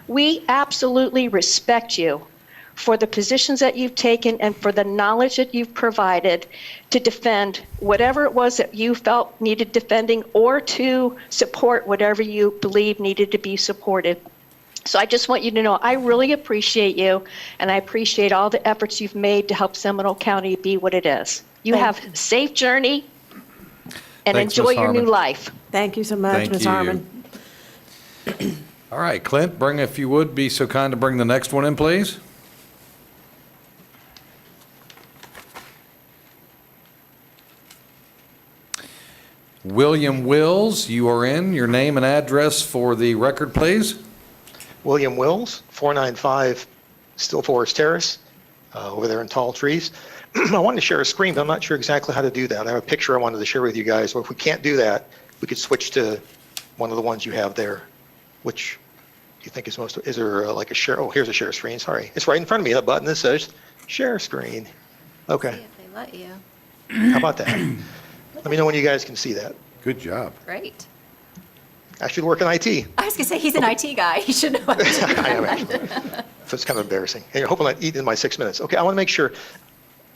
Speaker 16: we absolutely respect you for the positions that you've taken and for the knowledge that you've provided to defend whatever it was that you felt needed defending, or to support whatever you believe needed to be supported. So I just want you to know I really appreciate you, and I appreciate all the efforts you've made to help Seminole County be what it is. You have a safe journey and
Speaker 1: Thanks,
Speaker 16: enjoy
Speaker 1: Ms.
Speaker 16: your new
Speaker 1: Harmon.
Speaker 16: life.
Speaker 7: Thank you so much,
Speaker 1: Thank
Speaker 7: Ms.
Speaker 1: you.
Speaker 7: Harmon.
Speaker 1: All right, Clint, if you would, be so kind to bring the next one in, please. William Wills, you are in. Your name and address for the record, please.
Speaker 15: William Wills, 495 Still Forest Terrace, over there in Tall Trees. I wanted to share a screen, but I'm not sure exactly how to do that. I have a picture I wanted to share with you guys. Well, if we can't do that, we could switch to one of the ones you have there. Which do you think is most, is there like a share? Oh, here's a share screen, sorry. It's right in front of me, that button that says share screen. Okay,
Speaker 6: See if they let you.
Speaker 15: how about that? Let me know when you guys can see that.
Speaker 8: Good job.
Speaker 6: Great.
Speaker 15: I should work in IT.
Speaker 6: I was going to say, he's an IT guy. He should know what to do.
Speaker 15: I am actually. So it's kind of embarrassing. And I hope I'm not eating in my 6 minutes. Okay, I want to make sure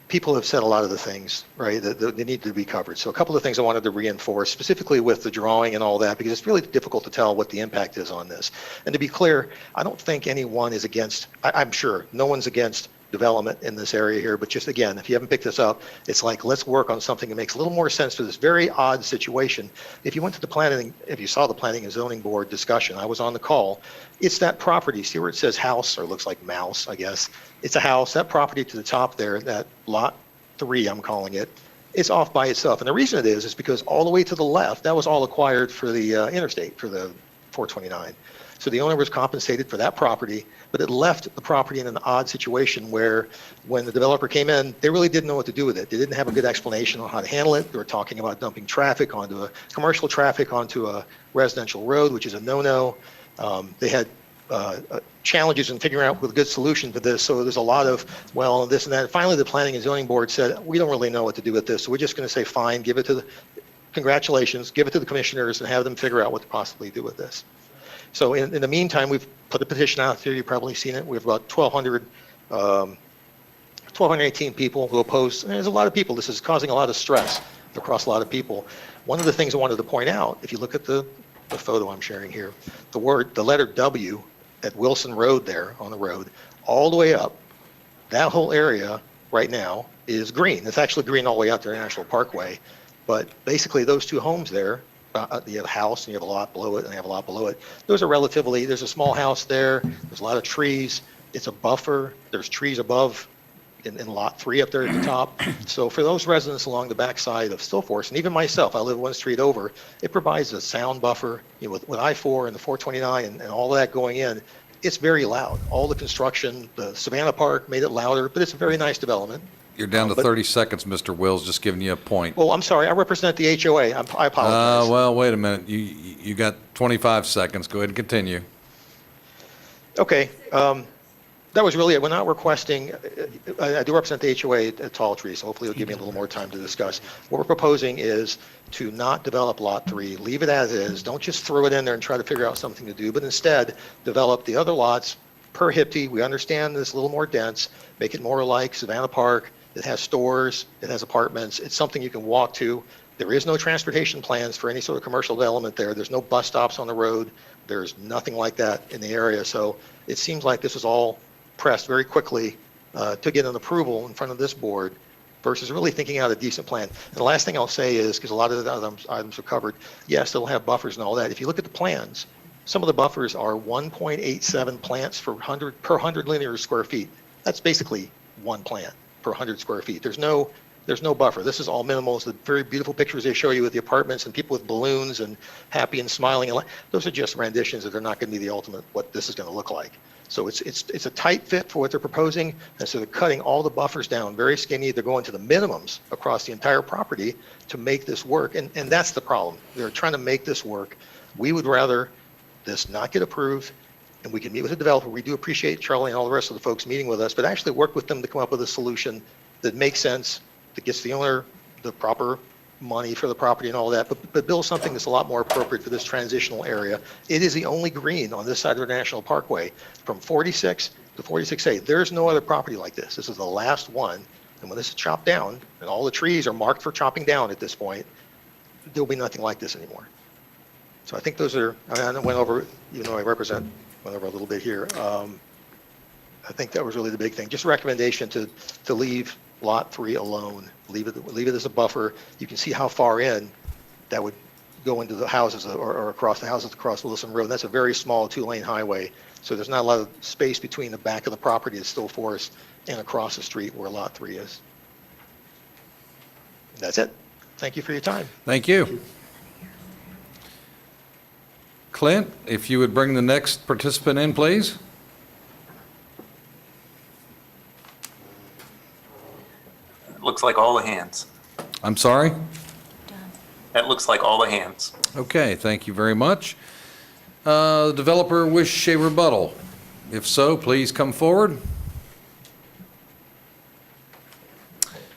Speaker 15: people have said a lot of the things, right, that they need to be covered. So a couple of things I wanted to reinforce, specifically with the drawing and all that, because it's really difficult to tell what the impact is on this. And to be clear, I don't think anyone is against, I'm sure no one's against development in this area here, but just again, if you haven't picked this up, it's like, let's work on something that makes a little more sense for this very odd situation. If you went to the planning, if you saw the planning and zoning board discussion, I was on the call. It's that property, see where it says house, or looks like mouse, I guess. It's a house, that property to the top there, that lot 3, I'm calling it, it's off by itself. And the reason it is because all the way to the left, that was all acquired for the interstate, for the 429. So the owner was compensated for that property, but it left the property in an odd situation where when the developer came in, they really didn't know what to do with it. They didn't have a good explanation on how to handle it. They were talking about dumping traffic onto commercial traffic onto a residential road, which is a no-no. They had challenges in figuring out a good solution for this. So there's a lot of, well, this and that. Finally, the Planning and Zoning Board said, we don't really know what to do with this. So we're just going to say, fine, give it to congratulations, give it to the commissioners and have them figure out what to possibly do with this. So in the meantime, we've put a petition out there. You've probably seen it. We have about 1,218 people who oppose. And there's a lot of people. This is causing a lot of stress across a lot of people. One of the things I wanted to point out, if you look at the photo I'm sharing here, the letter W at Wilson Road there on the road, all the way up, that whole area right now is green. It's actually green all the way out to International Parkway. But basically those two homes there, you have a house and you have a lot below it and you have a lot below it. Those are relatively, there's a small house there. There's a lot of trees. It's a buffer. There's trees above in lot 3 up there at the top. So for those residents along the backside of Stillforest, and even myself, I live one street over, it provides a sound buffer, you know, with I-4 and the 429 and all of that going in. It's very loud. All the construction, the Savannah Park made it louder, but it's a very nice development.
Speaker 1: You're down to 30 seconds, Mr. Wills, just giving you a point.
Speaker 15: Well, I'm sorry, I represent the HOA. I apologize.
Speaker 1: Well, wait a minute. You got 25 seconds. Go ahead and continue.
Speaker 15: Okay, that was really it. We're not requesting, I do represent the HOA at Tall Tree, so hopefully it'll give me a little more time to discuss. What we're proposing is to not develop Lot 3, leave it as is. Don't just throw it in there and try to figure out something to do, but instead develop the other lots per HIPTE. We understand this a little more dense, make it more like Savannah Park. It has stores, it has apartments, it's something you can walk to. There is no transportation plans for any sort of commercial development there. There's no bus stops on the road. There's nothing like that in the area. So it seems like this was all pressed very quickly to get an approval in front of this board versus really thinking out a decent plan. And the last thing I'll say is, because a lot of the items are covered, yes, they'll have buffers and all that. If you look at the plans, some of the buffers are 1.87 plants per 100 linear square feet. That's basically one plant per 100 square feet. There's no buffer. This is all minimal. It's the very beautiful pictures they show you with the apartments and people with balloons and happy and smiling. Those are just renditions that are not going to be the ultimate what this is going to look like. So it's a tight fit for what they're proposing, and so they're cutting all the buffers down, very skinny. They're going to the minimums across the entire property to make this work, and that's the problem. They're trying to make this work. We would rather this not get approved, and we can meet with the developer. We do appreciate Charlie and all the rest of the folks meeting with us, but actually work with them to come up with a solution that makes sense, that gets the owner the proper money for the property and all that, but build something that's a lot more appropriate for this transitional area. It is the only green on this side of the National Parkway from 46 to 46A. There's no other property like this. This is the last one, and when this is chopped down, and all the trees are marked for chopping down at this point, there'll be nothing like this anymore. So I think those are, I went over, even though I went over a little bit here. I think that was really the big thing. Just a recommendation to leave Lot 3 alone. Leave it as a buffer. You can see how far in that would go into the houses or across the houses across Wilson Road. That's a very small 2-lane highway. So there's not a lot of space between the back of the property at Stillforest and across the street where Lot 3 is. That's it. Thank you for your time.
Speaker 1: Thank you. Clint, if you would bring the next participant in, please.
Speaker 17: Looks like all the hands.
Speaker 1: I'm sorry?
Speaker 17: That looks like all the hands.
Speaker 1: Okay, thank you very much. The developer wish a rebuttal. If so, please come forward.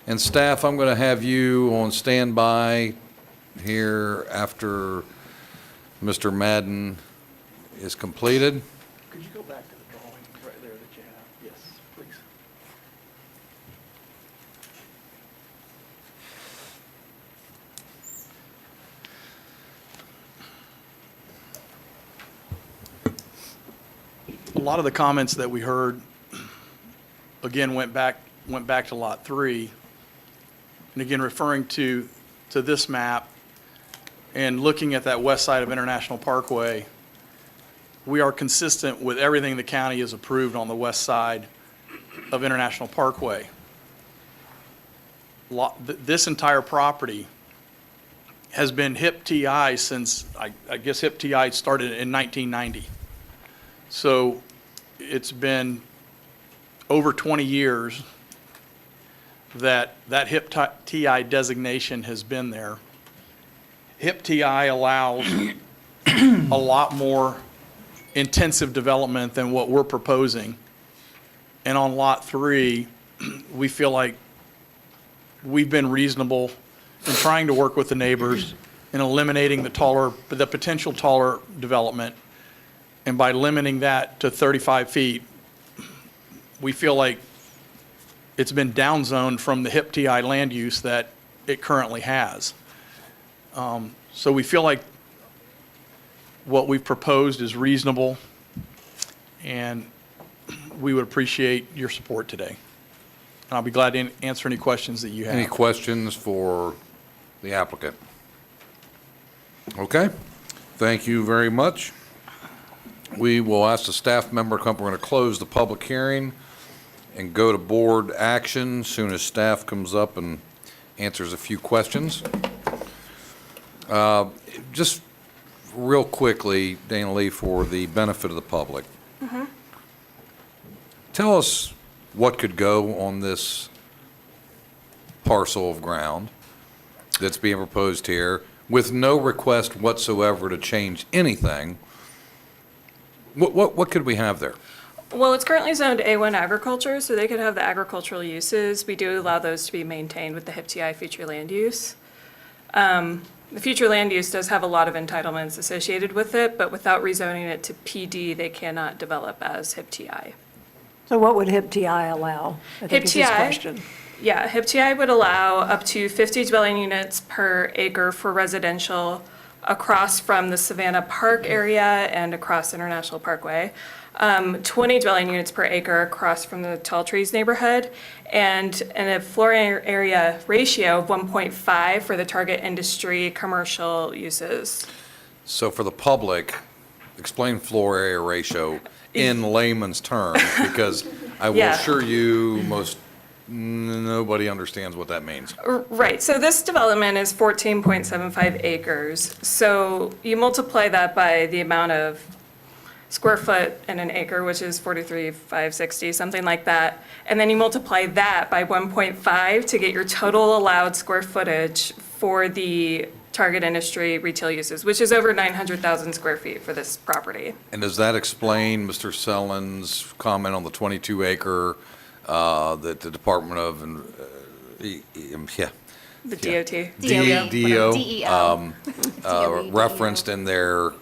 Speaker 1: And staff, I'm going to have you on standby here after Mr. Madden is completed.
Speaker 3: Could you go back to the drawing right there that you have? Yes, please.
Speaker 18: A lot of the comments that we heard, again, went back to Lot 3. And again, referring to this map and looking at that west side of International Parkway, we are consistent with everything the county has approved on the west side of International Parkway. This entire property has been HIP TI since, I guess HIP TI started in 1990. So it's been over 20 years that HIP TI designation has been there. HIP TI allows a lot more intensive development than what we're proposing. And on Lot 3, we feel like we've been reasonable in trying to work with the neighbors in eliminating the potential taller development. And by limiting that to 35 feet, we feel like it's been downzoned from the HIP TI land use that it currently has. So we feel like what we've proposed is reasonable, and we would appreciate your support today. And I'll be glad to answer any questions that you have.
Speaker 1: Any questions for the applicant? Okay, thank you very much. We will ask the staff member to come. We're going to close the public hearing and go to board action soon as staff comes up and answers a few questions. Just real quickly, Dana Lee, for the benefit of the public. Tell us what could go on this parcel of ground that's being proposed here with no request whatsoever to change anything. What could we have there?
Speaker 19: Well, it's currently zoned A1 agriculture, so they could have the agricultural uses. We do allow those to be maintained with the HIP TI future land use. The future land use does have a lot of entitlements associated with it, but without rezoning it to PD, they cannot develop as HIP TI.
Speaker 7: So what would HIP TI allow? I think is his question.
Speaker 19: Yeah, HIP TI would allow up to 50 dwelling units per acre for residential across from the Savannah Park area and across International Parkway. 20 dwelling units per acre across from the Tall Trees neighborhood, and a floor area ratio of 1.5 for the target industry commercial uses.
Speaker 1: So for the public, explain floor area ratio in layman's terms, because I will
Speaker 19: Yeah.
Speaker 1: assure you nobody understands what that means.
Speaker 19: Right, so this development is 14.75 acres. So you multiply that by the amount of square foot in an acre, which is 43,560, something like that. And then you multiply that by 1.5 to get your total allowed square footage for the target industry retail uses, which is over 900,000 square feet for this property.
Speaker 1: And does that explain Mr. Selland's comment on the 22-acre that the Department of,
Speaker 19: The DOT.
Speaker 1: DEO referenced in their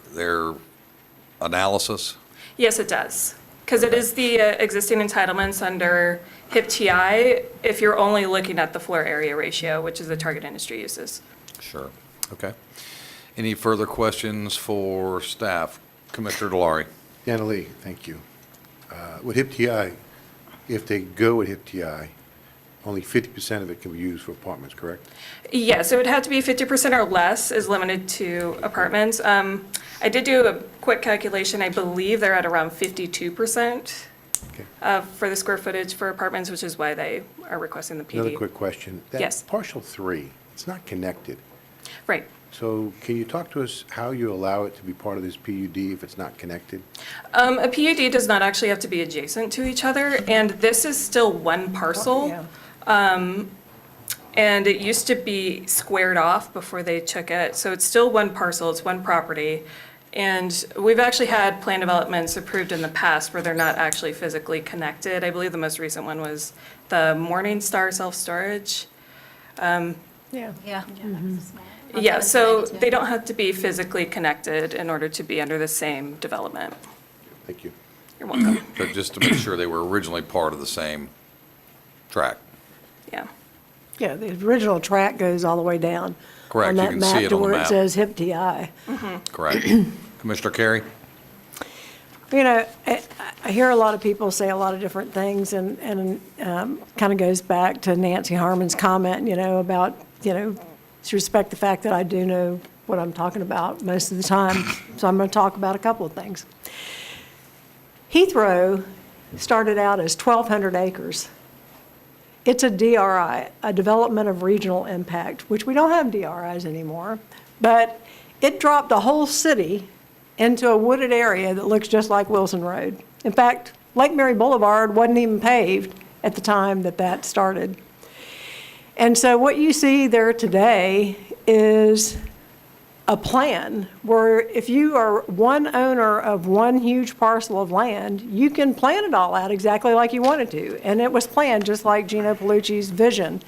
Speaker 1: analysis?
Speaker 19: Yes, it does. Because it is the existing entitlements under HIP TI if you're only looking at the floor area ratio, which is the target industry uses.
Speaker 1: Sure. Okay. Any further questions for staff? Commissioner Delary.
Speaker 8: Dana Lee, thank you. With HIP TI, if they go with HIP TI, only 50% of it can be used for apartments, correct?
Speaker 19: Yes, it would have to be 50% or less is limited to apartments. I did do a quick calculation. I believe they're at around 52% for the square footage for apartments, which is why they are requesting the PD.
Speaker 8: Another quick question.
Speaker 19: Yes.
Speaker 8: That partial 3, it's not connected.
Speaker 19: Right.
Speaker 8: So can you talk to us how you allow it to be part of this PUD if it's not connected?
Speaker 19: A PUD does not actually have to be adjacent to each other, and this is still one parcel. And it used to be squared off before they took it, so it's still one parcel, it's one property. And we've actually had plan developments approved in the past where they're not actually physically connected. I believe the most recent one was the Morningstar self-storage. Yeah, so they don't have to be physically connected in order to be under the same development.
Speaker 8: Thank you.
Speaker 19: You're welcome.
Speaker 1: But just to make sure they were originally part of the same track.
Speaker 19: Yeah.
Speaker 7: Yeah, the original track goes all the way down.
Speaker 1: Correct, you can see it
Speaker 7: to
Speaker 1: on the
Speaker 7: where it
Speaker 1: map.
Speaker 7: says HIP TI.
Speaker 1: Correct. Commissioner Carey?
Speaker 7: You know, I hear a lot of people say a lot of different things, and kind of goes back to Nancy Harmon's comment, you know, about, you know, to respect the fact that I do know what I'm talking about most of the time. So I'm going to talk about a couple of things. Heathrow started out as 1,200 acres. It's a DRI, a Development of Regional Impact, which we don't have DRIs anymore, but it dropped a whole city into a wooded area that looks just like Wilson Road. In fact, Lake Mary Boulevard wasn't even paved at the time that that started. And so what you see there today is a plan where if you are one owner of one huge parcel of land, you can plan it all out exactly like you want it to. And it was planned just like Gino Palucci's vision,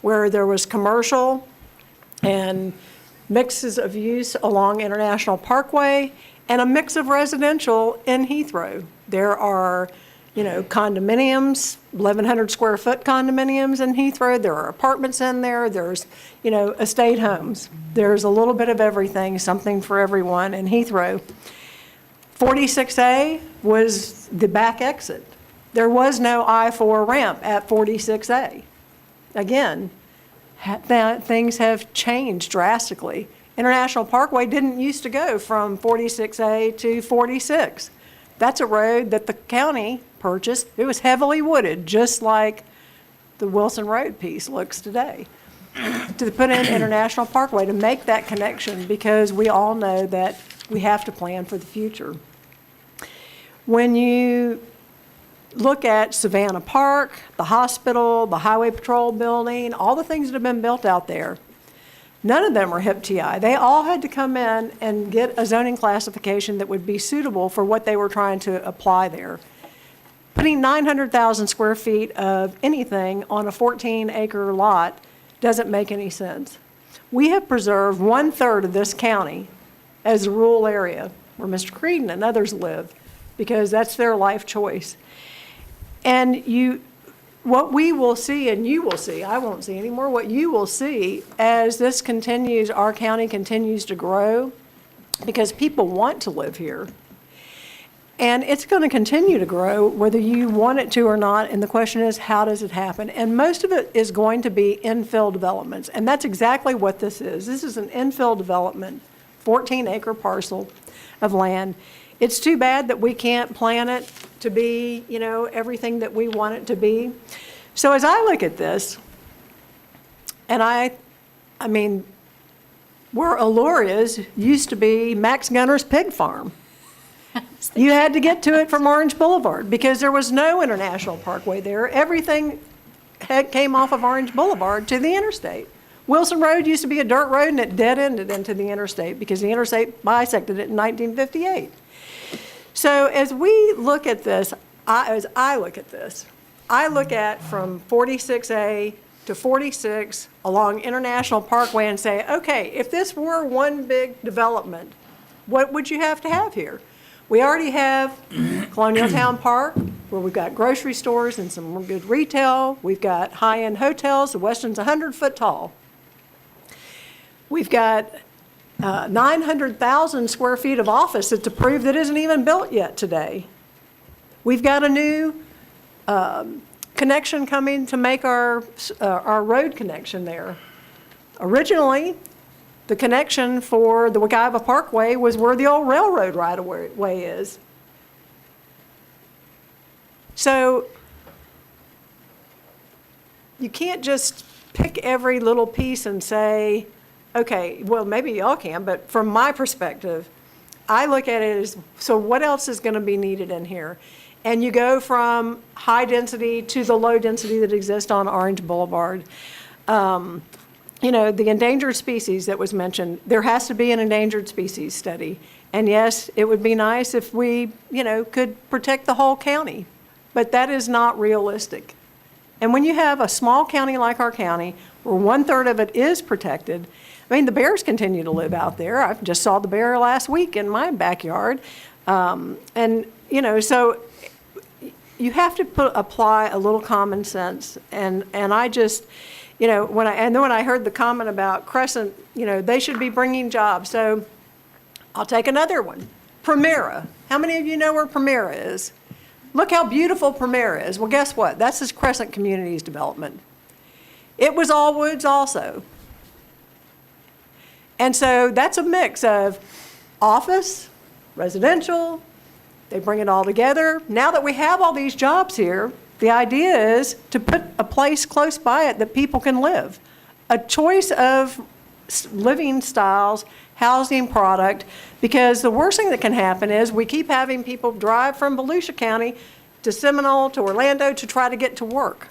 Speaker 7: where there was commercial and mixes of use along International Parkway and a mix of residential in Heathrow. There are, condominiums, 1,100 square foot condominiums in Heathrow. There are apartments in there. There's, estate homes. There's a little bit of everything, something for everyone in Heathrow. 46A was the back exit. There was no I-4 ramp at 46A. Again, things have changed drastically. International Parkway didn't used to go from 46A to 46. That's a road that the county purchased. It was heavily wooded, just like the Wilson Road piece looks today, to put in International Parkway to make that connection, because we all know that we have to plan for the future. When you look at Savannah Park, the hospital, the Highway Patrol building, all the things that have been built out there, none of them are HIP TI. They all had to come in and get a zoning classification that would be suitable for what they were trying to apply there. Putting 900,000 square feet of anything on a 14-acre lot doesn't make any sense. We have preserved 1/3 of this county as a rural area where Mr. Creedon and others live, because that's their life choice. And what we will see, and you will see, I won't see anymore, what you will see as this continues, our county continues to grow, because people want to live here. And it's going to continue to grow whether you want it to or not, and the question is, how does it happen? And most of it is going to be infill developments, and that's exactly what this is. This is an infill development, 14-acre parcel of land. It's too bad that we can't plan it to be, everything that we want it to be. So as I look at this, and I mean, where Allure is used to be Max Gunner's pig farm. You had to get to it from Orange Boulevard because there was no International Parkway there. Everything came off of Orange Boulevard to the interstate. Wilson Road used to be a dirt road, and it dead-ended into the interstate because the interstate bisected it in 1958. So as we look at this, as I look at this, I look at from 46A to 46 along International Parkway and say, okay, if this were one big development, what would you have to have here? We already have Colonial Town Park, where we've got grocery stores and some good retail. We've got high-end hotels. The Westin's 100 foot tall. We've got 900,000 square feet of office that's approved that isn't even built yet today. We've got a new connection coming to make our road connection there. Originally, the connection for the Wekiva Parkway was where the old railroad right-of-way is. So you can't just pick every little piece and say, okay, well, maybe y'all can, but from my perspective, I look at it as, so what else is going to be needed in here? And you go from high density to the low density that exists on Orange Boulevard. The endangered species that was mentioned, there has to be an endangered species study. And yes, it would be nice if we, could protect the whole county, but that is not realistic. And when you have a small county like our county, where 1/3 of it is protected, I mean, the bears continue to live out there. I just saw the bear last week in my backyard. So you have to apply a little common sense. And I just, when I heard the comment about Crescent, they should be bringing jobs. So I'll take another one. Primera. How many of you know where Primera is? Look how beautiful Primera is. Well, guess what? That's this Crescent Communities development. It was all woods also. And so that's a mix of office, residential. They bring it all together. Now that we have all these jobs here, The idea is to put a place close by it that people can live. A choice of living styles, housing product, because the worst thing that can happen is we keep having people drive from Volusia County to Seminole to Orlando to try to get to work.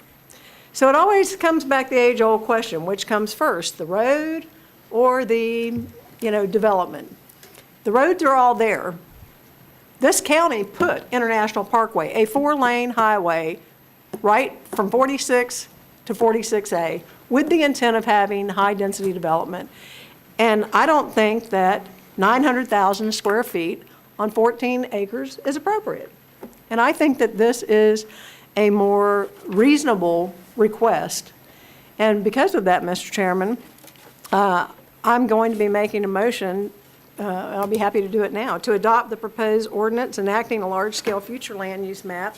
Speaker 7: So it always comes back to the age-old question, which comes first, the road or the, development? The roads are all there. This county put International Parkway, a 4-lane highway, right from 46 to 46A, with the intent of having high-density development. And I don't think that 900,000 square feet on 14 acres is appropriate. And I think that this is a more reasonable request. And because of that, Mr. Chairman, I'm going to be making a motion, I'll be happy to do it now, to adopt the proposed ordinance enacting a large-scale future land use map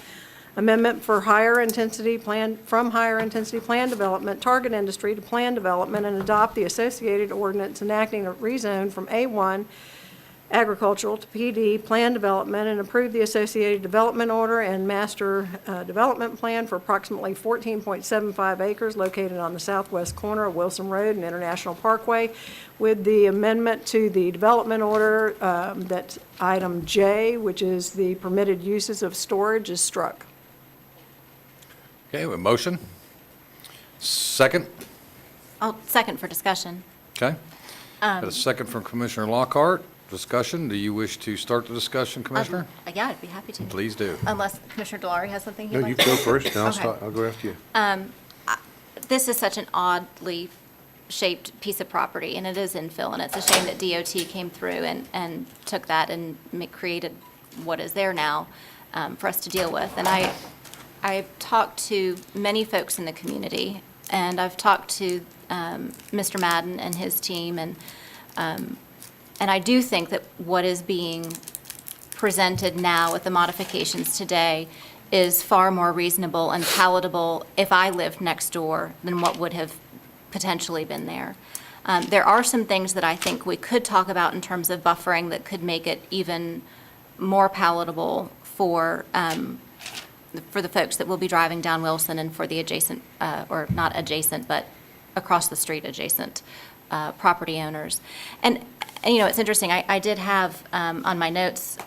Speaker 7: amendment for higher intensity plan, from higher intensity plan development, target industry to plan development, and adopt the associated ordinance enacting a rezone from A1 agricultural to PD plan development, and approve the associated development order and master development plan for approximately 14.75 acres located on the southwest corner of Wilson Road and International Parkway, with the amendment to the development order that item J, which is the permitted uses of storage, is struck.
Speaker 1: Okay, we have a motion. Second?
Speaker 6: I'll second for discussion.
Speaker 1: Okay. Got a second from Commissioner Lockhart. Discussion. Do you wish to start the discussion, Commissioner?
Speaker 6: Yeah, I'd be happy to.
Speaker 1: Please do.
Speaker 6: Unless Commissioner Delory has something he'd
Speaker 8: No,
Speaker 6: like
Speaker 8: you
Speaker 6: to
Speaker 8: go first, and
Speaker 6: Okay.
Speaker 8: I'll go after you.
Speaker 6: This is such an oddly shaped piece of property, and it is infill, and it's a shame that DOT came through and took that and created what is there now for us to deal with. And I've talked to many folks in the community, and I've talked to Mr. Madden and his team, and I do think that what is being presented now with the modifications today is far more reasonable and palatable if I lived next door than what would have potentially been there. There are some things that I think we could talk about in terms of buffering that could make it even more palatable for the folks that will be driving down Wilson and for the adjacent, or not adjacent, but across the street adjacent property owners. And it's interesting, I did have on my notes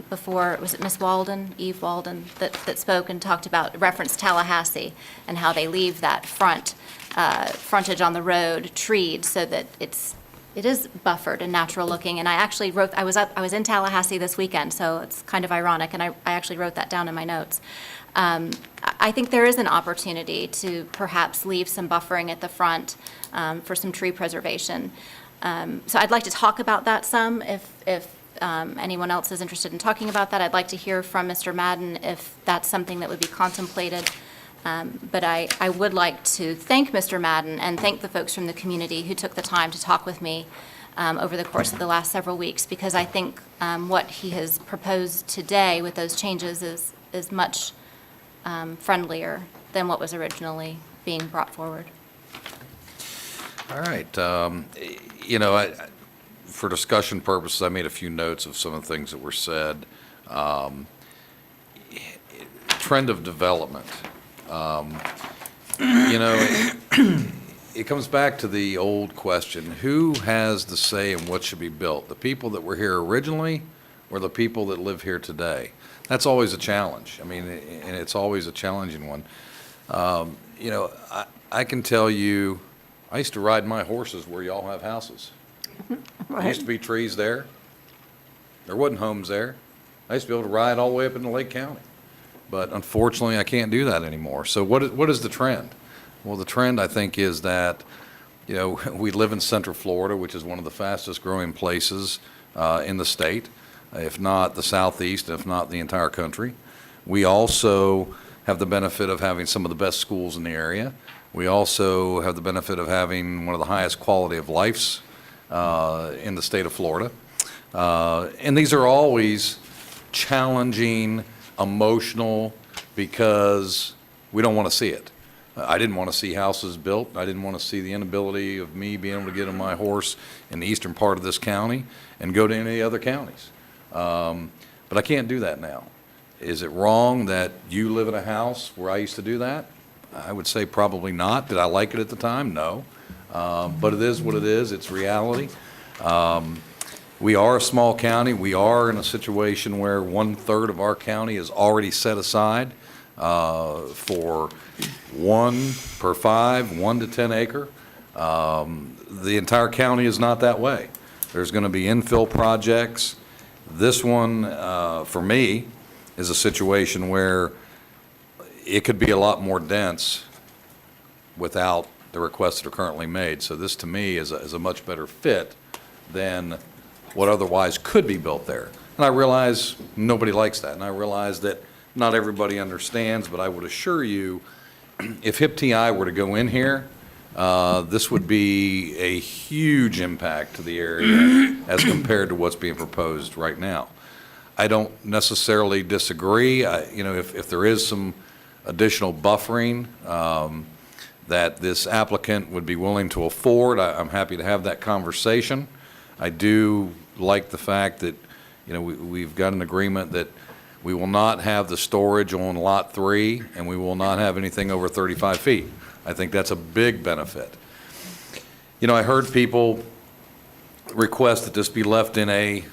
Speaker 6: before, was it Ms. Walden, Eve Walden, that spoke and talked about, referenced Tallahassee and how they leave that frontage on the road treed so that it is buffered and natural looking. And I actually wrote, I was in Tallahassee this weekend, so it's kind of ironic, and I actually wrote that down in my notes. I think there is an opportunity to perhaps leave some buffering at the front for some tree preservation. So I'd like to talk about that some, if anyone else is interested in talking about that. I'd like to hear from Mr. Madden if that's something that would be contemplated. But I would like to thank Mr. Madden and thank the folks from the community who took the time to talk with me over the course of the last several weeks, because I think what he has proposed today with those changes is much friendlier than what was originally being brought forward.
Speaker 1: All right. For discussion purposes, I made a few notes of some of the things that were said. Trend of development. It comes back to the old question, who has the say in what should be built? The people that were here originally or the people that live here today? That's always a challenge. I mean, and it's always a challenging one. I can tell you, I used to ride my horses where y'all have houses. There used to be trees there. There wasn't homes there. I used to be able to ride all the way up into Lake County. But unfortunately, I can't do that anymore. So what is the trend? Well, the trend, I think, is that, we live in Central Florida, which is one of the fastest growing places in the state, if not the Southeast, if not the entire country. We also have the benefit of having some of the best schools in the area. We also have the benefit of having one of the highest quality of lives in the state of Florida. And these are always challenging, emotional, because we don't want to see it. I didn't want to see houses built. I didn't want to see the inability of me being able to get on my horse in the eastern part of this county and go to any other counties. But I can't do that now. Is it wrong that you live in a house where I used to do that? I would say probably not. Did I like it at the time? No. But it is what it is. It's reality. We are a small county. We are in a situation where 1/3 of our county is already set aside for 1 per 5, 1 to 10 acre. The entire county is not that way. There's going to be infill projects. This one, for me, is a situation where it could be a lot more dense without the requests that are currently made. So this, to me, is a much better fit than what otherwise could be built there. And I realize nobody likes that, and I realize that not everybody understands, but I would assure you, if HIP-TI were to go in here, this would be a huge impact to the area as compared to what's being proposed right now. I don't necessarily disagree. If there is some additional buffering that this applicant would be willing to afford, I'm happy to have that conversation. I do like the fact that, we've got an agreement that we will not have the storage on Lot 3, and we will not have anything over 35 feet. I think that's a big benefit. I heard people request that this be left in a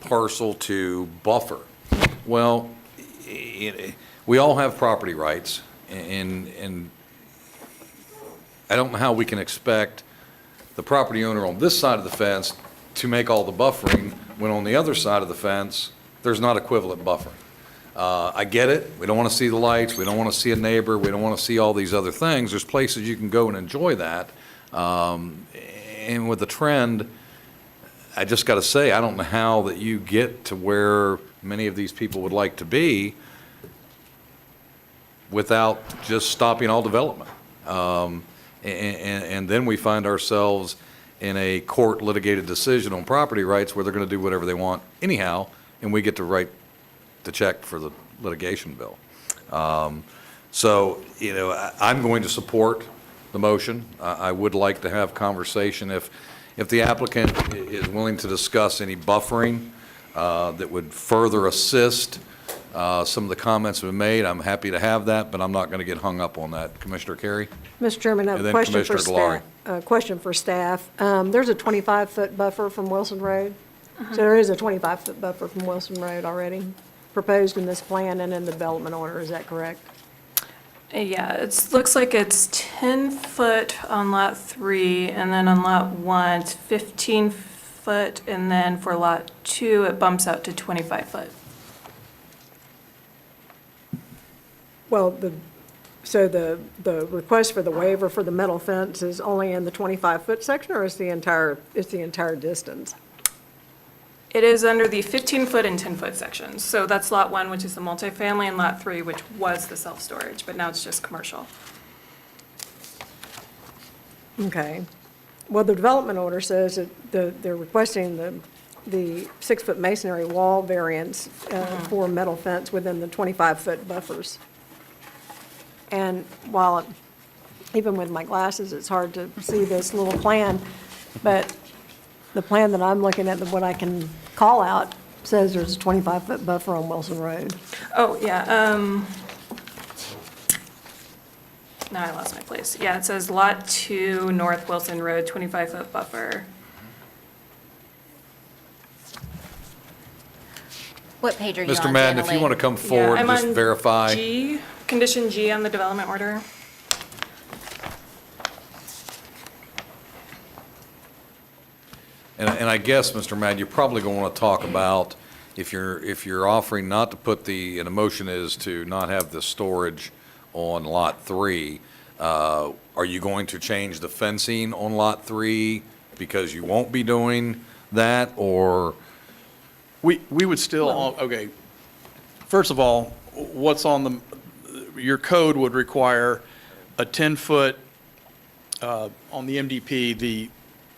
Speaker 1: parcel to buffer. Well, we all have property rights, and I don't know how we can expect the property owner on this side of the fence to make all the buffering when on the other side of the fence, there's not equivalent buffering. I get it. We don't want to see the lights. We don't want to see a neighbor. We don't want to see all these other things. There's places you can go and enjoy that. And with the trend, I just got to say, I don't know how that you get to where many of these people would like to be without just stopping all development. And then we find ourselves in a court litigated decision on property rights where they're going to do whatever they want anyhow, and we get to write the check for the litigation bill. So, I'm going to support the motion. I would like to have conversation if the applicant is willing to discuss any buffering that would further assist some of the comments that have been made. I'm happy to have that, but I'm not going to get hung up on that. Commissioner Carey?
Speaker 7: Mr. Chairman, I have
Speaker 1: And
Speaker 7: a
Speaker 1: then
Speaker 7: question for
Speaker 1: Commissioner Delary.
Speaker 7: staff. Question for staff. There's a 25-foot buffer from Wilson Road. So there is a 25-foot buffer from Wilson Road already proposed in this plan and in the development order. Is that correct?
Speaker 19: Yeah, it looks like it's 10 foot on Lot 3, and then on Lot 1, it's 15 foot, and then for Lot 2, it bumps out to 25 foot.
Speaker 7: Well, so the request for the waiver for the metal fence is only in the 25-foot section, or is the entire distance?
Speaker 19: It is under the 15 foot and 10 foot sections. So that's Lot 1, which is the multifamily, and Lot 3, which was the self-storage, but now it's just commercial.
Speaker 7: Okay. Well, the development order says that they're requesting the 6-foot masonry wall variance for metal fence within the 25-foot buffers. And while, even with my glasses, it's hard to see this little plan, but the plan that I'm looking at, what I can call out, says there's a 25-foot buffer on Wilson Road.
Speaker 19: Oh, yeah, now I lost my place. Yeah, it says Lot 2, North Wilson Road, 25-foot buffer.
Speaker 6: What page are you on,
Speaker 1: Mr. Madden, if you want to come forward,
Speaker 19: I'm
Speaker 1: just
Speaker 19: on
Speaker 1: verify.
Speaker 19: G, condition G on the development order.
Speaker 1: And I guess, Mr. Madden, you're probably going to want to talk about if you're offering not to put and the motion is to not have the storage on Lot 3, are you going to change the fencing on Lot 3 because you won't be doing that, or?
Speaker 18: We would still, okay, first of all, what's on your code would require a 10-foot, on the MDP,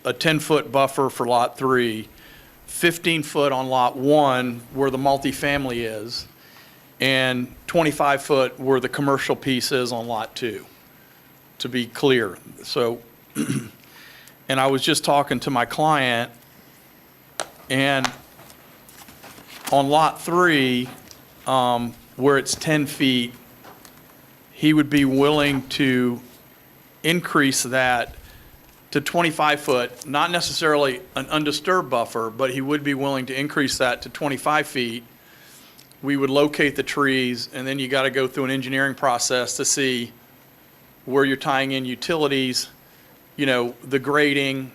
Speaker 18: a 10-foot buffer for Lot 3, 15-foot on Lot 1 where the multifamily is, and 25-foot where the commercial piece is on Lot 2, to be clear. So, and I was just talking to my client, and on Lot 3, where it's 10 feet, he would be willing to increase that to 25 foot, not necessarily an undisturbed buffer, but he would be willing to increase that to 25 feet. We would locate the trees, and then you got to go through an engineering process to see where you're tying in utilities, you know, the grading,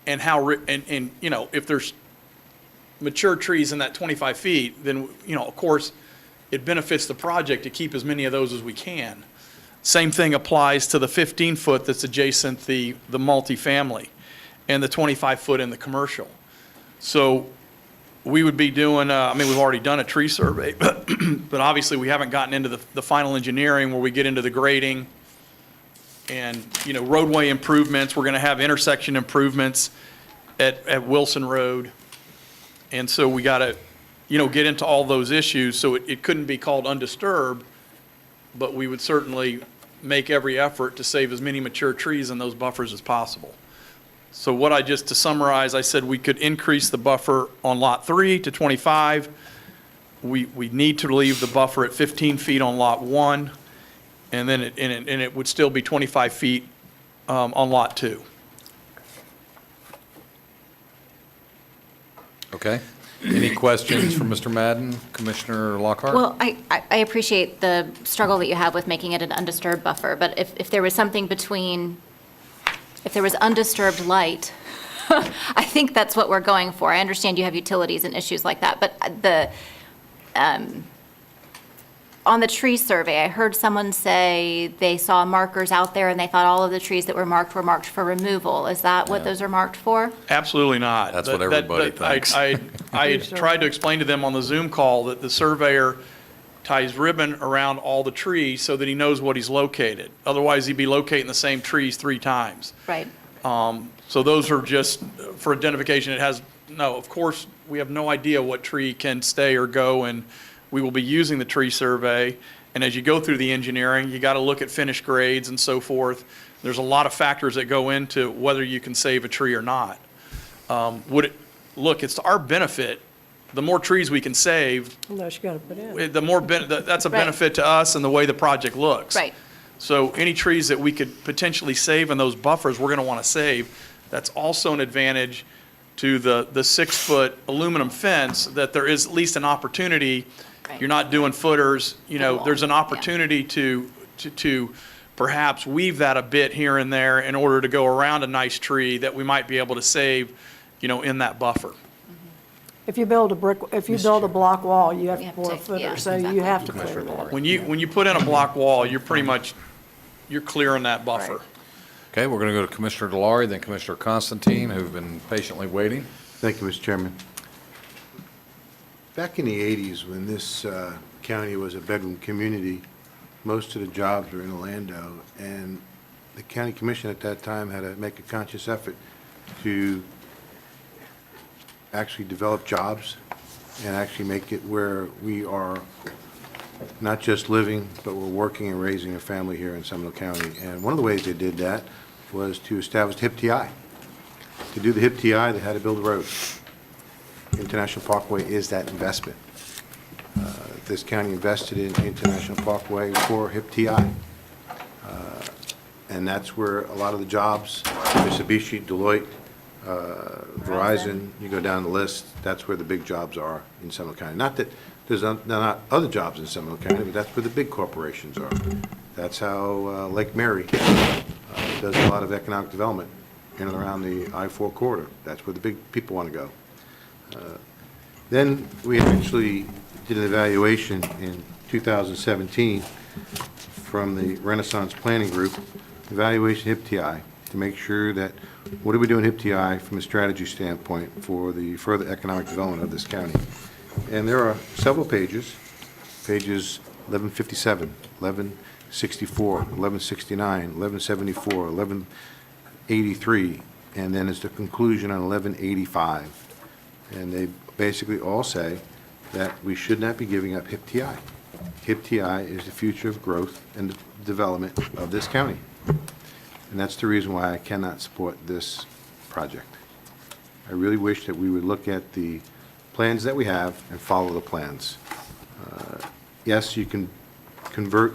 Speaker 18: and how, and you know, if there's mature trees in that 25 feet, then, you know, of course, it benefits the project to keep as many of those as we can. Same thing applies to the 15-foot that's adjacent the multifamily and the 25-foot in the commercial. So we would be doing, I mean, we've already done a tree survey, but obviously we haven't gotten into the final engineering where we get into the grading and, you know, roadway improvements. We're going to have intersection improvements at Wilson Road. And so we got to, you know, get into all those issues. So it couldn't be called undisturbed, but we would certainly make every effort to save as many mature trees in those buffers as possible. So what I just, to summarize, I said we could increase the buffer on Lot 3 to 25. We need to leave the buffer at 15 feet on Lot 1, and then it would still be 25 feet on Lot 2.
Speaker 1: Okay. Any questions from Mr. Madden, Commissioner Lockhart?
Speaker 6: Well, I appreciate the struggle that you have with making it an undisturbed buffer, but if there was something between, if there was undisturbed light, I think that's what we're going for. I understand you have utilities and issues like that, but on the tree survey, I heard someone say they saw markers out there and they thought all of the trees that were marked for removal. Is that what those are marked for?
Speaker 18: Absolutely not.
Speaker 1: That's what everybody thinks.
Speaker 18: I tried to explain to them on the Zoom call that the surveyor ties ribbon around all the trees so that he knows what he's located. Otherwise, he'd be locating the same trees 3 times.
Speaker 6: Right.
Speaker 18: So those are just for identification. It has, no, of course, we have no idea what tree can stay or go, and we will be using the tree survey. And as you go through the engineering, you got to look at finished grades and so forth. There's a lot of factors that go into whether you can save a tree or not. Look, it's to our benefit. The more trees we can save,
Speaker 7: Unless you got to put in.
Speaker 18: the more, that's a
Speaker 6: Right.
Speaker 18: benefit to us and the way the project looks.
Speaker 6: Right.
Speaker 18: So any trees that we could potentially save in those buffers, we're going to want to save. That's also an advantage to the 6-foot aluminum fence, that there is at least an opportunity.
Speaker 6: Right.
Speaker 18: You're not doing footers, you know,
Speaker 6: wall,
Speaker 18: there's an
Speaker 6: yeah.
Speaker 18: opportunity to perhaps weave that a bit here and there in order to go around a nice tree that we might be able to save, you know, in that buffer.
Speaker 7: If you build a block wall, you have
Speaker 6: You
Speaker 7: to
Speaker 6: have
Speaker 7: pour a
Speaker 6: to-
Speaker 7: footer,
Speaker 6: yeah,
Speaker 7: so you
Speaker 6: exactly.
Speaker 7: have to clear that.
Speaker 18: When you put in a block wall, you're pretty much, you're clearing that buffer.
Speaker 6: Right.
Speaker 1: Okay, we're going to go to Commissioner Delory, then Commissioner Constantine, who've been patiently waiting.
Speaker 8: Thank you, Mr. Chairman. Back in the 80s, when this county was a bedroom community, most of the jobs were in Orlando, and the county commission at that time had to make a conscious effort to actually develop jobs and actually make it where we are not just living, but we're working and raising a family here in Seminole County. And one of the ways they did that was to establish HIP TI. To do the HIP TI, they had to build a road. International Parkway is that investment. This county invested in International Parkway for HIP TI. And that's where a lot of the jobs, Mitsubishi, Deloitte, Verizon, you go down the list, that's where the big jobs are in Seminole County. Not that there's not other jobs in Seminole County, but that's where the big corporations are. That's how Lake Mary does a lot of economic development in and around the I-4 corridor. That's where the big people want to go. Then we actually did an evaluation in 2017 from the Renaissance Planning Group, evaluation HIP TI, to make sure that, what do we do in HIP TI from a strategy standpoint for the further economic development of this county? And there are several pages, pages 1157, 1164, 1169, 1174, 1183, and then it's the conclusion on 1185. And they basically all say that we should not be giving up HIP TI. HIP TI is the future of growth and development of this county. And that's the reason why I cannot support this project. I really wish that we would look at the plans that we have and follow the plans. yes, you can convert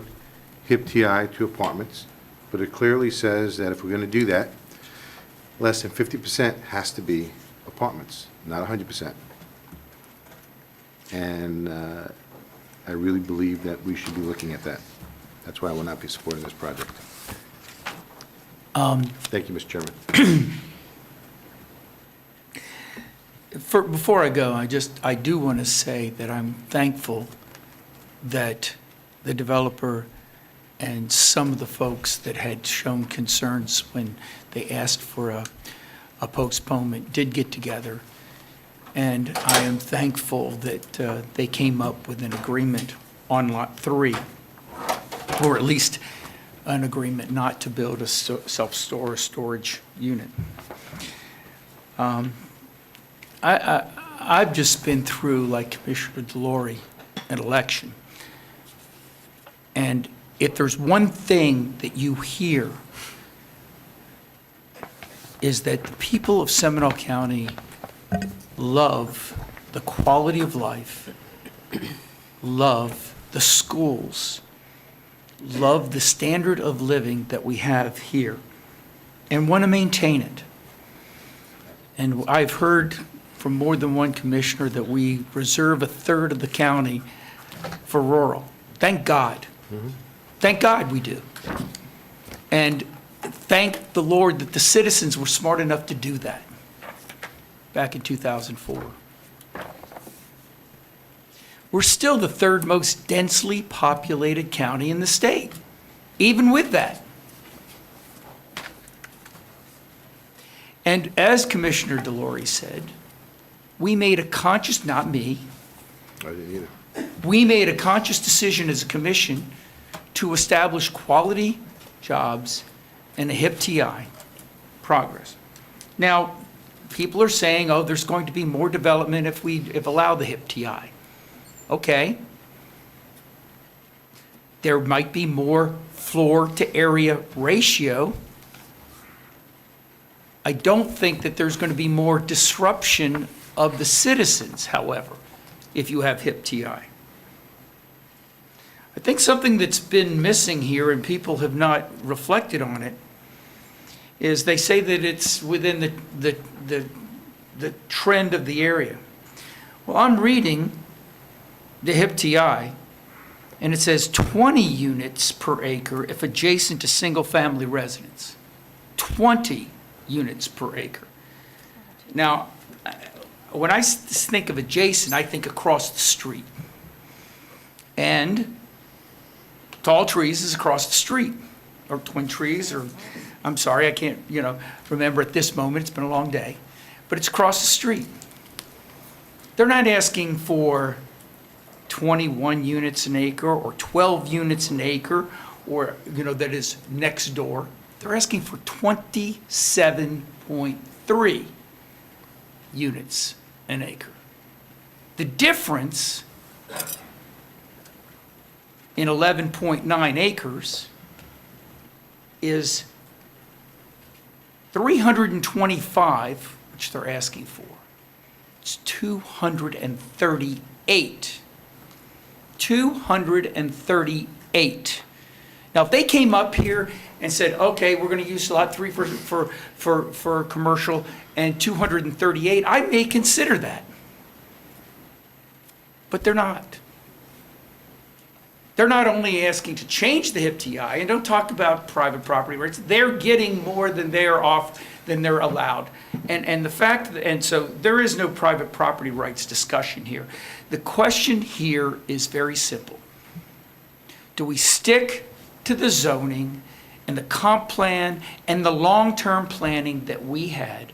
Speaker 8: HIP TI to apartments, but it clearly says that if we're going to do that, less than 50% has to be apartments, not 100%. And I really believe that we should be looking at that. That's why I will not be supporting this project. Thank you, Mr. Chairman.
Speaker 3: Before I go, I do want to say that I'm thankful that the developer and some of the folks that had shown concerns when they asked for a postponement did get together. And I am thankful that they came up with an agreement on Lot 3, or at least an agreement not to build a self-storage unit. I've just been through, like Commissioner Delory, an election. And if there's one thing that you hear is that the people of Seminole County love the quality of life, love the schools, love the standard of living that we have here, and want to maintain it. And I've heard from more than one commissioner that we reserve a third of the county for rural. Thank God. Thank God we do. And thank the Lord that the citizens were smart enough to do that back in 2004. We're still the third most densely populated county in the state, even with that. And as Commissioner Delory said, we made a conscious, not me,
Speaker 8: I didn't either.
Speaker 3: we made a conscious decision as a commission to establish quality jobs and a HIP TI progress. Now, people are saying, oh, there's going to be more development if allow the HIP TI. Okay. There might be more floor to area ratio. I don't think that there's going to be more disruption of the citizens, however, if you have HIP TI. I think something that's been missing here, and people have not reflected on it, is they say that it's within the trend of the area. Well, I'm reading the HIP TI, and it says 20 units per acre if adjacent to single-family residence. 20 units per acre. Now, when I think of adjacent, I think across the street. And tall trees is across the street, or twin trees, or, I'm sorry, I can't, remember at this moment, it's been a long day, but it's across the street. They're not asking for 21 units an acre, or 12 units an acre, or, that is next door. They're asking for 27.3 units an acre. The difference in 11.9 acres is 325, which they're asking for. It's 238. 238. Now, if they came up here and said, okay, we're going to use lot 3 for commercial and 238, I may consider that. But they're not. They're not only asking to change the HIP TI, and don't talk about private property rights, they're getting more than they're allowed. And the fact, and so there is no private property rights discussion here. The question here is very simple. Do we stick to the zoning and the comp plan and the long-term planning that we had?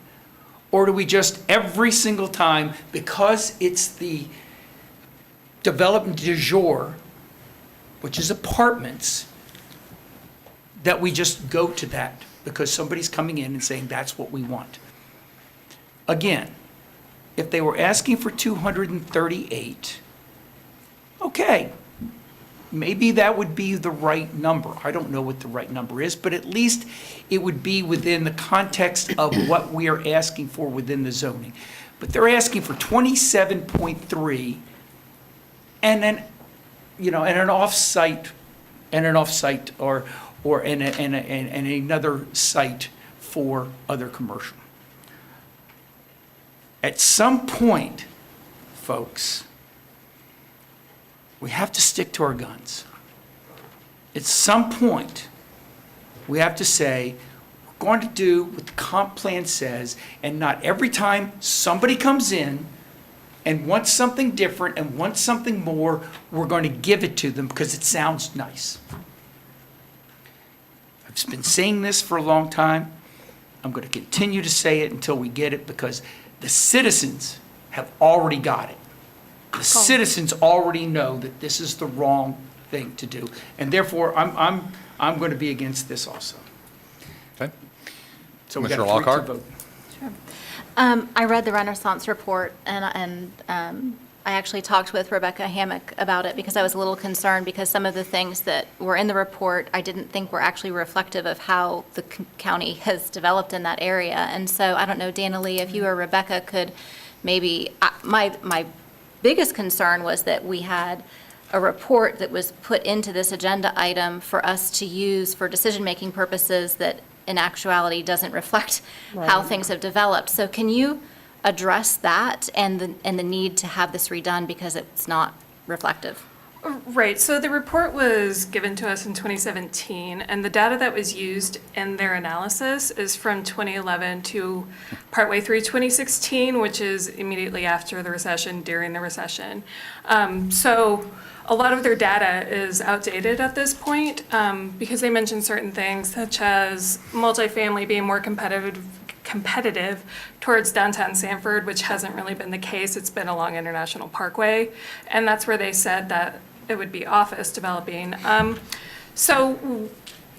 Speaker 3: Or do we just every single time, because it's the development du jour, which is apartments, that we just go to that because somebody's coming in and saying that's what we want? Again, if they were asking for 238, okay, maybe that would be the right number. I don't know what the right number is, but at least it would be within the context of what we are asking for within the zoning. But they're asking for 27.3, and then you know, and an off-site, or in another site for other commercial. At some point, folks, we have to stick to our guns. At some point, we have to say, we're going to do what the comp plan says, and not every time somebody comes in and wants something different and wants something more, we're going to give it to them because it sounds nice. I've been saying this for a long time. I'm going to continue to say it until we get it, because the citizens have already got it. The citizens already know that this is the wrong thing to do, and therefore, I'm going to be against this also.
Speaker 1: Okay.
Speaker 3: So we got a
Speaker 1: Commissioner
Speaker 3: 3-2
Speaker 1: Lockhart?
Speaker 3: vote.
Speaker 6: I read the Renaissance report, and I actually talked with Rebecca Hammock about it because I was a little concerned, because some of the things that were in the report I didn't think were actually reflective of how the county has developed in that area. And so I don't know, Dana Lee, if you or Rebecca could maybe, my biggest concern was that we had a report that was put into this agenda item for us to use for decision-making purposes that in actuality doesn't reflect how things have developed. So can you address that and the need to have this redone because it's not reflective?
Speaker 19: Right, so the report was given to us in 2017, and the data that was used in their analysis is from 2011 to partway through 2016, which is immediately after the recession, during the recession. So a lot of their data is outdated at this point, because they mentioned certain things such as multifamily being more competitive towards downtown Sanford, which hasn't really been the case. It's been along International Parkway, and that's where they said that it would be office developing. So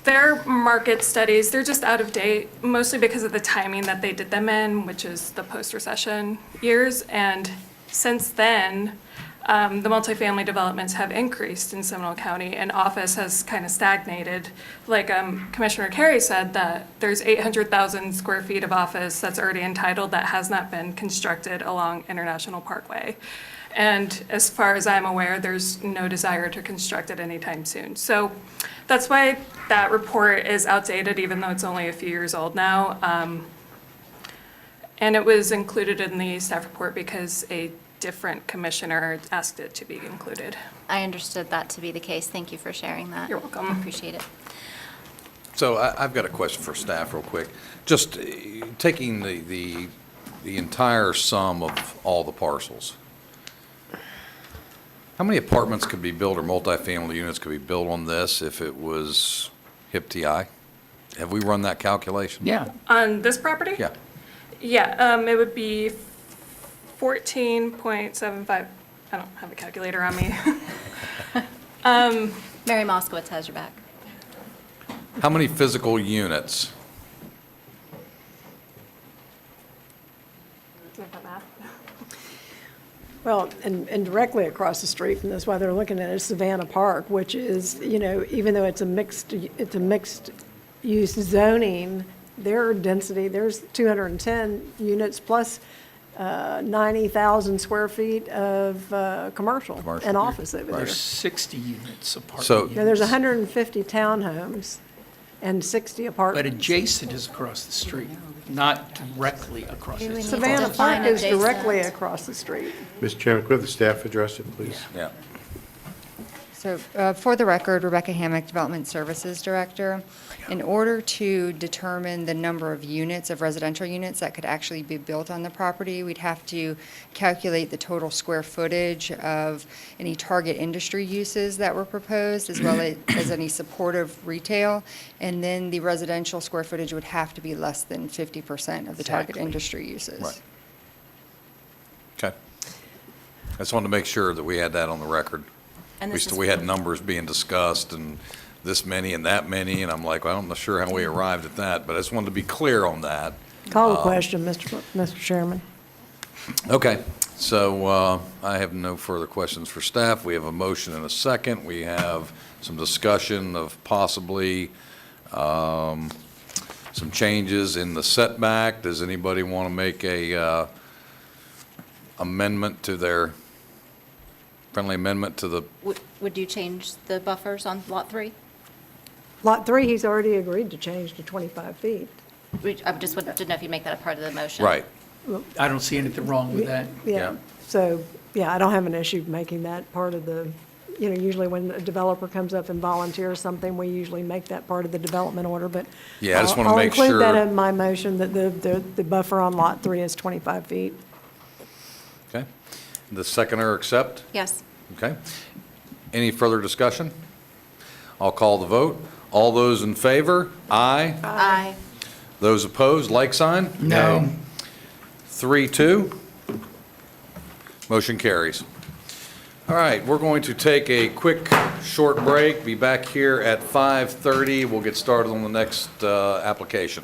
Speaker 19: their market studies, they're just out of date, mostly because of the timing that they did them in, which is the post-recession years. And since then, the multifamily developments have increased in Seminole County, and office has kind of stagnated. Like Commissioner Carey said, that there's 800,000 square feet of office that's already entitled that has not been constructed along International Parkway. And as far as I'm aware, there's no desire to construct it anytime soon. So that's why that report is outdated, even though it's only a few years old now. And it was included in the staff report because a different commissioner asked it to be included.
Speaker 6: I understood that to be the case. Thank you for sharing that.
Speaker 19: You're welcome.
Speaker 6: I appreciate it.
Speaker 1: So I've got a question for staff real quick. Just taking the entire sum of all the parcels, how many apartments could be built or multifamily units could be built on this if it was HIP TI? Have we run that calculation?
Speaker 3: Yeah.
Speaker 19: On this property?
Speaker 1: Yeah.
Speaker 19: Yeah, it would be 14.75. I don't have a calculator on me.
Speaker 6: Mary Moskowitz has your back.
Speaker 1: How many physical units?
Speaker 7: Well, and directly across the street from this, why they're looking at it, is Savannah Park, which is, you know, even though it's a mixed use zoning, their density, there's 210 units plus 90,000 square feet of commercial and office over there.
Speaker 3: There's 60 units apart.
Speaker 1: So-
Speaker 7: Yeah, there's 150 townhomes and 60
Speaker 3: But
Speaker 7: apartments.
Speaker 3: adjacent is across the street, not directly across the street.
Speaker 7: Savannah
Speaker 6: define
Speaker 7: Park is directly
Speaker 6: adjacent.
Speaker 7: across the street.
Speaker 8: Mr. Chairman, could the staff address it, please?
Speaker 1: Yeah.
Speaker 4: So for the record, Rebecca Hammock, Development Services Director. In order to determine the number of units, of residential units that could actually be built on the property, we'd have to calculate the total square footage of any target industry uses that were proposed, as well as any supportive retail. And then the residential square footage would have to be less than 50% of the target
Speaker 3: Exactly.
Speaker 4: industry uses.
Speaker 1: Right. Okay. I just wanted to make sure that we had that on the record.
Speaker 6: And this is
Speaker 1: We had numbers being discussed and this many and that many, and I'm like, well, I'm not sure how we arrived at that, but I just wanted to be clear on that.
Speaker 7: Call the question, Mr. Chairman.
Speaker 1: Okay, so I have no further questions for staff. We have a motion and a second. We have some discussion of possibly some changes in the setback. Does anybody want to make a amendment to their Friendly amendment to the,
Speaker 6: Would you change the buffers on Lot 3?
Speaker 7: Lot 3, he's already agreed to change to 25 feet.
Speaker 6: I just didn't know if you'd make that a part of the motion.
Speaker 1: right.
Speaker 3: I don't see anything wrong with that.
Speaker 1: Yeah.
Speaker 7: So, yeah, I don't have an issue making that part of the, usually when a developer comes up and volunteers something, we usually make that part of the development order, but
Speaker 1: Yeah, I just want to make
Speaker 7: I'll include that
Speaker 1: sure.
Speaker 7: in my motion, that the buffer on Lot 3 is 25 feet.
Speaker 1: Okay. The seconder accept?
Speaker 6: Yes.
Speaker 1: Okay. Any further discussion? I'll call the vote. All those in favor? Aye.
Speaker 6: Aye.
Speaker 1: Those opposed, like sign?
Speaker 3: No.
Speaker 1: 3-2. Motion carries. All right, we're going to take a quick, short break, be back here at 5:30. We'll get started on the next application.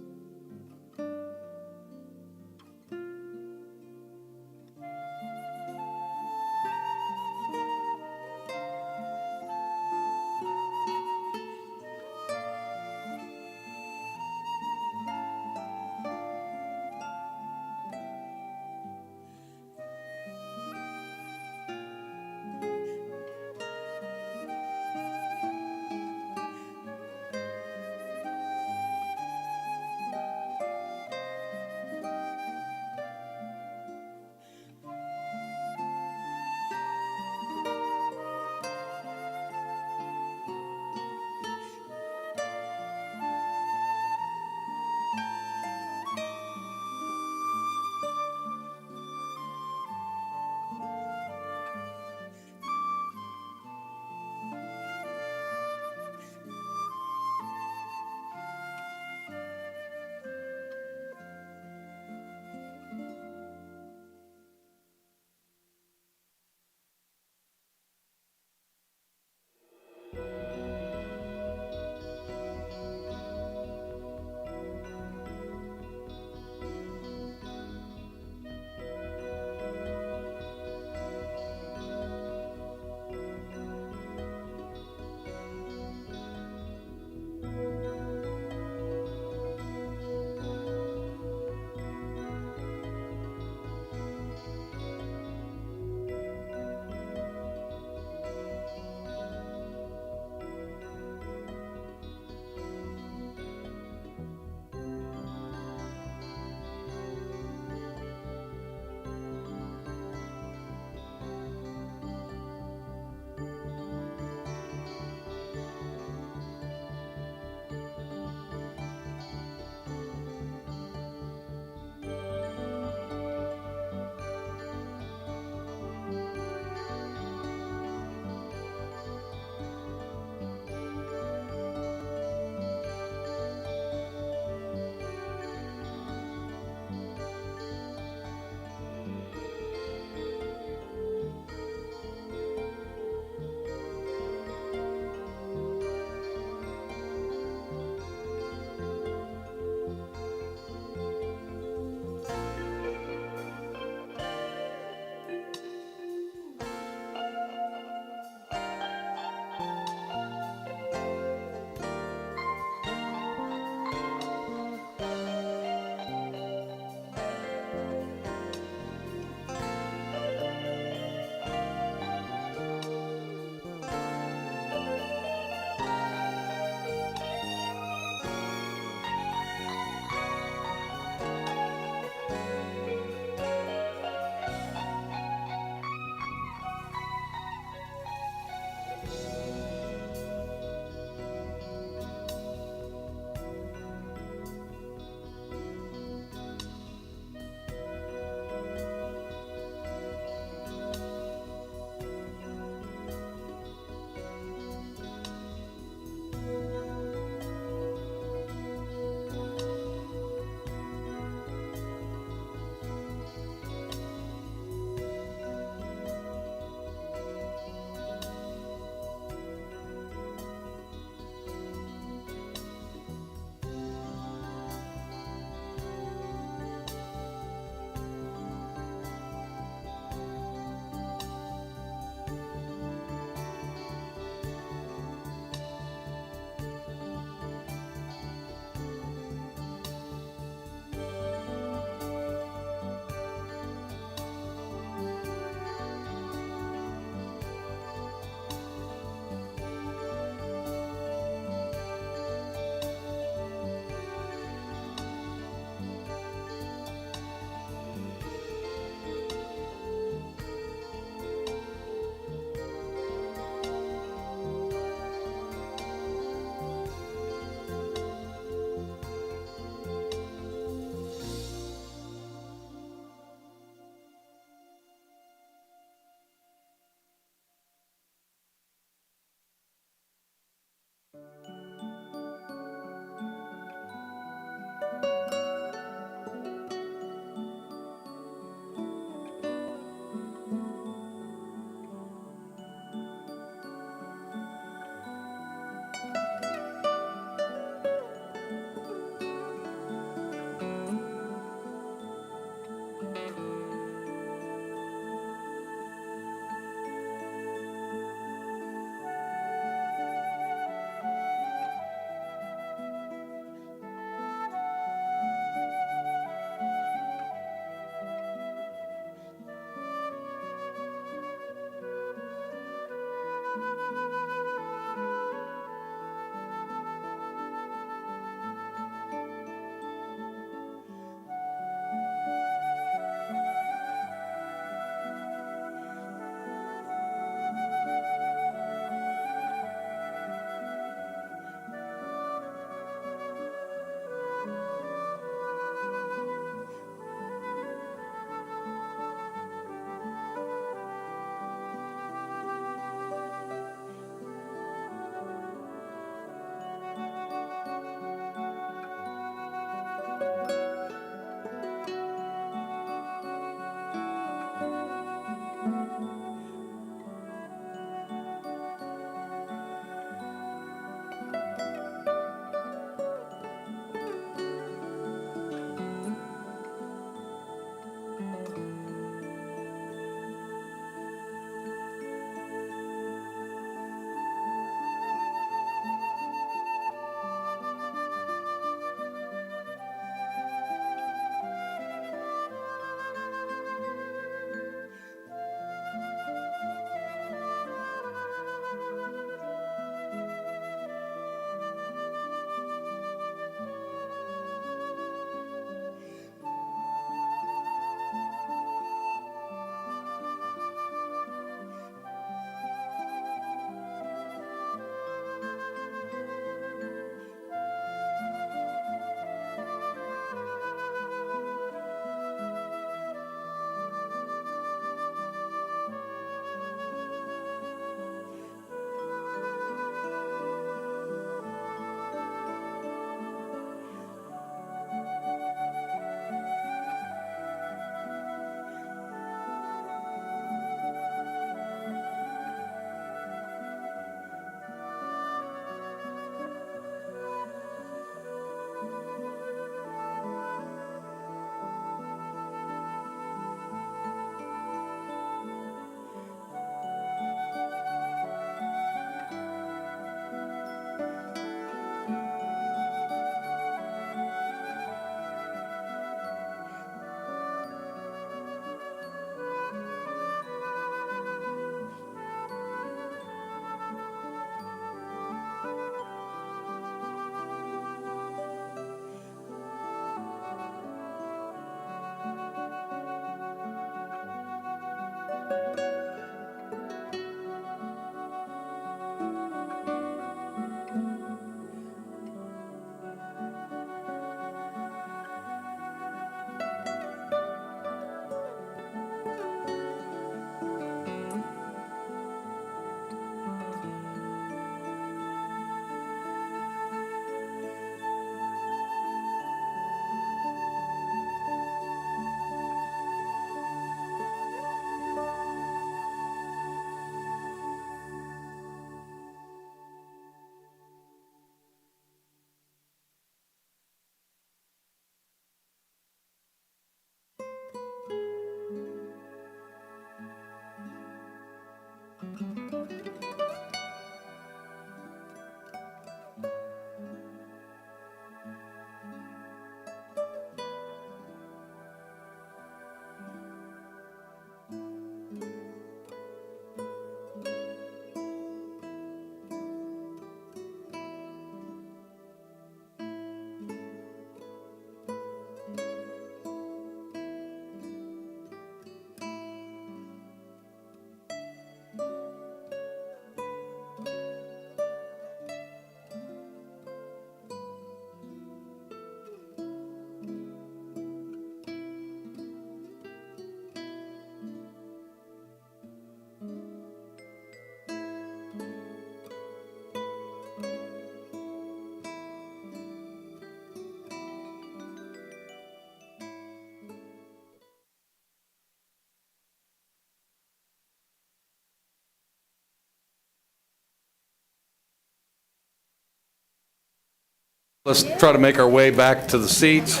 Speaker 1: Let's try to make our way back to the seats.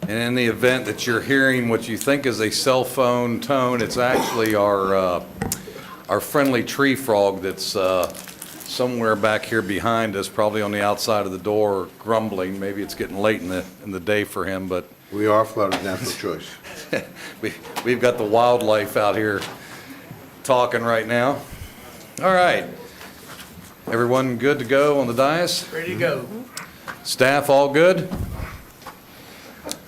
Speaker 1: And in the event that you're hearing what you think is a cell phone tone, it's actually our friendly tree frog that's somewhere back here behind us, probably on the outside of the door, grumbling. Maybe it's getting late in the day for him, but
Speaker 8: We are Florida's natural choice.
Speaker 1: we've got the wildlife out here talking right now. All right. Everyone good to go on the dais?
Speaker 3: Ready to go.
Speaker 1: Staff all good?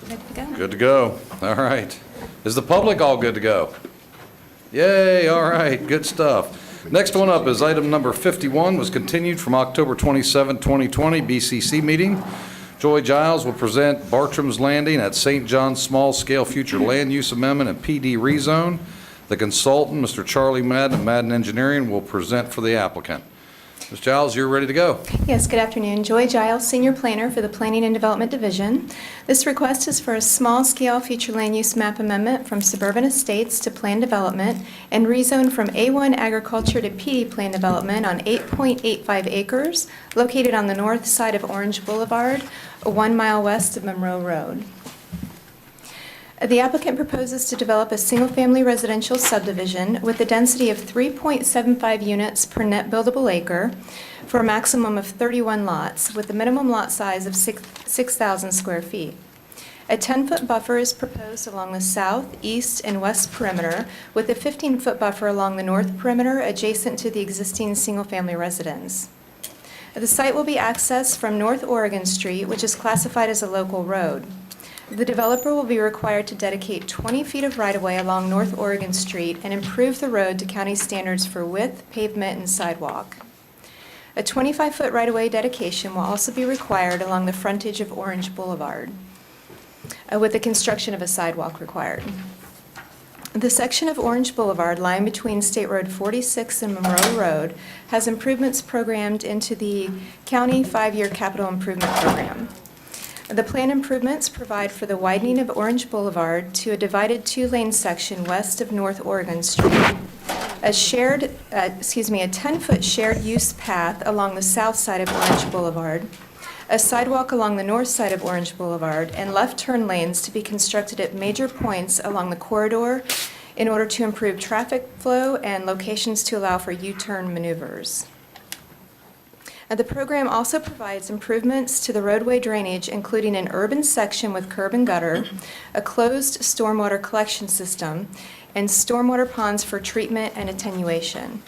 Speaker 6: Good to go.
Speaker 1: Good to go. All right. Is the public all good to go? Yay, all right, good stuff. Next one up is item number 51, was continued from October 27, 2020, BCC meeting. Joy Giles will present Bartram's Landing at St. John's Small Scale Future Land Use Amendment and PD Rezone. The consultant, Mr. Charlie Madden of Madden Engineering, will present for the applicant. Ms. Giles, you're ready to go.
Speaker 20: Yes, good afternoon. Joy Giles, Senior Planner for the Planning and Development Division. This request is for a small-scale future land use map amendment from suburban estates to planned development and rezone from A1 agriculture to PD planned development on 8.85 acres located on the north side of Orange Boulevard, 1 mile west of Monroe Road. The applicant proposes to develop a single-family residential subdivision with a density of 3.75 units per net buildable acre for a maximum of 31 lots, with a minimum lot size of 6,000 square feet. A 10-foot buffer is proposed along the south, east, and west perimeter, with a 15-foot buffer along the north perimeter adjacent to the existing single-family residence. The site will be accessed from North Oregon Street, which is classified as a local road. The developer will be required to dedicate 20 feet of right-of-way along North Oregon Street and improve the road to county standards for width, pavement, and sidewalk. A 25-foot right-of-way dedication will also be required along the frontage of Orange Boulevard, with the construction of a sidewalk required. The section of Orange Boulevard lying between State Road 46 and Monroe Road has improvements programmed into the county 5-year capital improvement program. The planned improvements provide for the widening of Orange Boulevard to a divided 2-lane section west of North Oregon Street, a 10-foot shared use path along the south side of Orange Boulevard, a sidewalk along the north side of Orange Boulevard, and left turn lanes to be constructed at major points along the corridor in order to improve traffic flow and locations to allow for U-turn maneuvers. The program also provides improvements to the roadway drainage, including an urban section with curb and gutter, a closed stormwater collection system, and stormwater ponds for treatment and attenuation.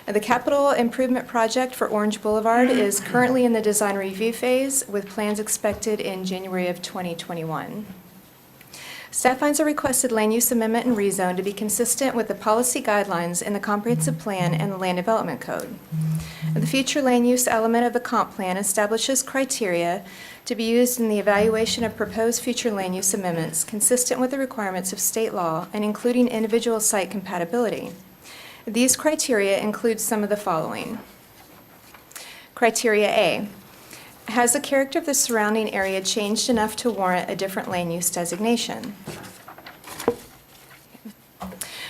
Speaker 20: The capital improvement project for Orange Boulevard is currently in the design review phase, with plans expected in January of 2021. Staff finds a requested land use amendment and rezone to be consistent with the policy guidelines in the comprehensive plan and the land development code. The future land use element of the comp plan establishes criteria to be used in the evaluation of proposed future land use amendments consistent with the requirements of state law and including individual site compatibility. These criteria include some of the following. Criteria A. Has the character of the surrounding area changed enough to warrant a different land use designation?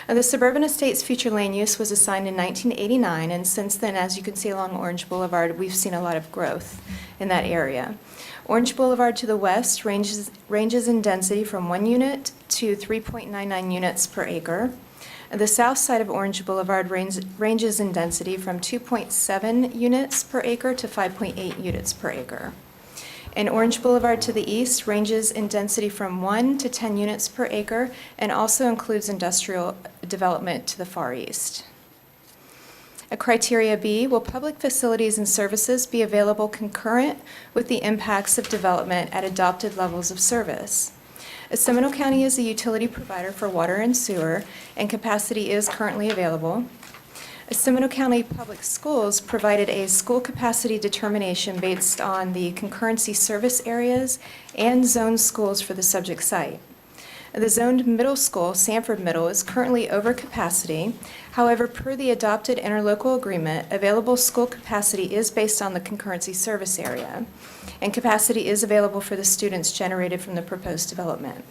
Speaker 20: The suburban estates future land use was assigned in 1989, and since then, as you can see along Orange Boulevard, we've seen a lot of growth in that area. Orange Boulevard to the west ranges in density from 1 unit to 3.99 units per acre. The south side of Orange Boulevard ranges in density from 2.7 units per acre to 5.8 units per acre. And Orange Boulevard to the east ranges in density from 1 to 10 units per acre and also includes industrial development to the far east. Criteria B, will public facilities and services be available concurrent with the impacts of development at adopted levels of service? Seminole County is a utility provider for water and sewer, and capacity is currently available. Seminole County Public Schools provided a school capacity determination based on the concurrency service areas and zoned schools for the subject site. The zoned middle school, Sanford Middle, is currently over capacity. However, per the adopted interlocal agreement, available school capacity is based on the concurrency service area, and capacity is available for the students generated from the proposed development.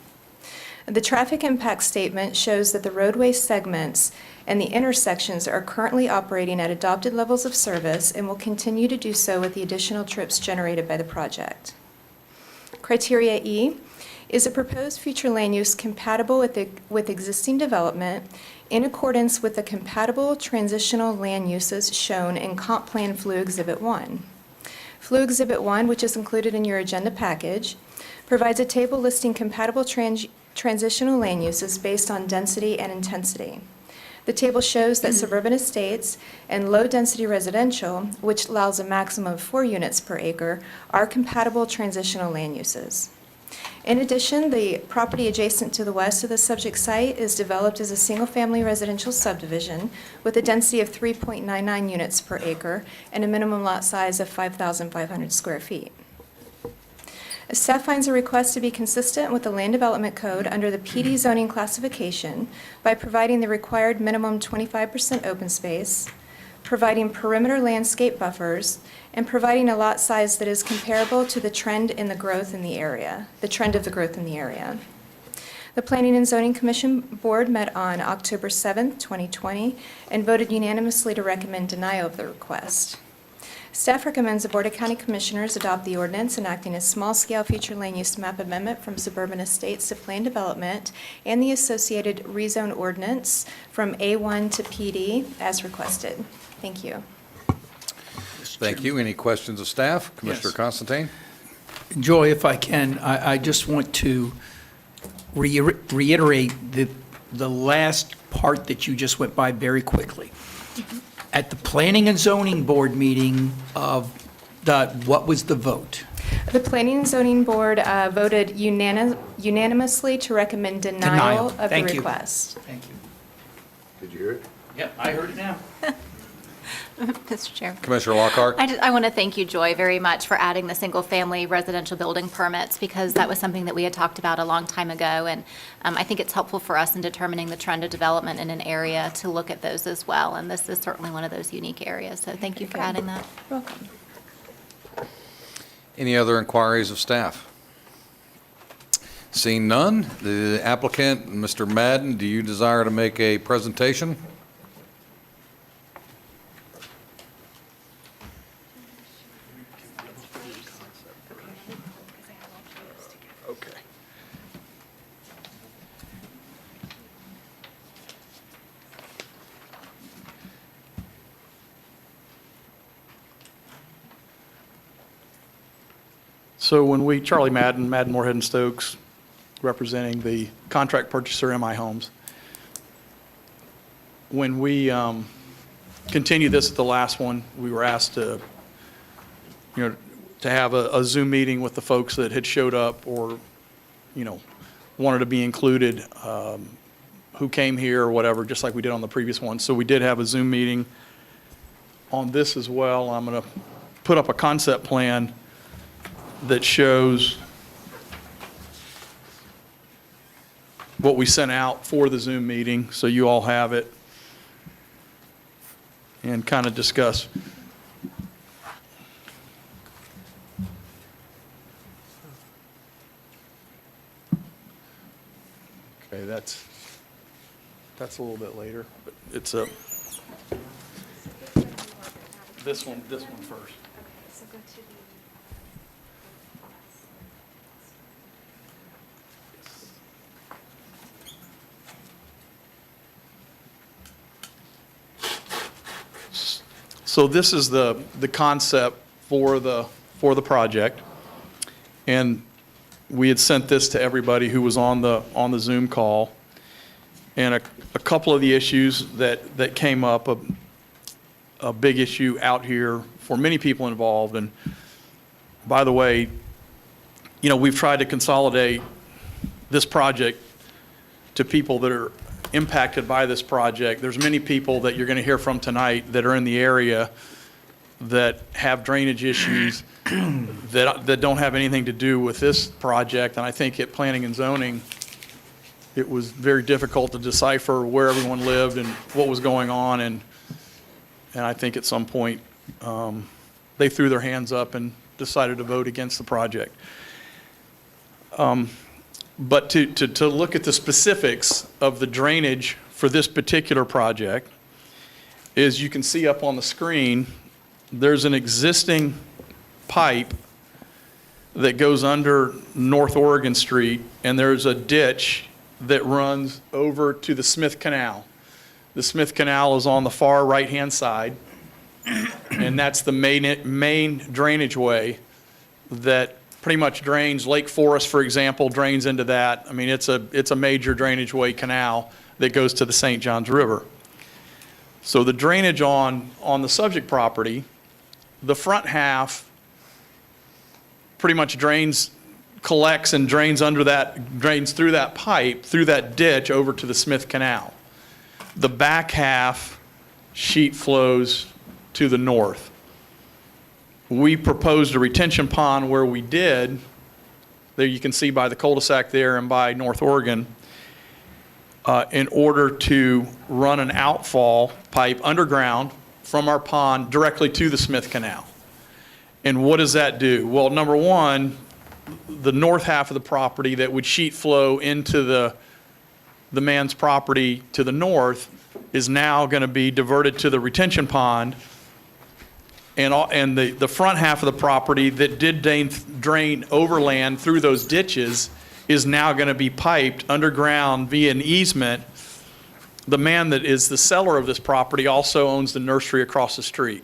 Speaker 20: The traffic impact statement shows that the roadway segments and the intersections are currently operating at adopted levels of service and will continue to do so with the additional trips generated by the project. Criteria E is a proposed future land use compatible with existing development in accordance with the compatible transitional land uses shown in Comp Plan Flu Exhibit 1. Flu Exhibit 1, which is included in your agenda package, provides a table listing compatible transitional land uses based on density and intensity. The table shows that suburban estates and low-density residential, which allows a maximum of 4 units per acre, are compatible transitional land uses. In addition, the property adjacent to the west of the subject site is developed as a single-family residential subdivision with a density of 3.99 units per acre and a minimum lot size of 5,500 square feet. Staff finds a request to be consistent with the Land Development Code under the PD zoning classification by providing the required minimum 25% open space, providing perimeter landscape buffers, and providing a lot size that is comparable to the trend in the growth in the area, the trend of the growth in the area. The Planning and Zoning Commission Board met on October 7th, 2020, and voted unanimously to recommend denial of the request. Staff recommends the Board of County Commissioners adopt the ordinance enacting a small-scale future land use map amendment from suburban estates to planned development and the associated rezone ordinance from A1 to PD as requested. Thank you.
Speaker 1: Thank you. Any questions of staff? Commissioner Constantine?
Speaker 3: Joy, if I can, I just want to reiterate the last part that you just went by very quickly. At the Planning and Zoning Board meeting what was the vote?
Speaker 20: The Planning and Zoning Board voted unanimously to recommend denial of the request.
Speaker 3: Thank you.
Speaker 8: Did you hear it?
Speaker 3: Yep, I heard it now.
Speaker 6: Mr. Chair.
Speaker 1: Commissioner Lockhart?
Speaker 6: I want to thank you, Joy, very much for adding the single-family residential building permits, because that was something that we had talked about a long time ago, and I think it's helpful for us in determining the trend of development in an area to look at those as well, and this is certainly one of those unique areas, so thank you for adding that.
Speaker 20: You're welcome.
Speaker 1: Any other inquiries of staff? Seeing none, the applicant, Mr. Madden, do you desire to make a presentation?
Speaker 18: So when Charlie Madden, Moorhead and Stokes, representing the contract purchaser MI Homes, when we continued this at the last one, we were asked to, to have a Zoom meeting with the folks that had showed up or, wanted to be included, who came here or whatever, just like we did on the previous one. So we did have a Zoom meeting on this as well. I'm going to put up a concept plan that shows what we sent out for the Zoom meeting, so you all have it, and kind of discuss. Okay, that's a little bit later, but it's this one first. So this is the concept for the project, and we had sent this to everybody who was on the Zoom call. And a couple of the issues that came up, a big issue out here for many people involved. And by the way, we've tried to consolidate this project to people that are impacted by this project. There's many people that you're going to hear from tonight that are in the area that have drainage issues that don't have anything to do with this project. And I think at Planning and Zoning, it was very difficult to decipher where everyone lived and what was going on. And I think at some point, they threw their hands up and decided to vote against the project. But to look at the specifics of the drainage for this particular project, is you can see up on the screen, there's an existing pipe that goes under North Oregon Street, and there's a ditch that runs over to the Smith Canal. The Smith Canal is on the far right-hand side, and that's the main drainage way that pretty much drains. Lake Forest, for example, drains into that. I mean, it's a major drainage way canal that goes to the St. Johns River. So the drainage on the subject property, the front half pretty much collects and drains through that pipe, through that ditch over to the Smith Canal. The back half sheet flows to the north. We proposed a retention pond where we did, there you can see by the cul-de-sac there and by North Oregon, in order to run an outfall pipe underground from our pond directly to the Smith Canal. And what does that do? Well, number one, the north half of the property that would sheet flow into the man's property to the north is now going to be diverted to the retention pond. And the front half of the property that did drain overland through those ditches is now going to be piped underground via an easement. The man that is the seller of this property also owns the nursery across the street,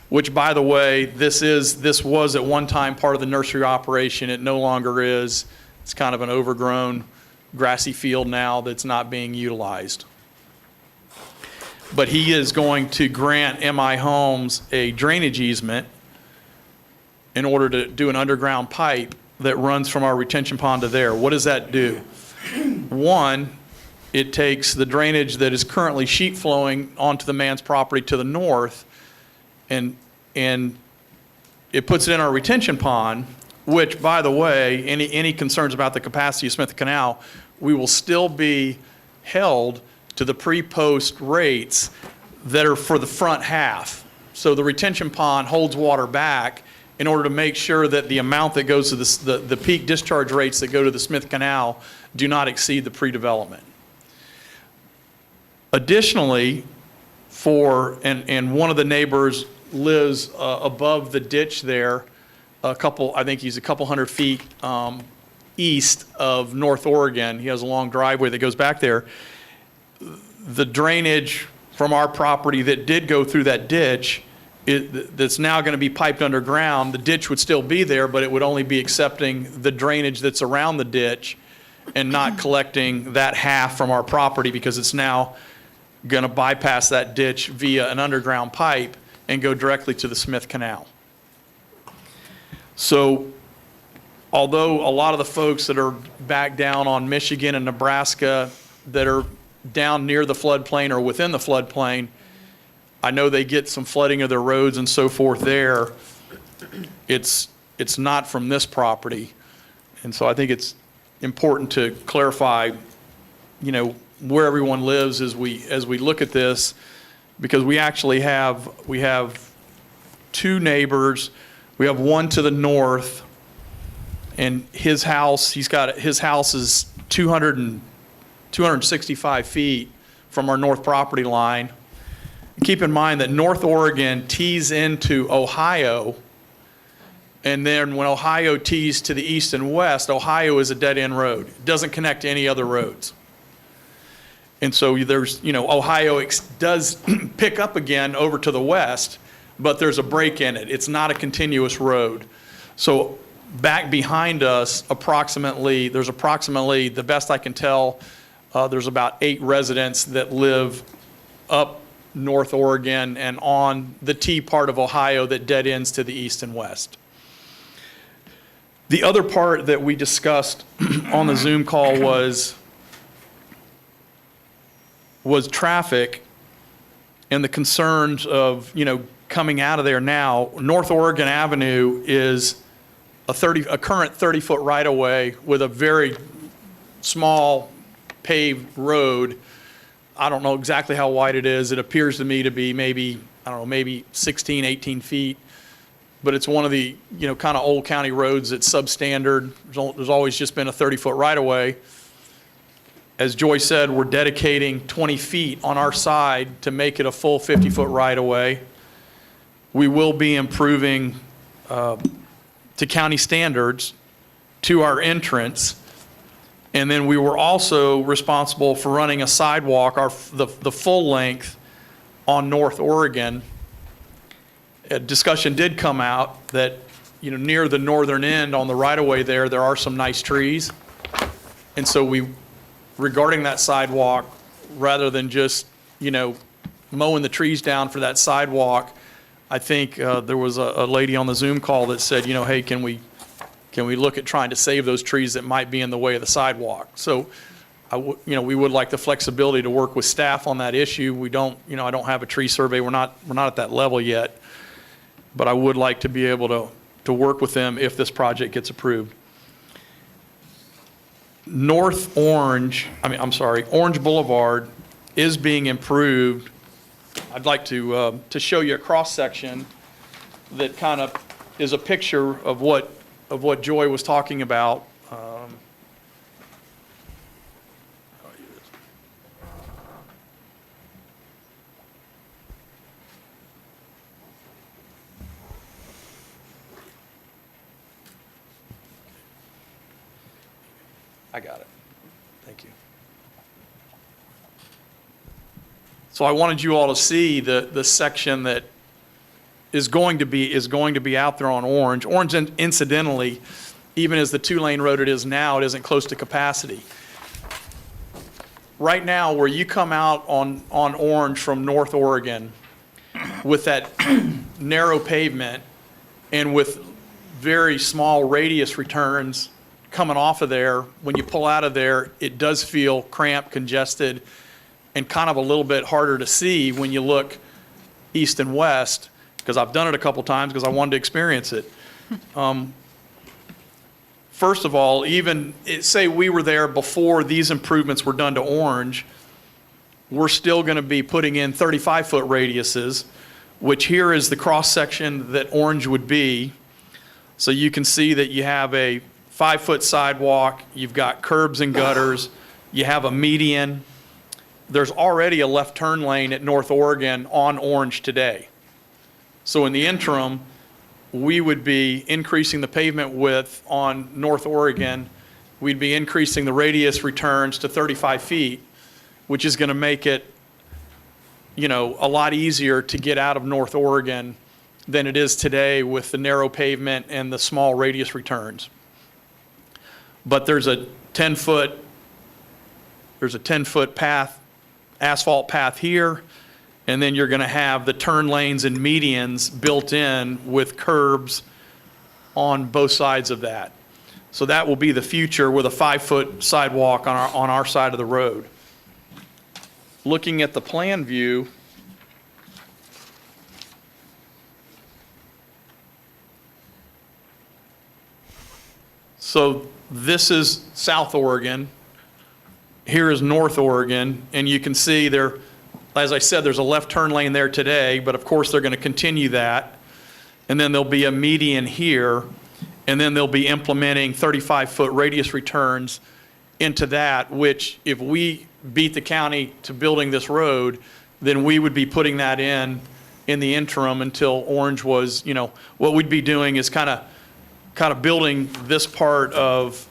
Speaker 18: which, by the way, this was at one time part of the nursery operation. It no longer is. It's kind of an overgrown grassy field now that's not being utilized. But he is going to grant MI Homes a drainage easement in order to do an underground pipe that runs from our retention pond to there. What does that do? One, it takes the drainage that is currently sheet flowing onto the man's property to the north, and it puts it in our retention pond, which, by the way, any concerns about the capacity of Smith Canal, we will still be held to the pre-post rates that are for the front half. So the retention pond holds water back in order to make sure that the amount that goes to the peak discharge rates that go to the Smith Canal do not exceed the pre-development. Additionally, and one of the neighbors lives above the ditch there, I think he's a couple hundred feet east of North Oregon. He has a long driveway that goes back there. The drainage from our property that did go through that ditch, that's now going to be piped underground, the ditch would still be there, but it would only be accepting the drainage that's around the ditch and not collecting that half from our property, because it's now going to bypass that ditch via an underground pipe and go directly to the Smith Canal. So although a lot of the folks that are back down on Michigan and Nebraska that are down near the floodplain or within the floodplain, I know they get some flooding of their roads and so forth there. It's not from this property. And so I think it's important to clarify, where everyone lives as we look at this, because we actually have two neighbors. We have one to the north, and his house is 265 feet from our north property line. Keep in mind that North Oregon tees into Ohio, and then when Ohio tees to the east and west, Ohio is a dead-end road. It doesn't connect to any other roads. And so there's, Ohio does pick up again over to the west, but there's a break in it. It's not a continuous road. So back behind us, there's approximately, the best I can tell, there's about 8 residents that live up North Oregon and on the T part of Ohio that dead ends to the east and west. The other part that we discussed on the Zoom call was traffic and the concerns of, coming out of there now. North Oregon Avenue is a current 30-foot right-of-way with a very small paved road. I don't know exactly how wide it is. It appears to me to be maybe 16, 18 feet. but it's one of the, kind of old county roads that's substandard. There's always just been a 30-foot right-of-way. As Joy said, we're dedicating 20 feet on our side to make it a full 50-foot right-of-way. We will be improving to county standards to our entrance. And then we were also responsible for running a sidewalk, the full length on North Oregon. A discussion did come out that, near the northern end on the right-of-way there are some nice trees. And so regarding that sidewalk, rather than just, mowing the trees down for that sidewalk, I think there was a lady on the Zoom call that said, hey, can we look at trying to save those trees that might be in the way of the sidewalk? So, we would like the flexibility to work with staff on that issue. We don't, I don't have a tree survey. We're not at that level yet. But I would like to be able to work with them if this project gets approved. Orange Boulevard is being improved. I'd like to show you a cross-section that kind of is a picture of what Joy was talking about. I got it. Thank you. So I wanted you all to see the section that is going to be out there on Orange. Orange, incidentally, even as the 2-lane road it is now, it isn't close to capacity. Right now, where you come out on Orange from North Oregon with that narrow pavement and with very small radius returns coming off of there, when you pull out of there, it does feel cramped, congested, and kind of a little bit harder to see when you look east and west, because I've done it a couple times because I wanted to experience it. First of all, say we were there before these improvements were done to Orange, we're still going to be putting in 35-foot radiuses, which here is the cross-section that Orange would be. So you can see that you have a 5-foot sidewalk, you've got curbs and gutters, you have a median. There's already a left turn lane at North Oregon on Orange today. So in the interim, we would be increasing the pavement width on North Oregon. We'd be increasing the radius returns to 35 feet, which is going to make it, a lot easier to get out of North Oregon than it is today with the narrow pavement and the small radius returns. But there's a 10-foot path, asphalt path here, and then you're going to have the turn lanes and medians built in with curbs on both sides of that. So that will be the future with a 5-foot sidewalk on our side of the road. Looking at the plan view, so this is South Oregon, here is North Oregon, and you can see there, as I said, there's a left turn lane there today, but of course they're going to continue that. And then there'll be a median here, and then they'll be implementing 35-foot radius returns into that, which if we beat the county to building this road, then we would be putting that in the interim until Orange was, what we'd be doing is kind of building this part of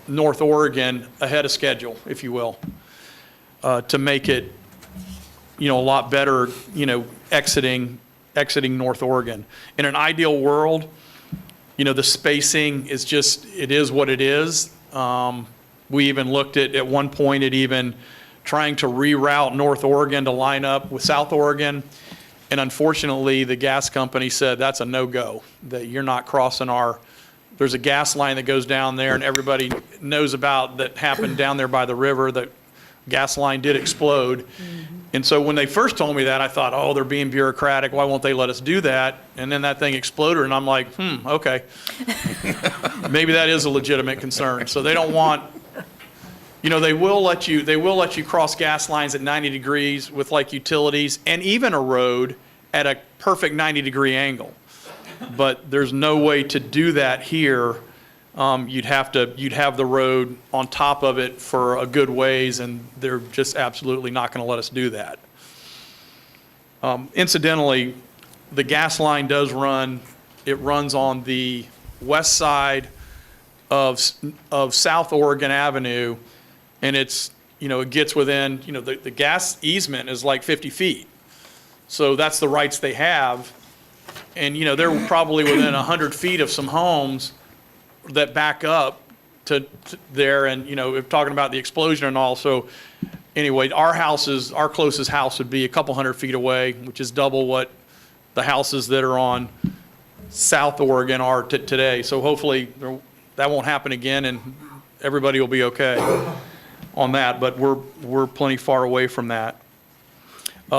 Speaker 18: North Oregon ahead of schedule, if you will, to make it, a lot better, exiting North Oregon. In an ideal world, the spacing is it is what it is. We even looked at one point at even trying to reroute North Oregon to line up with South Oregon. And unfortunately, the gas company said that's a no-go, that you're not crossing there's a gas line that goes down there, and everybody knows about that happened down there by the river. The gas line did explode. And so when they first told me that, I thought, oh, they're being bureaucratic. Why won't they let us do that? And then that thing exploded, and I'm like, okay. Maybe that is a legitimate concern. So they don't want, they will let you cross gas lines at 90 degrees with like utilities and even a road at a perfect 90-degree angle. but there's no way to do that here. You'd have the road on top of it for a good ways, and they're just absolutely not going to let us do that. Incidentally, the gas line does run, it runs on the west side of South Oregon Avenue, and it's, it gets within, the gas easement is like 50 feet. So that's the rights they have. And, they're probably within 100 feet of some homes that back up to there, and, if talking about the explosion and all. So anyway, our closest house would be a couple hundred feet away, which is double what the houses that are on South Oregon are today. So hopefully that won't happen again, and everybody will be okay on that, but we're plenty far away from that. They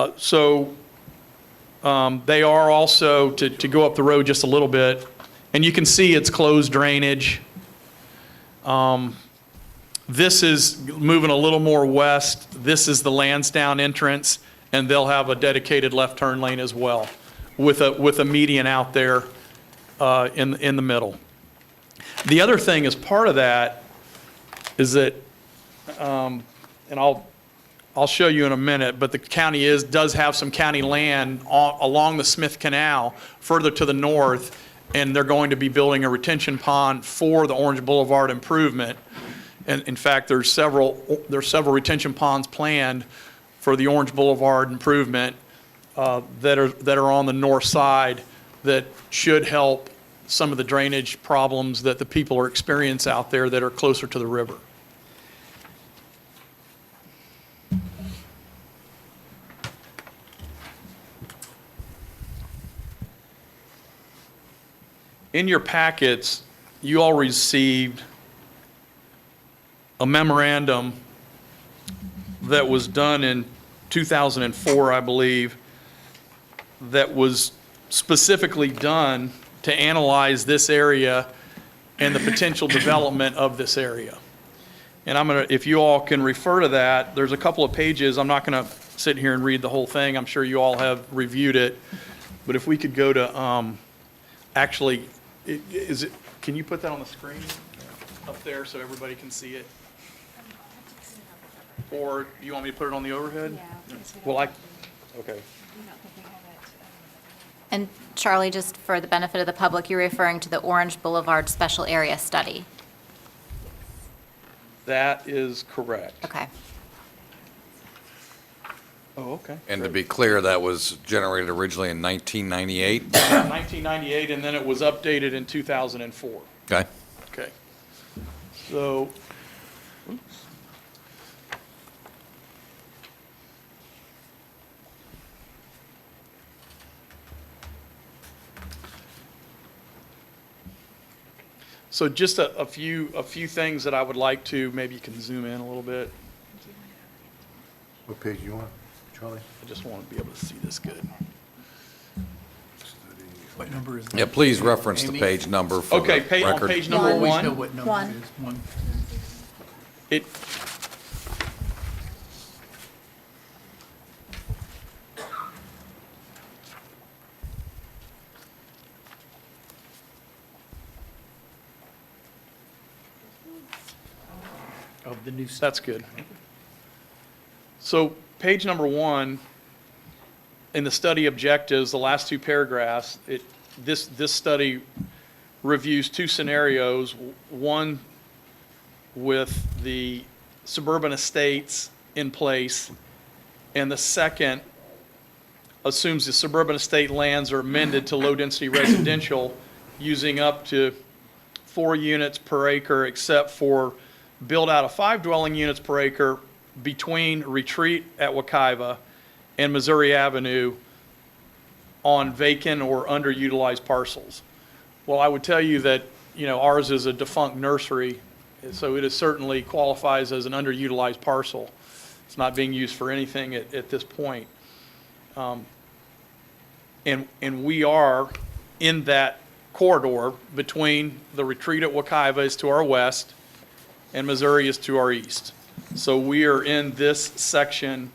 Speaker 18: are also, to go up the road just a little bit, and you can see it's closed drainage. This is moving a little more west. This is the Lansdowne entrance, and they'll have a dedicated left turn lane as well, with a median out there in the middle. The other thing as part of that is that, and I'll show you in a minute, but the county does have some county land along the Smith Canal further to the north, and they're going to be building a retention pond for the Orange Boulevard improvement. And in fact, there's several retention ponds planned for the Orange Boulevard improvement that are on the north side that should help some of the drainage problems that the people are experiencing out there that are closer to the river. In your packets, you all received a memorandum that was done in 2004, I believe, that was specifically done to analyze this area and the potential development of this area. And if you all can refer to that, there's a couple of pages. I'm not going to sit here and read the whole thing. I'm sure you all have reviewed it. But if we could go to, actually, can you put that on the screen up there so everybody can see it? Or you want me to put it on the overhead? Yeah. Well, okay.
Speaker 6: And Charlie, just for the benefit of the public, you're referring to the Orange Boulevard Special Area Study.
Speaker 18: That is correct.
Speaker 6: Okay.
Speaker 18: Oh, okay.
Speaker 1: And to be clear, that was generated originally in 1998?
Speaker 18: 1998, and then it was updated in 2004.
Speaker 1: Okay.
Speaker 18: Okay. So, oops. So just a few things that I would like to, maybe you can zoom in a little bit.
Speaker 8: What page you want, Charlie?
Speaker 18: I just want to be able to see this good.
Speaker 3: What number is that?
Speaker 1: Yeah, please reference the
Speaker 3: Amy?
Speaker 1: page number for the
Speaker 18: Okay,
Speaker 1: record.
Speaker 18: on page
Speaker 3: You
Speaker 18: number
Speaker 3: always
Speaker 18: one.
Speaker 3: know what number it is. One.
Speaker 18: It,
Speaker 3: Of the new.
Speaker 18: that's good. So page number one, in the study objectives, the last two paragraphs, this study reviews two scenarios, one with the suburban estates in place, and the second assumes the suburban estate lands are amended to low-density residential using up to 4 units per acre, except for build out of 5 dwelling units per acre between Retreat at Wekiva and Missouri Avenue on vacant or underutilized parcels. Well, I would tell you that, ours is a defunct nursery, so it certainly qualifies as an underutilized parcel. It's not being used for anything at this point. And we are in that corridor between the Retreat at Wekiva is to our west and Missouri is to our east. So we are in this section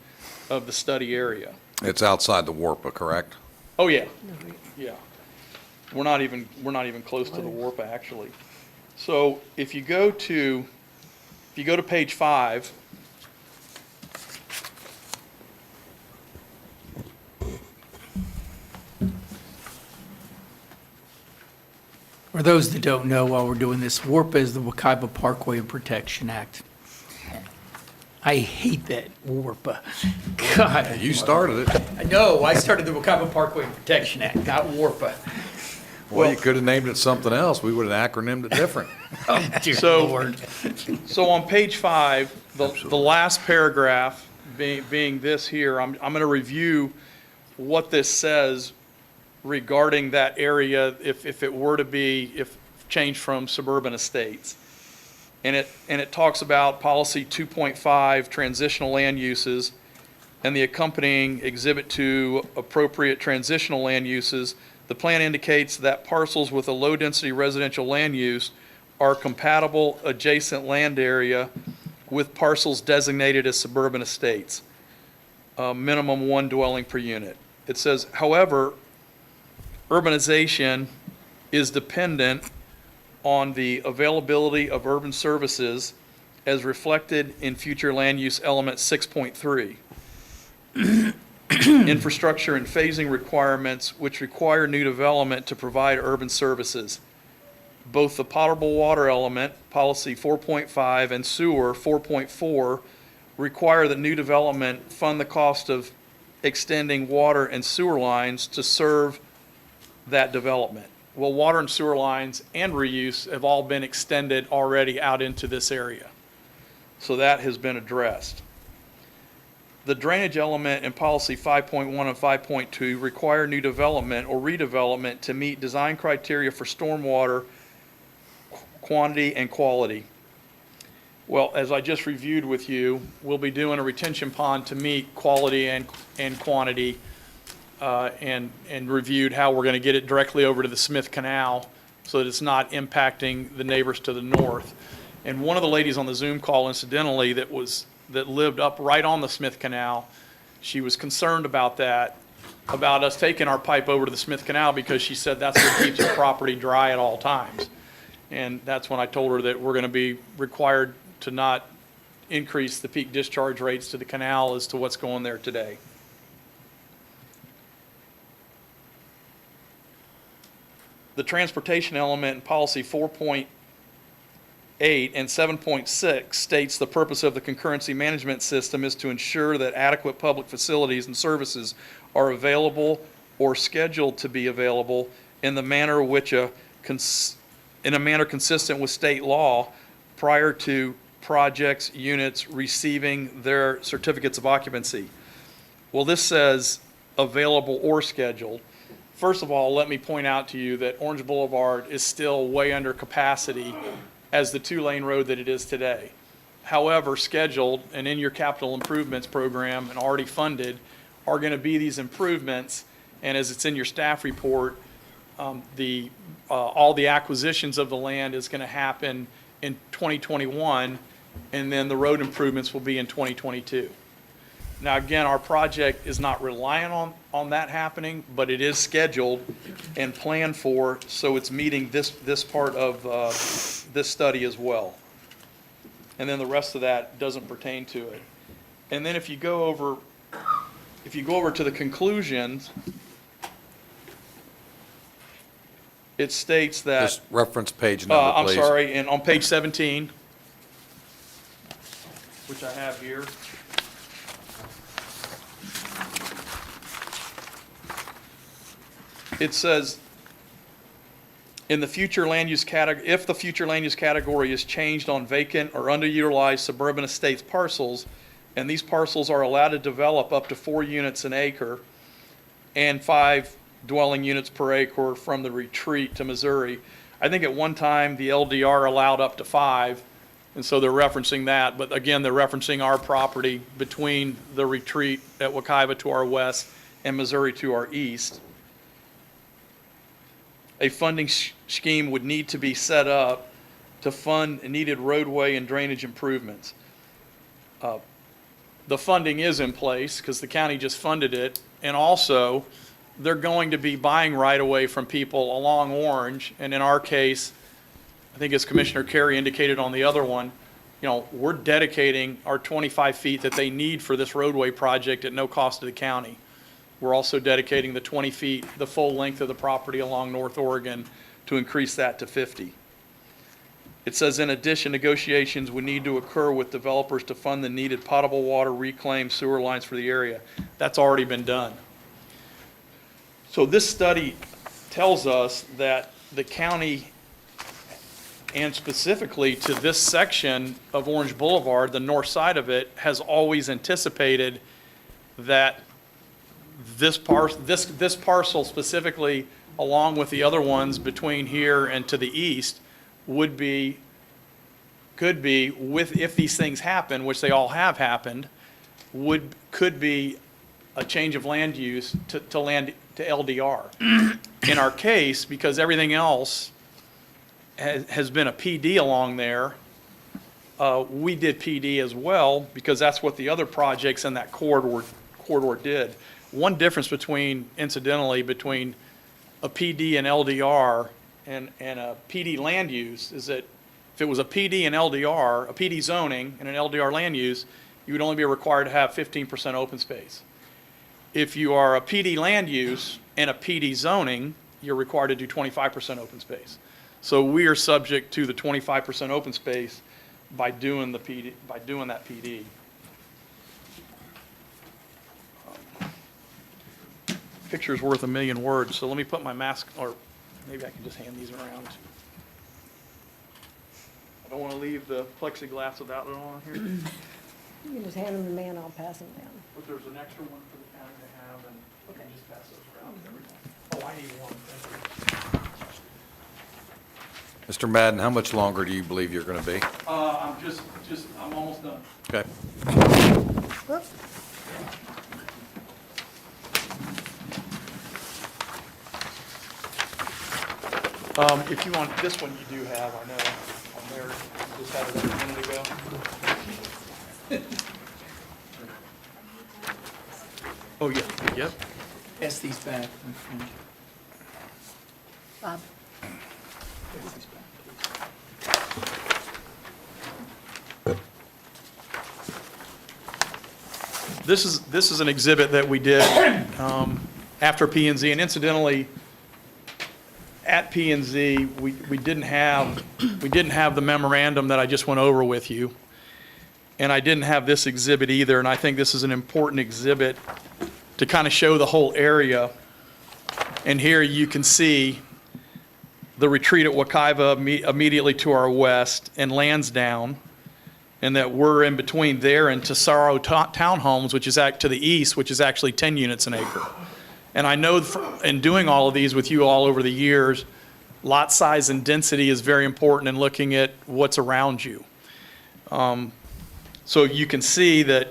Speaker 18: of the study area.
Speaker 1: It's outside the WARPA, correct?
Speaker 18: Oh, yeah. Yeah. We're not even close to the WARPA, actually. So if you go to page 5,
Speaker 3: For those that don't know, while we're doing this, WARPA is the Wekiva Parkway and Protection Act. I hate that WARPA. God.
Speaker 1: You started it.
Speaker 3: I know, I started the Wekiva Parkway and Protection Act, not WARPA.
Speaker 1: Well, you could have named it something else. We would have acronymed it different.
Speaker 3: Oh, dear
Speaker 18: So-
Speaker 3: Lord.
Speaker 18: So on page 5, the last paragraph being this here, I'm going to review what this says regarding that area if it were to be, if changed from suburban estates. And it talks about policy 2.5, transitional land uses, and the accompanying exhibit to appropriate transitional land uses. The plan indicates that parcels with a low-density residential land use are compatible adjacent land area with parcels designated as suburban estates, minimum 1 dwelling per unit. It says, however, urbanization is dependent on the availability of urban services as reflected in future land use element 6.3. Infrastructure and phasing requirements which require new development to provide urban services. Both the potable water element, policy 4.5, and sewer 4.4 require that new development fund the cost of extending water and sewer lines to serve that development. Well, water and sewer lines and reuse have all been extended already out into this area. So that has been addressed. The drainage element in policy 5.1 and 5.2 require new development or redevelopment to meet design criteria for stormwater quantity and quality. Well, as I just reviewed with you, we'll be doing a retention pond to meet quality and quantity, and reviewed how we're going to get it directly over to the Smith Canal so that it's not impacting the neighbors to the north. And one of the ladies on the Zoom call, incidentally, that lived up right on the Smith Canal, she was concerned about that, about us taking our pipe over to the Smith Canal, because she said that's what keeps her property dry at all times. And that's when I told her that we're going to be required to not increase the peak discharge rates to the canal as to what's going there today. The transportation element in policy 4.8 and 7.6 states the purpose of the concurrency management system is to ensure that adequate public facilities and services are available or scheduled to be available in the manner consistent with state law prior to projects, units receiving their certificates of occupancy. Well, this says available or scheduled. First of all, let me point out to you that Orange Boulevard is still way under capacity as the 2-lane road that it is today. However, scheduled and in your capital improvements program and already funded are going to be these improvements. And as it's in your staff report, all the acquisitions of the land is going to happen in 2021, and then the road improvements will be in 2022. Now, again, our project is not reliant on that happening, but it is scheduled and planned for, so it's meeting this part of this study as well. And then the rest of that doesn't pertain to it. And then if you go over to the conclusions, it states that.
Speaker 1: Just reference page number,
Speaker 18: I'm
Speaker 1: please.
Speaker 18: sorry, and on page 17, which I have here. It says, in the future land use category, if the future land use category is changed on vacant or underutilized suburban estates parcels, and these parcels are allowed to develop up to 4 units an acre and 5 dwelling units per acre from the retreat to Missouri. I think at one time the LDR allowed up to 5, and so they're referencing that. But again, they're referencing our property between the retreat at Wekiva to our west and Missouri to our east. A funding scheme would need to be set up to fund needed roadway and drainage improvements. The funding is in place because the county just funded it, and also they're going to be buying right-of-way from people along Orange, and in our case, I think as Commissioner Carey indicated on the other one, you know, we're dedicating our 25 feet that they need for this roadway project at no cost to the county. We're also dedicating the 20 feet, the full length of the property along North Oregon, to increase that to 50. It says, in addition, negotiations would need to occur with developers to fund the needed potable water reclaimed sewer lines for the area. That's already been done. So this study tells us that the county, and specifically to this section of Orange Boulevard, the north side of it, has always anticipated that this parcel specifically, along with the other ones between here and to the east, could be, with, if these things happen, which they all have happened, could be a change of land use to LDR. In our case, because everything else has been a PD along there, we did PD as well, because that's what the other projects in that corridor did. One difference incidentally, between a PD and LDR and a PD land use is that if it was a PD and LDR, a PD zoning and an LDR land use, you would only be required to have 15% open space. If you are a PD land use and a PD zoning, you're required to do 25% open space. So we are subject to the 25% open space by doing that PD. Picture's worth a million words, so let me put my mask, or maybe I can just hand these around. I don't want to leave the plexiglass without it on here.
Speaker 7: You can just hand them to me and I'll pass them down.
Speaker 18: But there's an extra one for the county to have, and we can just pass those around to everyone. Oh, I need one. Thank you.
Speaker 1: Mr. Madden, how much longer do you believe you're going to be?
Speaker 18: I'm almost done.
Speaker 1: Okay.
Speaker 18: If you want, this one you do have, I know, on there, just had it a minute ago. Oh, yeah, yep.
Speaker 3: Pass these back.
Speaker 6: Bob?
Speaker 3: Pass these back, please.
Speaker 18: This is an exhibit that we did after P&Z, and incidentally, at P&Z, we didn't have the memorandum that I just went over with you, and I didn't have this exhibit either, and I think this is an important exhibit to kind of show the whole area. And here you can see the retreat at Wekiva immediately to our west, and Lansdowne, and that we're in between there and Tesoro Townhomes, which is to the east, which is actually 10 units an acre. And I know in doing all of these with you all over the years, lot size and density is very important in looking at what's around you. So you can see that,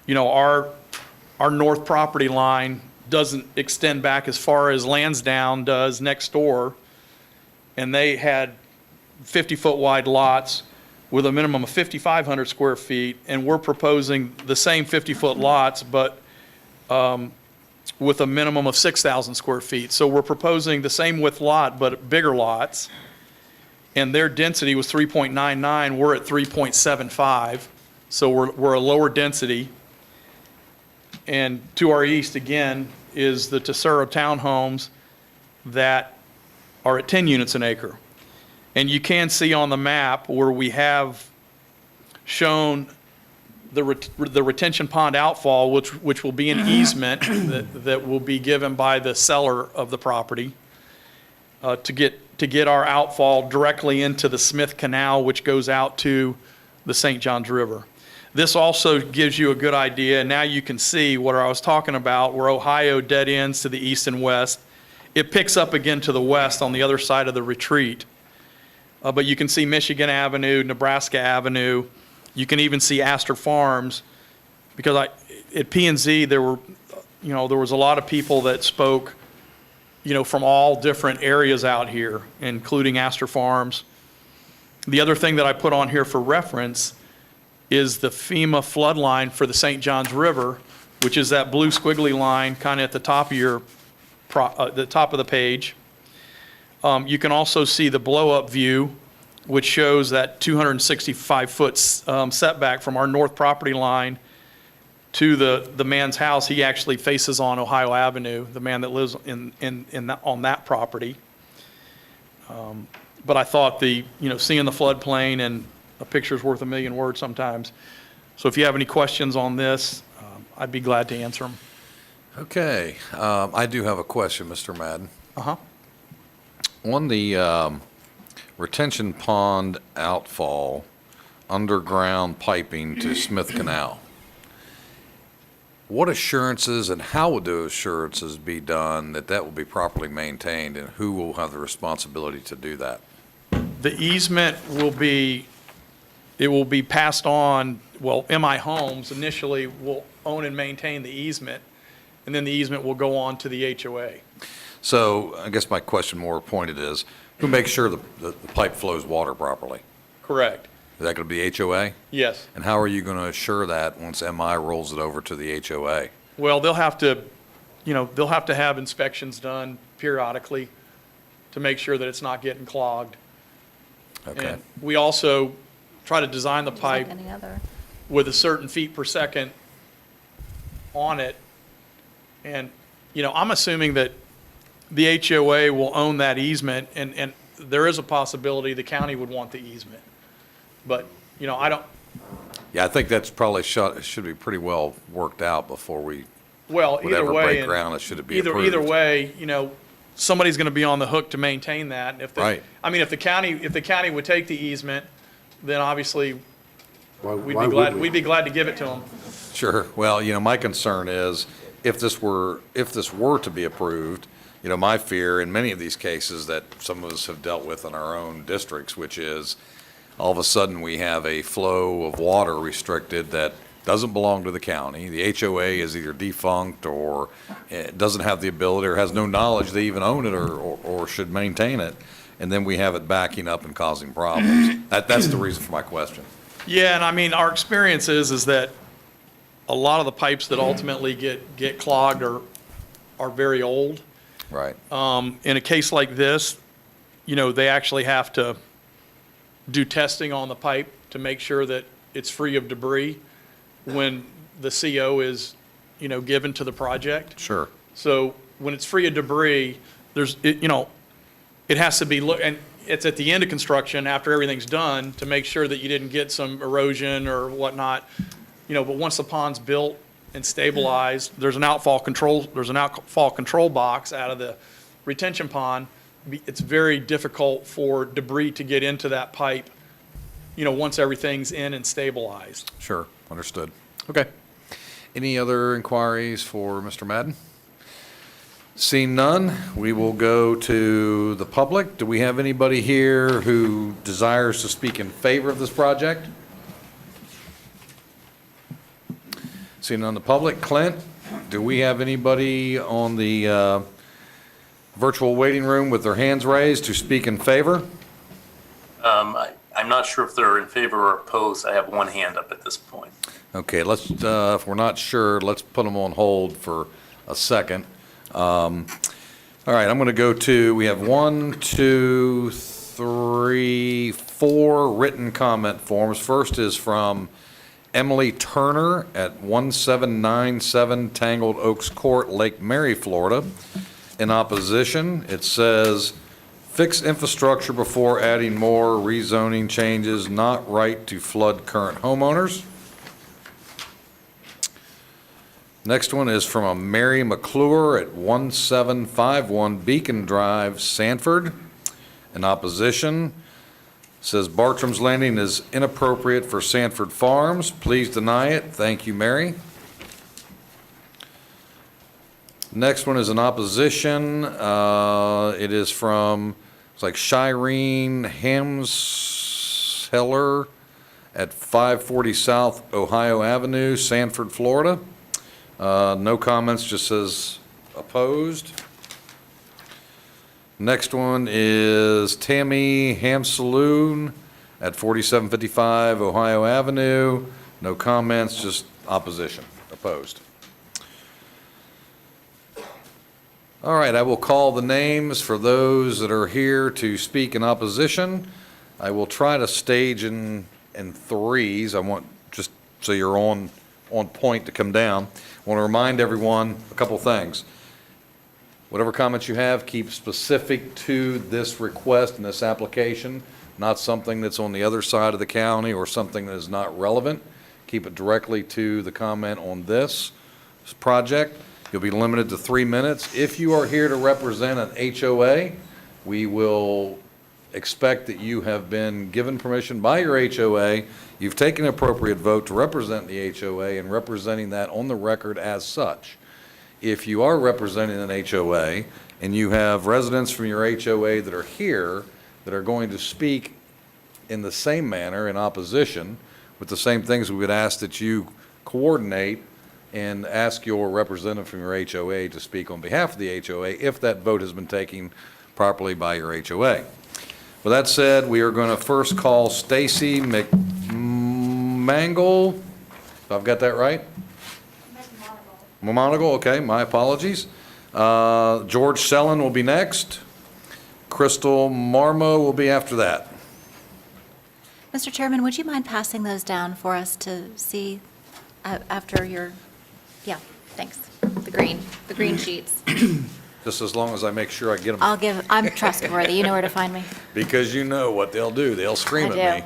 Speaker 18: you know, our north property line doesn't extend back as far as Lansdowne does next door. And they had 50-foot wide lots with a minimum of 5,500 square feet. And we're proposing the same 50-foot lots, but with a minimum of 6,000 square feet. So we're proposing the same width lot, but bigger lots. And their density was 3.99, we're at 3.75. So we're a lower density. And to our east, again, is the Tesoro Townhomes that are at 10 units an acre. And you can see on the map where we have shown the retention pond outfall, which will be an easement that will be given by the seller of the property to get our outfall directly into the Smith Canal, which goes out to the St. Johns River. This also gives you a good idea, and now you can see what I was talking about, where Ohio dead ends to the east and west. It picks up again to the west on the other side of the retreat. But you can see Michigan Avenue, Nebraska Avenue. You can even see Astor Farms, because at P&Z there was a lot of people that spoke, from all different areas out here, including Astor Farms. The other thing that I put on here for reference is the FEMA flood line for the St. Johns River, which is that blue squiggly line kind of at the top of your the top of the page. You can also see the blow-up view, which shows that 265-foot setback from our north property line to the man's house. He actually faces on Ohio Avenue, the man that lives on that property. But I thought seeing the floodplain, and a picture's worth a million words sometimes. So if you have any questions on this, I'd be glad to answer them.
Speaker 1: Okay, I do have a question, Mr. Madden.
Speaker 18: Uh-huh.
Speaker 1: On the retention pond outfall, underground piping to Smith Canal, what assurances and how would those assurances be done that that will be properly maintained, and who will have the responsibility to do that?
Speaker 18: The easement will be passed on, well, MI Homes initially will own and maintain the easement, and then the easement will go on to the HOA.
Speaker 1: So I guess my question more pointed is, who makes sure the pipe flows water properly?
Speaker 18: Correct.
Speaker 1: Is that going to be HOA?
Speaker 18: Yes.
Speaker 1: And how are you going to assure that once MI rolls it over to the HOA?
Speaker 18: Well, they'll have to have inspections done periodically to make sure that it's not getting clogged.
Speaker 1: Okay.
Speaker 18: And we also try to design the
Speaker 6: Just like
Speaker 18: pipe
Speaker 6: any other.
Speaker 18: with a certain feet per second on it. And, I'm assuming that the HOA will own that easement, and there is a possibility the county would want the easement. But, I don't,
Speaker 1: Yeah, I think that's probably should be pretty well worked out before we
Speaker 18: well,
Speaker 1: would
Speaker 18: either
Speaker 1: ever
Speaker 18: way.
Speaker 1: break
Speaker 18: and
Speaker 1: ground. It should be
Speaker 18: Either
Speaker 1: approved.
Speaker 18: way, somebody's going to be on the hook to maintain that. And if
Speaker 1: Right.
Speaker 18: if the county would take the easement, then obviously
Speaker 8: Why
Speaker 18: we'd
Speaker 8: would
Speaker 18: be glad,
Speaker 8: we?
Speaker 18: we'd be glad to give it to them.
Speaker 1: Sure. Well, my concern is if this were to be approved, my fear in many of these cases that some of us have dealt with in our own districts, which is all of a sudden we have a flow of water restricted that doesn't belong to the county. The HOA is either defunct or doesn't have the ability or has no knowledge they even own it or should maintain it. And then we have it backing up and causing problems. That's the reason for my question.
Speaker 18: Yeah, and our experience is that a lot of the pipes that ultimately get clogged are very old.
Speaker 1: Right.
Speaker 18: In a case like this, they actually have to do testing on the pipe to make sure that it's free of debris when the CO is, given to the project.
Speaker 1: Sure.
Speaker 18: So when it's free of debris, it has to be, and it's at the end of construction after everything's done to make sure that you didn't get some erosion or whatnot. But once the pond's built and stabilized, there's an outfall control box out of the retention pond. It's very difficult for debris to get into that pipe, once everything's in and stabilized.
Speaker 1: Sure. Understood. Okay. Any other inquiries for Mr. Madden? Seeing none, we will go to the public. Do we have anybody here who desires to speak in favor of this project? Seeing none, the public. Clint, do we have anybody on the virtual waiting room with their hands raised to speak in favor?
Speaker 17: I'm not sure if they're in favor or opposed. I have one hand up at this point.
Speaker 1: Okay, let's, if we're not sure, let's put them on hold for a second. All right, I'm going to go to, we have 1, 2, 3, 4 written comment forms. First is from Emily Turner at 1797 Tangled Oaks Court, Lake Mary, Florida. In opposition, it says, fix infrastructure before adding more rezoning changes, not right to flood current homeowners. Next one is from a Mary McClure at 1751 Beacon Drive, Sanford. In opposition, says Bartram's Landing is inappropriate for Sanford Farms. Please deny it. Thank you, Mary. Next one is an opposition. It is from, it's like Shireen Hamsheller at 540 South Ohio Avenue, Sanford, Florida. No comments, just says opposed. Next one is Tammy Hamsaloon at 4755 Ohio Avenue. No comments, just opposition, opposed. All right, I will call the names for those that are here to speak in opposition. I will try to stage in threes. I want, just so you're on point to come down. I want to remind everyone a couple things. Whatever comments you have, keep specific to this request and this application, not something that's on the other side of the county or something that is not relevant. Keep it directly to the comment on this project. You'll be limited to 3 minutes. If you are here to represent an HOA, we will expect that you have been given permission by your HOA. You've taken an appropriate vote to represent the HOA and representing that on the record as such. If you are representing an HOA and you have residents from your HOA that are here that are going to speak in the same manner in opposition with the same things, we would ask that you coordinate and ask your representative from your HOA to speak on behalf of the HOA if that vote has been taken properly by your HOA. With that said, we are going to first call Stacy McMangle, if I've got that right? McMonigal, okay, my apologies. George Sellen will be next. Crystal Marmo will be after that.
Speaker 6: Mr. Chairman, would you mind passing those down for us to see after your, yeah, thanks. The green sheets.
Speaker 1: Just as long as I make sure I get them.
Speaker 6: I'm trustworthy. You know where to find me.
Speaker 1: Because you know what they'll do. They'll scream at me.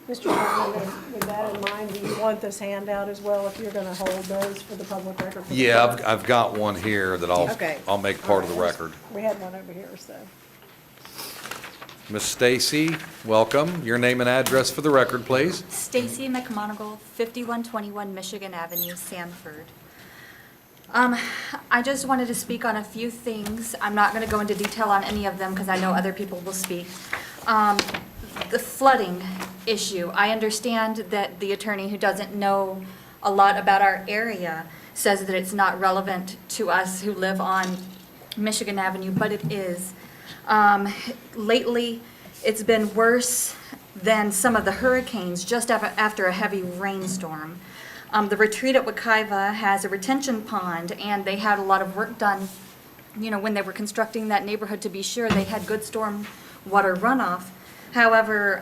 Speaker 7: Mr. Chairman, with that in mind, do you want this handout as well, if you're going to hold those for the public record?
Speaker 1: Yeah, I've got one here that
Speaker 7: Okay.
Speaker 1: I'll make part of the record.
Speaker 7: We had one over here, so.
Speaker 1: Miss Stacy, welcome. Your name and address for the record, please.
Speaker 2: Stacy McMonigal, 5121 Michigan Avenue, Sanford. I just wanted to speak on a few things. I'm not going to go into detail on any of them because I know other people will speak. The flooding issue. I understand that the attorney who doesn't know a lot about our area says that it's not relevant to us who live on Michigan Avenue, but it is. Lately, it's been worse than some of the hurricanes just after a heavy rainstorm. The retreat at Wekiva has a retention pond, and they had a lot of work done, you know, when they were constructing that neighborhood to be sure they had good storm water runoff. However,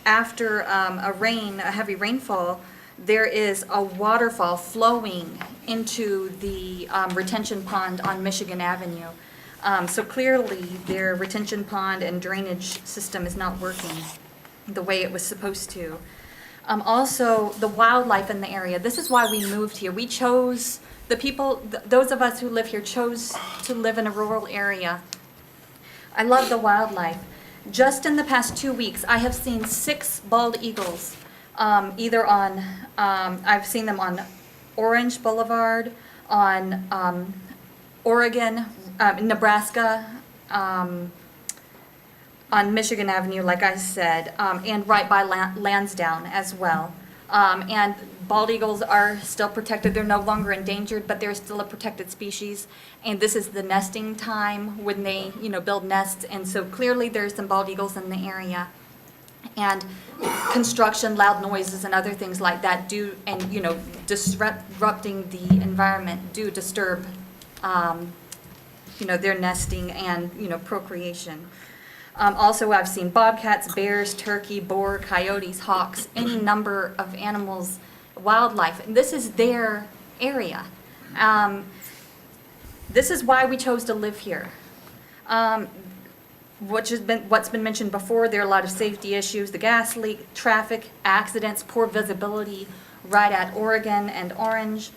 Speaker 2: after a heavy rainfall, there is a waterfall flowing into the retention pond on Michigan Avenue. So clearly, their retention pond and drainage system is not working the way it was supposed to. Also, the wildlife in the area. This is why we moved here. We chose, those of us who live here chose to live in a rural area. I love the wildlife. Just in the past 2 weeks, I have seen 6 bald eagles, either on, I've seen them on Orange Boulevard, on Oregon, Nebraska, on Michigan Avenue, like I said, and right by Lansdowne as well. And bald eagles are still protected. They're no longer endangered, but they're still a protected species. And this is the nesting time when they, build nests. And so clearly there's some bald eagles in the area. And construction, loud noises, and other things like that disrupting the environment do disturb, their nesting and, procreation. Also, I've seen bobcats, bears, turkey, boar, coyotes, hawks, any number of animals, wildlife. And this is their area. This is why we chose to live here. What's been mentioned before, there are a lot of safety issues, the gas leak, traffic, accidents, poor visibility right at Oregon and Orange.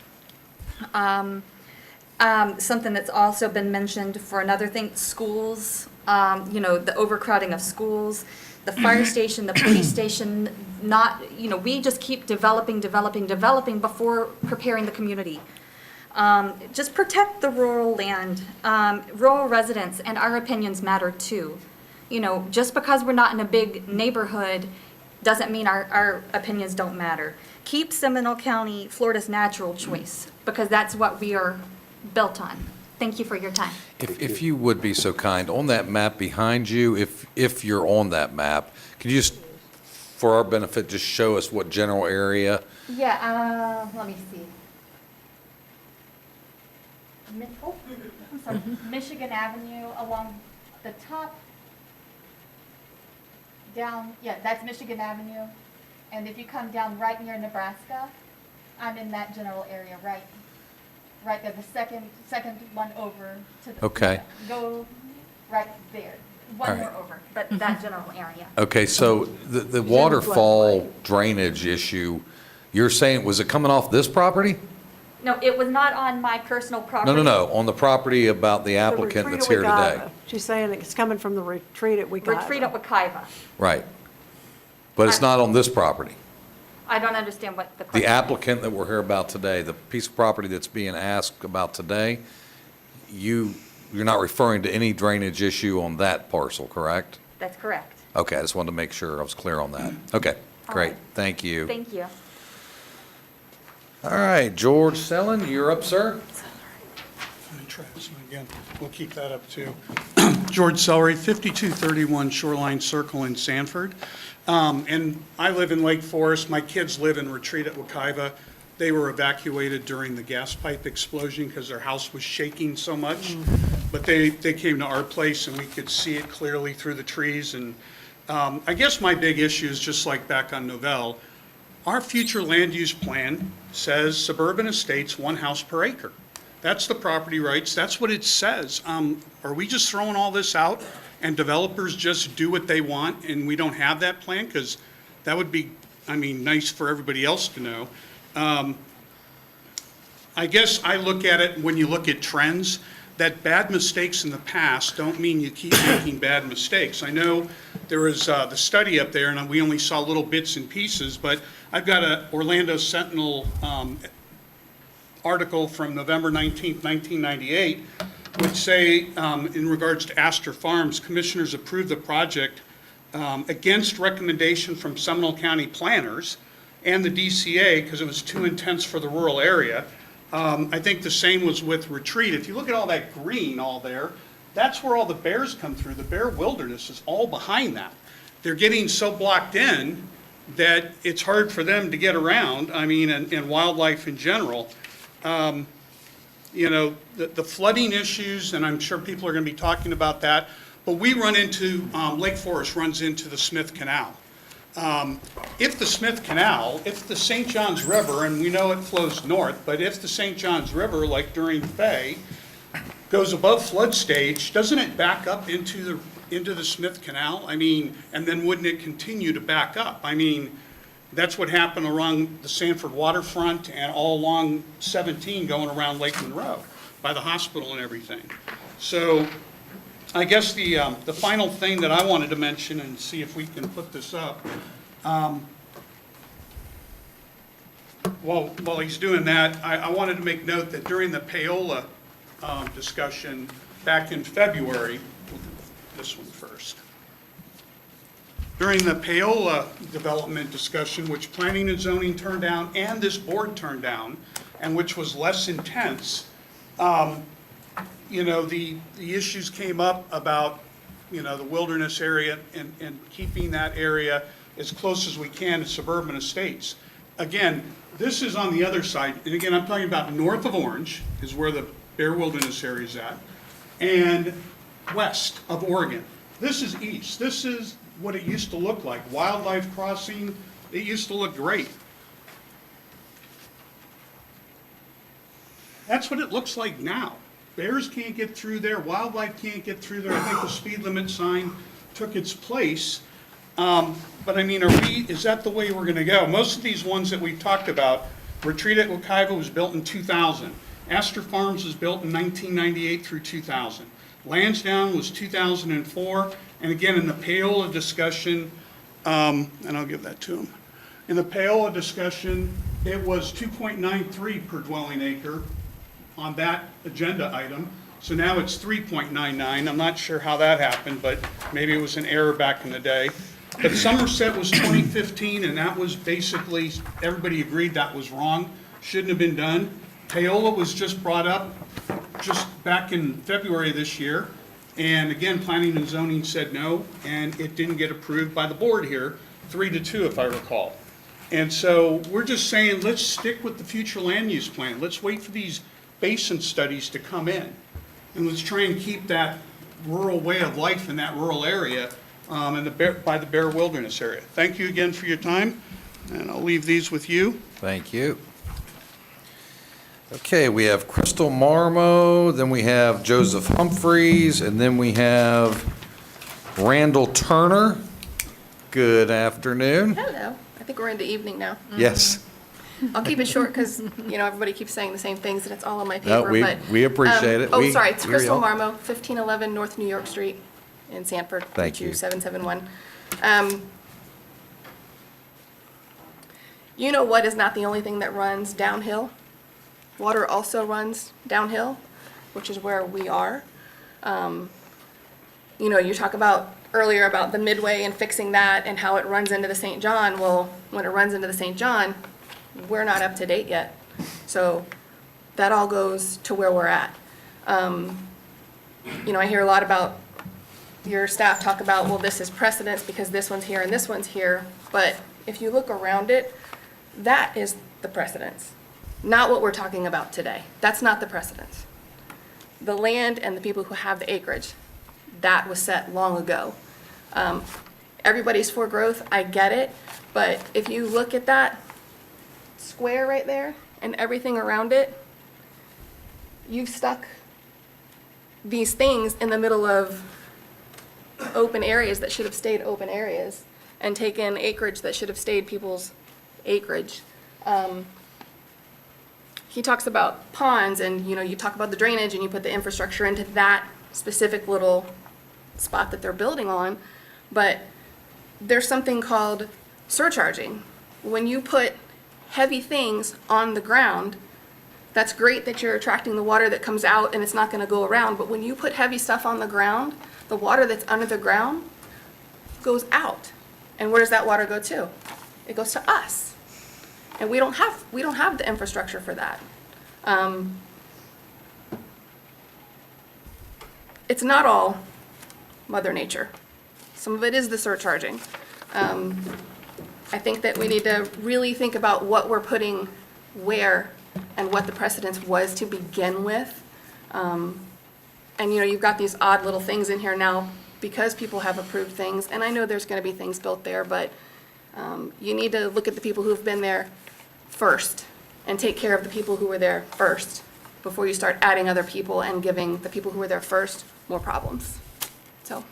Speaker 2: Something that's also been mentioned for another thing, schools, the overcrowding of schools, the fire station, the police station, we just keep developing before preparing the community. Just protect the rural land. Rural residents and our opinions matter too. Just because we're not in a big neighborhood doesn't mean our opinions don't matter. Keep Seminole County Florida's natural choice, because that's what we are built on. Thank you for your time.
Speaker 1: If you would be so kind, on that map behind you, if you're on that map, can you just, for our benefit, just show us what general area?
Speaker 6: Yeah, let me see.
Speaker 2: I'm sorry, Michigan Avenue along the top, down, yeah, that's Michigan Avenue. And if you come down right near Nebraska, I'm in that general area, right there, the second one over to the.
Speaker 1: Okay.
Speaker 2: Go right there,
Speaker 1: All
Speaker 2: one
Speaker 1: right.
Speaker 2: more over, but that general area.
Speaker 1: Okay, so the waterfall drainage issue, you're saying, was it coming off this property?
Speaker 2: No, it was not on my personal property.
Speaker 1: No, on the property about the applicant that's here today.
Speaker 7: She's saying it's coming from the retreat at Wekiva.
Speaker 2: Retreat at Wekiva.
Speaker 1: Right. But it's not on this property.
Speaker 2: I don't understand what the
Speaker 1: The
Speaker 2: question.
Speaker 1: applicant that we're here about today, the piece of property that's being asked about today, you're not referring to any drainage issue on that parcel, correct?
Speaker 2: That's correct.
Speaker 1: Okay, I just wanted to make sure I was clear on that. Okay, great,
Speaker 2: right.
Speaker 1: thank you.
Speaker 2: Thank you.
Speaker 1: All right, George Sellen, you're up, sir.
Speaker 13: Let me try this one again. We'll keep that up too. George Sellery, 5231 Shoreline Circle in Sanford. And I live in Lake Forest. My kids live in Retreat at Wekiva. They were evacuated during the gas pipe explosion because their house was shaking so much. But they came to our place and we could see it clearly through the trees. And I guess my big issue is just like back on Novell, our future land use plan says suburban estates, 1 house per acre. That's the property rights, that's what it says. Are we just throwing all this out and developers just do what they want and we don't have that plan? Because that would be, nice for everybody else to know. I guess I look at it, when you look at trends, that bad mistakes in the past don't mean you keep making bad mistakes. I know there was the study up there, and we only saw little bits and pieces, but I've got a Orlando Sentinel article from November 19th, 1998, which say, in regards to Astor Farms, commissioners approved the project against recommendation from Seminole County planners and the DCA because it was too intense for the rural area. I think the same was with Retreat. If you look at all that green all there, that's where all the bears come through. The bear wilderness is all behind that. They're getting so blocked in that it's hard for them to get around, and wildlife in general. The flooding issues, and I'm sure people are going to be talking about that, but we run into, Lake Forest runs into the Smith Canal. If the Smith Canal, if the St. Johns River, and we know it flows north, but if the St. Johns River, like during Fay, goes above flood stage, doesn't it back up into the Smith Canal? And then wouldn't it continue to back up? That's what happened around the Sanford waterfront and all along 17 going around Lake Monroe by the hospital and everything. So I guess the final thing that I wanted to mention, and see if we can put this up, while he's doing that, I wanted to make note that during the Paola discussion back in February, we'll do this one first. During the Paola development discussion, which planning and zoning turned down and this board turned down, and which was less intense, the issues came up about, the wilderness area and keeping that area as close as we can to suburban estates. Again, this is on the other side, and again, I'm talking about north of Orange is where the Bear Wilderness area is at, and west of Oregon. This is east. This is what it used to look like. Wildlife crossing, it used to look great. That's what it looks like now. Bears can't get through there, wildlife can't get through there. I think the speed limit sign took its place. But is that the way we're gonna go? Most of these ones that we've talked about, Retreat at Wekiva was built in 2000. Astor Farms was built in 1998 through 2000. Lansdowne was 2004. And again, in the Paola discussion, and I'll give that to him. In the Paola discussion, it was 2.93 per dwelling acre on that agenda item. So now it's 3.99. I'm not sure how that happened, but maybe it was an error back in the day. But Somerset was 2015, and that was basically, everybody agreed that was wrong, shouldn't have been done. Paola was just brought up just back in February of this year. And again, planning and zoning said no, and it didn't get approved by the board here, 3-2 if I recall. And so we're just saying, let's stick with the future land use plan. Let's wait for these basin studies to come in. And let's try and keep that rural way of life in that rural area by the Bear Wilderness area. Thank you again for your time, and I'll leave these with you.
Speaker 1: Thank you. Okay, we have Crystal Marmo, then we have Joseph Humphreys, and then we have Randall Turner. Good afternoon.
Speaker 5: Hello. I think we're into evening now.
Speaker 1: Yes.
Speaker 5: I'll keep it short because, everybody keeps saying the same things and it's all on my
Speaker 1: No,
Speaker 5: paper.
Speaker 1: we appreciate it.
Speaker 5: Oh,
Speaker 1: We
Speaker 5: sorry, it's
Speaker 1: hear
Speaker 5: Crystal
Speaker 1: y'all.
Speaker 5: Marmo, 1511 North New York Street in Sanford.
Speaker 1: Thank you.
Speaker 5: 22771. You know what is not the only thing that runs downhill? Water also runs downhill, which is where we are. You talk about earlier about the Midway and fixing that and how it runs into the St. John. Well, when it runs into the St. John, we're not up to date yet. So that all goes to where we're at. I hear a lot about your staff talk about, well, this is precedence because this one's here and this one's here. But if you look around it, that is the precedence, not what we're talking about today. That's not the precedence. The land and the people who have the acreage, that was set long ago. Everybody's for growth, I get it, but if you look at that square right there and everything around it, you've stuck these things in the middle of open areas that should have stayed open areas and taken acreage that should have stayed people's acreage. He talks about ponds and, you talk about the drainage and you put the infrastructure into that specific little spot that they're building on, but there's something called surcharging. When you put heavy things on the ground, that's great that you're attracting the water that comes out and it's not gonna go around, but when you put heavy stuff on the ground, the water that's under the ground goes out. And where does that water go to? It goes to us. And we don't have the infrastructure for that. It's not all Mother Nature. Some of it is the surcharging. I think that we need to really think about what we're putting where and what the precedence was to begin with. And you've got these odd little things in here now because people have approved things, and I know there's gonna be things built there, but you need to look at the people who've been there first and take care of the people who were there first before you start adding other people and giving the people who were there first more problems. So,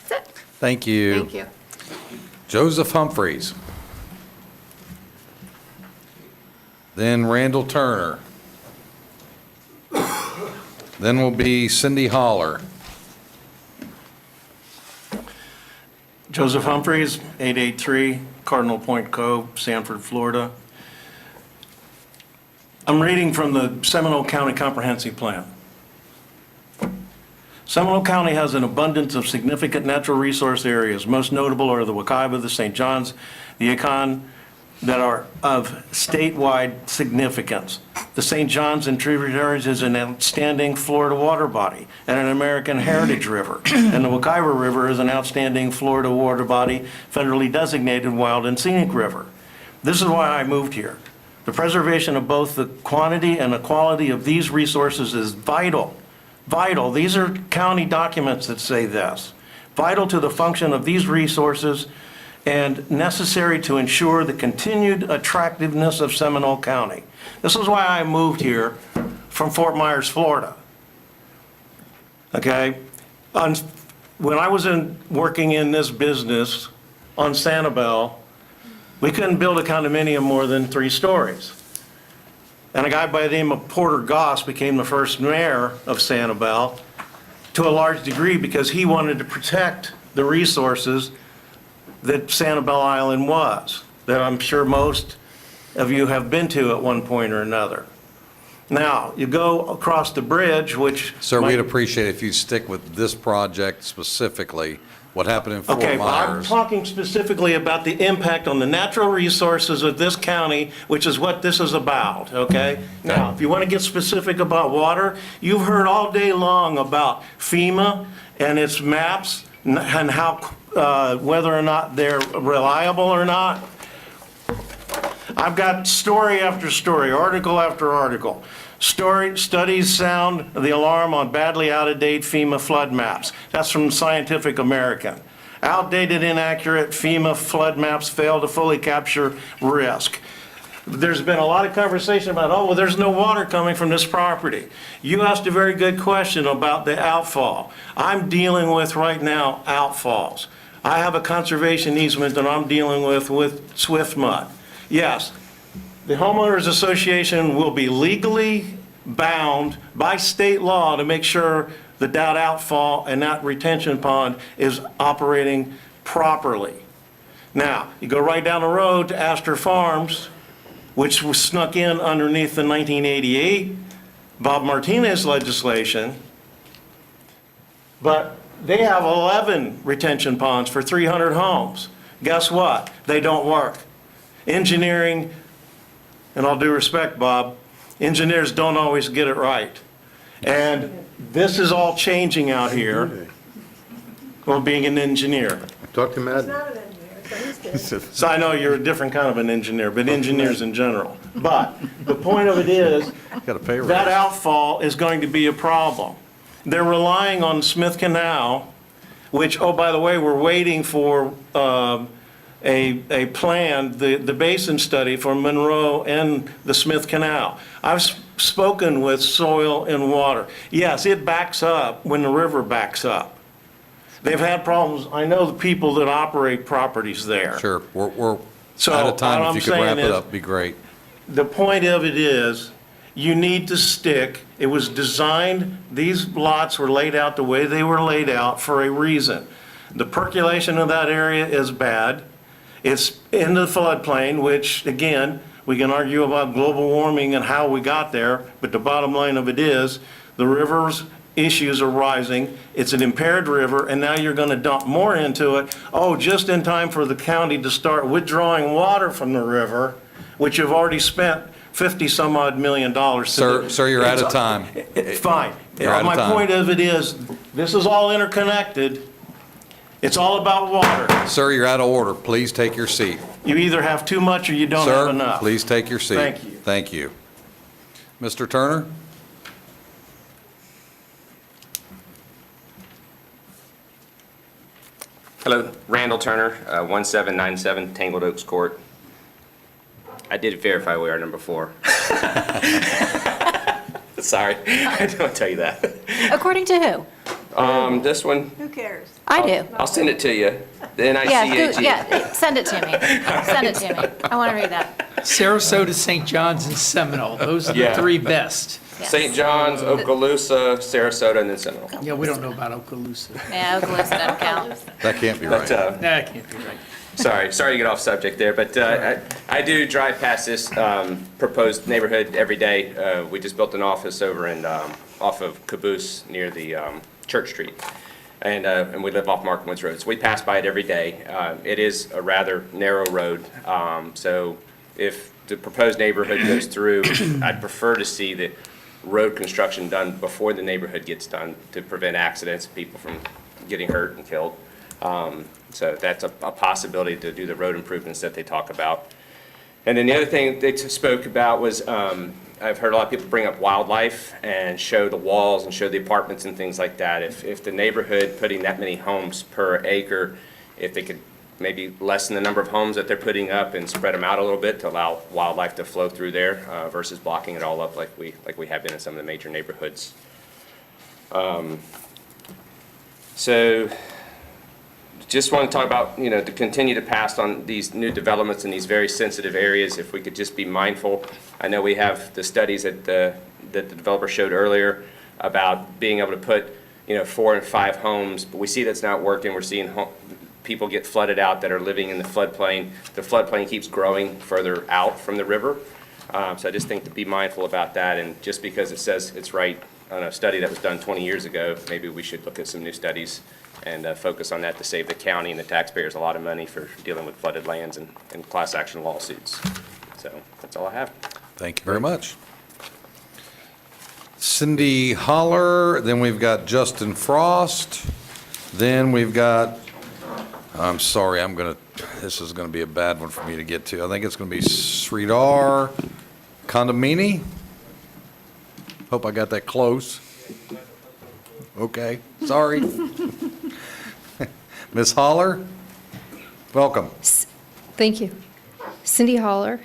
Speaker 5: that's it.
Speaker 1: Thank you.
Speaker 5: Thank you.
Speaker 1: Joseph Humphreys. Then Randall Turner. Then will be Cindy Holler.
Speaker 10: Joseph Humphreys, 883 Cardinal Point Cove, Sanford, Florida. I'm reading from the Seminole County Comprehensive Plan. Seminole County has an abundance of significant natural resource areas. Most notable are the Wekiva, the St. Johns, the Yukon, that are of statewide significance. The St. Johns and tributaries is an outstanding Florida water body and an American heritage river. And the Wekiva River is an outstanding Florida water body, federally designated wild and scenic river. This is why I moved here. The preservation of both the quantity and the quality of these resources is vital. Vital. These are county documents that say this. Vital to the function of these resources and necessary to ensure the continued attractiveness of Seminole County. This is why I moved here from Fort Myers, Florida. Okay? When I was working in this business on Sanibel, we couldn't build a condominium more than 3 stories. And a guy by the name of Porter Goss became the first mayor of Sanibel to a large degree because he wanted to protect the resources that Sanibel Island was, that I'm sure most of you have been to at one point or another. Now, you go across the bridge, which...
Speaker 1: Sir, we'd appreciate if you stick with this project specifically, what happened in Fort
Speaker 10: Okay, well, I'm
Speaker 1: Myers.
Speaker 10: talking specifically about the impact on the natural resources of this county, which is what this is about, okay? Now, if you want to get specific about water, you've heard all day long about FEMA and its maps and how, whether or not they're reliable or not. I've got story after story, article after article. Studies sound the alarm on badly out-of-date FEMA flood maps. That's from Scientific American. Outdated, inaccurate FEMA flood maps fail to fully capture risk. There's been a lot of conversation about, oh, well, there's no water coming from this property. You asked a very good question about the outfall. I'm dealing with right now outfalls. I have a conservation easement that I'm dealing with Swift Mud. Yes, the homeowners association will be legally bound by state law to make sure that that outfall and that retention pond is operating properly. Now, you go right down the road to Astor Farms, which was snuck in underneath the 1988 Bob Martinez legislation, but they have 11 retention ponds for 300 homes. Guess what? They don't work. Engineering, and all due respect, Bob, engineers don't always get it right. And this is all changing out here, well, being an engineer.
Speaker 8: Talk to Madden.
Speaker 10: So I know you're a different kind of an engineer, but engineers in general. But the point of it is,
Speaker 1: Got a pay raise.
Speaker 10: that outfall is going to be a problem. They're relying on Smith Canal, which, oh, by the way, we're waiting for a plan, the basin study for Monroe and the Smith Canal. I've spoken with Soil and Water. Yes, it backs up when the river backs up. They've had problems. I know the people that operate properties there.
Speaker 1: Sure, we're
Speaker 10: So,
Speaker 1: out of time.
Speaker 10: what
Speaker 1: If you
Speaker 10: I'm
Speaker 1: could wrap
Speaker 10: saying
Speaker 1: it
Speaker 10: is-
Speaker 1: up, be great.
Speaker 10: The point of it is, you need to stick, it was designed, these lots were laid out the way they were laid out for a reason. The percolation of that area is bad. It's in the floodplain, which, again, we can argue about global warming and how we got there, but the bottom line of it is, the river's issues are rising, it's an impaired river, and now you're gonna dump more into it, oh, just in time for the county to start withdrawing water from the river, which you've already spent 50-some-odd million dollars to do.
Speaker 1: Sir, you're out of time.
Speaker 10: It's fine.
Speaker 1: You're out of
Speaker 10: My
Speaker 1: time.
Speaker 10: point of it is, this is all interconnected. It's all about water.
Speaker 1: Sir, you're out of order. Please take your seat.
Speaker 10: You either have too much or you don't have enough.
Speaker 1: Sir, please take your seat.
Speaker 10: Thank you.
Speaker 1: Thank you. Mr. Turner?
Speaker 21: Hello, Randall Turner, 1797 Tangled Oaks Court. I did verify we are number 4. Sorry, I didn't want to tell you that.
Speaker 6: According to who?
Speaker 21: This one,
Speaker 11: Who cares?
Speaker 6: I do.
Speaker 21: I'll send it to you. The
Speaker 6: Yeah,
Speaker 21: NICHE.
Speaker 6: yeah, send it to me. Send it to me. I want to read that.
Speaker 3: Sarasota, St. John's, and Seminole, those are the
Speaker 21: Yeah.
Speaker 3: 3 best.
Speaker 21: St. John's, Okaloosa, Sarasota, and then Seminole.
Speaker 3: Yeah, we don't know about Okaloosa.
Speaker 6: Yeah, Okaloosa doesn't count.
Speaker 1: That can't be
Speaker 21: But,
Speaker 1: right.
Speaker 3: That can't be right.
Speaker 21: sorry to get off subject there, but I do drive past this proposed neighborhood every day. We just built an office over in, off of Caboose near the Church Street. And we live off Markham Woods Road, so we pass by it every day. It is a rather narrow road, so if the proposed neighborhood goes through, I'd prefer to see the road construction done before the neighborhood gets done to prevent accidents, people from getting hurt and killed. So that's a possibility to do the road improvements that they talk about. And then the other thing they spoke about was, I've heard a lot of people bring up wildlife and show the walls and show the apartments and things like that. If the neighborhood putting that many homes per acre, if they could maybe lessen the number of homes that they're putting up and spread them out a little bit to allow wildlife to flow through there versus blocking it all up like we have been in some of the major neighborhoods. So just want to talk about, to continue to pass on these new developments in these very sensitive areas, if we could just be mindful. I know we have the studies that the developer showed earlier about being able to put, 4 and 5 homes, but we see that's not working. We're seeing people get flooded out that are living in the floodplain. The floodplain keeps growing further out from the river. So I just think to be mindful about that, and just because it says it's right on a study that was done 20 years ago, maybe we should look at some new studies and focus on that to save the county and the taxpayers a lot of money for dealing with flooded lands and class action lawsuits. So that's all I have.
Speaker 1: Thank you very much. Cindy Holler, then we've got Justin Frost, then we've got, I'm sorry, I'm going to This is going to be a bad one for me to get to. I think it's going to be Sridhar Condomini. Hope I got that close. Okay, sorry. Ms. Holler, welcome.
Speaker 9: Thank you. Cindy Holler,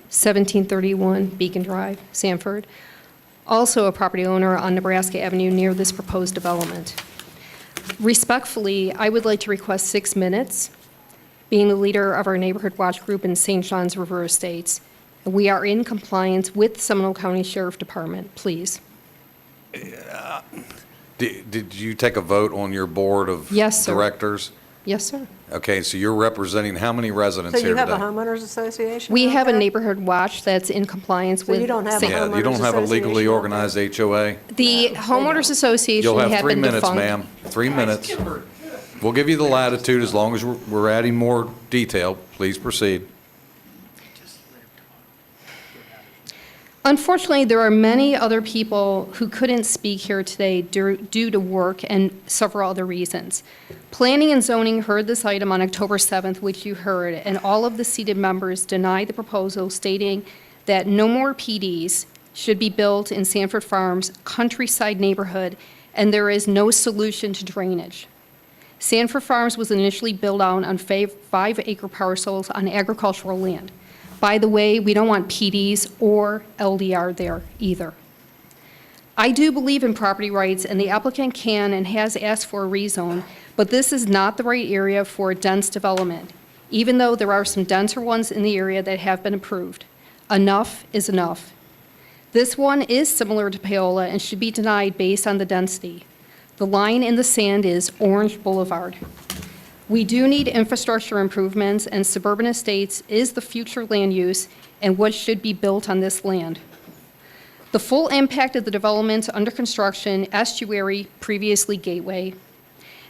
Speaker 9: 1731 Beacon Drive, Sanford. Also a property owner on Nebraska Avenue near this proposed development. Respectfully, I would like to request 6 minutes. Being the leader of our Neighborhood Watch Group in St. John's River Estates, we are in compliance with Seminole County Sheriff Department, please.
Speaker 1: Did you take a vote on your board of
Speaker 9: Yes, sir.
Speaker 1: directors?
Speaker 9: Yes, sir.
Speaker 1: Okay, so you're representing how many residents
Speaker 7: So
Speaker 1: here
Speaker 7: you have a
Speaker 1: today?
Speaker 7: homeowners association?
Speaker 9: We
Speaker 7: out
Speaker 9: have a
Speaker 7: there?
Speaker 9: neighborhood watch that's in compliance
Speaker 7: So
Speaker 9: with.
Speaker 7: you don't have a
Speaker 9: St.
Speaker 1: Yeah, you don't have a legally organized HOA?
Speaker 9: The homeowners association
Speaker 1: You'll have
Speaker 9: have
Speaker 1: 3
Speaker 9: been
Speaker 1: minutes,
Speaker 9: defunct.
Speaker 1: ma'am. 3 minutes. We'll give you the latitude as long as we're adding more detail. Please proceed.
Speaker 9: Unfortunately, there are many other people who couldn't speak here today due to work and several other reasons. Planning and zoning heard this item on October 7th, which you heard, and all of the seated members denied the proposal, stating that no more PDs should be built in Sanford Farms countryside neighborhood, and there is no solution to drainage. Sanford Farms was initially built out on 5-acre parcels on agricultural land. By the way, we don't want PDs or LDR there either. I do believe in property rights, and the applicant can and has asked for a rezone, but this is not the right area for dense development, even though there are some denser ones in the area that have been approved. Enough is enough. This one is similar to Paola and should be denied based on the density. The line in the sand is Orange Boulevard. We do need infrastructure improvements, and suburban estates is the future land use and what should be built on this land. The full impact of the developments under construction, Estuary, previously Gateway,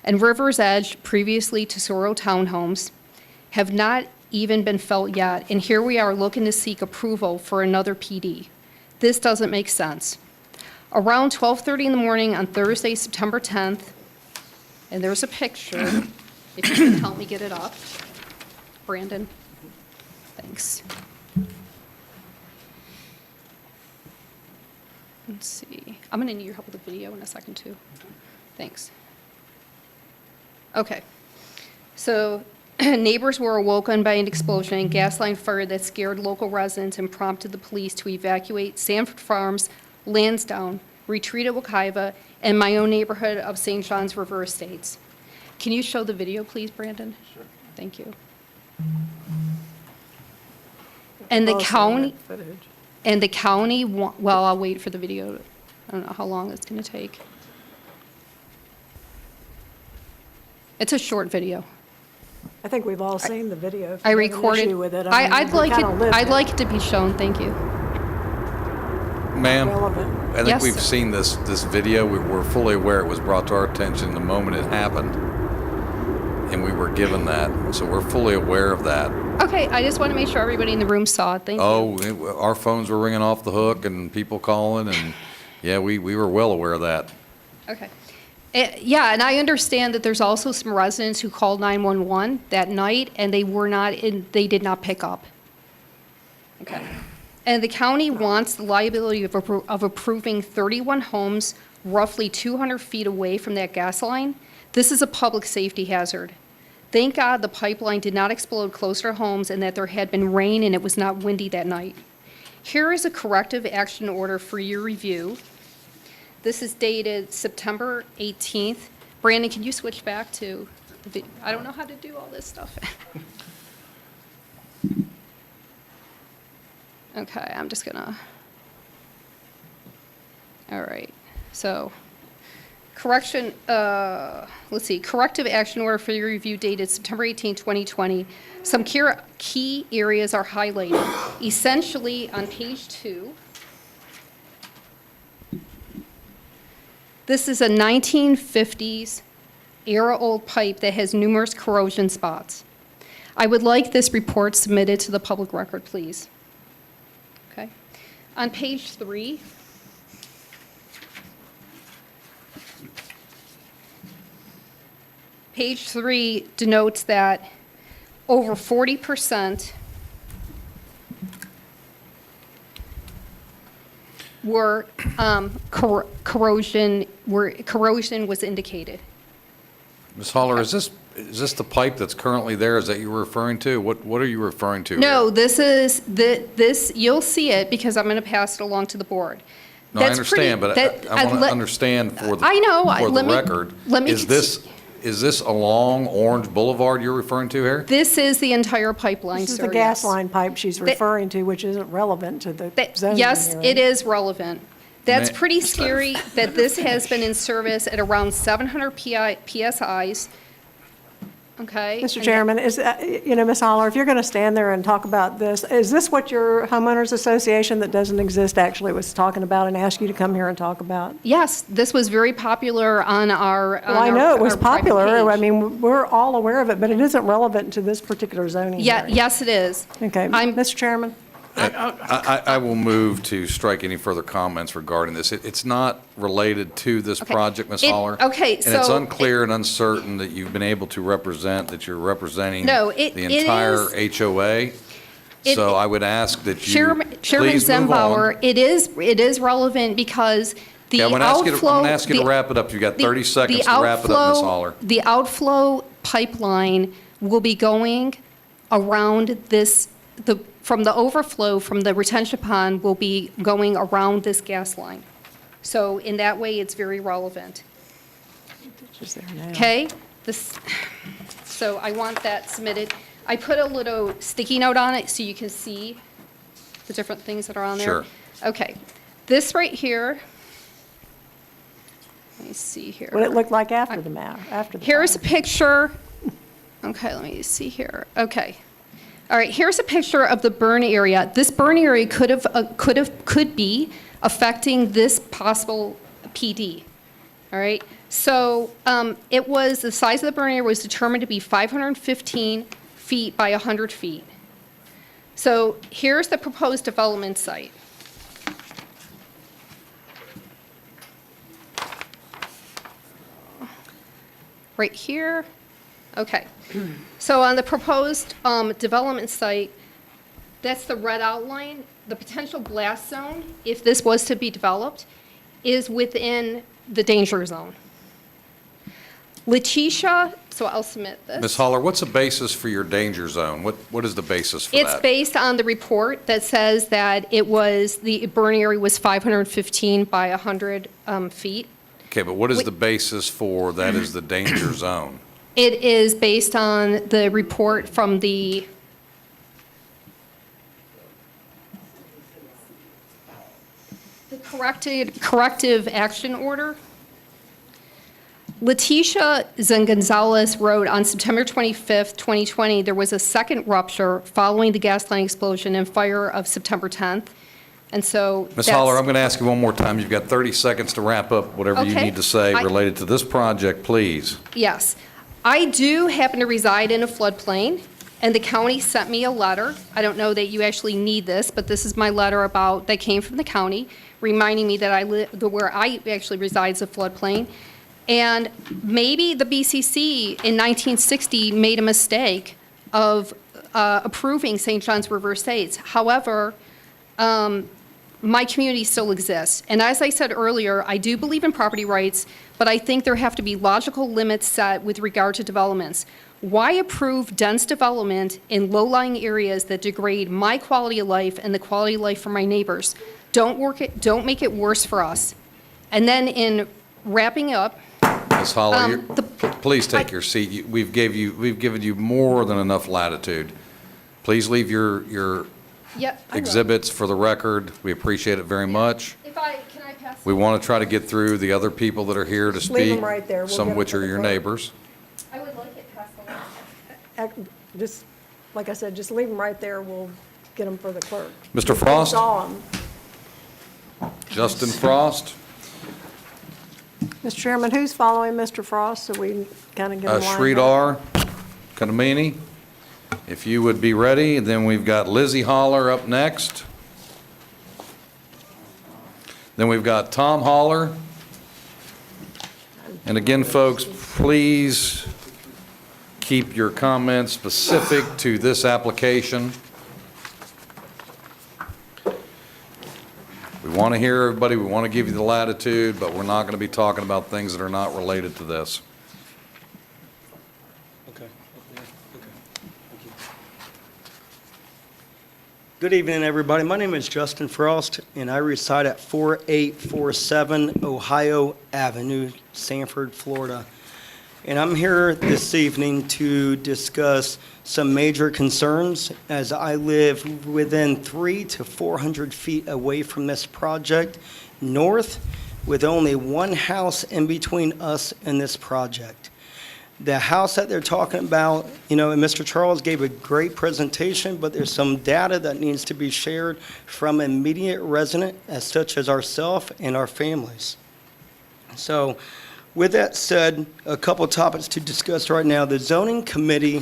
Speaker 9: and River's Edge, previously Tesoro Townhomes, have not even been felt yet, and here we are looking to seek approval for another PD. This doesn't make sense. Around 12:30 in the morning on Thursday, September 10th, and there's a picture, if you can help me get it up. Brandon, thanks. Let's see, I'm gonna need your help with the video in a second too. Thanks. Okay, so neighbors were awoken by an explosion and gas line fire that scared local residents and prompted the police to evacuate Sanford Farms, Lansdowne, Retreat at Wekiva, and my own neighborhood of St. John's River Estates. Can you show the video, please, Brandon? Sure. Thank you. And the county, well, I'll wait for the video. I don't know how long it's going to take. It's a short video.
Speaker 7: I think we've all seen the video. If
Speaker 9: I
Speaker 7: you have an
Speaker 9: recorded.
Speaker 7: issue with it.
Speaker 9: I'd like
Speaker 7: kinda lived
Speaker 9: I'd like it to be shown, thank you.
Speaker 1: Ma'am,
Speaker 7: Relevant.
Speaker 1: I think
Speaker 9: Yes.
Speaker 1: we've seen this video. We're fully aware it was brought to our attention the moment it happened, and we were given that, so we're fully aware of that.
Speaker 9: Okay, I just want to make sure everybody in the room saw it, thank you.
Speaker 1: Oh, our phones were ringing off the hook and people calling, and yeah, we were well aware of that.
Speaker 9: Okay. Yeah, and I understand that there's also some residents who called 911 that night, and they did not pick up. Okay. And the county wants the liability of approving 31 homes roughly 200 feet away from that gas line. This is a public safety hazard. Thank God the pipeline did not explode closer to homes and that there had been rain and it was not windy that night. Here is a corrective action order for your review. This is dated September 18th. Brandon, can you switch back to the I don't know how to do all this stuff. Okay, I'm just gonna. All right, so corrective action order for your review dated September 18, 2020. Some key areas are highlighted. Essentially, on page 2, this is a 1950s era-old pipe that has numerous corrosion spots. I would like this report submitted to the public record, please. Okay. On page 3, page 3 denotes that over 40% were corrosion was indicated.
Speaker 1: Ms. Holler, is this the pipe that's currently there? Is that you're referring to? What are you referring to?
Speaker 9: No,
Speaker 1: here?
Speaker 9: this is, this, you'll see it because I'm going to pass it along to the board.
Speaker 1: No, I
Speaker 9: That's pretty-
Speaker 1: understand, but
Speaker 9: that-
Speaker 1: I want to
Speaker 9: let-
Speaker 1: understand for the
Speaker 9: I know,
Speaker 1: for the
Speaker 9: let me-
Speaker 1: record.
Speaker 9: let me-
Speaker 1: Is this along Orange Boulevard you're referring to here?
Speaker 9: This is the entire pipeline,
Speaker 7: This is
Speaker 9: sir,
Speaker 7: the gas
Speaker 9: yes.
Speaker 7: line pipe she's referring to, which isn't relevant to the zoning
Speaker 9: Yes,
Speaker 7: hearing.
Speaker 9: it is relevant. That's
Speaker 1: Ma-
Speaker 9: pretty scary that this has been in service at around 700 PSIs. Okay?
Speaker 7: Mr.
Speaker 9: And
Speaker 7: Chairman, is, Ms. Holler, if you're going to stand there and talk about this, is this what your homeowners association that doesn't exist actually was talking about and asked you to come here and talk about?
Speaker 9: Yes, this was very popular on our.
Speaker 7: Well, I know it was
Speaker 9: our private
Speaker 7: popular. I
Speaker 9: page.
Speaker 7: mean, we're all aware of it, but it isn't relevant to this particular zoning
Speaker 9: Yeah,
Speaker 7: hearing.
Speaker 9: yes, it is.
Speaker 7: Okay, Mr. Chairman?
Speaker 1: I will move to strike any further comments regarding this. It's not related to this
Speaker 9: Okay.
Speaker 1: project, Ms.
Speaker 9: It-
Speaker 1: Holler.
Speaker 9: okay,
Speaker 1: And it's
Speaker 9: so
Speaker 1: unclear and uncertain that you've been able to represent, that you're representing
Speaker 9: No,
Speaker 1: the
Speaker 9: it
Speaker 1: entire
Speaker 9: is-
Speaker 1: HOA.
Speaker 9: It-
Speaker 1: So I would ask that you
Speaker 9: Chairman
Speaker 1: please move on.
Speaker 9: Zembauer, it is relevant because the
Speaker 1: Okay, I'm
Speaker 9: outflow.
Speaker 1: going to ask you to
Speaker 9: the-
Speaker 1: wrap it up. You've got
Speaker 9: the-
Speaker 1: 30 seconds
Speaker 9: the
Speaker 1: to wrap it up, Ms.
Speaker 9: outflow-
Speaker 1: Holler.
Speaker 9: The outflow pipeline will be going around this, from the overflow from the retention pond will be going around this gas line. So in that way, it's very relevant.
Speaker 7: Just there now.
Speaker 9: Okay? So I want that submitted. I put a little sticky note on it so you can see the different things that are on there.
Speaker 1: Sure.
Speaker 9: Okay. This right here, let me see here.
Speaker 7: What it looked like after the map, after the.
Speaker 9: Here's a
Speaker 7: fire.
Speaker 9: picture. Okay, let me see here. Okay. All right, here's a picture of the burn area. This burn area could be affecting this possible PD. All right? So it was, the size of the burn area was determined to be 515 feet by 100 feet. So here's the proposed development site. Right here. Okay. So on the proposed development site, that's the red outline. The potential blast zone, if this was to be developed, is within the danger zone. Letitia, so I'll submit this.
Speaker 1: Ms. Holler, what's the basis for your danger zone? What is the basis for
Speaker 9: It's
Speaker 1: that?
Speaker 9: based on the report that says that it was, the burn area was 515 by 100 feet.
Speaker 1: Okay, but what is the basis for that is the danger zone?
Speaker 9: It is based on the report from the corrective action order. Letitia Gonzalez wrote on September 25th, 2020, there was a second rupture following the gas line explosion and fire of September 10th. And so
Speaker 1: Ms.
Speaker 9: that's-
Speaker 1: Holler, I'm going to ask you one more time. You've got 30 seconds to wrap up whatever you
Speaker 9: Okay.
Speaker 1: need to say
Speaker 9: I-
Speaker 1: related to this project, please.
Speaker 9: Yes. I do happen to reside in a floodplain, and the county sent me a letter. I don't know that you actually need this, but this is my letter that came from the county, reminding me that where I actually reside is a floodplain. And maybe the BCC in 1960 made a mistake of approving St. John's River Estates. However, my community still exists. And as I said earlier, I do believe in property rights, but I think there have to be logical limits set with regard to developments. Why approve dense development in low-lying areas that degrade my quality of life and the quality of life for my neighbors? Don't make it worse for us. And then in wrapping up,
Speaker 1: Ms. Holler, please take your seat. We've given you more than enough latitude. Please leave your
Speaker 9: yep, I will.
Speaker 1: exhibits for the record. We appreciate it very much.
Speaker 9: Can I pass?
Speaker 1: We want to try to get through the other people that are here to
Speaker 7: Just leave
Speaker 1: speak,
Speaker 7: 'em right there. We'll
Speaker 1: some
Speaker 7: get
Speaker 1: of which
Speaker 7: 'em
Speaker 1: are
Speaker 7: for the
Speaker 1: your
Speaker 7: clerk.
Speaker 1: neighbors.
Speaker 9: I would like it passed along.
Speaker 7: Just, like I said, just leave them right there. We'll get them for the clerk.
Speaker 1: Mr. Frost?
Speaker 7: Saw 'em.
Speaker 1: Justin Frost?
Speaker 7: Mr. Chairman, who's following Mr. Frost, so we kind of get them lined up?
Speaker 1: Sridhar Kadamini, if you would be ready. And then we've got Lizzie Holler up next. Then we've got Tom Holler. And again, folks, please keep your comments specific to this application. We want to hear everybody, we want to give you the latitude, but we're not going to be talking about things that are not related to this.
Speaker 12: Okay. Good evening, everybody. My name is Justin Frost, and I reside at 4847 Ohio Avenue, Sanford, Florida. And I'm here this evening to discuss some major concerns as I live within 300 to 400 feet away from this project, north, with only one house in between us and this project. The house that they're talking about, and Mr. Charles gave a great presentation, but there's some data that needs to be shared from immediate resident, as such as ourselves and our families. So, with that said, a couple topics to discuss right now. The zoning committee,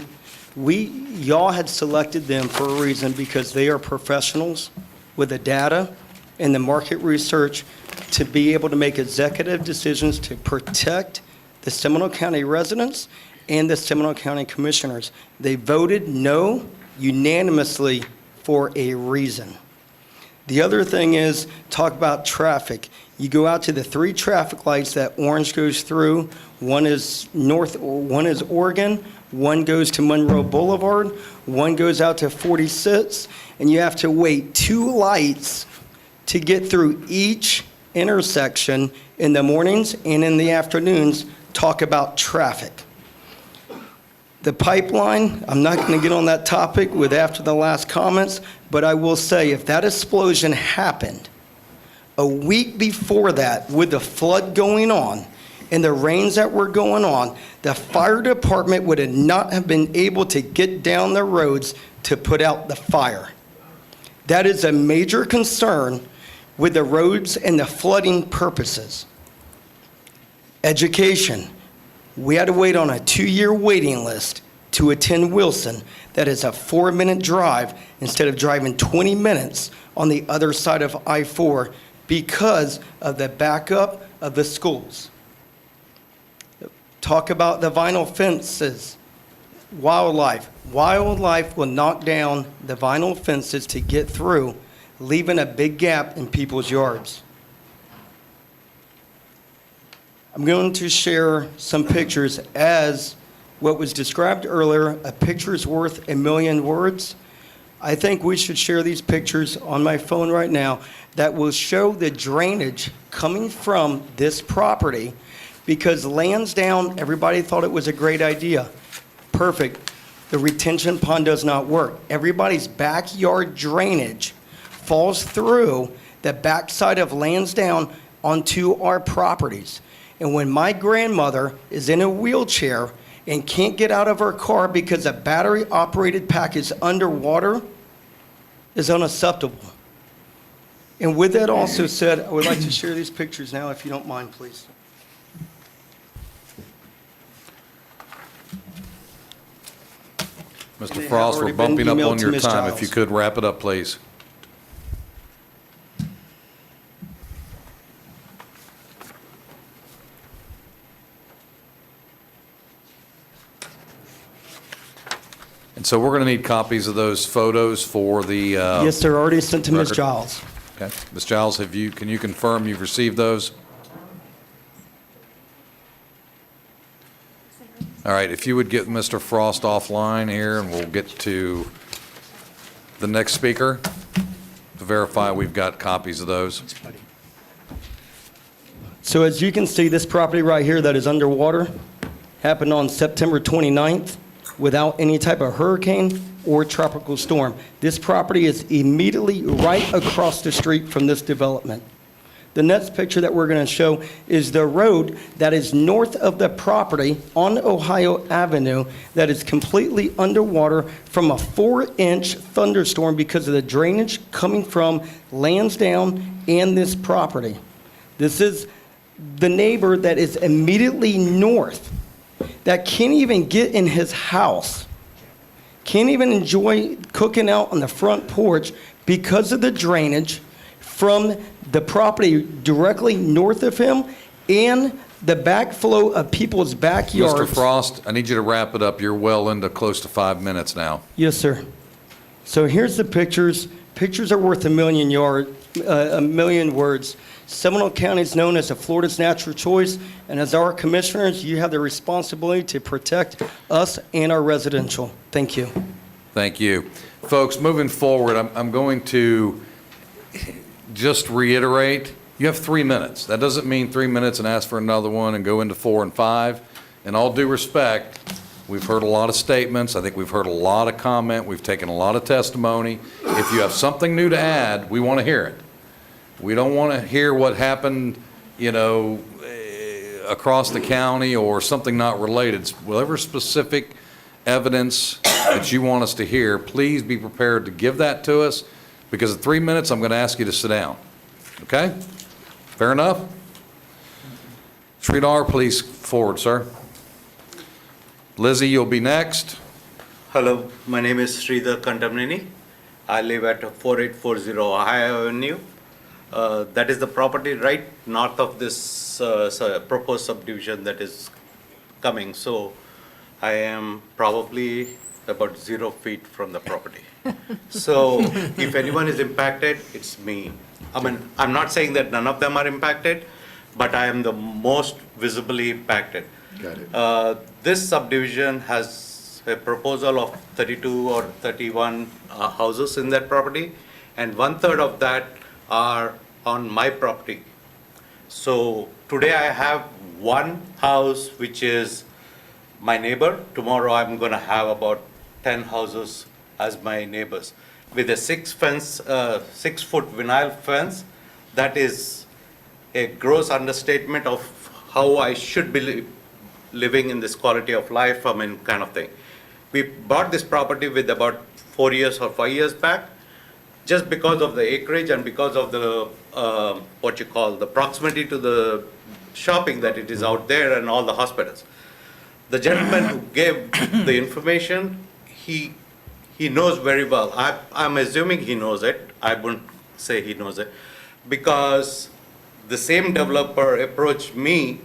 Speaker 12: y'all had selected them for a reason because they are professionals with the data and the market research to be able to make executive decisions to protect the Seminole County residents and the Seminole County commissioners. They voted no unanimously for a reason. The other thing is, talk about traffic. You go out to the 3 traffic lights that orange goes through. One is one is Oregon, one goes to Monroe Boulevard, one goes out to 46, and you have to wait 2 lights to get through each intersection in the mornings and in the afternoons. Talk about traffic. The pipeline, I'm not going to get on that topic with after the last comments, but I will say if that explosion happened a week before that with the flood going on and the rains that were going on, the fire department would have not have been able to get down the roads to put out the fire. That is a major concern with the roads and the flooding purposes. Education. We had to wait on a 2-year waiting list to attend Wilson. That is a 4-minute drive instead of driving 20 minutes on the other side of I-4 because of the backup of the schools. Talk about the vinyl fences. Wildlife. Wildlife will knock down the vinyl fences to get through, leaving a big gap in people's yards. I'm going to share some pictures as what was described earlier, a picture is worth a million words. I think we should share these pictures on my phone right now that will show the drainage coming from this property because Lansdowne, everybody thought it was a great idea. Perfect. The retention pond does not work. Everybody's backyard drainage falls through the backside of Lansdowne onto our properties. And when my grandmother is in a wheelchair and can't get out of her car because a battery-operated pack is underwater, is unacceptable. And with that also said, I would like to share these pictures now, if you don't mind, please.
Speaker 1: Mr. Frost, we're bumping up on your time. If you could wrap it up, please. And so we're going to need copies of those photos for the...
Speaker 12: Yes, they're already sent to Ms.
Speaker 1: record.
Speaker 12: Giles.
Speaker 1: Okay. Ms. Giles, can you confirm you've received those? All right, if you would get Mr. Frost offline here, and we'll get to the next speaker to verify we've got copies of those.
Speaker 12: So as you can see, this property right here that is underwater happened on September 29th without any type of hurricane or tropical storm. This property is immediately right across the street from this development. The next picture that we're going to show is the road that is north of the property on Ohio Avenue that is completely underwater from a 4-inch thunderstorm because of the drainage coming from Lansdowne and this property. This is the neighbor that is immediately north that can't even get in his house, can't even enjoy cooking out on the front porch because of the drainage from the property directly north of him and the backflow of people's backyards.
Speaker 1: Mr. Frost, I need you to wrap it up. You're well into close to 5 minutes now.
Speaker 12: Yes, sir. So here's the pictures. Pictures are worth a million words. Seminole County is known as Florida's natural choice, and as our commissioners, you have the responsibility to protect us and our residential. Thank you.
Speaker 1: Thank you. Folks, moving forward, I'm going to just reiterate, you have 3 minutes. That doesn't mean 3 minutes and ask for another one and go into 4 and 5. In all due respect, we've heard a lot of statements. I think we've heard a lot of comment. We've taken a lot of testimony. If you have something new to add, we want to hear it. We don't want to hear what happened, across the county or something not related. Whatever specific evidence that you want us to hear, please be prepared to give that to us, because at 3 minutes, I'm going to ask you to sit down. Okay? Fair enough? Sridhar, please forward, sir. Lizzie, you'll be next.
Speaker 14: Hello, my name is Sridhar Kantamneni. I live at 4840 Ohio Avenue. That is the property right north of this proposed subdivision that is coming. So I am probably about 0 feet from the property. So if anyone is impacted, it's me. I mean, I'm not saying that none of them are impacted, but I am the most visibly impacted.
Speaker 8: Got it.
Speaker 14: This subdivision has a proposal of 32 or 31 houses in that property, and 1/3 of that are on my property. So today I have one house which is my neighbor. Tomorrow I'm going to have about 10 houses as my neighbors. With a 6-foot vinyl fence, that is a gross understatement of how I should be living in this quality of life, kind of thing. We bought this property with about 4 years or 5 years back, just because of the acreage and because of the, the proximity to the shopping that it is out there and all the hospitals. The gentleman who gave the information, he knows very well. I'm assuming he knows it. I wouldn't say he knows it, because the same developer approached me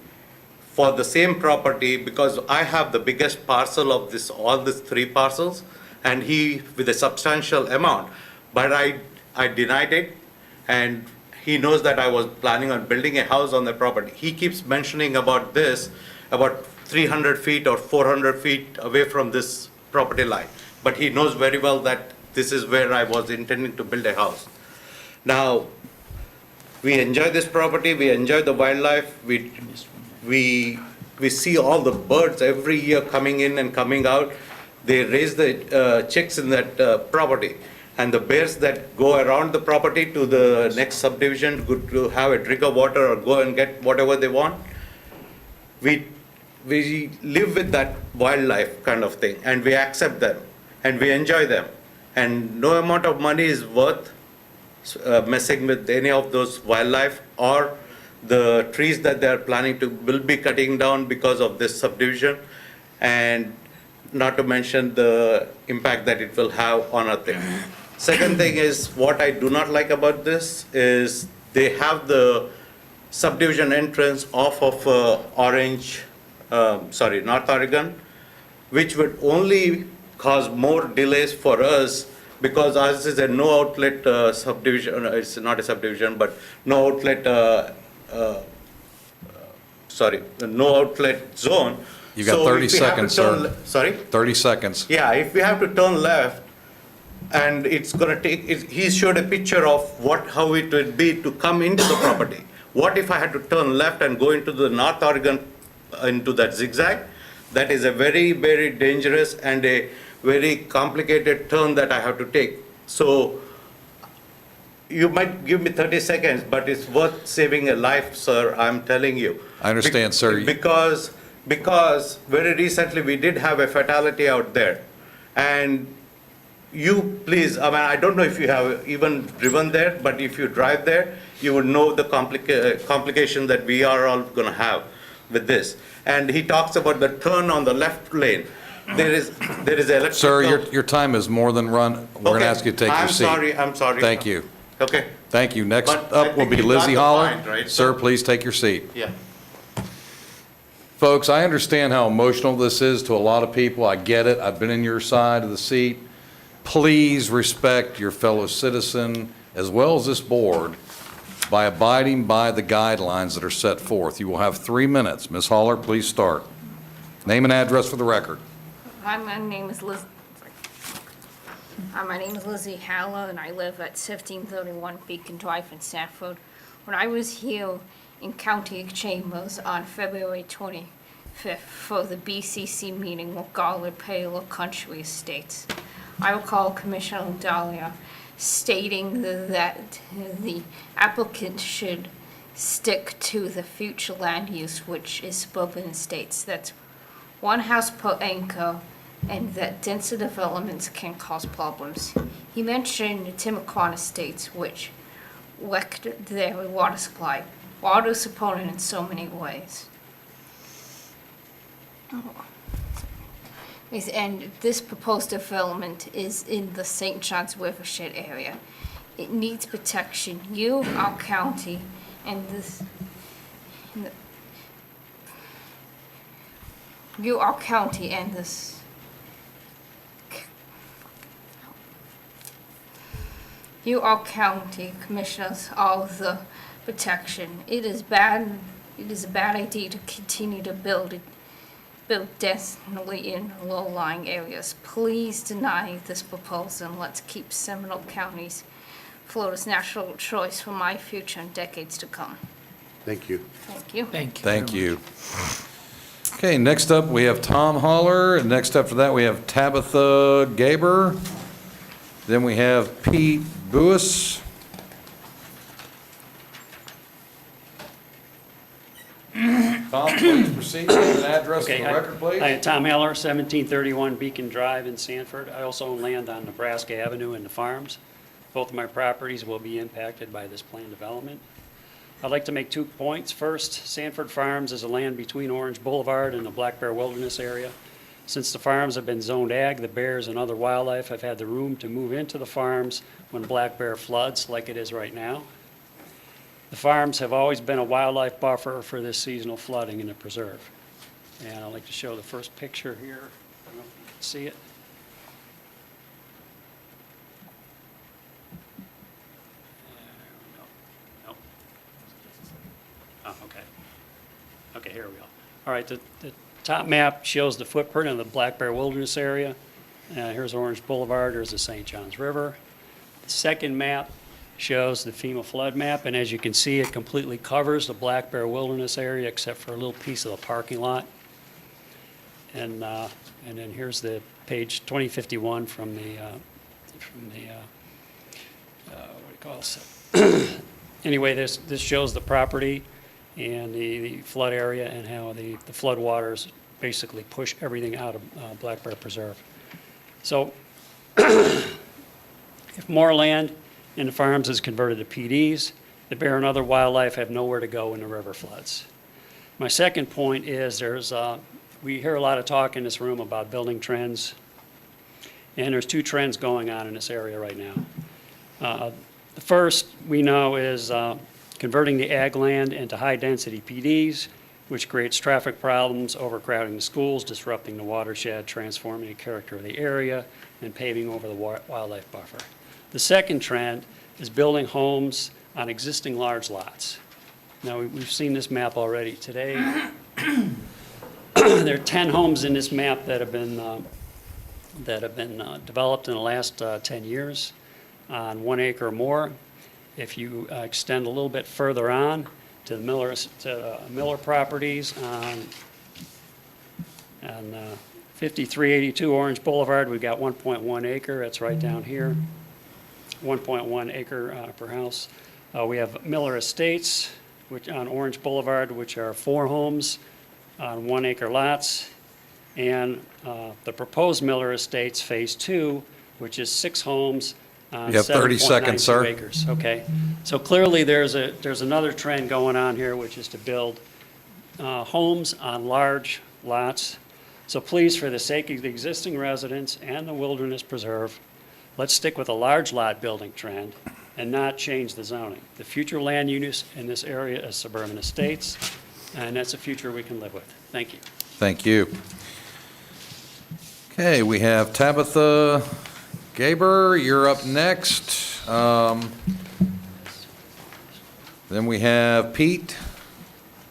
Speaker 14: for the same property, because I have the biggest parcel of all these 3 parcels, and he with a substantial amount. But I denied it, and he knows that I was planning on building a house on the property. He keeps mentioning about this, about 300 feet or 400 feet away from this property line. But he knows very well that this is where I was intending to build a house. Now, we enjoy this property, we enjoy the wildlife, we see all the birds every year coming in and coming out. They raise the chicks in that property. And the bears that go around the property to the next subdivision to have a drink of water or go and get whatever they want. We live with that wildlife kind of thing, and we accept them, and we enjoy them. And no amount of money is worth messing with any of those wildlife or the trees that they're planning to will be cutting down because of this subdivision, and not to mention the impact that it will have on our thing. Second thing is, what I do not like about this is they have the subdivision entrance off of North Oregon, which would only cause more delays for us, because ours is a no outlet subdivision. It's not a subdivision, but no outlet. No outlet zone.
Speaker 1: You got 30 seconds, sir.
Speaker 14: Sorry?
Speaker 1: 30 seconds.
Speaker 14: Yeah, if we have to turn left, and it's gonna take, he showed a picture of how it would be to come into the property. What if I had to turn left and go into the North Oregon, into that zigzag? That is a very, very dangerous and a very complicated turn that I have to take. So you might give me 30 seconds, but it's worth saving a life, sir, I'm telling you.
Speaker 1: I understand, sir.
Speaker 14: Because very recently we did have a fatality out there. And you please, I don't know if you have even driven there, but if you drive there, you would know the complication that we are all going to have with this. And he talks about the turn on the left lane. There is electrical.
Speaker 1: Sir, your time is more than run. We're going to ask you to take your seat.
Speaker 14: I'm sorry.
Speaker 1: Thank you.
Speaker 14: Okay.
Speaker 1: Thank you. Next
Speaker 14: But I
Speaker 1: up will
Speaker 14: think
Speaker 1: be
Speaker 14: you got
Speaker 1: Lizzie
Speaker 14: the
Speaker 1: Holler.
Speaker 14: point, right,
Speaker 1: Sir, please take your seat.
Speaker 14: Yeah.
Speaker 1: Folks, I understand how emotional this is to a lot of people. I get it. I've been in your side of the seat. Please respect your fellow citizen as well as this board by abiding by the guidelines that are set forth. You will have 3 minutes. Ms. Haller, please start. Name and address for the record.
Speaker 16: Hi, my name is Liz. My name is Lizzie Haller, and I live at 1731 Beacon Drive in Sanford. When I was here in County Chambers on February 25th for the BCC meeting with Garland Paler Country Estates, I recall Commissioner Dahlia stating that the applicant should stick to the future land use, which is suburban estates. That's one house per acre, and that denser developments can cause problems. He mentioned Timuquan Estates, which wrecked their water supply. Water is important in so many ways. And this proposed development is in the St. Johns watershed area. It needs protection. You, our county, and you, our county, and this you, our county commissioners, all the protection. It is bad. It is a bad idea to continue to build densely in low-lying areas. Please deny this proposal and let's keep Seminole County's Florida's natural choice for my future and decades to come.
Speaker 8: Thank you.
Speaker 16: Thank you.
Speaker 1: Thank you. Okay, next up, we have Tom Holler, and next up for that, we have Tabitha Gaber. Then we have Pete Buis. Tom, please proceed with an address for the record, please.
Speaker 22: Hi, Tom Heller, 1731 Beacon Drive in Sanford. I also own land on Nebraska Avenue and the farms. Both of my properties will be impacted by this planned development. I'd like to make 2 points. First, Sanford Farms is a land between Orange Boulevard and the Black Bear Wilderness area. Since the farms have been zoned ag, the bears and other wildlife have had the room to move into the farms when Black Bear floods, like it is right now. The farms have always been a wildlife buffer for this seasonal flooding in the preserve. And I'd like to show the first picture here. I don't know if you can see it. Nope. Oh, okay. Okay, here we go. All right, the top map shows the footprint of the Black Bear Wilderness area. Here's Orange Boulevard, there's the St. Johns River. The second map shows the FEMA flood map, and as you can see, it completely covers the Black Bear Wilderness area except for a little piece of the parking lot. And then here's the page 2051 from the what do you call this? Anyway, this shows the property and the flood area and how the flood waters basically push everything out of Black Bear Preserve. So if more land in the farms is converted to PDs, the bear and other wildlife have nowhere to go when the river floods. My second point is we hear a lot of talk in this room about building trends, and there's 2 trends going on in this area right now. The first we know is converting the ag land into high-density PDs, which creates traffic problems, overcrowding the schools, disrupting the watershed, transforming the character of the area, and paving over the wildlife buffer. The second trend is building homes on existing large lots. Now, we've seen this map already today. There are 10 homes in this map that have been developed in the last 10 years on 1 acre or more. If you extend a little bit further on to the Miller properties on 5382 Orange Boulevard, we've got 1.1 acre. That's right down here. 1.1 acre per house. We have Miller Estates, which on Orange Boulevard, which are 4 homes on 1 acre lots, and the proposed Miller Estates Phase 2, which is 6 homes on
Speaker 1: You have 30 seconds, sir.
Speaker 22: acres. Okay, so clearly there's another trend going on here, which is to build homes on large lots. So please, for the sake of the existing residents and the Wilderness Preserve, let's stick with a large lot building trend and not change the zoning. The future land use in this area is suburban estates. and that's a future we can live with. Thank you.
Speaker 1: Thank you. Okay, we have Tabitha Gaber, you're up next. Then we have Pete.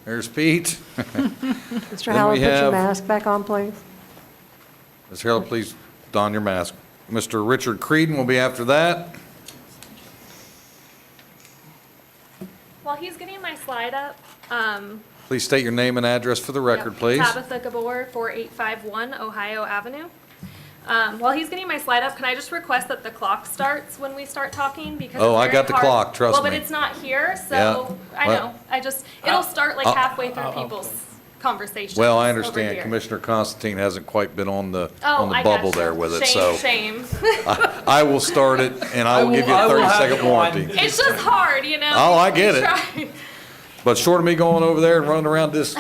Speaker 1: There's Pete.
Speaker 7: Mr.
Speaker 1: Then
Speaker 7: Howard,
Speaker 1: we
Speaker 7: put your
Speaker 1: have-
Speaker 7: mask back on, please.
Speaker 1: Ms. Harold, please don your mask. Mr. Richard Creedon will be after that.
Speaker 15: While he's getting my slide up,
Speaker 1: Please state your name and address for the record, please.
Speaker 15: Tabitha Gabor, 4851 Ohio Avenue. While he's getting my slide up, can I just request that the clock starts when we start talking? Because
Speaker 1: Oh,
Speaker 15: it's
Speaker 1: I
Speaker 15: very
Speaker 1: got the
Speaker 15: hard-
Speaker 1: clock, trust
Speaker 15: Well,
Speaker 1: me.
Speaker 15: but it's not here, so
Speaker 1: Yeah.
Speaker 15: I
Speaker 1: Well-
Speaker 15: know. It'll start like halfway through people's conversations.
Speaker 1: Well, I
Speaker 15: over
Speaker 1: understand
Speaker 15: here.
Speaker 1: Commissioner Constantine hasn't quite been on the
Speaker 15: Oh, I
Speaker 1: bubble
Speaker 15: gotcha.
Speaker 1: there with it,
Speaker 15: Shame,
Speaker 1: so.
Speaker 15: shame.
Speaker 1: I will start it, and I will give you a 30-second warranty.
Speaker 15: It's just hard, you know?
Speaker 1: Oh, I get
Speaker 15: We
Speaker 1: it.
Speaker 15: try.
Speaker 1: But short of me going over there and running around this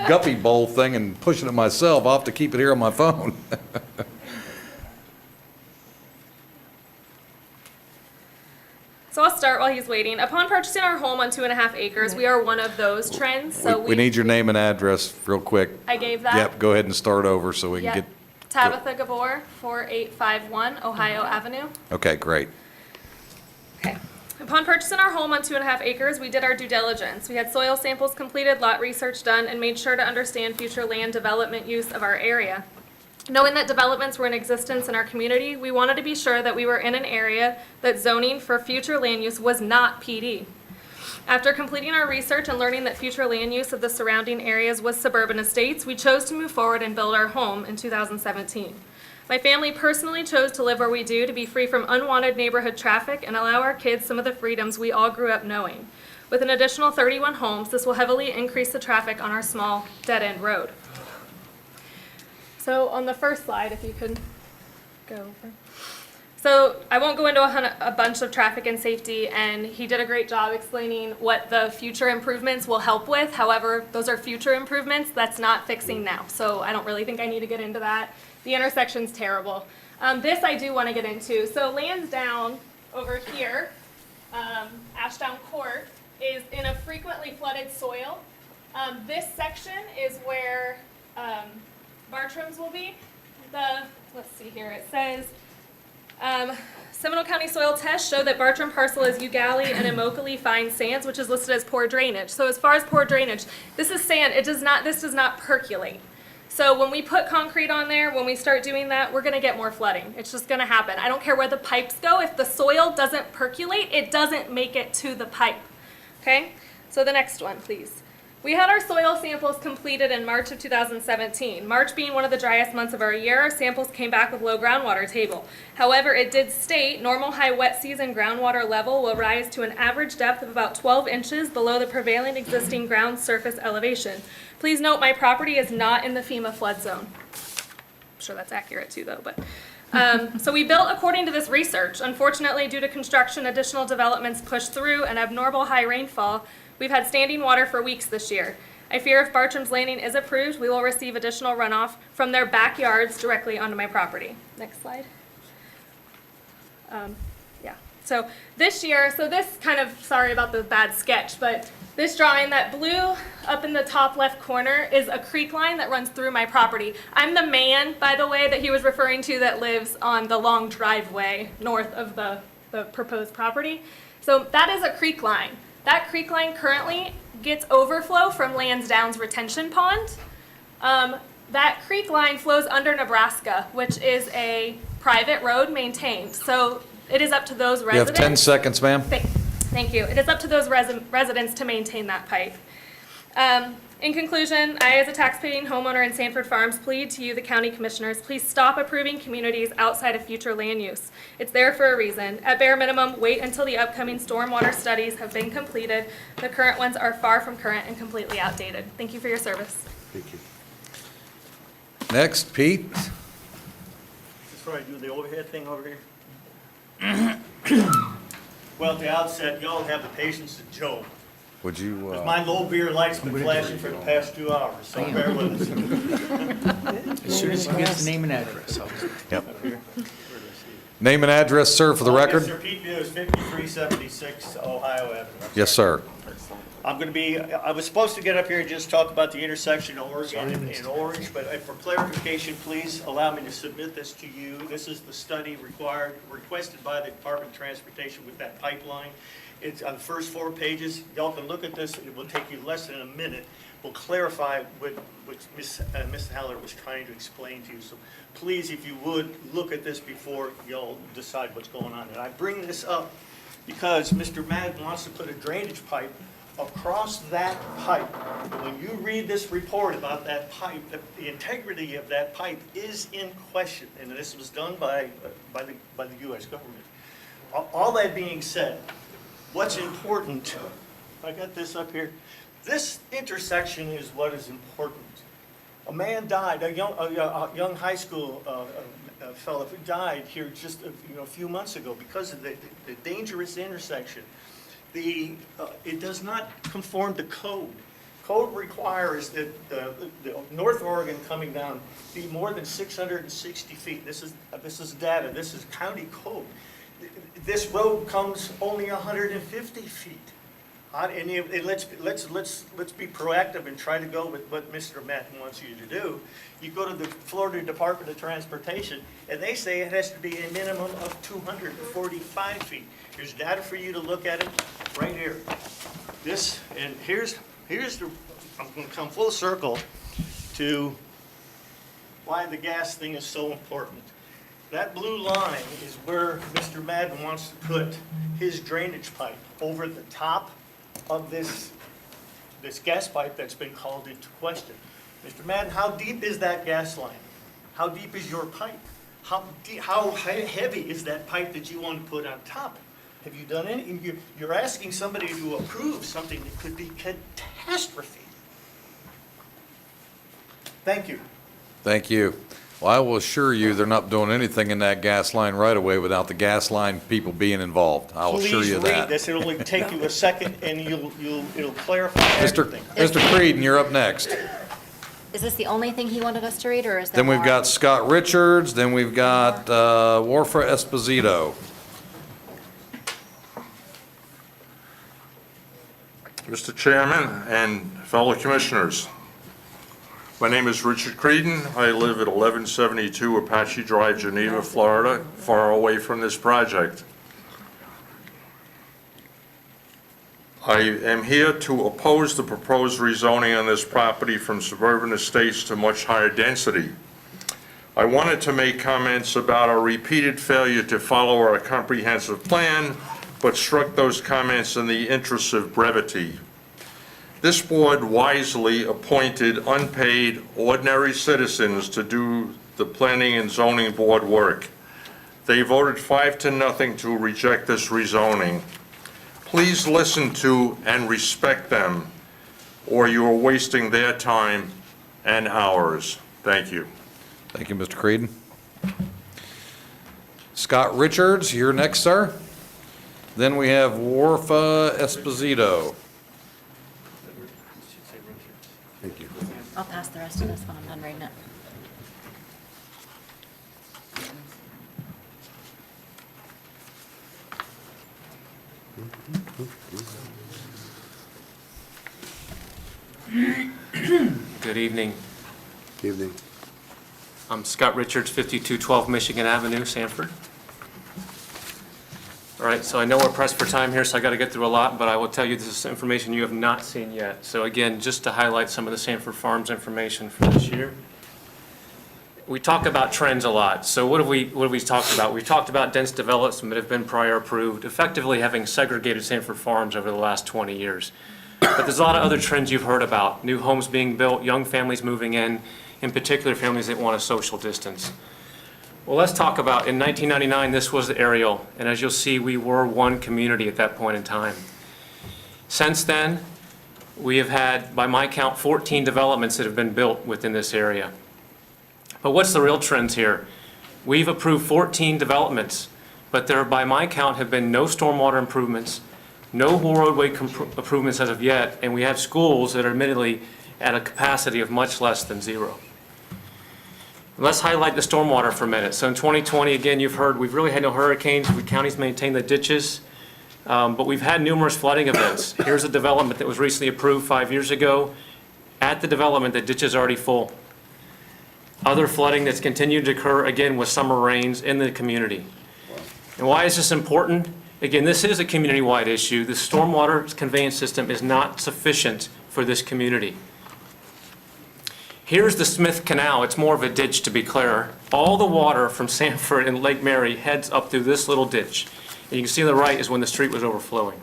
Speaker 1: guppy bowl thing and pushing it myself, I'll have to keep it here on my phone.
Speaker 15: So I'll start while he's waiting. Upon purchasing our home on 2.5 acres, we are one of those trends, so
Speaker 1: We need your name and address real quick.
Speaker 15: I gave that.
Speaker 1: Yep, go ahead and start over so we can
Speaker 15: Yep.
Speaker 1: get,
Speaker 15: Tabitha Gabor, 4851 Ohio Avenue.
Speaker 1: okay, great.
Speaker 15: Upon purchasing our home on 2.5 acres, we did our due diligence. We had soil samples completed, lot research done, and made sure to understand future land development use of our area. Knowing that developments were in existence in our community, we wanted to be sure that we were in an area that zoning for future land use was not PD. After completing our research and learning that future land use of the surrounding areas was suburban estates, we chose to move forward and build our home in 2017. My family personally chose to live where we do to be free from unwanted neighborhood traffic and allow our kids some of the freedoms we all grew up knowing. With an additional 31 homes, this will heavily increase the traffic on our small dead-end road. So on the first slide, if you could go over. So I won't go into a bunch of traffic and safety, and he did a great job explaining what the future improvements will help with. However, those are future improvements. That's not fixing now. So I don't really think I need to get into that. The intersection's terrible. This I do want to get into. So Lansdowne over here, Ashdown Court, is in a frequently flooded soil. This section is where Bartram's will be. Let's see here, it says, Seminole County soil tests show that Bartram parcel is Ugali and Immokalee fine sands, which is listed as poor drainage. So as far as poor drainage, this is sand, this does not percolate. So when we put concrete on there, when we start doing that, we're gonna get more flooding. It's just gonna happen. I don't care where the pipes go, if the soil doesn't percolate, it doesn't make it to the pipe, okay? So the next one, please. We had our soil samples completed in March of 2017. March being one of the driest months of our year, our samples came back with low groundwater table. However, it did state normal high wet season groundwater level will rise to an average depth of about 12 inches below the prevailing existing ground surface elevation. Please note my property is not in the FEMA flood zone. I'm sure that's accurate too though, but. So we built according to this research. Unfortunately, due to construction, additional developments pushed through and abnormal high rainfall, we've had standing water for weeks this year. I fear if Bartram's Landing is approved, we will receive additional runoff from their backyards directly onto my property. Next slide. Yeah, so this year, this kind of, sorry about the bad sketch, but this drawing, that blue up in the top left corner is a creek line that runs through my property. I'm the man, by the way, that he was referring to that lives on the long driveway north of the proposed property. So that is a creek line. That creek line currently gets overflow from Lansdowne's retention pond. That creek line flows under Nebraska, which is a private road maintained. So it is up to those
Speaker 1: You
Speaker 15: residents.
Speaker 1: have 10 seconds, ma'am.
Speaker 15: Thank you. It is up to those residents to maintain that pipe. In conclusion, I, as a taxpaying homeowner in Sanford Farms, plead to you, the county commissioners, please stop approving communities outside of future land use. It's there for a reason. At bare minimum, wait until the upcoming stormwater studies have been completed. The current ones are far from current and completely outdated. Thank you for your service.
Speaker 8: Thank you.
Speaker 1: Next, Pete.
Speaker 19: Before I do the overhead thing over here. Well, at the outset, y'all have the patience of Job.
Speaker 1: Would you,
Speaker 19: Because my low beer light's been flashing for the past 2 hours, so bear with us.
Speaker 3: As soon as he gets the name and address, I'll.
Speaker 1: Yep. Name and address, sir, for the record?
Speaker 19: Yes, sir. Pete Beers, 5376 Ohio Avenue.
Speaker 1: Yes, sir.
Speaker 19: I was supposed to get up here and just talk about the intersection of Oregon and Orange, but for clarification, please allow me to submit this to you. This is the study requested by the Department of Transportation with that pipeline. It's on the first 4 pages. Y'all can look at this. It will take you less than a minute. We'll clarify what Ms. Haller was trying to explain to you. So please, if you would, look at this before y'all decide what's going on. And I bring this up because Mr. Madden wants to put a drainage pipe across that pipe. And when you read this report about that pipe, the integrity of that pipe is in question. And this was done by the U.S. government. All that being said, what's important, I got this up here, this intersection is what is important. A man died, a young high school fellow who died here just a few months ago because of the dangerous intersection. It does not conform to code. Code requires that the North Oregon coming down be more than 660 feet. This is data. This is county code. This road comes only 150 feet. And let's be proactive and try to go with what Mr. Madden wants you to do. You go to the Florida Department of Transportation, and they say it has to be a minimum of 245 feet. Here's data for you to look at it right here. Here's I'm going to come full circle to why the gas thing is so important. That blue line is where Mr. Madden wants to put his drainage pipe over the top of this gas pipe that's been called into question. Mr. Madden, how deep is that gas line? How deep is your pipe? How heavy is that pipe that you want to put on top? Have you done any? You're asking somebody to approve something that could be catastrophe. Thank you.
Speaker 1: Thank you. Well, I will assure you, they're not doing anything in that gas line right away without the gas line people being involved. I'll assure you
Speaker 19: Please read
Speaker 1: that.
Speaker 19: this. It'll only take you a second, and it'll clarify everything.
Speaker 1: Mr. Creedon, you're up next.
Speaker 6: Is this the only thing he wanted us to read, or is there
Speaker 1: Then we've
Speaker 6: more?
Speaker 1: got Scott Richards, then we've got Warfa Esposito.
Speaker 4: Mr. Chairman and fellow commissioners, my name is Richard Creedon. I live at 1172 Apache Drive, Geneva, Florida, far away from this project. I am here to oppose the proposed rezoning on this property from suburban estates to much higher density. I wanted to make comments about our repeated failure to follow our comprehensive plan, but struck those comments in the interest of brevity. This board wisely appointed unpaid, ordinary citizens to do the planning and zoning board work. They voted 5-0 to reject this rezoning. Please listen to and respect them, or you are wasting their time and ours. Thank you.
Speaker 1: Thank you, Mr. Creedon. Scott Richards, you're next, sir. Then we have Warfa Esposito.
Speaker 8: Thank you.
Speaker 6: I'll pass the rest of this when I'm done reading it.
Speaker 20: Good evening.
Speaker 8: Good evening.
Speaker 20: I'm Scott Richards, 5212 Michigan Avenue, Sanford. All right, so I know we're pressed for time here, so I got to get through a lot, but I will tell you this is information you have not seen yet. So again, just to highlight some of the Sanford Farms information for this year. We talk about trends a lot. So what have we talked about? We've talked about dense developments that have been prior approved, effectively having segregated Sanford Farms over the last 20 years. But there's a lot of other trends you've heard about. New homes being built, young families moving in particular families that want a social distance. Well, let's talk about, in 1999, this was the aerial, and as you'll see, we were one community at that point in time. Since then, we have had, by my count, 14 developments that have been built within this area. But what's the real trends here? We've approved 14 developments, but there, by my count, have been no stormwater improvements, no roadway improvements as of yet, and we have schools that are admittedly at a capacity of much less than zero. Let's highlight the stormwater for a minute. So in 2020, again, you've heard, we've really had no hurricanes. The counties maintain the ditches. But we've had numerous flooding events. Here's a development that was recently approved 5 years ago. At the development, the ditch is already full. Other flooding that's continued to occur, again, with summer rains in the community. And why is this important? Again, this is a community-wide issue. The stormwater conveyance system is not sufficient for this community. Here's the Smith Canal. It's more of a ditch, to be clear. All the water from Sanford and Lake Mary heads up through this little ditch. And you can see on the right is when the street was overflowing.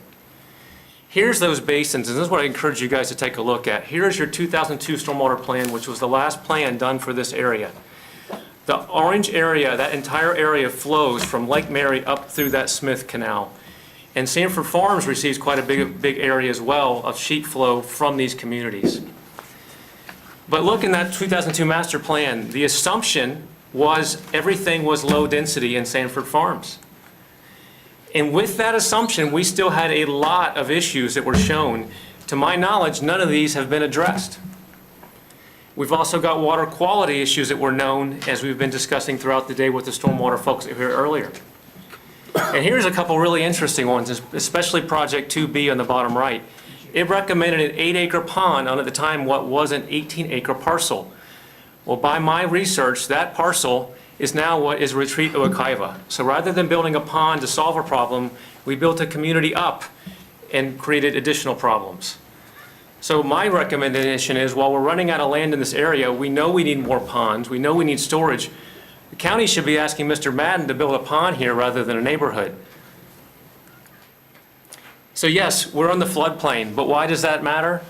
Speaker 20: Here's those basins, and this is what I encourage you guys to take a look at. Here's your 2002 stormwater plan, which was the last plan done for this area. The orange area, that entire area flows from Lake Mary up through that Smith Canal. And Sanford Farms receives quite a big area as well of sheet flow from these communities. But look in that 2002 master plan, the assumption was everything was low density in Sanford Farms. And with that assumption, we still had a lot of issues that were shown. To my knowledge, none of these have been addressed. We've also got water quality issues that were known, as we've been discussing throughout the day with the stormwater folks that were here earlier. And here's a couple really interesting ones, especially Project 2B on the bottom right. It recommended an 8-acre pond on, at the time, what was an 18-acre parcel. Well, by my research, that parcel is now what is Retreat Uwakaiva. So rather than building a pond to solve a problem, we built a community up and created additional problems. So my recommendation is, while we're running out of land in this area, we know we need more ponds, we know we need storage. The county should be asking Mr. Madden to build a pond here rather than a neighborhood. So yes, we're on the floodplain, but why does that matter?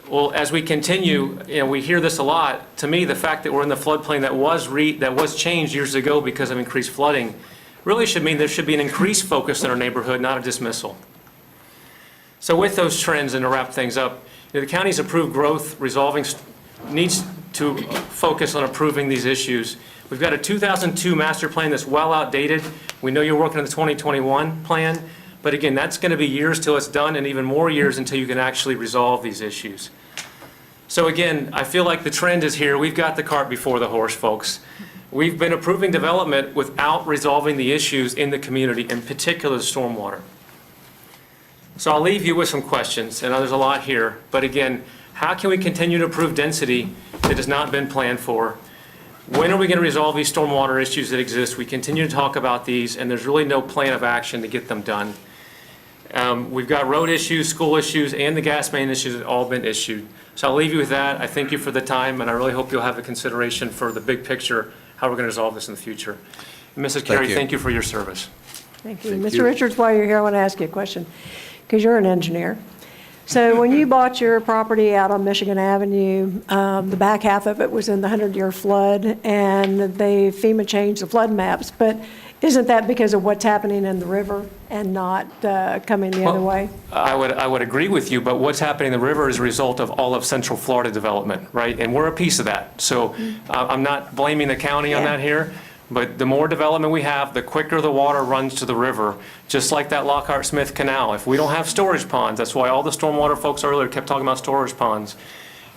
Speaker 20: Well, as we continue, we hear this a lot. To me, the fact that we're in the floodplain that was changed years ago because of increased flooding really should mean there should be an increased focus in our neighborhood, not a dismissal. So with those trends, and to wrap things up, the county's approved growth resolving needs to focus on improving these issues. We've got a 2002 master plan that's well outdated. We know you're working on the 2021 plan, but again, that's going to be years till it's done and even more years until you can actually resolve these issues. So again, I feel like the trend is here. We've got the cart before the horse, folks. We've been approving development without resolving the issues in the community, in particular stormwater. So I'll leave you with some questions, and there's a lot here, but again, how can we continue to improve density that has not been planned for? When are we going to resolve these stormwater issues that exist? We continue to talk about these, and there's really no plan of action to get them done. We've got road issues, school issues, and the gas main issues that have all been issued. So I'll leave you with that. I thank you for the time, and I really hope you'll have a consideration for the big picture, how we're going to resolve this in the future. And Mrs. Carey, thank you for your service.
Speaker 7: Thank you. Mr. Richards, while you're here, I want to ask you a question, because you're an engineer. So when you bought your property out on Michigan Avenue, the back half of it was in the 100-year flood, and they FEMA changed the flood maps. But isn't that because of what's happening in the river and not coming the other way?
Speaker 20: I would agree with you, but what's happening in the river is a result of all of Central Florida development, right? And we're a piece of that. So I'm not blaming the county on that here, but the more development we have, the quicker the water runs to the river, just like that Lockhart-Smith Canal. If we don't have storage ponds, that's why all the stormwater folks earlier kept talking about storage ponds.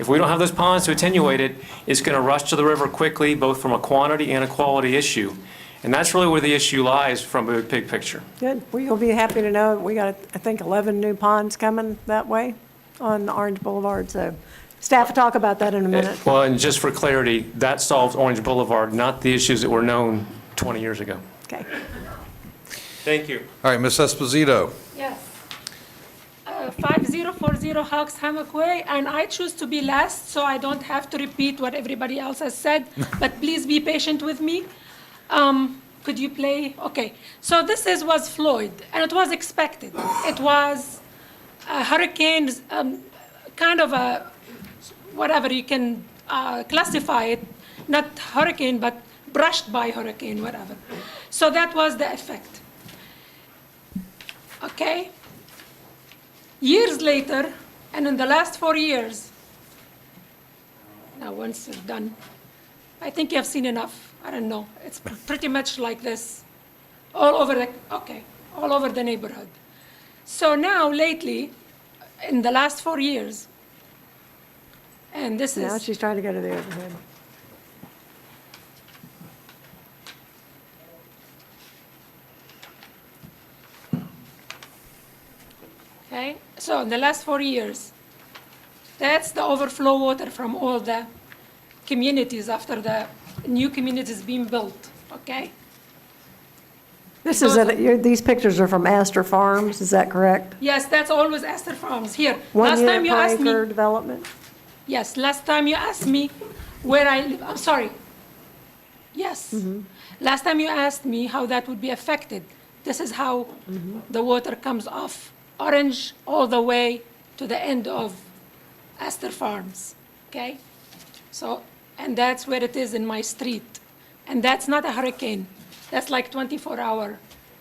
Speaker 20: If we don't have those ponds to attenuate it, it's going to rush to the river quickly, both from a quantity and a quality issue. And that's really where the issue lies from a big picture.
Speaker 7: Good. Well, you'll be happy to know we got, I think, 11 new ponds coming that way on Orange Boulevard. So staff will talk about that in a minute.
Speaker 20: Well, and just for clarity, that solves Orange Boulevard, not the issues that were known 20 years ago.
Speaker 7: Okay.
Speaker 20: Thank you.
Speaker 1: All right, Ms. Esposito.
Speaker 17: Yes. 5040 Hawks Hammock Way, and I choose to be last so I don't have to repeat what everybody else has said, but please be patient with me. Could you play? Okay. So this was Floyd, and it was expected. It was a hurricane, kind of a, whatever you can classify it, not hurricane, but brushed by hurricane, whatever. So that was the effect. Okay? Years later, and in the last 4 years, now once it's done, I think you have seen enough. I don't know. It's pretty much like this all over the neighborhood. So now lately, in the last 4 years, and this is...
Speaker 7: Now she's trying to go to the overhead.
Speaker 17: So in the last 4 years, that's the overflow water from all the communities after the new communities being built, okay?
Speaker 7: This is, these pictures are from Astor Farms, is that correct?
Speaker 17: Yes, that's always Astor Farms. Here,
Speaker 7: One
Speaker 17: last time
Speaker 7: unit
Speaker 17: you
Speaker 7: per
Speaker 17: asked me.
Speaker 7: acre development?
Speaker 17: Yes, last time you asked me where I live, I'm sorry. Yes. Last time you asked me how that would be affected. This is how the water comes off Orange all the way to the end of Astor Farms, okay? So, and that's where it is in my street. And that's not a hurricane. That's like 24-hour,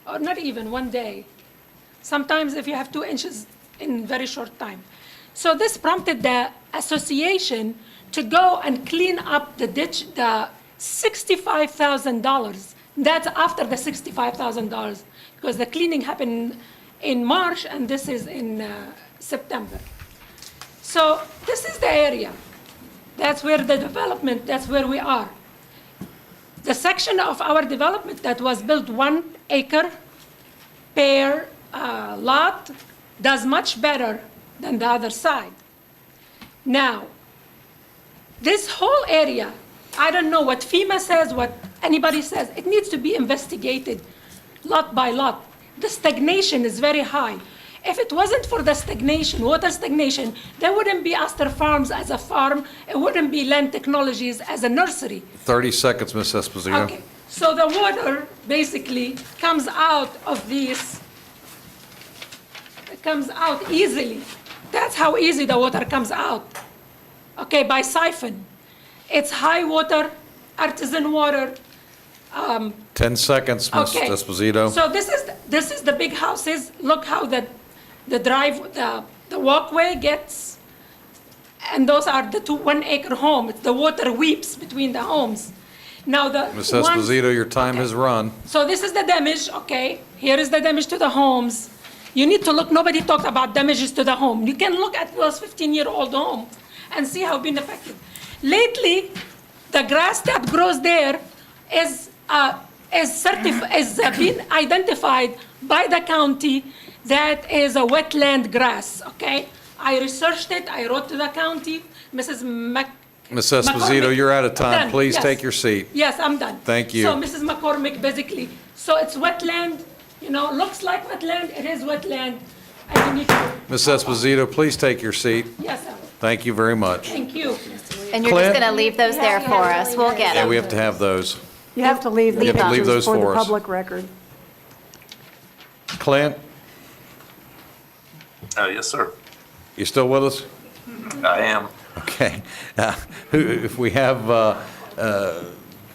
Speaker 17: or not even 1 day. Sometimes if you have 2 inches in very short time. So this prompted the association to go and clean up the ditch, the $65,000. That's after the $65,000, because the cleaning happened in March and this is in September. So this is the area. That's where the development, that's where we are. The section of our development that was built 1 acre per lot does much better than the other side. Now, this whole area, I don't know what FEMA says, what anybody says, it needs to be investigated lot by lot. The stagnation is very high. If it wasn't for the stagnation, water stagnation, there wouldn't be Astor Farms as a farm, it wouldn't be Land Technologies as a nursery.
Speaker 1: 30 seconds, Ms. Esposito.
Speaker 17: Okay, so the water basically comes out of these, it comes out easily. That's how easy the water comes out, okay, by siphon. It's high water, artisan water.
Speaker 1: 10 seconds, Ms.
Speaker 17: Okay.
Speaker 1: Esposito.
Speaker 17: So this is the big houses. Look how the walkway gets, and those are the 2 1-acre homes. The water weeps between the homes. Now
Speaker 1: Ms. Esposito, your time has run.
Speaker 17: So this is the damage, okay? Here is the damage to the homes. You need to look, nobody talked about damages to the home. You can look at those 15-year-old homes and see how been affected. Lately, the grass that grows there is been identified by the county that is a wetland grass, okay? I researched it, I wrote to the county, Mrs.
Speaker 1: Ms. Esposito, you're out of time.
Speaker 17: Done,
Speaker 1: Please
Speaker 17: yes.
Speaker 1: take your seat.
Speaker 17: Yes, I'm done.
Speaker 1: Thank you.
Speaker 17: So Mrs. McCormick, basically, so it's wetland, you know, looks like wetland, it is wetland, and you need to,
Speaker 1: Ms. Esposito, please take your seat.
Speaker 17: yes, sir.
Speaker 1: Thank you very much.
Speaker 17: Thank you.
Speaker 6: And you're just going to leave those there for us. We'll get
Speaker 1: Yeah,
Speaker 6: them.
Speaker 1: we have to have those.
Speaker 7: You have to leave the
Speaker 1: You have to leave
Speaker 7: pictures
Speaker 1: those
Speaker 7: for the
Speaker 1: for us.
Speaker 7: public record.
Speaker 1: Clint,
Speaker 2: Yes, sir.
Speaker 1: you still with us?
Speaker 2: I am.
Speaker 1: Okay. If we have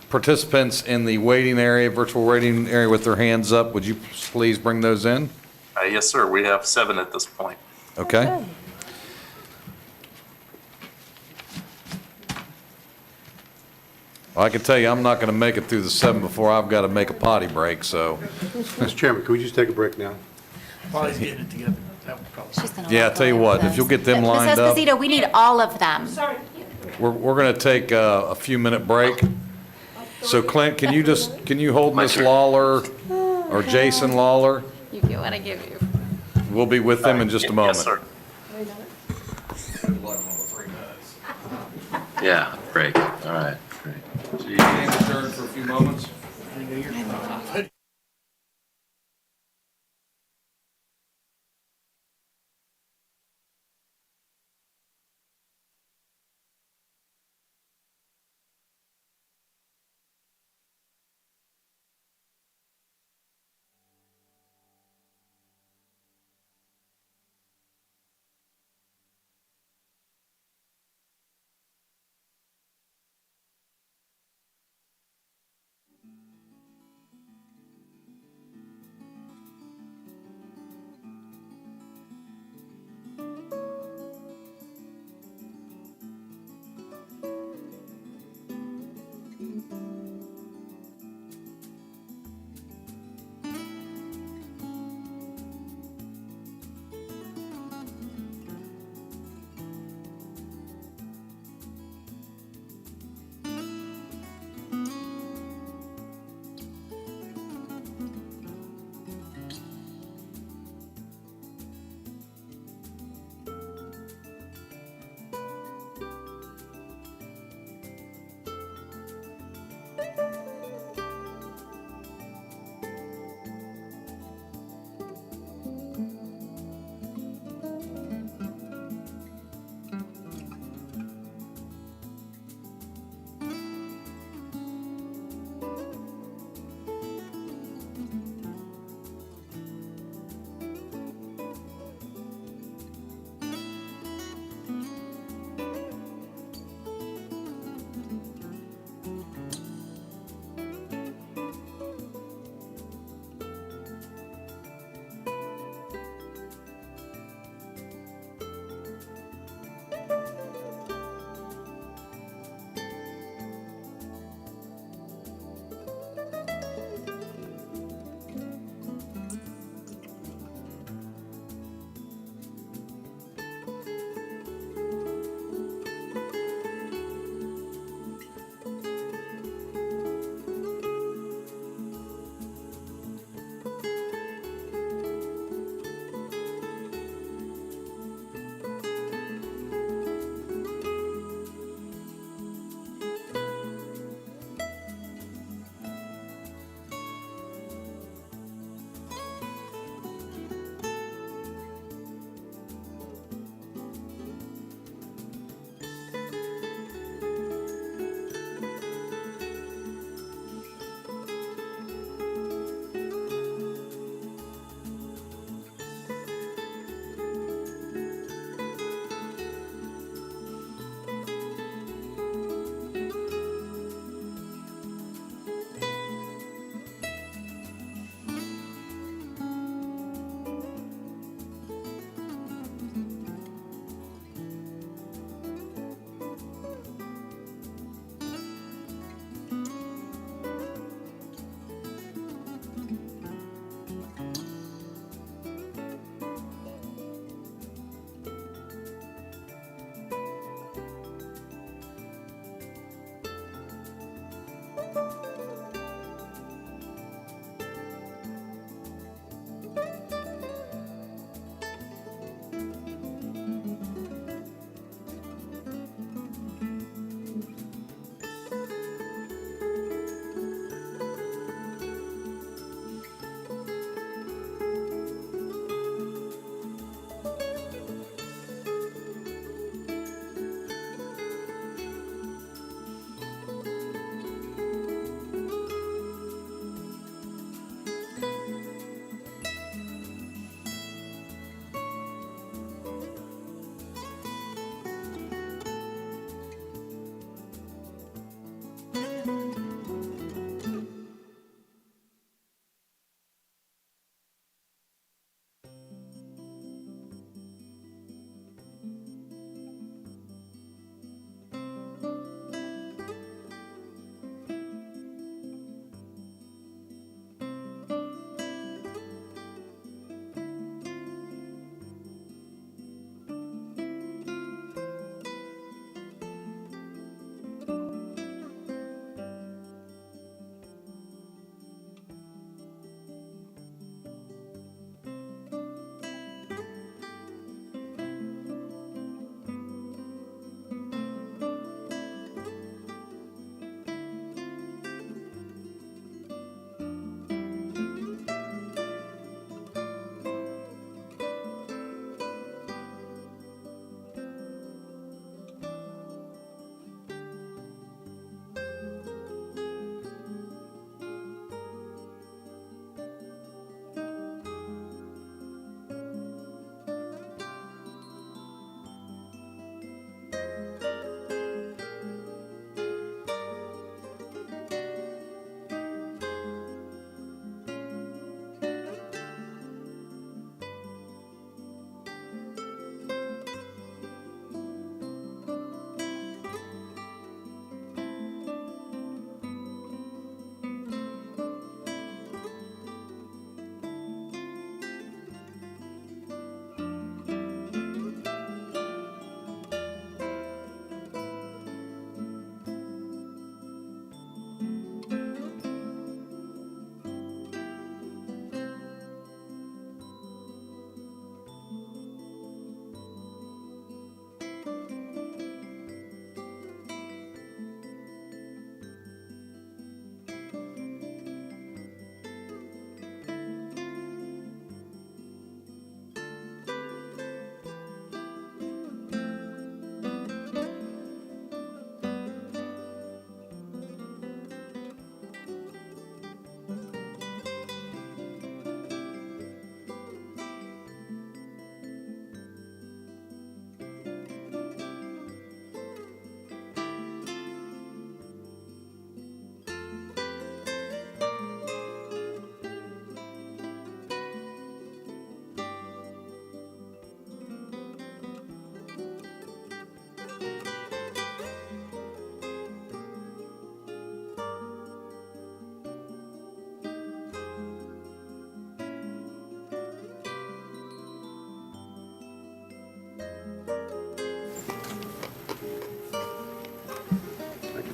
Speaker 1: participants in the waiting area, virtual waiting area with their hands up, would you please bring those in?
Speaker 2: Yes, sir. We have 7 at this point.
Speaker 1: Okay? Well, I can tell you, I'm not going to make it through the 7 before I've got to make a potty break, so.
Speaker 8: Mr. Chairman, can we just take a break now?
Speaker 3: While he's getting it together, that would probably.
Speaker 6: She's gonna
Speaker 1: Yeah, I
Speaker 6: walk
Speaker 1: tell you
Speaker 6: away
Speaker 1: what,
Speaker 6: with
Speaker 1: if you'll
Speaker 6: those.
Speaker 1: get them lined up.
Speaker 6: Ms. Esposito, we need all of them.
Speaker 17: Sorry.
Speaker 1: We're going to take a few minute break. So Clint, can you hold Miss Lawler or Jason Lawler?
Speaker 6: You get what I give you.
Speaker 1: We'll be with them in just a moment.
Speaker 2: Yes, sir. Yeah, break. All right, great.
Speaker 1: Adjourn for a few moments.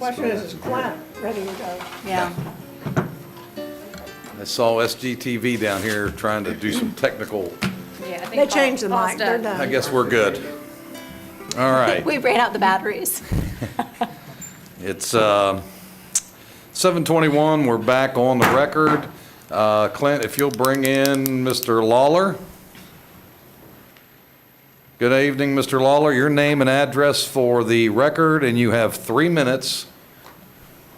Speaker 7: Question is Clint ready to go?
Speaker 6: Yeah.
Speaker 1: I saw SGTV down here trying to do some technical,
Speaker 6: Yeah, I think
Speaker 7: They changed the
Speaker 6: Paul's
Speaker 7: mic, they're
Speaker 6: done.
Speaker 1: I
Speaker 7: done.
Speaker 1: guess we're good. All right.
Speaker 6: We ran out the batteries.
Speaker 1: It's 7:21, we're back on the record. Clint, if you'll bring in Mr. Lawler. Good evening, Mr. Lawler. Your name and address for the record, and you have 3 minutes,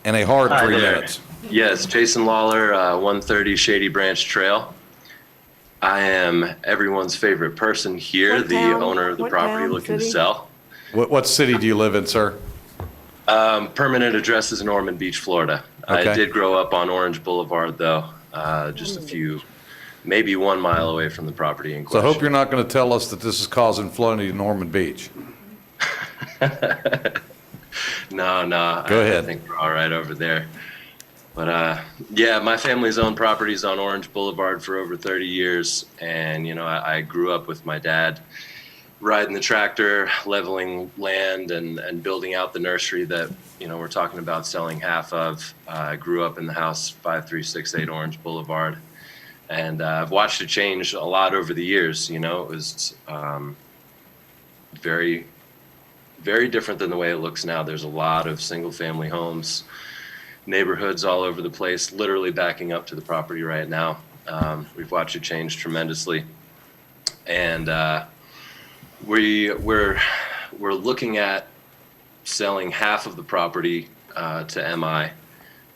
Speaker 1: and a hard
Speaker 13: Hi
Speaker 1: 3
Speaker 13: there.
Speaker 1: minutes.
Speaker 13: Yes, Jason Lawler, 130 Shady Branch Trail. I am everyone's favorite person here,
Speaker 7: What
Speaker 13: the
Speaker 7: town?
Speaker 13: owner of the
Speaker 7: What
Speaker 13: property
Speaker 7: town,
Speaker 13: looking to
Speaker 7: city?
Speaker 13: sell.
Speaker 1: What city do you live in, sir?
Speaker 13: Permanent address is in Ormond Beach, Florida. I
Speaker 1: Okay.
Speaker 13: did grow up on Orange Boulevard, though, just a few, maybe 1 mile away from the property in
Speaker 1: So I
Speaker 13: question.
Speaker 1: hope you're not going to tell us that this is causing flooding in Norman Beach.
Speaker 13: No,
Speaker 1: Go
Speaker 13: I
Speaker 1: ahead.
Speaker 13: think we're all right over there. But yeah, my family's owned properties on Orange Boulevard for over 30 years. And, you know, I grew up with my dad riding the tractor, leveling land and building out the nursery that, you know, we're talking about selling half of. I grew up in the house 5368 Orange Boulevard. And I've watched it change a lot over the years. You know, it was very, very different than the way it looks now. There's a lot of single-family homes, neighborhoods all over the place, literally backing up to the property right now. We've watched it change tremendously. And we're looking at selling half of the property to MI,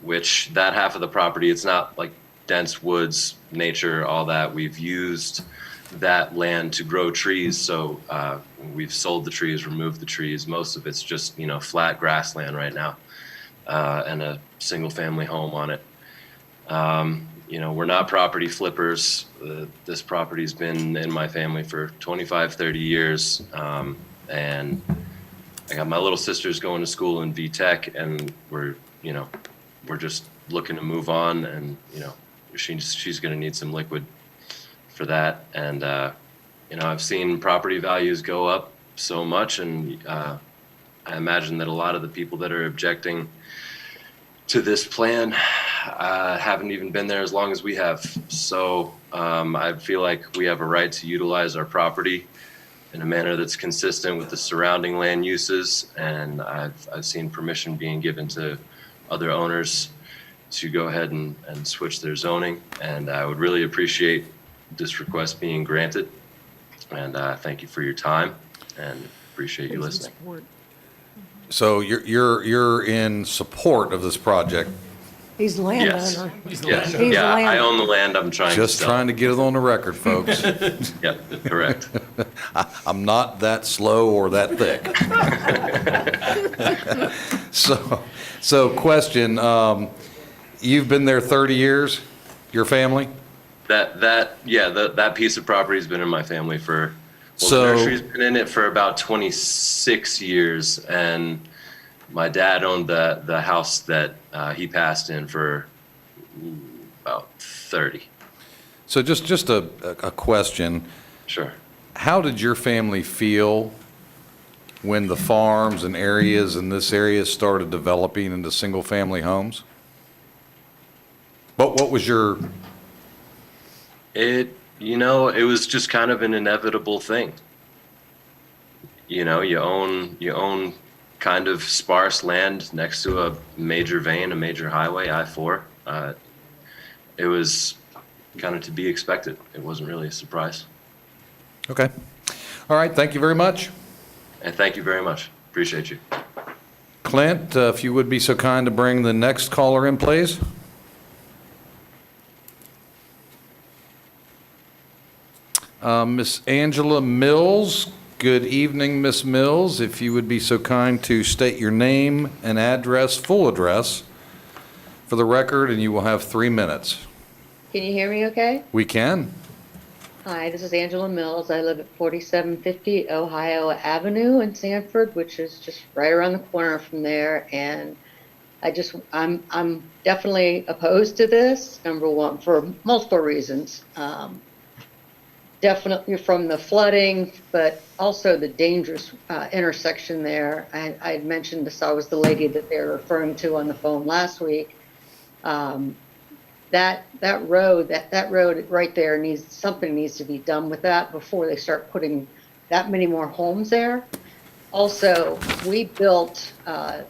Speaker 13: which that half of the property, it's not like dense woods, nature, all that. We've used that land to grow trees. So we've sold the trees, removed the trees. Most of it's just, you know, flat grassland right now, and a single family home on it. You know, we're not property flippers. This property's been in my family for 25, 30 years. And I got my little sisters going to school in VTech, and we're just looking to move on, and, you know, she's going to need some liquid for that. And, you know, I've seen property values go up so much, and I imagine that a lot of the people that are objecting to this plan haven't even been there as long as we have. So I feel like we have a right to utilize our property in a manner that's consistent with the surrounding land uses. And I've seen permission being given to other owners to go ahead and switch their zoning. And I would really appreciate this request being granted. And thank you for your time, and appreciate you listening.
Speaker 1: So you're in support of this project?
Speaker 7: He's a
Speaker 13: Yes.
Speaker 7: landowner.
Speaker 13: Yes.
Speaker 7: He's
Speaker 13: Yeah,
Speaker 7: a
Speaker 13: I
Speaker 7: landowner.
Speaker 13: own the land I'm trying to
Speaker 1: Just
Speaker 13: sell.
Speaker 1: trying to get it on the record, folks.
Speaker 13: Yep, correct.
Speaker 1: I'm not that slow or that thick. So question, you've been there 30 years, your family?
Speaker 13: That piece of property has been in my family for, well,
Speaker 1: So-
Speaker 13: the nursery's been in it for about 26 years, and my dad owned the house that he passed in for about 30.
Speaker 1: So just a question.
Speaker 13: Sure.
Speaker 1: How did your family feel when the farms and areas in this area started developing into single-family homes? What was your...
Speaker 13: It was just kind of an inevitable thing. You know, you own kind of sparse land next to a major vein, a major highway, I-4. It was kind of to be expected. It wasn't really a surprise.
Speaker 1: Okay. All right, thank you very much.
Speaker 13: And thank you very much. Appreciate you.
Speaker 1: Clint, if you would be so kind to bring the next caller in, please. Miss Angela Mills. Good evening, Miss Mills. If you would be so kind to state your name and address, full address, for the record, and you will have 3 minutes.
Speaker 18: Can you hear me okay?
Speaker 1: We can.
Speaker 18: Hi, this is Angela Mills. I live at 4750 Ohio Avenue in Sanford, which is just right around the corner from there. And I'm definitely opposed to this, number one, for multiple reasons. definitely from the flooding, but also the dangerous intersection there. I had mentioned this, I was the lady that they were referring to on the phone last week. That road right there something needs to be done with that before they start putting that many more homes there. Also, we built in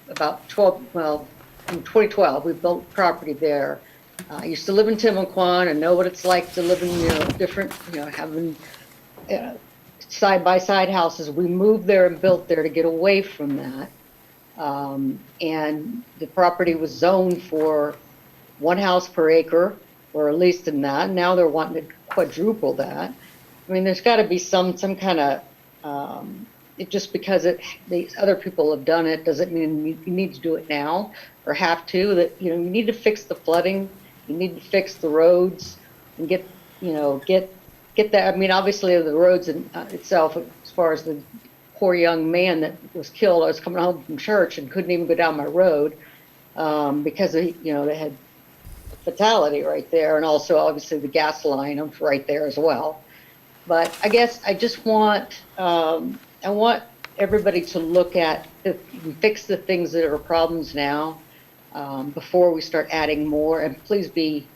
Speaker 18: 2012, we built property there. I used to live in Timuquan and know what it's like to live in, different, having side-by-side houses. We moved there and built there to get away from that. And the property was zoned for 1 house per acre, or at least in that. Now they're wanting to quadruple that. I mean, there's got to be some kind of, just because these other people have done it doesn't mean you need to do it now or have to. That you need to fix the flooding, you need to fix the roads, and get that. I mean, obviously the roads in itself, as far as the poor young man that was killed. I was coming home from church and couldn't even go down my road because they had fatality right there, and also obviously the gas line right there as well. But I guess I just want I want everybody to look at fix the things that are problems now before we start adding more. And please be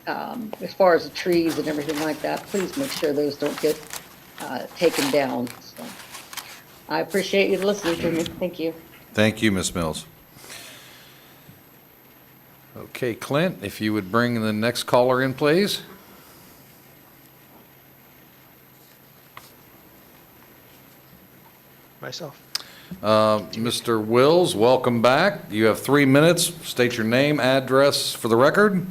Speaker 18: as far as the trees and everything like that, please make sure those don't get taken down. So I appreciate you listening to me. Thank you.
Speaker 1: Thank you, Ms. Mills. Okay, Clint, if you would bring the next caller in, please.
Speaker 5: Myself.
Speaker 1: Mr. Wills, welcome back. You have 3 minutes. State your name, address for the record.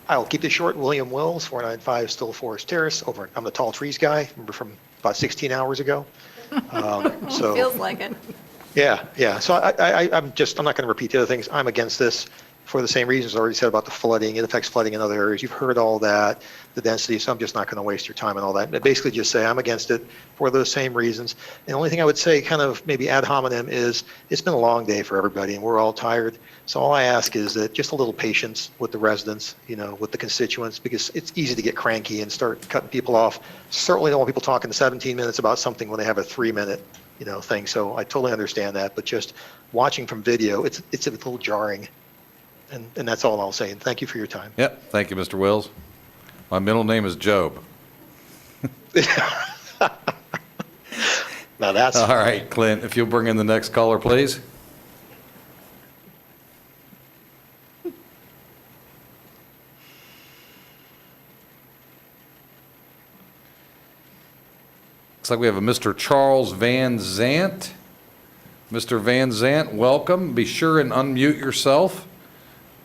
Speaker 5: I'll keep this short. William Wills, 495 Still Forest Terrace. I'm the tall trees guy. Remember from about 16 hours ago. So
Speaker 6: Feels like it.
Speaker 5: Yeah. So I'm not going to repeat the other things. I'm against this for the same reasons I already said about the flooding. It affects flooding in other areas. You've heard all that, the density, so I'm just not going to waste your time and all that. And basically just say I'm against it for those same reasons. And the only thing I would say kind of maybe ad hominem is it's been a long day for everybody and we're all tired. So all I ask is that just a little patience with the residents, with the constituents, because it's easy to get cranky and start cutting people off. Certainly don't want people talking 17 minutes about something when they have a 3-minute, thing. So I totally understand that, but just watching from video, it's a little jarring. And that's all I'll say. And thank you for your time.
Speaker 1: Yep, thank you, Mr. Wills. My middle name is Job.
Speaker 5: Now that's...
Speaker 1: All right, Clint, if you'll bring in the next caller, please. Looks like we have a Mr. Charles Van Zant. Mr. Van Zant, welcome. Be sure and unmute yourself.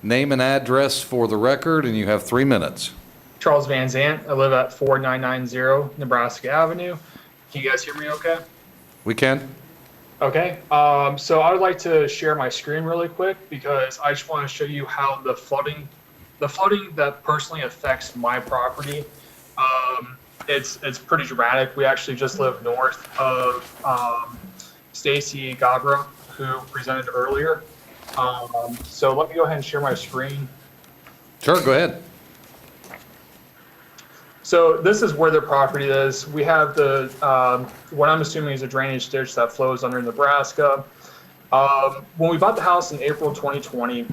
Speaker 1: Name and address for the record, and you have 3 minutes.
Speaker 10: Charles Van Zant. I live at 4990 Nebraska Avenue. Can you guys hear me okay?
Speaker 1: We can.
Speaker 10: Okay. So I would like to share my screen really quick because I just want to show you how the flooding that personally affects my property, it's pretty dramatic. We actually just live north of Stacy Gabra, who presented earlier. So let me go ahead and share my screen.
Speaker 1: Sure, go ahead.
Speaker 10: So this is where the property is. We have the, what I'm assuming is a drainage ditch that flows under Nebraska. When we bought the house in April 2020, we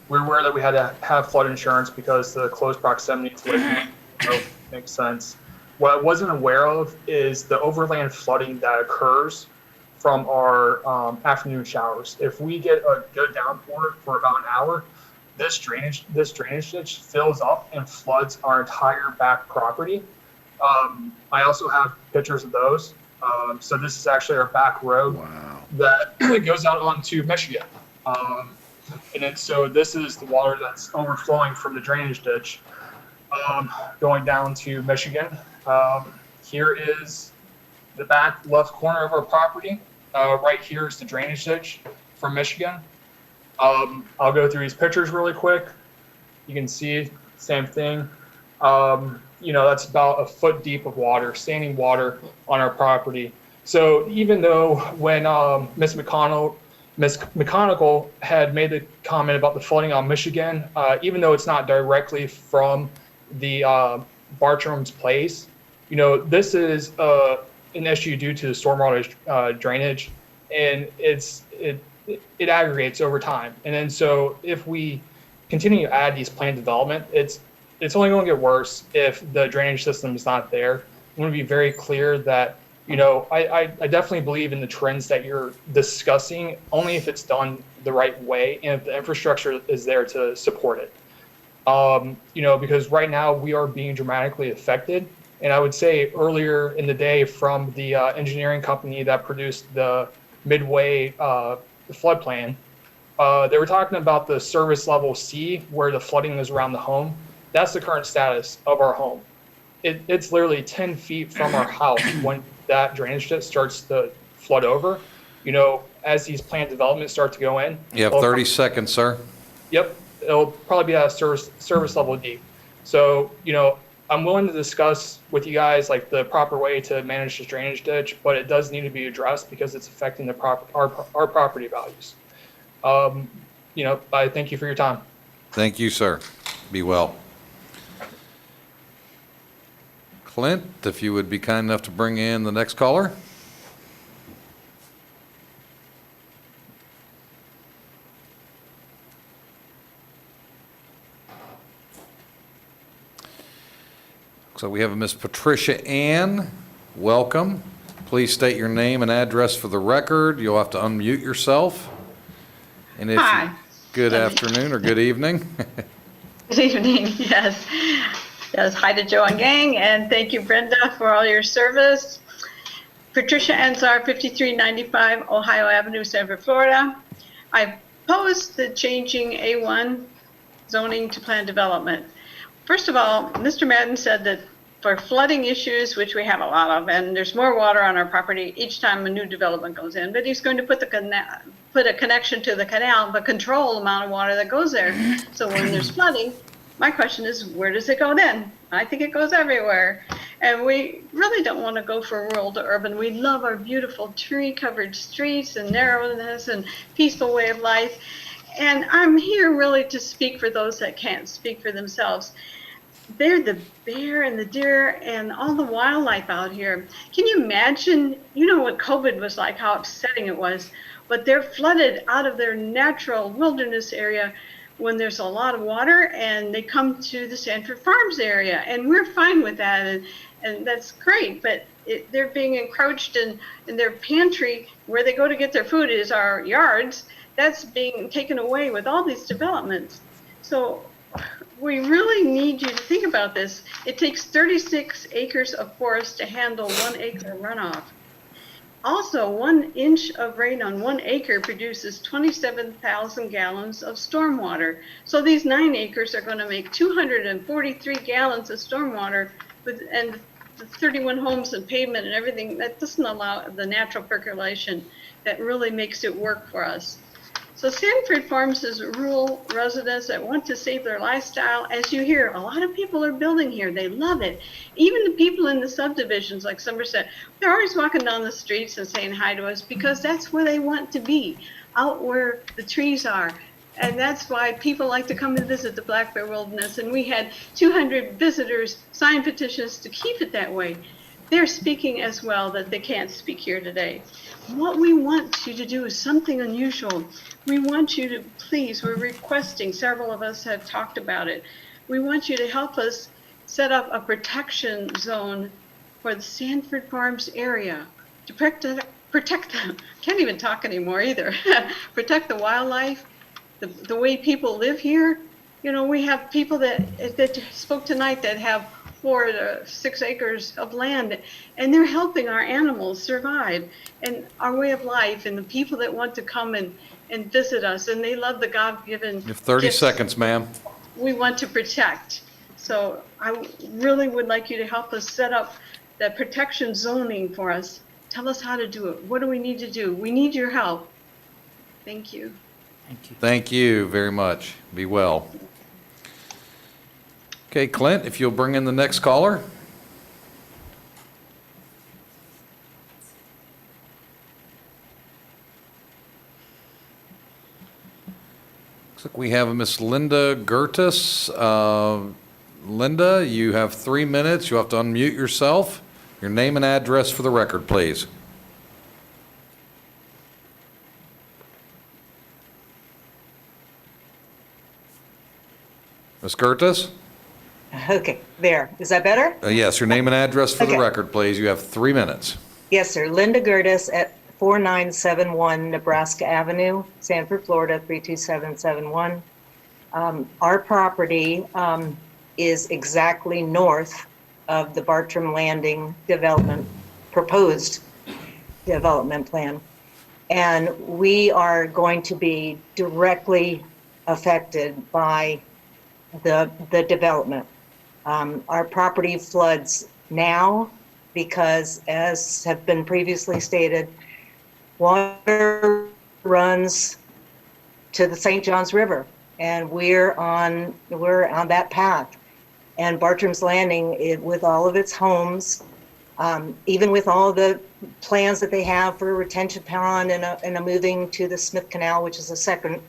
Speaker 10: were aware that we had to have flood insurance because the close proximity to Lake Mead makes sense. What I wasn't aware of is the overland flooding that occurs from our afternoon showers. If we get a good downpour for about an hour, this drainage ditch fills up and floods our entire back property. I also have pictures of those. So this is actually our back road that goes out onto Michigan. And then, so this is the water that's overflowing from the drainage ditch going down to Michigan. Here is the back left corner of our property. Right here is the drainage ditch from Michigan. I'll go through these pictures really quick. You can see same thing. That's about a foot deep of water, standing water on our property. So even though when Ms. McConaughey had made the comment about the flooding on Michigan, even though it's not directly from the Bartram's place, this is an issue due to the stormwater drainage, and it aggregates over time. And then so if we continue to add these planned development, it's only going to get worse if the drainage system is not there. I want to be very clear that, I definitely believe in the trends that you're discussing, only if it's done the right way and if the infrastructure is there to support it. Because right now we are being dramatically affected. And I would say earlier in the day from the engineering company that produced the Midway flood plan, they were talking about the service level C, where the flooding is around the home. That's the current status of our home. It's literally 10 feet from our house when that drainage ditch starts to flood over. As these planned developments start to go in.
Speaker 1: You have 30 seconds, sir.
Speaker 10: Yep, it'll probably be at a service level D. So, I'm willing to discuss with you guys like the proper way to manage this drainage ditch, but it does need to be addressed because it's affecting our property values. I thank you for your time.
Speaker 1: Thank you, sir. Be well. Clint, if you would be kind enough to bring in the next caller. So we have a Miss Patricia Ann. Welcome. Please state your name and address for the record. You'll have to unmute yourself. And if
Speaker 11: Hi.
Speaker 1: Good afternoon or good evening.
Speaker 11: Good evening, yes. Yes, hi to Joe and gang, and thank you, Brenda, for all your service. Patricia Enzar, 5395 Ohio Avenue, Sanford, Florida. I opposed the changing A1 zoning to planned development. First of all, Mr. Madden said that for flooding issues, which we have a lot of, and there's more water on our property each time a new development goes in, but he's going to put a connection to the canal, but control the amount of water that goes there. So when there's flooding, my question is, where does it go then? I think it goes everywhere. And we really don't want to go from rural to urban. We love our beautiful tree-covered streets and narrowness and peaceful way of life. And I'm here really to speak for those that can't speak for themselves. They're the bear and the deer and all the wildlife out here. Can you imagine, what COVID was like, how upsetting it was, but they're flooded out of their natural wilderness area when there's a lot of water, and they come to the Sanford Farms area, and we're fine with that, and that's great, but they're being encroached in their pantry where they go to get their food is our yards. That's being taken away with all these developments. So we really need you to think about this. It takes 36 acres of forest to handle 1 acre runoff. Also, 1 inch of rain on 1 acre produces 27,000 gallons of stormwater. So these 9 acres are going to make 243 gallons of stormwater, and the 31 homes and pavement and everything, that doesn't allow the natural percolation that really makes it work for us. So Sanford Farms is rural residents that want to save their lifestyle. As you hear, a lot of people are building here. They love it. Even the people in the subdivisions like Somerset, they're always walking down the streets and saying hi to us because that's where they want to be, out where the trees are. And that's why people like to come and visit the Black Bear Wilderness. And we had 200 visitors sign petitions to keep it that way. They're speaking as well that they can't speak here today. What we want you to do is something unusual. We want you to please, we're requesting, several of us have talked about it. We want you to help us set up a protection zone for the Sanford Farms area to protect the, can't even talk anymore either, protect the wildlife, the way people live here. We have people that spoke tonight that have 4 to 6 acres of land, and they're helping our animals survive and our way of life, and the people that want to come and visit us, and they love the God-given
Speaker 1: You have 30
Speaker 11: gifts
Speaker 1: seconds, ma'am.
Speaker 11: we want to protect. So I really would like you to help us set up that protection zoning for us. Tell us how to do it. What do we need to do? We need your help. Thank you.
Speaker 1: Thank you very much. Be well. Okay, Clint, if you'll bring in the next caller. Looks like we have a Miss Linda Gertis. Linda, you have 3 minutes. You'll have to unmute yourself. Your name and address for the record, please. Ms. Curtis?
Speaker 9: Okay, there. Is that better?
Speaker 1: Yes, your name and address for the
Speaker 9: Okay.
Speaker 1: record, please. You have 3 minutes.
Speaker 9: Yes, sir. Linda Gertis at 4971 Nebraska Avenue, Sanford, Florida, 32771. Our property is exactly north of the Bartram Landing development, proposed development plan. And we are going to be directly affected by the development. Our property floods now because, as have been previously stated, water runs to the St. Johns River, and we're on that path. And Bartram's Landing, with all of its homes, even with all the plans that they have for a retention pond and a moving to the Smith Canal, which is a second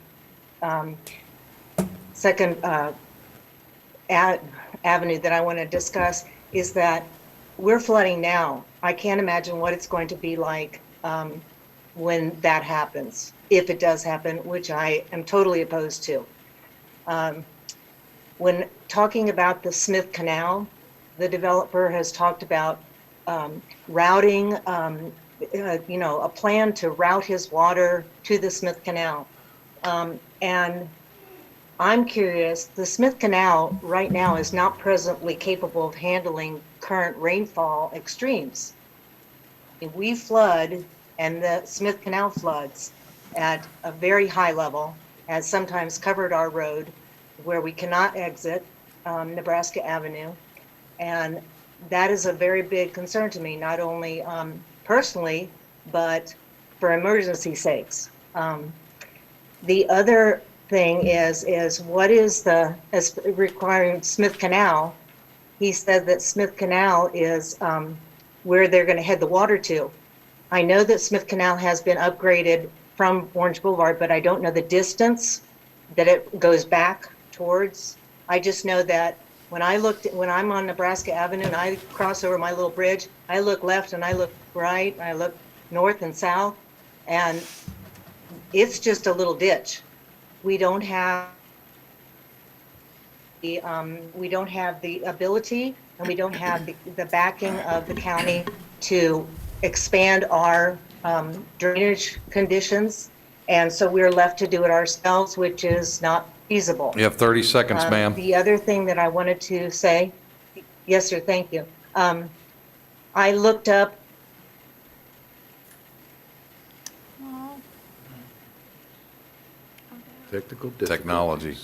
Speaker 9: avenue that I want to discuss, is that we're flooding now. I can't imagine what it's going to be like when that happens, if it does happen, which I am totally opposed to. When talking about the Smith Canal, the developer has talked about routing, a plan to route his water to the Smith Canal. And I'm curious, the Smith Canal right now is not presently capable of handling current rainfall extremes. If we flood, and the Smith Canal floods at a very high level, has sometimes covered our road where we cannot exit Nebraska Avenue. And that is a very big concern to me, not only personally, but for emergency sakes. The other thing is what is as requiring Smith Canal, he said that Smith Canal is where they're going to head the water to. I know that Smith Canal has been upgraded from Orange Boulevard, but I don't know the distance that it goes back towards. I just know that when I'm on Nebraska Avenue and I cross over my little bridge, I look left and I look right, I look north and south, and it's just a little ditch. We don't have the ability, and we don't have the backing of the county to expand our drainage conditions, and so we're left to do it ourselves, which is not feasible.
Speaker 1: You have 30 seconds, ma'am.
Speaker 9: The other thing that I wanted to say, yes, sir, thank you. I looked up
Speaker 8: Technical
Speaker 1: Technology.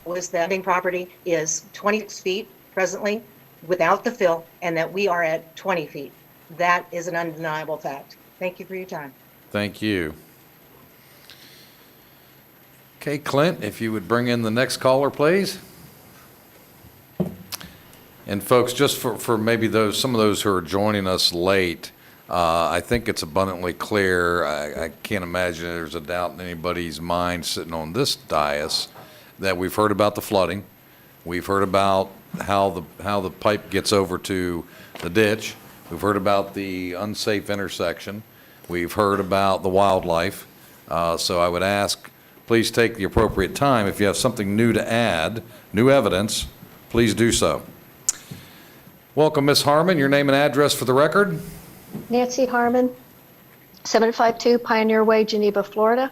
Speaker 9: was that the property is 26 feet presently without the fill, and that we are at 20 feet. That is an undeniable fact. Thank you for your time.
Speaker 1: Thank you. Okay, Clint, if you would bring in the next caller, please. And folks, just for maybe some of those who are joining us late, I think it's abundantly clear, I can't imagine there's a doubt in anybody's mind sitting on this dais, that we've heard about the flooding. We've heard about how the pipe gets over to the ditch. We've heard about the unsafe intersection. We've heard about the wildlife. So I would ask, please take the appropriate time. If you have something new to add, new evidence, please do so. Welcome, Ms. Harmon. Your name and address for the record.
Speaker 21: Nancy Harmon, 752 Pioneer Way, Geneva, Florida.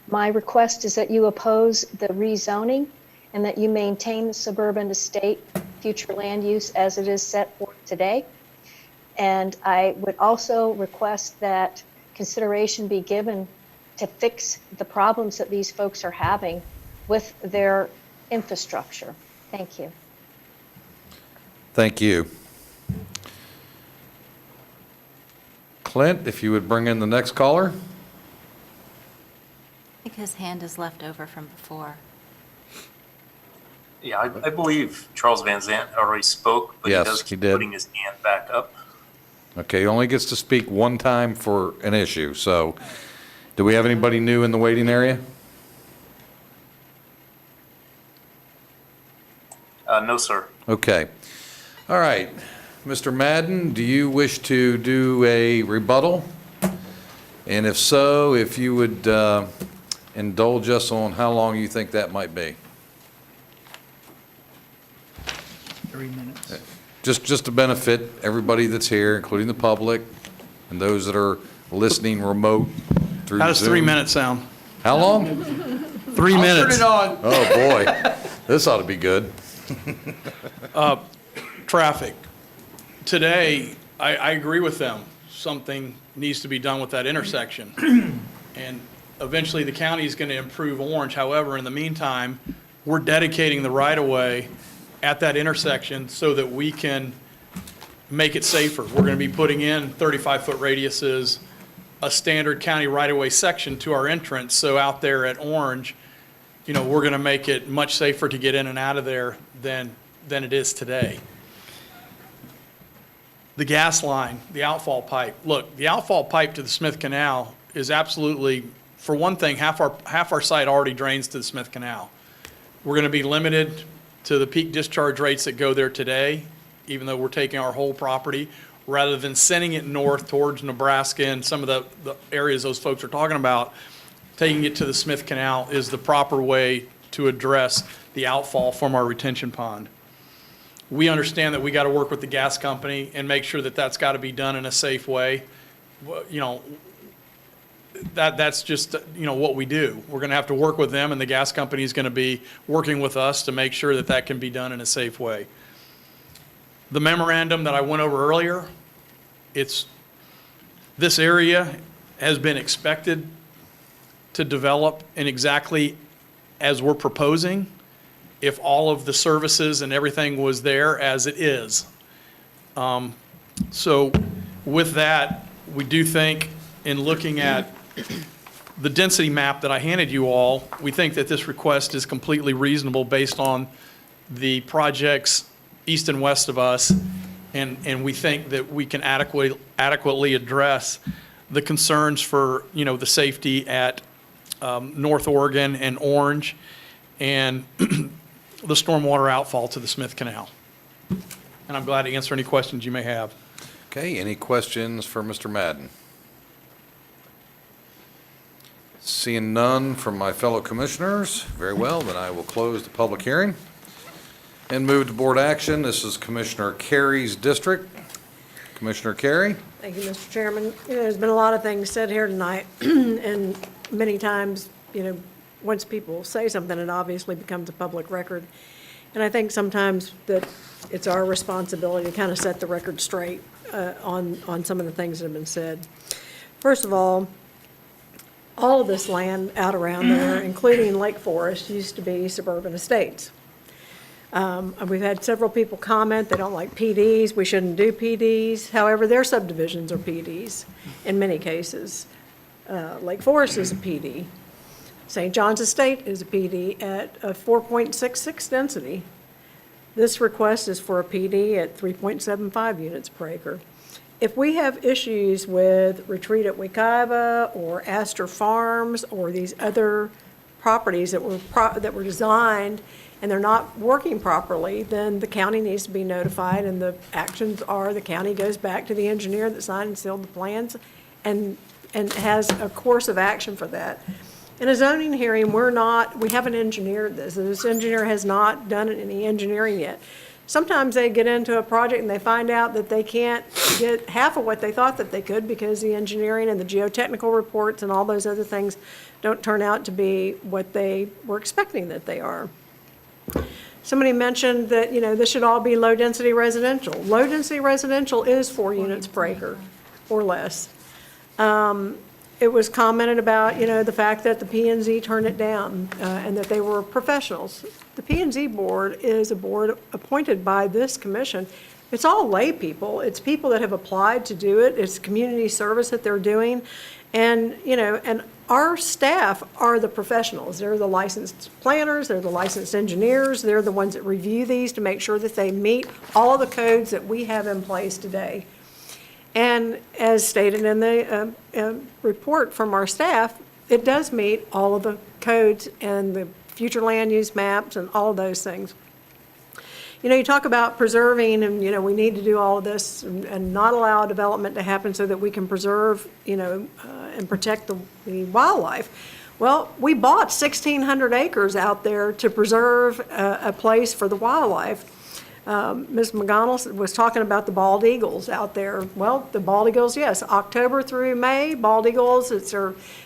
Speaker 21: My request is that you oppose the rezoning and that you maintain the suburban estate future land use as it is set forth today. And I would also request that consideration be given to fix the problems that these folks are having with their infrastructure. Thank you.
Speaker 1: Thank you. Clint, if you would bring in the next caller.
Speaker 6: I think his hand is left over from before.
Speaker 2: Yeah, I believe Charles Van Zant already spoke, but
Speaker 1: Yes,
Speaker 2: he does
Speaker 1: he
Speaker 2: keep
Speaker 1: did.
Speaker 2: putting his hand back up.
Speaker 1: Okay, he only gets to speak one time for an issue, so do we have anybody new in the waiting area?
Speaker 2: No, sir.
Speaker 1: Okay. All right. Mr. Madden, do you wish to do a rebuttal? And if so, if you would indulge us on how long you think that might be?
Speaker 3: 3 minutes.
Speaker 1: Just to benefit everybody that's here, including the public and those that are listening remote through Zoom.
Speaker 12: How does 3 minutes sound?
Speaker 1: How long?
Speaker 12: 3 minutes.
Speaker 3: on.
Speaker 1: Oh, boy. This ought to be good.
Speaker 12: Traffic. Today, I agree with them. Something needs to be done with that intersection. And eventually, the county is going to improve Orange. However, in the meantime, we're dedicating the right-of-way at that intersection so that we can make it safer. We're going to be putting in 35-foot radiuses, a standard county right-of-way section to our entrance. So out there at Orange, you know, we're going to make it much safer to get in and out of there than it is today. The gas line, the outfall pipe. Look, the outfall pipe to the Smith Canal is absolutely, for one thing, half our site already drains to the Smith Canal. We're going to be limited to the peak discharge rates that go there today, even though we're taking our whole property, rather than sending it north towards Nebraska and some of the areas those folks are talking about. Taking it to the Smith Canal is the proper way to address the outfall from our retention pond. We understand that we got to work with the gas company and make sure that that's got to be done in a safe way. You know, that's just, you know, what we do. We're going to have to work with them, and the gas company is going to be working with us to make sure that that can be done in a safe way. The memorandum that I went over earlier, this area has been expected to develop in exactly as we're proposing, if all of the services and everything was there as it is. So with that, we do think, in looking at the density map that I handed you all, we think that this request is completely reasonable based on the projects east and west of us, and we think that we can adequately address the concerns for, you know, the safety at North Oregon and Orange, and the stormwater outfall to the Smith Canal. And I'm glad to answer any questions you may have.
Speaker 1: Okay, any questions for Mr. Madden? Seeing none from my fellow commissioners, very well, then I will close the public hearing and move to board action. This is Commissioner Carey's district. Commissioner Carey?
Speaker 7: Thank you, Mr. Chairman. You know, there's been a lot of things said here tonight, and many times, you know, once people say something, it obviously becomes a public record. And I think sometimes that it's our responsibility to kind of set the record straight on some of the things that have been said. First of all of this land out around there, including Lake Forest, used to be suburban estates. And we've had several people comment they don't like PDs, we shouldn't do PDs. However, their subdivisions are PDs in many cases. Lake Forest is a PD. St. John's Estate is a PD at a 4.66 density. This request is for a PD at 3.75 units per acre. If we have issues with Retreat at Wekiva or Astor Farms or these other properties that were designed and they're not working properly, then the county needs to be notified, and the actions are the county goes back to the engineer that signed and sealed the plans and has a course of action for that. In a zoning hearing, we haven't engineered this. This engineer has not done any engineering yet. Sometimes they get into a project and they find out that they can't get half of what they thought that they could because the engineering and the geotechnical reports and all those other things don't turn out to be what they were expecting that they are. Somebody mentioned that, you know, this should all be low-density residential. Low-density residential is 4 units per acre or less. It was commented about, you know, the fact that the P&Z turned it down and that they were professionals. The P&Z board is a board appointed by this commission. It's all lay people. It's people that have applied to do it. It's community service that they're doing. And, you know, and our staff are the professionals. They're the licensed planners. They're the licensed engineers. They're the ones that review these to make sure that they meet all the codes that we have in place today. And as stated in the report from our staff, it does meet all of the codes and the future land use maps and all of those things. you know, you talk about preserving and, you know, we need to do all of this and not allow development to happen so that we can preserve, you know, and protect the wildlife. Well, we bought 1,600 acres out there to preserve a place for the wildlife. Ms. McGonnell was talking about the bald eagles out there. Well, the bald eagles, yes, October through May, bald eagles, it's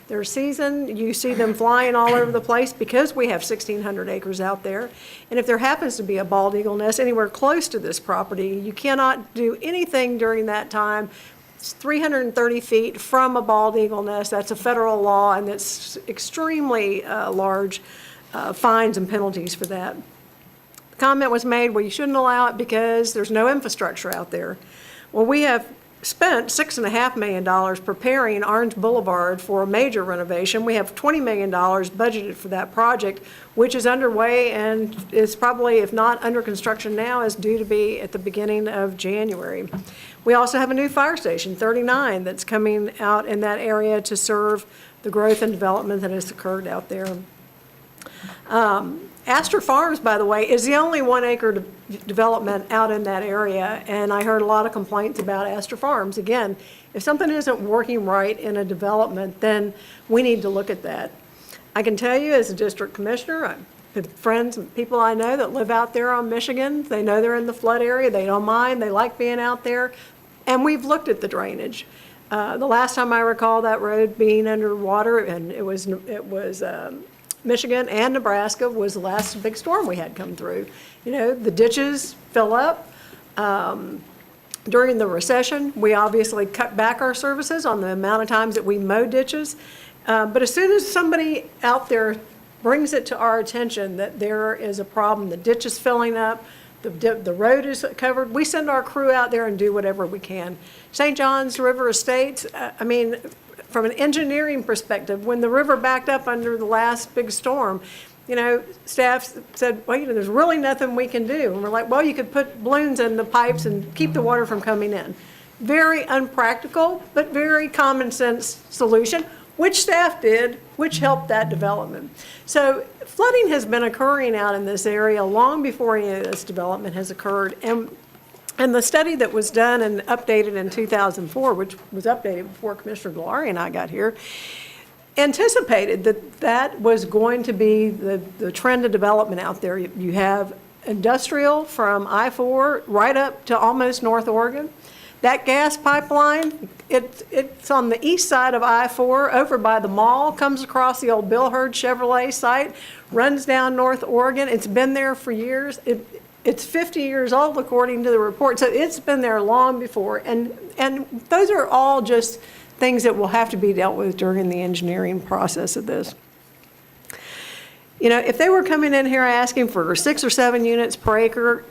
Speaker 7: their season. You see them flying all over the place because we have 1,600 acres out there. And if there happens to be a bald eagle nest anywhere close to this property, you cannot do anything during that time. It's 330 feet from a bald eagle nest. That's a federal law, and it's extremely large fines and penalties for that. Comment was made, well, you shouldn't allow it because there's no infrastructure out there. Well, we have spent $6.5 million preparing Orange Boulevard for a major renovation. We have $20 million budgeted for that project, which is underway and is probably, if not under construction now, is due to be at the beginning of January. We also have a new fire station, 39, that's coming out in that area to serve the growth and development that has occurred out there. Astor Farms, by the way, is the only 1 acre development out in that area, and I heard a lot of complaints about Astor Farms. Again, if something isn't working right in a development, then we need to look at that. I can tell you as a district commissioner, I have friends and people I know that live out there on Michigan. They know they're in the flood area. They don't mind. They like being out there. And we've looked at the drainage. The last time I recall that road being underwater, and it was Michigan and Nebraska, was the last big storm we had come through. You know, the ditches fill up. During the recession, we obviously cut back our services on the amount of times that we mow ditches. But as soon as somebody out there brings it to our attention that there is a problem, the ditch is filling up, the road is covered, we send our crew out there and do whatever we can. St. John's River Estates, I mean, from an engineering perspective, when the river backed up under the last big storm, you know, staff said, well, you know, there's really nothing we can do. And we're like, well, you could put balloons in the pipes and keep the water from coming in. Very unpractical, but very common sense solution, which staff did, which helped that development. So flooding has been occurring out in this area long before any of this development has occurred. And the study that was done and updated in 2004, which was updated before Commissioner Galari and I got here, anticipated that that was going to be the trend of development out there. You have industrial from I-4 right up to almost North Oregon. That gas pipeline, it's on the east side of I-4 over by the mall, comes across the old Bill Hurd Chevrolet site, runs down North Oregon. It's been there for years. It's 50 years old, according to the report, so it's been there long before. And those are all just things that will have to be dealt with during the engineering process of this. You know, if they were coming in here asking for 6 or 7 units per acre,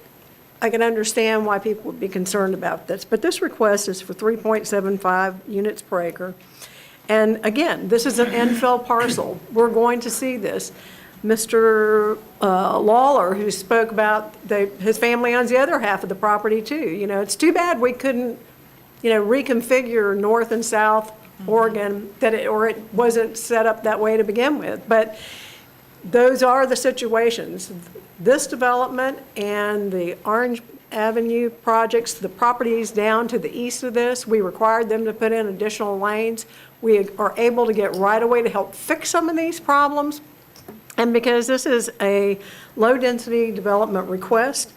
Speaker 7: I can understand why people would be concerned about this. But this request is for 3.75 units per acre. And again, this is an infill parcel. We're going to see this. Mr. Lawler, who spoke about his family owns the other half of the property too. You know, it's too bad we couldn't, you know, reconfigure North and South Oregon or it wasn't set up that way to begin with. But those are the situations. This development and the Orange Avenue projects, the properties down to the east of this, we required them to put in additional lanes. We are able to get right away to help fix some of these problems. And because this is a low-density development request,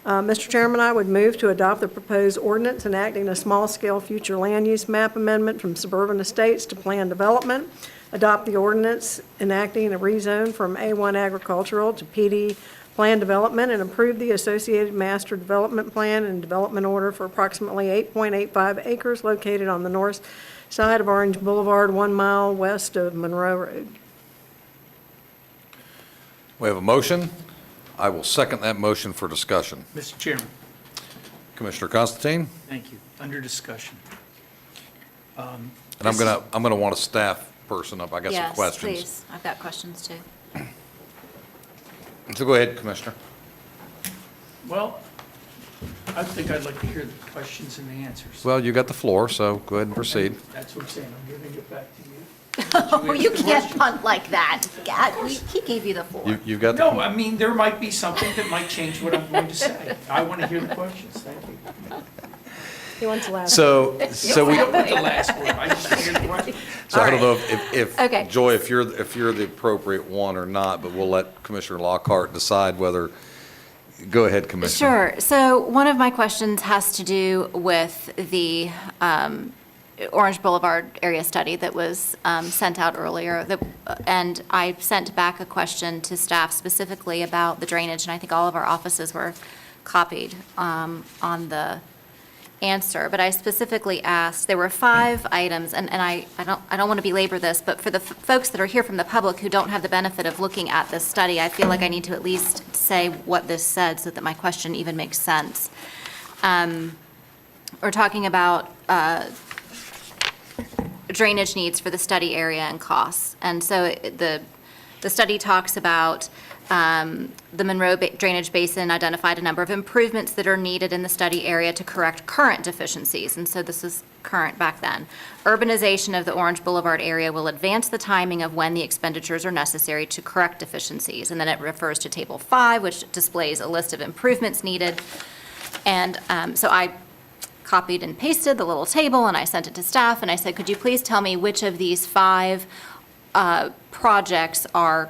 Speaker 7: Mr. Chairman, I would move to adopt the proposed ordinance enacting a small-scale future land use map amendment from suburban estates to planned development, adopt the ordinance enacting a rezone from A1 agricultural to PD planned development, and approve the associated master development plan and development order for approximately 8.85 acres located on the north side of Orange Boulevard, 1 mile west of Monroe Road.
Speaker 1: We have a motion. I will second that motion for discussion.
Speaker 3: Mr. Chairman,
Speaker 1: Commissioner Constantine?
Speaker 3: thank you. Under discussion.
Speaker 1: And I'm gonna want a staff person up. I got some questions.
Speaker 6: Yes, please. I've got questions too.
Speaker 1: So go ahead, Commissioner.
Speaker 3: Well, I think I'd like to hear the questions and the answers.
Speaker 1: Well, you got the floor, so go ahead and proceed.
Speaker 3: That's what I'm saying, I'm giving it back to you.
Speaker 6: Oh, you can't punt like that. God, he gave you the floor.
Speaker 1: You've got the...
Speaker 3: No, I mean, there might be something that might change what I'm going to say. I want to hear the questions, thank you.
Speaker 7: He wants the last.
Speaker 1: So we,
Speaker 3: I don't want the last word, I just want to hear the question.
Speaker 1: so I don't know
Speaker 6: Okay.
Speaker 1: if, Joy, if you're the appropriate one or not, but we'll let Commissioner Lockhart decide whether, go ahead, Commissioner.
Speaker 6: Sure. So one of my questions has to do with the Orange Boulevard area study that was sent out earlier. And I sent back a question to staff specifically about the drainage, and I think all of our offices were copied on the answer. But I specifically asked, there were 5 items, and I don't want to belabor this, but for the folks that are here from the public who don't have the benefit of looking at this study, I feel like I need to at least say what this said so that my question even makes sense. We're talking about drainage needs for the study area and costs. And so the study talks about the Monroe Drainage Basin identified a number of improvements that are needed in the study area to correct current deficiencies. And so this is current back then. Urbanization of the Orange Boulevard area will advance the timing of when the expenditures are necessary to correct deficiencies. And then it refers to Table 5, which displays a list of improvements needed. And so I copied and pasted the little table, and I sent it to staff, and I said, could you please tell me which of these 5 projects are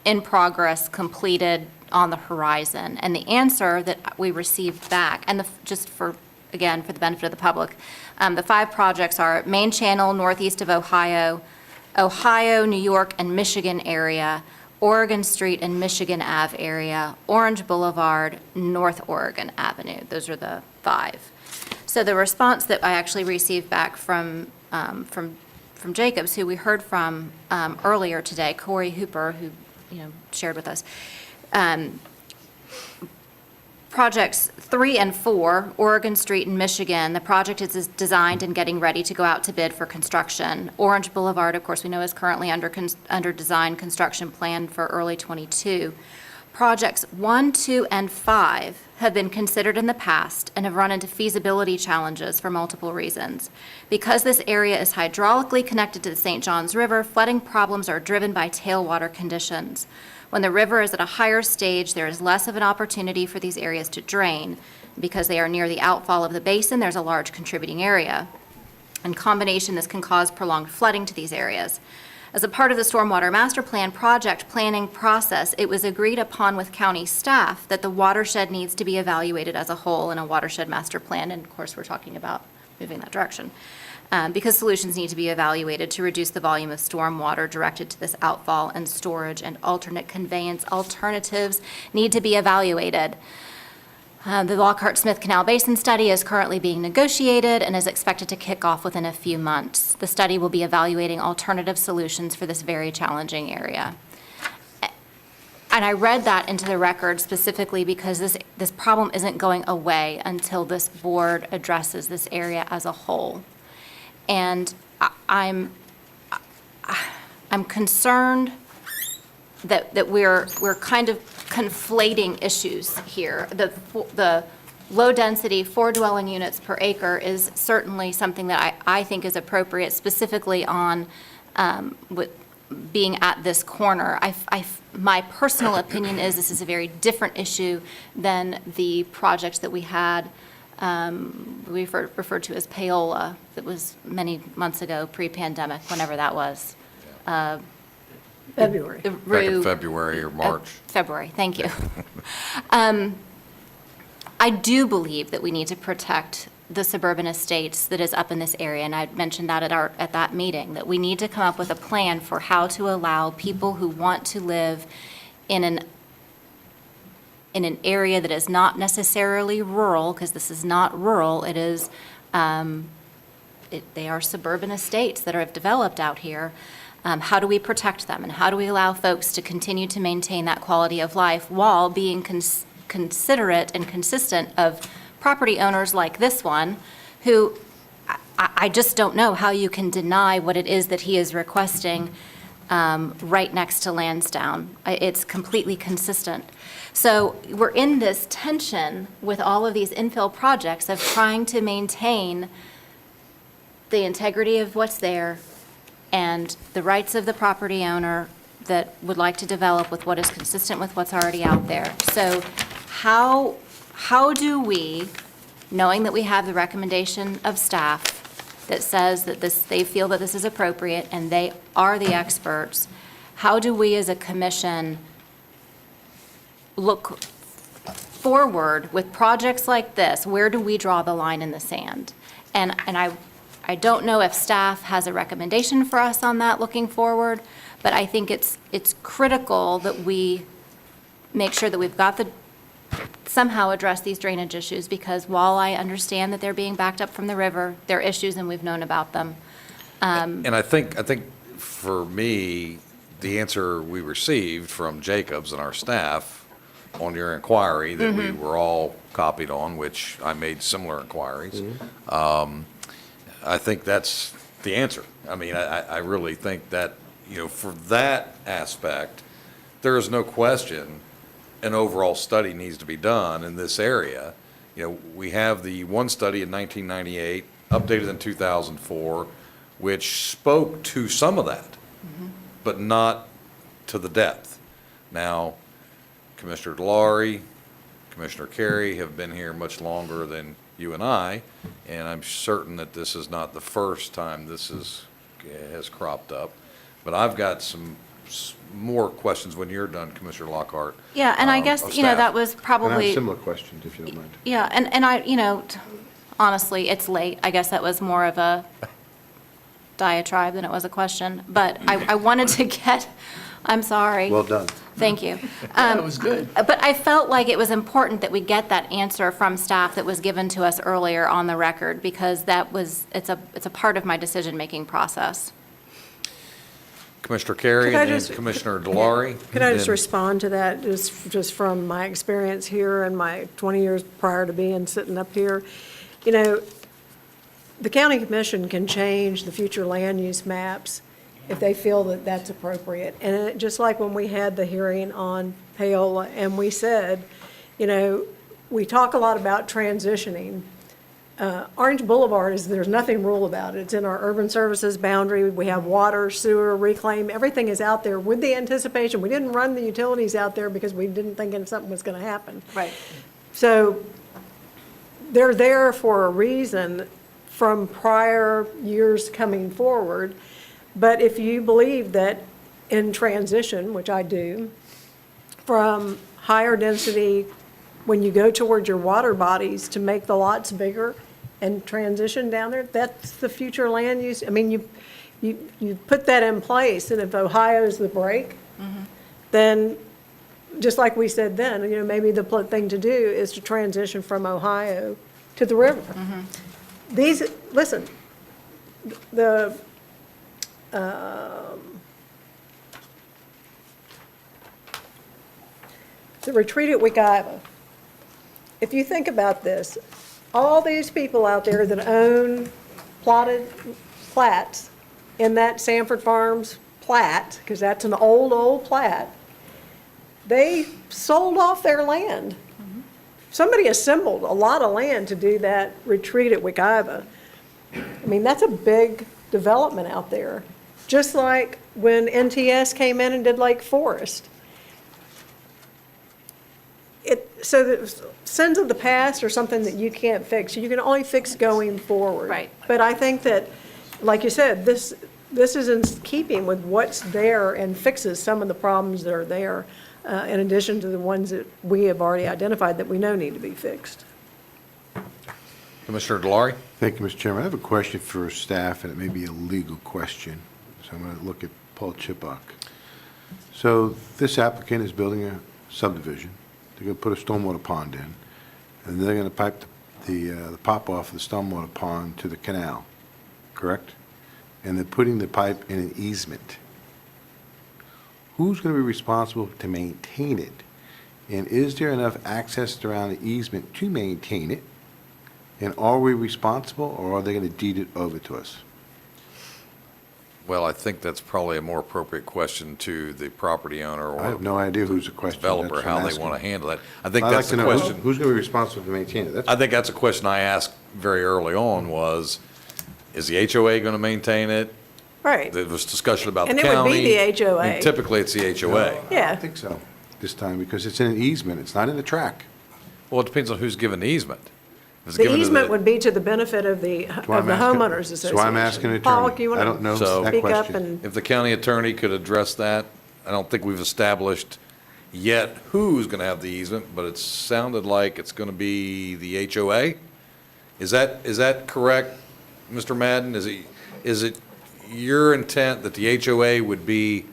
Speaker 6: in progress, completed, on the horizon? And the answer that we received back, and just for, again, for the benefit of the public, the 5 projects are Main Channel, northeast of Ohio, New York, and Michigan area, Oregon Street and Michigan Ave area, Orange Boulevard, North Oregon Avenue. Those are the 5. So the response that I actually received back from Jacobs, who we heard from earlier today, Corey Hooper, who shared with us, projects 3 and 4, Oregon Street in Michigan, the project is designed and getting ready to go out to bid for construction. Orange Boulevard, of course, we know is currently under design construction plan for early '22. Projects 1, 2, and 5 have been considered in the past and have run into feasibility challenges for multiple reasons. Because this area is hydraulically connected to the St. Johns River, flooding problems are driven by tailwater conditions. When the river is at a higher stage, there is less of an opportunity for these areas to drain. Because they are near the outfall of the basin, there's a large contributing area. In combination, this can cause prolonged flooding to these areas. As a part of the Stormwater Master Plan project planning process, it was agreed upon with county staff that the watershed needs to be evaluated as a whole in a watershed master plan, and of course, we're talking about moving that direction, because solutions need to be evaluated to reduce the volume of stormwater directed to this outfall, and storage and alternate conveyance alternatives need to be evaluated. The Lockhart-Smith Canal Basin study is currently being negotiated and is expected to kick off within a few months. The study will be evaluating alternative solutions for this very challenging area. And I read that into the record specifically because this problem isn't going away until this board addresses this area as a whole. And I'm concerned that we're kind of conflating issues here. The low-density 4 dwelling units per acre is certainly something that I think is appropriate, specifically on with being at this corner. My personal opinion is this is a very different issue than the project that we had, we referred to as Paola, that was many months ago, pre-pandemic, whenever that was.
Speaker 7: February.
Speaker 1: Back in February or March.
Speaker 6: February, thank you. I do believe that we need to protect the suburban estates that is up in this area, and I mentioned that at that meeting, that we need to come up with a plan for how to allow people who want to live in an area that is not necessarily rural, because this is not rural, it is, they are suburban estates that have developed out here. How do we protect them, and how do we allow folks to continue to maintain that quality of life while being considerate and consistent of property owners like this one, who I just don't know how you can deny what it is that he is requesting right next to Lansdowne. It's completely consistent. So we're in this tension with all of these infill projects of trying to maintain the integrity of what's there and the rights of the property owner that would like to develop with what is consistent with what's already out there. So how do we, knowing that we have the recommendation of staff that says that they feel that this is appropriate and they are the experts, how do we as a commission look forward with projects like this? Where do we draw the line in the sand? And I don't know if staff has a recommendation for us on that looking forward, but I think it's critical that we make sure that we've got somehow address these drainage issues, because while I understand that they're being backed up from the river, they're issues and we've known about them.
Speaker 1: And I think for me, the answer we received from Jacobs and our staff on your inquiry that we were all copied on, which I made similar inquiries, I think that's the answer. I mean, I really think that, for that aspect, there is no question an overall study needs to be done in this area. We have the one study in 1998, updated in 2004, which spoke to some of that, but not to the depth. Now, Commissioner DeLaury, Commissioner Carey have been here much longer than you and I, and I'm certain that this is not the first time this has cropped up. But I've got some more questions when you're done, Commissioner Lockhart.
Speaker 6: Yeah, and I guess,
Speaker 1: of staff.
Speaker 6: that was
Speaker 8: And I
Speaker 6: probably.
Speaker 8: have similar questions, if you don't mind.
Speaker 6: Yeah, and I, honestly, it's late. I guess that was more of a diatribe than it was a question. But I wanted to I'm sorry.
Speaker 8: Well done.
Speaker 6: Thank you.
Speaker 3: That was good.
Speaker 6: But I felt like it was important that we get that answer from staff that was given to us earlier on the record, because it's a part of my decision-making process.
Speaker 1: Commissioner Carey
Speaker 7: Could I
Speaker 1: and then
Speaker 7: just-
Speaker 1: Commissioner DeLaury.
Speaker 7: Could I
Speaker 1: and
Speaker 7: just
Speaker 1: then-
Speaker 7: respond to that, just from my experience here and my 20 years prior to sitting up here? The county commission can change the future land use maps if they feel that that's appropriate. And just like when we had the hearing on Paola, and we said, we talk a lot about transitioning. Orange Boulevard there's nothing rural about it. It's in our urban services boundary. We have water, sewer, reclaim, everything is out there with the anticipation. We didn't run the utilities out there because we didn't think something was going to happen.
Speaker 6: Right.
Speaker 7: So they're there for a reason from prior years coming forward. But if you believe that in transition, which I do, from higher density, when you go towards your water bodies to make the lots bigger and transition down there, that's the future land use. I mean, you put that in place, and if Ohio's the break, then, just like we said then, maybe the thing to do is to transition from Ohio to the river. Listen, the retreat at Wekiva, if you think about this, all these people out there that own plats in that Sanford Farms plat, because that's an old plat, they sold off their land. Somebody assembled a lot of land to do that retreat at Wekiva. I mean, that's a big development out there. Just like when NTS came in and did Lake Forest. So the sins of the past are something that you can't fix. You can only fix going forward.
Speaker 6: Right.
Speaker 7: But I think that, like you said, this is in keeping with what's there and fixes some of the problems that are there, in addition to the ones that we have already identified that we know need to be fixed.
Speaker 1: Commissioner DeLaury.
Speaker 8: Thank you, Mr. Chairman. I have a question for staff, and it may be a legal question. So I'm going to look at Paul Chipok. So this applicant is building a subdivision. They're going to put a stormwater pond in, and they're going to pipe the pop off of the stormwater pond to the canal, correct? And they're putting the pipe in an easement. Who's going to be responsible to maintain it? And is there enough access around the easement to maintain it? And are we responsible, or are they going to deed it over to us?
Speaker 1: Well, I think that's probably a more appropriate question to the property owner
Speaker 8: I have
Speaker 1: or
Speaker 8: no idea who's the question.
Speaker 1: developer,
Speaker 8: That's
Speaker 1: how
Speaker 8: what I'm
Speaker 1: they want to
Speaker 8: asking.
Speaker 1: handle that. I think
Speaker 8: I'd like
Speaker 1: that's
Speaker 8: to
Speaker 1: the
Speaker 8: know
Speaker 1: question.
Speaker 8: who's going to be responsible to maintain it.
Speaker 1: I think that's a question I asked very early on was, is the HOA going to maintain it?
Speaker 7: Right.
Speaker 1: There was discussion about the
Speaker 7: And
Speaker 1: county.
Speaker 7: it would be the HOA.
Speaker 1: I mean, typically, it's the HOA.
Speaker 8: I
Speaker 7: Yeah.
Speaker 8: don't think so this time, because it's in an easement. It's not in the track.
Speaker 1: Well, it depends on who's given the easement. If it's
Speaker 7: The
Speaker 1: given to
Speaker 7: easement would be to the benefit of the
Speaker 8: That's why I'm asking-
Speaker 7: homeowners association.
Speaker 8: That's why I'm asking an
Speaker 7: Paul,
Speaker 8: attorney.
Speaker 7: you
Speaker 8: I don't know
Speaker 7: want to
Speaker 1: So-
Speaker 8: that
Speaker 7: speak up
Speaker 8: question.
Speaker 7: and,
Speaker 1: If the county attorney could address that, I don't think we've established yet who's going to have the easement, but it sounded like it's going to be the HOA? Is that correct, Mr. Madden? Is it your intent that the HOA would be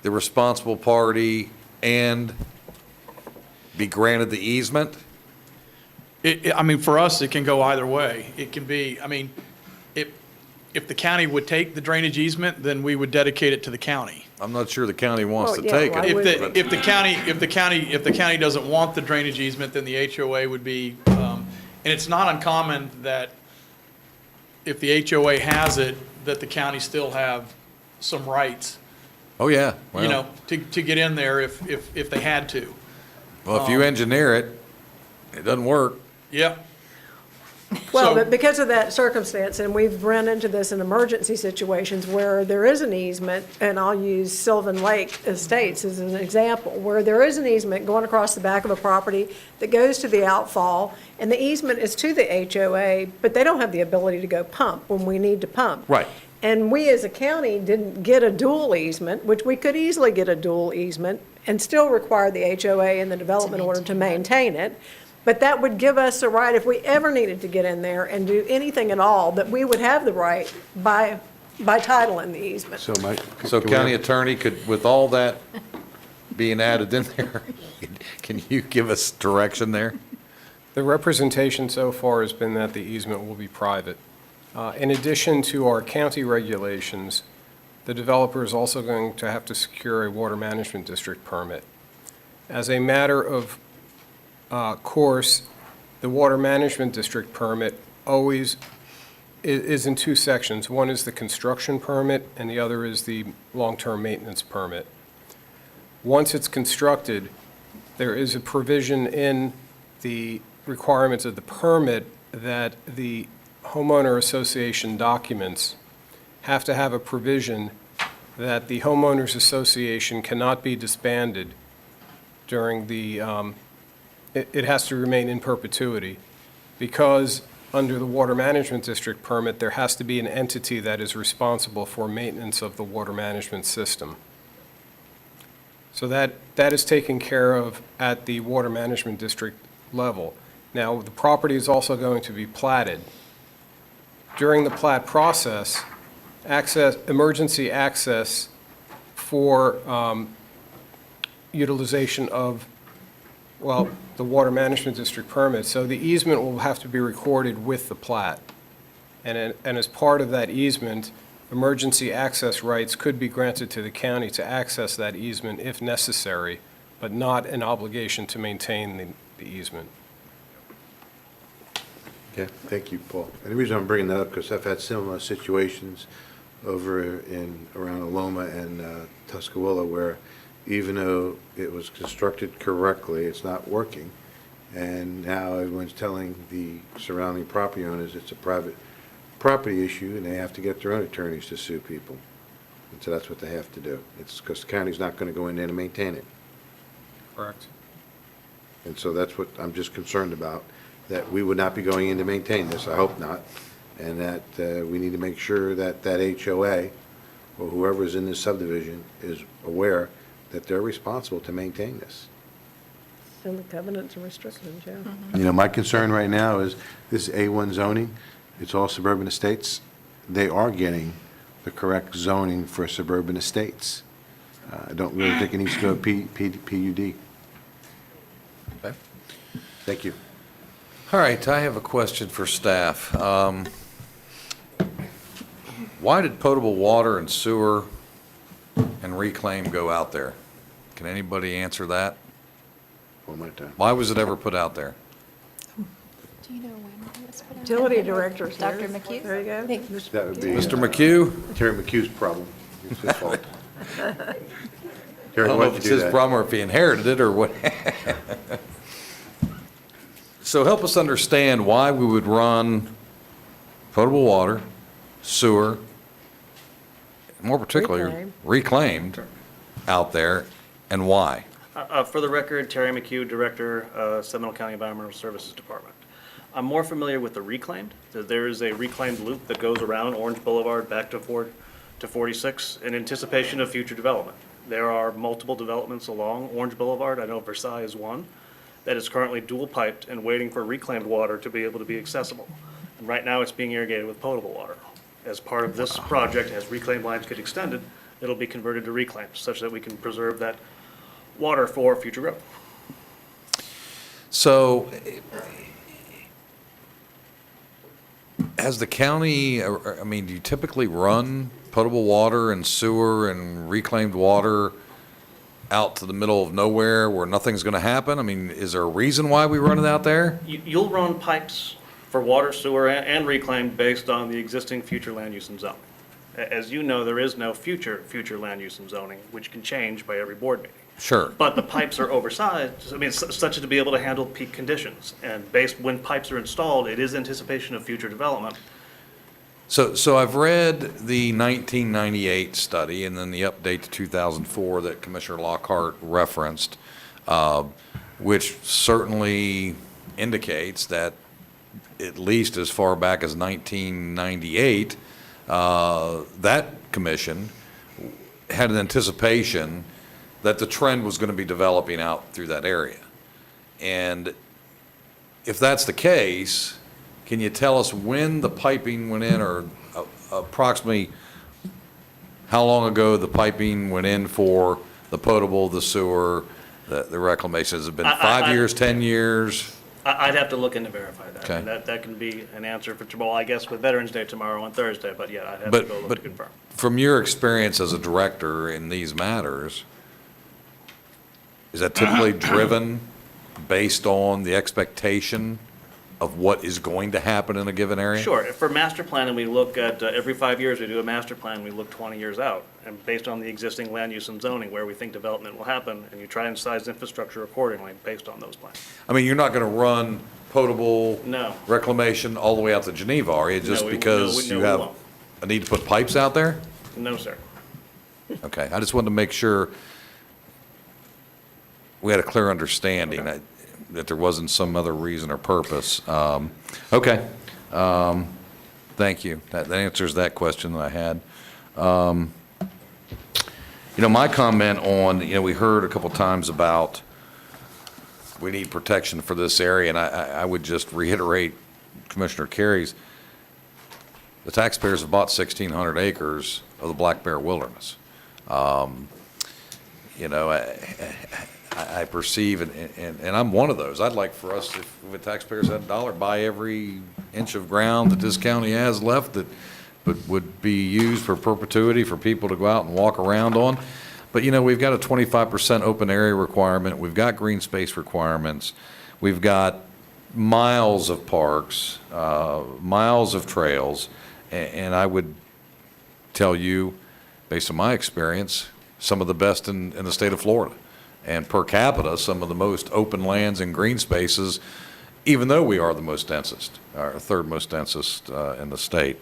Speaker 1: the responsible party and be granted the easement?
Speaker 12: I mean, for us, it can go either way. It can be, I mean, if the county would take the drainage easement, then we would dedicate it to the county.
Speaker 1: I'm not sure the county wants
Speaker 7: Well,
Speaker 1: to
Speaker 7: yeah,
Speaker 1: take
Speaker 7: why
Speaker 1: it.
Speaker 7: would
Speaker 1: but-
Speaker 12: If the county doesn't want the drainage easement, then the HOA would be, and it's not uncommon that if the HOA has it, that the county still have some rights,
Speaker 1: Oh, yeah.
Speaker 12: you
Speaker 1: Well-
Speaker 12: know, to get in there if they had to.
Speaker 1: Well, if you engineer it, it doesn't work.
Speaker 12: Yeah.
Speaker 7: well,
Speaker 12: So-
Speaker 7: but because of that circumstance, and we've run into this in emergency situations where there is an easement, and I'll use Sylvan Lake Estates as an example, where there is an easement going across the back of a property that goes to the outfall, and the easement is to the HOA, but they don't have the ability to go pump when we need to pump.
Speaker 1: Right.
Speaker 7: And we as a county didn't get a dual easement, which we could easily get a dual easement and still require the HOA in the development order to maintain it. But that would give us a right, if we ever needed to get in there and do anything at all, that we would have the right by title in the easement.
Speaker 8: So Mike.
Speaker 1: So
Speaker 8: can we
Speaker 1: county
Speaker 8: have-
Speaker 1: attorney could, with all that being added in there, can you give us direction there?
Speaker 14: The representation so far has been that the easement will be private. In addition to our county regulations, the developer is also going to have to secure a water management district permit. As a matter of course, the water management district permit always is in two sections. One is the construction permit, and the other is the long-term maintenance permit. Once it's constructed, there is a provision in the requirements of the permit that the homeowner association documents have to have a provision that the homeowners association cannot be disbanded during the, it has to remain in perpetuity, because under the water management district permit, there has to be an entity that is responsible for maintenance of the water management system. So that is taken care of at the water management district level. Now, the property is also going to be platted. During the plat process, emergency access for utilization of, well, the water management district permit. So the easement will have to be recorded with the plat. And as part of that easement, emergency access rights could be granted to the county to access that easement if necessary, but not an obligation to maintain the easement.
Speaker 8: Okay, thank you, Paul. And the reason I'm bringing that up, because I've had similar situations over around Aloma and Tuscaloosa, where even though it was constructed correctly, it's not working. And now everyone's telling the surrounding property owners it's a private property issue, and they have to get their own attorneys to sue people. And so that's what they have to do. It's because the county's not going to go in there to maintain it.
Speaker 14: Correct.
Speaker 8: And so that's what I'm just concerned about, that we would not be going in to maintain this, I hope not, and that we need to make sure that that HOA, or whoever is in this subdivision, is aware that they're responsible to maintain this.
Speaker 7: And the covenants and restrictions, yeah.
Speaker 8: You know, my concern right now is this A1 zoning, it's all suburban estates. They are getting the correct zoning for suburban estates. I don't really think it needs to go PUD.
Speaker 1: Okay.
Speaker 8: Thank you.
Speaker 1: All right, I have a question for staff. Why did potable water and sewer and reclaim go out there? Can anybody answer that?
Speaker 8: One more time.
Speaker 1: Why was it ever put out there?
Speaker 6: Do you know when?
Speaker 7: Utility director's here.
Speaker 6: Dr. McHugh?
Speaker 7: There you go.
Speaker 8: That would be.
Speaker 1: Mr. McHugh?
Speaker 8: Terry McHugh's problem. It's his fault.
Speaker 1: I
Speaker 8: Terry,
Speaker 1: don't
Speaker 8: why
Speaker 1: know
Speaker 8: don't
Speaker 1: if
Speaker 8: you
Speaker 1: it's
Speaker 8: do
Speaker 1: his
Speaker 8: that?
Speaker 1: problem or if he inherited it or what. So help us understand why we would run potable water, sewer, more particularly reclaimed out there, and why?
Speaker 19: For the record, Terry McHugh, Director, Seminole County Environmental Services Department. I'm more familiar with the reclaimed. There is a reclaimed loop that goes around Orange Boulevard back to 46 in anticipation of future development. There are multiple developments along Orange Boulevard. I know Versailles is one that is currently dual piped and waiting for reclaimed water to be able to be accessible. And right now, it's being irrigated with potable water. As part of this project, as reclaimed lines get extended, it'll be converted to reclaimed such that we can preserve that water for future growth.
Speaker 1: So has the county, I mean, do you typically run potable water and sewer and reclaimed water out to the middle of nowhere where nothing's going to happen? I mean, is there a reason why we run it out there?
Speaker 19: You'll run pipes for water, sewer, and reclaimed based on the existing future land use and zoning. As you know, there is no future land use and zoning, which can change by every board meeting.
Speaker 1: Sure.
Speaker 19: But the pipes are oversized, I mean, such as to be able to handle peak conditions. And based, when pipes are installed, it is anticipation of future development.
Speaker 1: So I've read the 1998 study and then the update to 2004 that Commissioner Lockhart referenced, which certainly indicates that at least as far back as 1998, that commission had an anticipation that the trend was going to be developing out through that area. And if that's the case, can you tell us when the piping went in, or approximately how long ago the piping went in for the potable, the sewer, the reclamation? Has it been 5 years, 10 years?
Speaker 19: I'd have to look in to verify that.
Speaker 1: Okay.
Speaker 19: And that can be an answer for tomorrow, I guess, with Veterans Day tomorrow on Thursday, but yeah, I'd have to go look to confirm.
Speaker 1: From your experience as a director in these matters, is that typically driven based on the expectation of what is going to happen in a given area?
Speaker 19: Sure. For master planning, we look at, every 5 years, we do a master plan, we look 20 years out. And based on the existing land use and zoning, where we think development will happen, and you try and size infrastructure accordingly based on those plans.
Speaker 1: I mean, you're not going to run potable
Speaker 19: No.
Speaker 1: reclamation all the way out to Geneva, are you? Just
Speaker 19: No,
Speaker 1: because
Speaker 19: no,
Speaker 1: you
Speaker 19: we
Speaker 1: have
Speaker 19: won't.
Speaker 1: a need to put pipes out there?
Speaker 19: No, sir.
Speaker 1: Okay, I just wanted to make sure we had a clear understanding that there wasn't some other reason or purpose. Okay, thank you. That answers that question that I had. My comment on, we heard a couple times about we need protection for this area, and I would just reiterate Commissioner Carey's, the taxpayers have bought 1,600 acres of the Black Bear Wilderness. I perceive, and I'm one of those, I'd like for us, if the taxpayers had $1, buy every inch of ground that this county has left that would be used for perpetuity for people to go out and walk around on. But, we've got a 25% open area requirement, we've got green space requirements, we've got miles of parks, miles of trails, and I would tell you, based on my experience, some of the best in the state of Florida. And per capita, some of the most open lands and green spaces, even though we are the most densest, or third most densest in the state.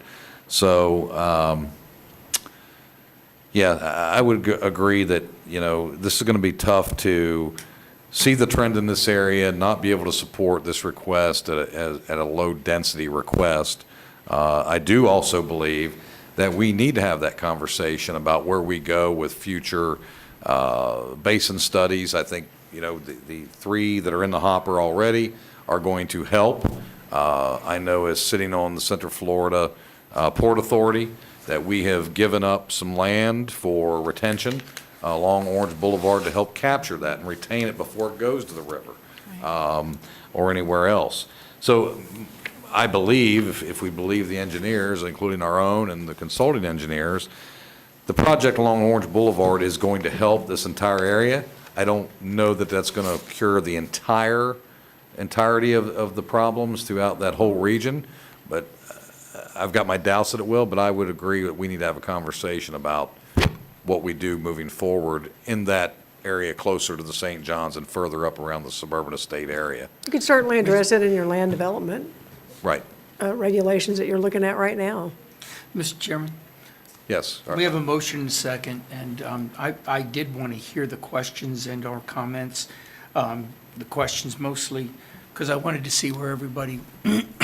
Speaker 1: So, I would agree that, this is going to be tough to see the trend in this area, not be able to support this request at a low-density request. I do also believe that we need to have that conversation about where we go with future basin studies. I think, the three that are in the hopper already are going to help. I know as sitting on the Central Florida Port Authority that we have given up some land for retention along Orange Boulevard to help capture that and retain it before it goes to the river or anywhere else. So I believe, if we believe the engineers, including our own and the consulting engineers, the project along Orange Boulevard is going to help this entire area. I don't know that that's going to cure the entire entirety of the problems throughout that whole region, but I've got my doubts that it will, but I would agree that we need to have a conversation about what we do moving forward in that area closer to the St. John's and further up around the suburban estate area.
Speaker 7: You could certainly address it in your land development
Speaker 1: Right.
Speaker 7: regulations that you're looking at right now.
Speaker 3: Mr. Chairman?
Speaker 1: Yes.
Speaker 3: We have a motion and second, and I did want to hear the questions and our comments, the questions mostly, because I wanted to see where everybody,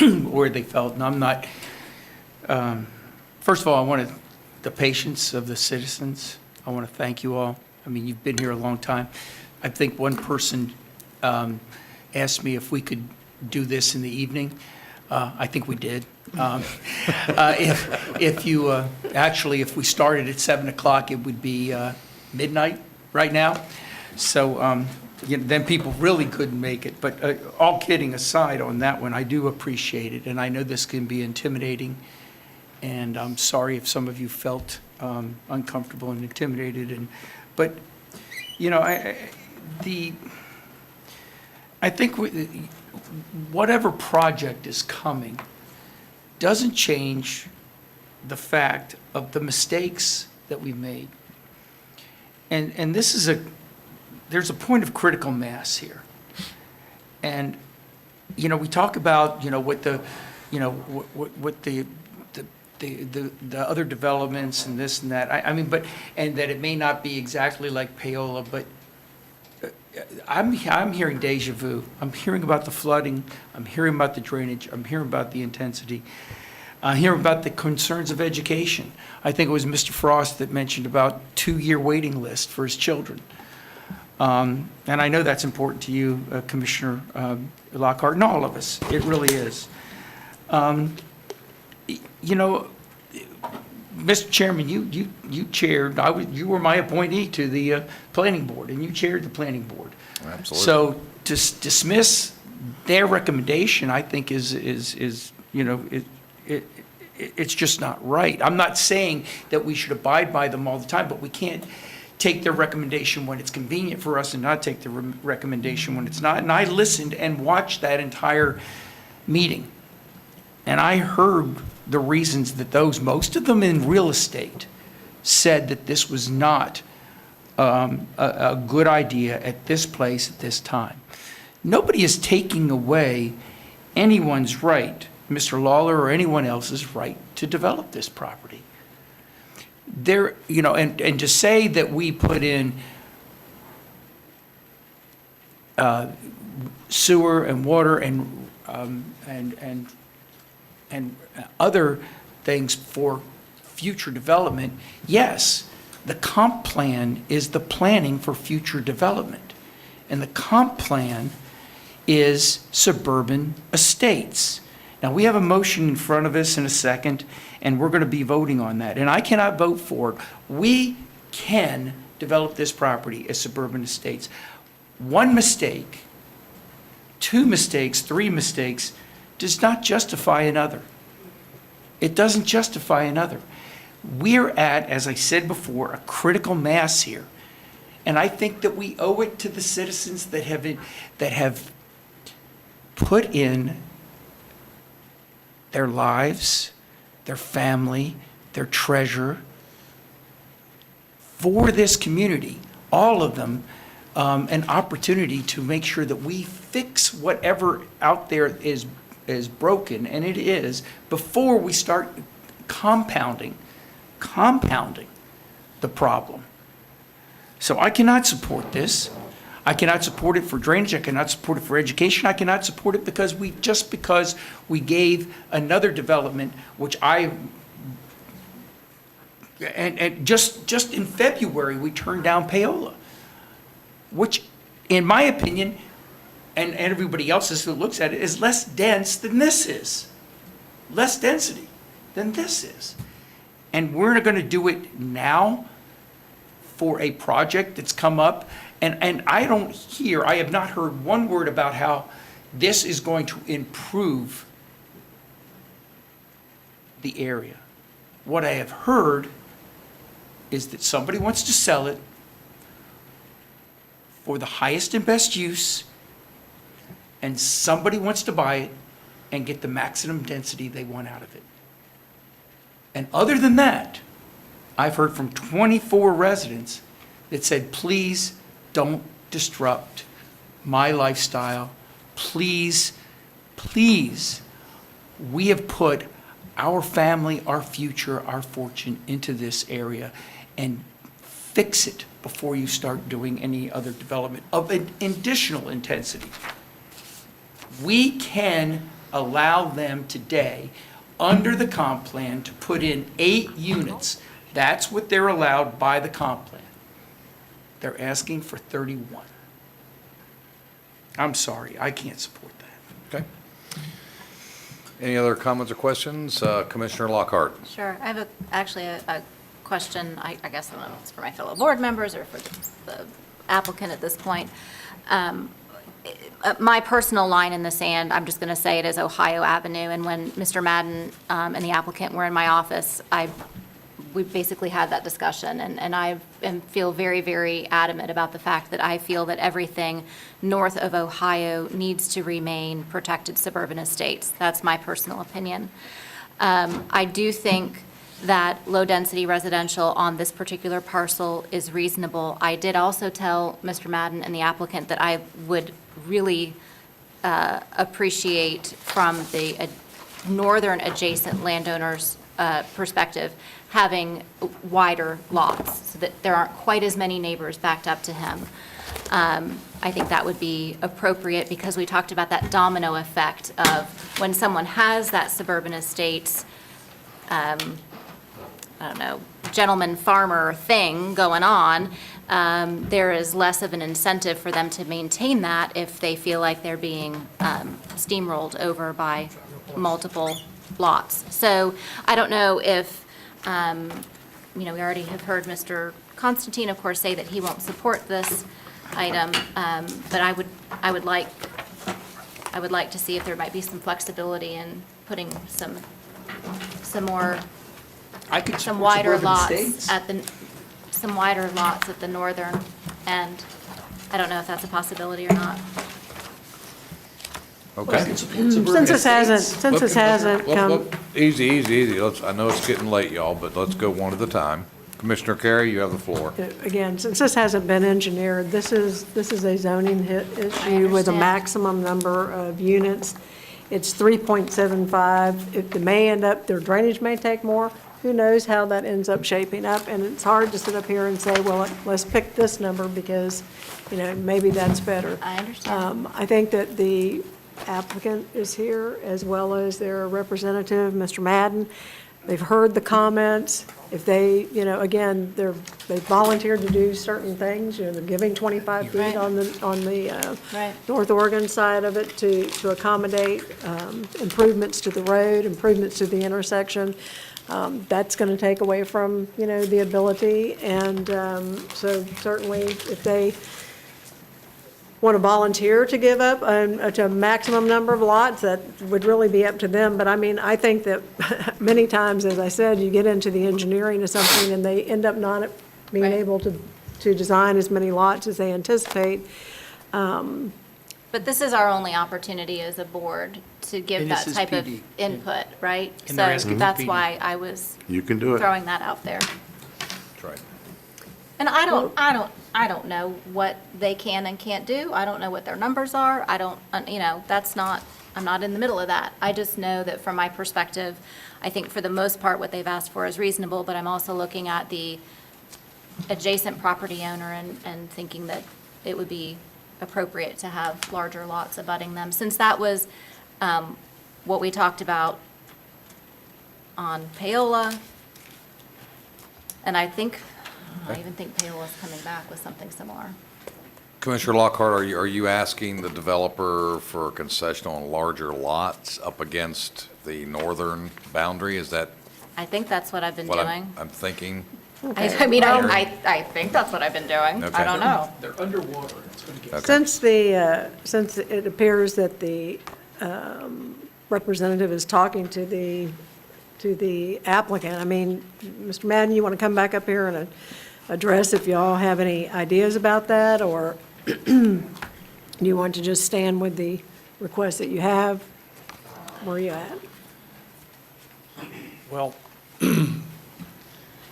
Speaker 3: where they felt, and I'm not, first of all, I wanted the patience of the citizens. I want to thank you all. I mean, you've been here a long time. I think one person asked me if we could do this in the evening. I think we did. If you, actually, if we started at 7 o'clock, it would be midnight right now. So then people really couldn't make it. But all kidding aside on that one, I do appreciate it. And I know this can be intimidating. And I'm sorry if some of you felt uncomfortable and intimidated. But, you know, I think whatever project is coming doesn't change the fact of the mistakes that we made. And this is there's a point of critical mass here. And, you know, we talk about, you know, what the, you know, what the other developments and this and that. I mean, but, and that it may not be exactly like Paola, but I'm hearing deja vu. I'm hearing about the flooding. I'm hearing about the drainage. I'm hearing about the intensity. I'm hearing about the concerns of education. I think it was Mr. Frost that mentioned about 2-year waiting list for his children. And I know that's important to you, Commissioner Lockhart, and all of us. It really is. You know, Mr. Chairman, you chaired, you were my appointee to the planning board, and you chaired the planning board.
Speaker 1: Absolutely.
Speaker 3: So to dismiss their recommendation, I think is you know, it's just not right. I'm not saying that we should abide by them all the time, but we can't take their recommendation when it's convenient for us and not take the recommendation when it's not. And I listened and watched that entire meeting, and I heard the reasons that most of them in real estate, said that this was not a good idea at this place at this time. Nobody is taking away anyone's right, Mr. Lawler or anyone else's right to develop this property. There, you know, and to say that we put in sewer and water and other things for future development, yes, the comp plan is the planning for future development. And the comp plan is suburban estates. Now, we have a motion in front of us in a second, and we're going to be voting on that. And I cannot vote for it. We can develop this property as suburban estates. One mistake, 2 mistakes, 3 mistakes does not justify another. It doesn't justify another. We're at, as I said before, a critical mass here. And I think that we owe it to the citizens that have put in their lives, their family, their treasure for this community, all of them, an opportunity to make sure that we fix whatever out there is broken, and it is, before we start compounding the problem. So I cannot support this. I cannot support it for drainage. I cannot support it for education. I cannot support it because we gave another development, which just in February, we turned down Paola, which, in my opinion, and everybody else's who looks at it, is less dense than this is. Less density than this is. And we're not going to do it now for a project that's come up. And I have not heard one word about how this is going to improve the area. What I have heard is that somebody wants to sell it for the highest and best use and somebody wants to buy it and get the maximum density they want out of it. And other than that, I've heard from 24 residents that said, please don't disrupt my lifestyle. Please, please, we have put our family, our future, our fortune into this area, and fix it before you start doing any other development of an additional intensity. We can allow them today, under the comp plan, to put in 8 units. That's what they're allowed by the comp plan. They're asking for 31. I'm sorry, I can't support that.
Speaker 1: Okay. Any other comments or questions? Commissioner Lockhart.
Speaker 6: Sure. I have actually a question, I guess I don't know if it's for my fellow board members or for the applicant at this point. My personal line in the sand, I'm just going to say it, is Ohio Avenue. And when Mr. Madden and the applicant were in my office, we basically had that discussion. And I feel very, very adamant about the fact that I feel that everything north of Ohio needs to remain protected suburban estates. That's my personal opinion. I do think that low-density residential on this particular parcel is reasonable. I did also tell Mr. Madden and the applicant that I would really appreciate from the northern adjacent landowners' perspective, having wider lots so that there aren't quite as many neighbors backed up to him. I think that would be appropriate because we talked about that domino effect of when someone has that suburban estates, I don't know, gentleman farmer thing going on, there is less of an incentive for them to maintain that if they feel like they're being steamrolled over by multiple lots. So I don't know if, we already have heard Mr. Constantine, of course, say that he won't support this item, but I would like to see if there might be some flexibility in putting some more, some wider lots at the, some wider lots at the northern end. I don't know if that's a possibility or not.
Speaker 1: Okay.
Speaker 7: Since this hasn't come,
Speaker 1: Easy. I know it's getting late, y'all, but let's go one at a time. Commissioner Carey, you have the floor.
Speaker 7: again, since this hasn't been engineered, this is a zoning issue with a
Speaker 6: understand.
Speaker 7: maximum number of units. It's 3.75. It may end up, their drainage may take more. Who knows how that ends up shaping up? And it's hard to sit up here and say, well, let's pick this number because, maybe that's better.
Speaker 6: I understand.
Speaker 7: I think that the applicant is here as well as their representative, Mr. Madden. They've heard the comments. If they, again, they volunteered to do certain things, they're giving 25 feet
Speaker 6: Right.
Speaker 7: on the
Speaker 6: Right.
Speaker 7: North Oregon side of it to accommodate improvements to the road, improvements to the intersection. That's going to take away from, the ability. And so certainly if they want to volunteer to give up to a maximum number of lots, that would really be up to them. But I mean, I think that many times, as I said, you get into the engineering of something and they end up not being
Speaker 6: Right.
Speaker 7: able to design as many lots as they anticipate.
Speaker 6: But this is our only opportunity as a board to give
Speaker 3: And
Speaker 6: that
Speaker 3: this is
Speaker 6: type of
Speaker 3: PD.
Speaker 6: input, right?
Speaker 3: And they're
Speaker 6: So
Speaker 3: asking for
Speaker 6: that's
Speaker 3: PD.
Speaker 6: why I was
Speaker 8: You can do it.
Speaker 6: throwing that out there.
Speaker 1: That's right.
Speaker 6: And I don't know what they can and can't do. I don't know what their numbers are. I don't, that's not, I'm not in the middle of that. I just know that from my perspective, I think for the most part, what they've asked for is reasonable, but I'm also looking at the adjacent property owner and thinking that it would be appropriate to have larger lots abutting them, since that was what we talked about on Paola. And I even think Paola's coming back with something similar.
Speaker 1: Commissioner Lockhart, are you asking the developer for a concession on larger lots up against the northern boundary? Is that
Speaker 6: I think that's what I've been
Speaker 1: what
Speaker 6: doing.
Speaker 1: I'm thinking?
Speaker 6: I mean, I think that's what I've been doing.
Speaker 1: Okay.
Speaker 6: I don't know.
Speaker 3: They're underwater. It's going to get.
Speaker 1: Okay.
Speaker 7: Since it appears that the representative is talking to the applicant, I mean, Mr. Madden, you want to come back up here and address if y'all have any ideas about that, or do you want to just stand with the requests that you have? Where are you at?
Speaker 12: Well,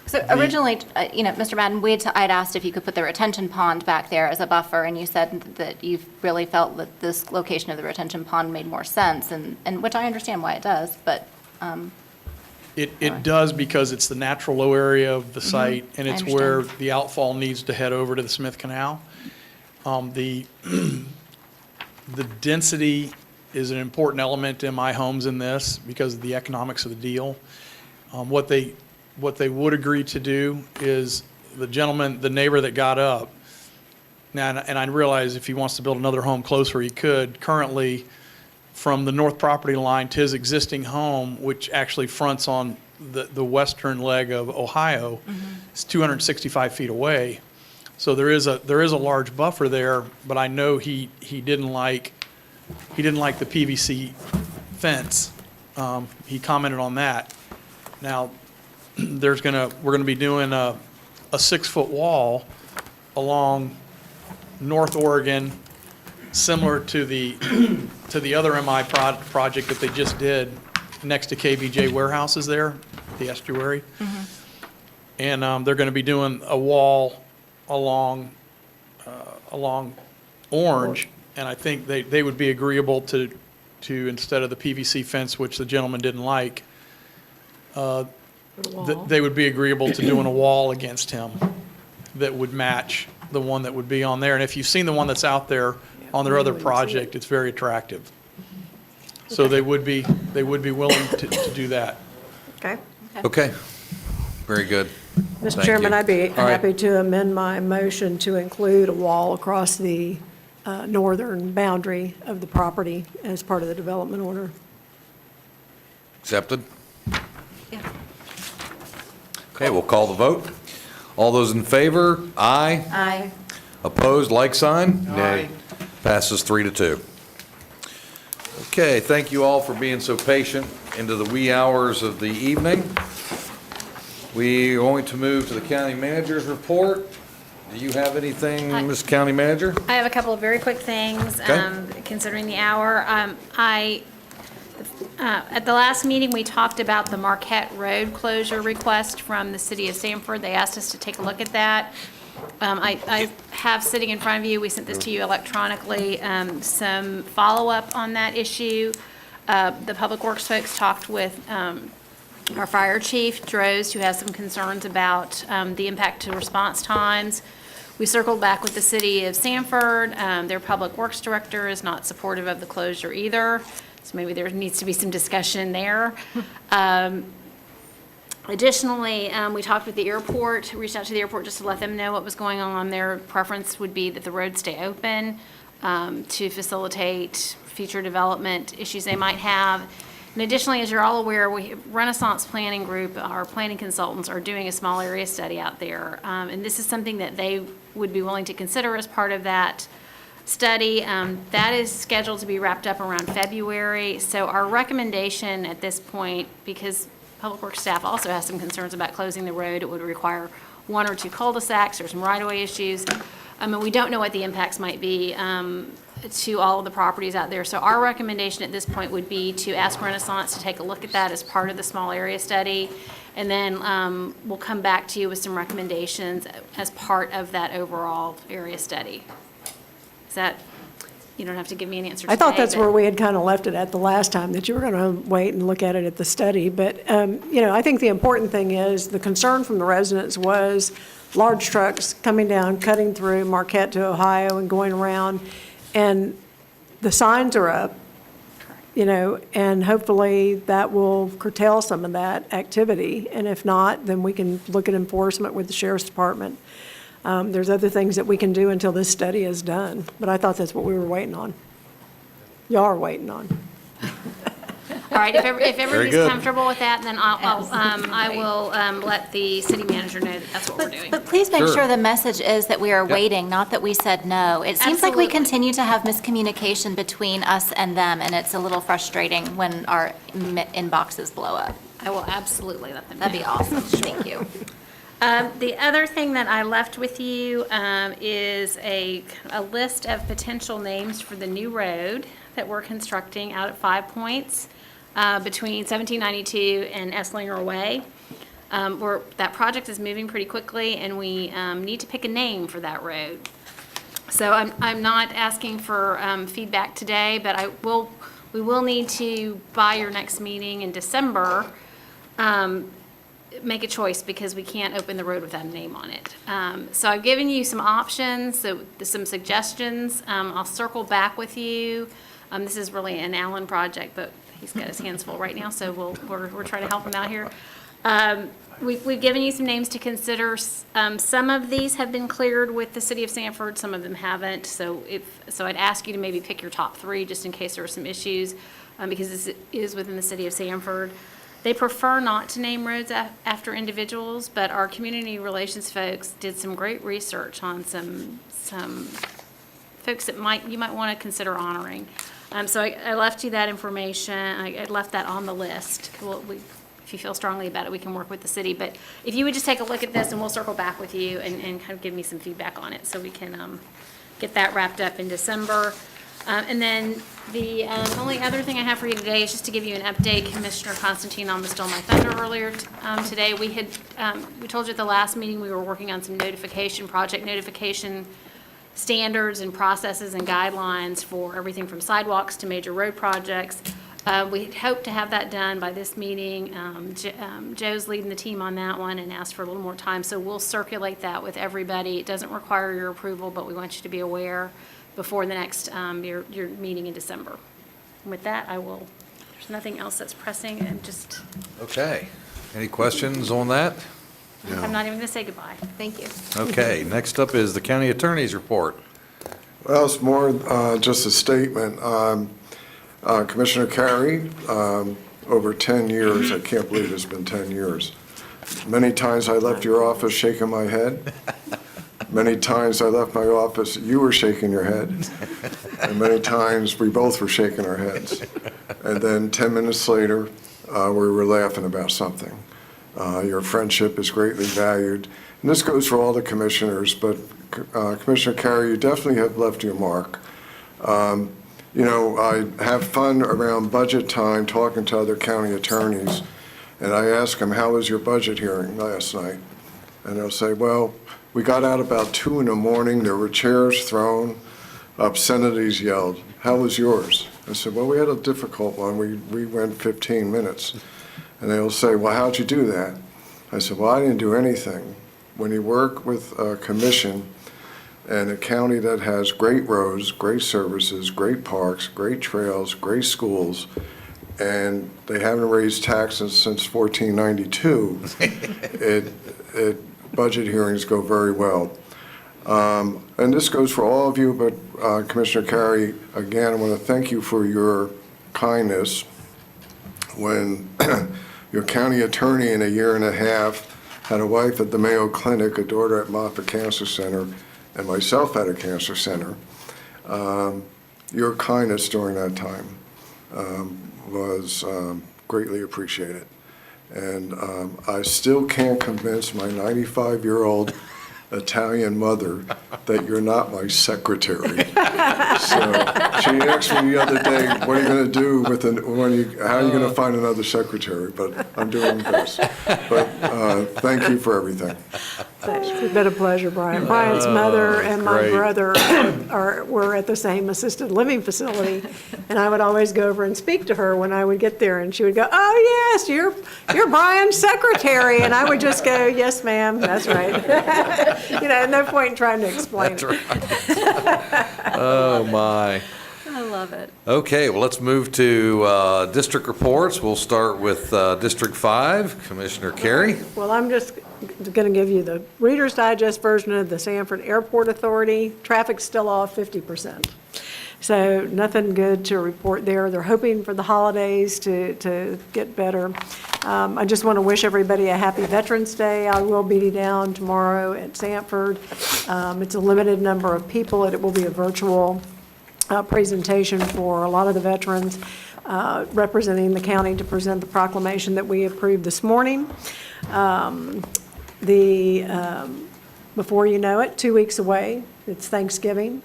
Speaker 6: So originally, Mr. Madden, I'd asked if you could put the retention pond back there as a buffer, and you said that you really felt that this location of the retention pond made more sense, and which I understand why it does, but,
Speaker 12: it does because it's the natural low area of the site, and
Speaker 6: I
Speaker 12: it's where
Speaker 6: understand.
Speaker 12: the outfall needs to head over to the Smith Canal. The density is an important element in my homes in this because of the economics of the deal. What they would agree to do is the neighbor that got up, now, and I realize if he wants to build another home closer, he could. Currently, from the north property line to his existing home, which actually fronts on the western leg of Ohio, is 265 feet away. So there is a large buffer there, but I know he didn't like the PVC fence. He commented on that. Now, we're gonna be doing a 6-foot wall along North Oregon, similar to the other MI project that they just did next to KBJ warehouses there, the estuary. And they're gonna be doing a wall along Orange, and I think they would be agreeable to instead of the PVC fence, which the gentleman didn't like, they would be agreeable to doing a wall against him that would match the one that would be on there. And if you've seen the one that's out there on their other project, it's very attractive. So they would be willing to do that.
Speaker 7: Okay.
Speaker 1: Okay, very good.
Speaker 7: Mr.
Speaker 1: Thank
Speaker 7: Chairman,
Speaker 1: you.
Speaker 7: I'd be
Speaker 1: All right.
Speaker 7: happy to amend my motion to include a wall across the northern boundary of the property as part of the development order.
Speaker 1: Accepted?
Speaker 6: Yeah.
Speaker 1: Okay, we'll call the vote. All those in favor, aye.
Speaker 6: Aye.
Speaker 1: Opposed, like sign?
Speaker 8: Nay.
Speaker 1: Passes 3-2. Okay, thank you all for being so patient into the wee hours of the evening. We are going to move to the county manager's report. Do you have anything, Ms. County Manager?
Speaker 16: I have a couple of very quick things,
Speaker 1: Okay.
Speaker 16: considering the hour. At the last meeting, we talked about the Marquette Road closure request from the city of Sanford. They asked us to take a look at that. I have sitting in front of you, we sent this to you electronically, some follow-up on that issue. The Public Works folks talked with our fire chief, Droz, who has some concerns about the impact to response times. We circled back with the city of Sanford. Their Public Works director is not supportive of the closure either, so maybe there needs to be some discussion there. Additionally, we talked with the airport, reached out to the airport just to let them know what was going on. Their preference would be that the road stay open to facilitate future development issues they might have. And additionally, as you're all aware, Renaissance Planning Group, our planning consultants, are doing a small area study out there. And this is something that they would be willing to consider as part of that study. That is scheduled to be wrapped up around February. So our recommendation at this point, because Public Works staff also has some concerns about closing the road, it would require 1 or 2 cul-de-sacs, there's some right-of-way issues. And we don't know what the impacts might be to all of the properties out there. So our recommendation at this point would be to ask Renaissance to take a look at that as part of the small area study. And then we'll come back to you with some recommendations as part of that overall area study. Is that, you don't have to give me an answer today.
Speaker 7: I thought that's
Speaker 16: but-
Speaker 7: where we had kind of left it at the last time, that you were going to wait and look at it at the study. But, I think the important thing is, the concern from the residents was large trucks coming down, cutting through Marquette to Ohio and going around. And the signs are up, and hopefully that will curtail some of that activity. And if not, then we can look at enforcement with the sheriff's department. There's other things that we can do until this study is done, but I thought that's what we were waiting on. Y'all are waiting on.
Speaker 16: All right, if everybody's
Speaker 1: good.
Speaker 16: comfortable with that, then I will let the city manager know that that's what we're doing.
Speaker 6: But please make
Speaker 1: Sure.
Speaker 6: sure the message is that we are waiting, not that we said no. It seems like we
Speaker 16: Absolutely.
Speaker 6: continue to have miscommunication between us and them, and it's a little frustrating when our inboxes blow up.
Speaker 16: I will absolutely let them know.
Speaker 6: That'd be awesome. Thank you.
Speaker 16: The other thing that I left with you is a list of potential names for the new road that we're constructing out at 5 Points between 1792 and Esslinger Way. That project is moving pretty quickly, and we need to pick a name for that road. So I'm not asking for feedback today, but we will need to, by your next meeting in December, make a choice because we can't open the road without a name on it. So I've given you some options, some suggestions. I'll circle back with you. This is really an Allen project, but he's got his hands full right now, so we're trying to help him out here. We've given you some names to consider. Some of these have been cleared with the city of Sanford, some of them haven't. So I'd ask you to maybe pick your top 3 just in case there are some issues, because this is within the city of Sanford. They prefer not to name roads after individuals, but our community relations folks did some great research on some folks that you might want to consider honoring. So I left you that information. I left that on the list. If you feel strongly about it, we can work with the city. But if you would just take a look at this, and we'll circle back with you and kind of give me some feedback on it so we can get that wrapped up in December. And then the only other thing I have for you today is just to give you an update. Commissioner Constantine almost stole my thunder earlier today. We told you at the last meeting we were working on some project notification standards and processes and guidelines for everything from sidewalks to major road projects. We hope to have that done by this meeting. Joe's leading the team on that one and asked for a little more time, so we'll circulate that with everybody. It doesn't require your approval, but we want you to be aware before the next your meeting in December. And with that, there's nothing else that's pressing, and just.
Speaker 1: Okay. Any questions on that?
Speaker 16: I'm not even going to say goodbye. Thank you.
Speaker 1: Okay, next up is the county attorney's report.
Speaker 15: Well, it's more just a statement. Commissioner Carey, over 10 years, I can't believe it's been 10 years. Many times I left your office shaking my head. Many times I left my office, you were shaking your head. And many times we both were shaking our heads. And then 10 minutes later, we were laughing about something. Your friendship is greatly valued. And this goes for all the commissioners, but Commissioner Carey, you definitely have left your mark. I have fun around budget time talking to other county attorneys, and I ask them, how was your budget hearing last night? And they'll say, well, we got out about 2 a.m, there were chairs thrown, obscenities yelled. How was yours? I said, well, we had a difficult one. We went 15 minutes. And they'll say, well, how'd you do that? I said, well, I didn't do anything. When you work with a commission and a county that has great roads, great services, great parks, great trails, great schools, and they haven't raised taxes since 1492, budget hearings go very well. And this goes for all of you, but Commissioner Carey, again, I want to thank you for your kindness. When your county attorney in a year and a half had a wife at the Mayo Clinic, a daughter at Moffitt Cancer Center, and myself at a cancer center, your kindness during that time was greatly appreciated. And I still can't convince my 95-year-old Italian mother that you're not my secretary. So she asked me the other day, what are you going to do how are you going to find another secretary? But I'm doing this. But thank you for everything.
Speaker 7: It's been a pleasure, Brian. Brian's mother and my brother were at the same assisted living facility, and I would always go over and speak to her when I would get there, and she would go, oh, yes, you're Brian's secretary, and I would just go, yes, ma'am, that's right. No point in trying to explain it.
Speaker 1: Oh, my.
Speaker 6: I love it.
Speaker 1: Okay, well, let's move to district reports. We'll start with District 5, Commissioner Carey.
Speaker 7: Well, I'm just going to give you the Reader's Digest version of the Sanford Airport Authority. Traffic's still off 50%. So nothing good to report there. They're hoping for the holidays to get better. I just want to wish everybody a happy Veterans Day. I will be down tomorrow at Sanford. It's a limited number of people, and it will be a virtual presentation for a lot of the veterans representing the county to present the proclamation that we approved this morning. before you know it, 2 weeks away, it's Thanksgiving.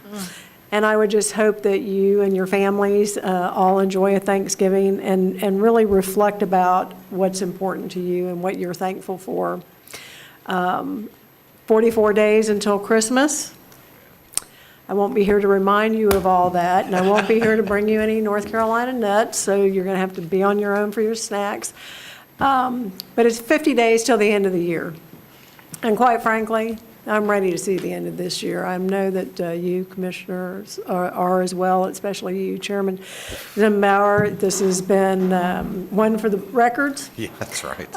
Speaker 7: And I would just hope that you and your families all enjoy a Thanksgiving and really reflect about what's important to you and what you're thankful for. 44 days until Christmas. I won't be here to remind you of all that, and I won't be here to bring you any North Carolina nuts, so you're going to have to be on your own for your snacks. But it's 50 days till the end of the year. And quite frankly, I'm ready to see the end of this year. I know that you commissioners are as well, especially you, Chairman Zimbauer. This has been one for the records.
Speaker 1: Yeah, that's right.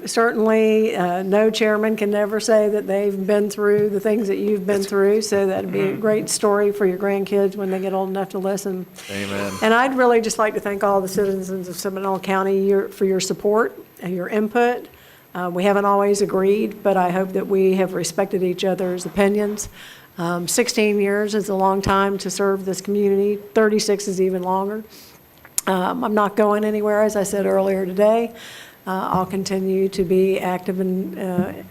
Speaker 7: Certainly, no chairman can ever say that they've been through the things that you've been through, so that'd be a great story for your grandkids when they get old enough to listen.
Speaker 1: Amen.
Speaker 7: And I'd really just like to thank all the citizens of Seminole County for your support and your input. We haven't always agreed, but I hope that we have respected each other's opinions. 16 years is a long time to serve this community. 36 is even longer. I'm not going anywhere, as I said earlier today. I'll continue to be active in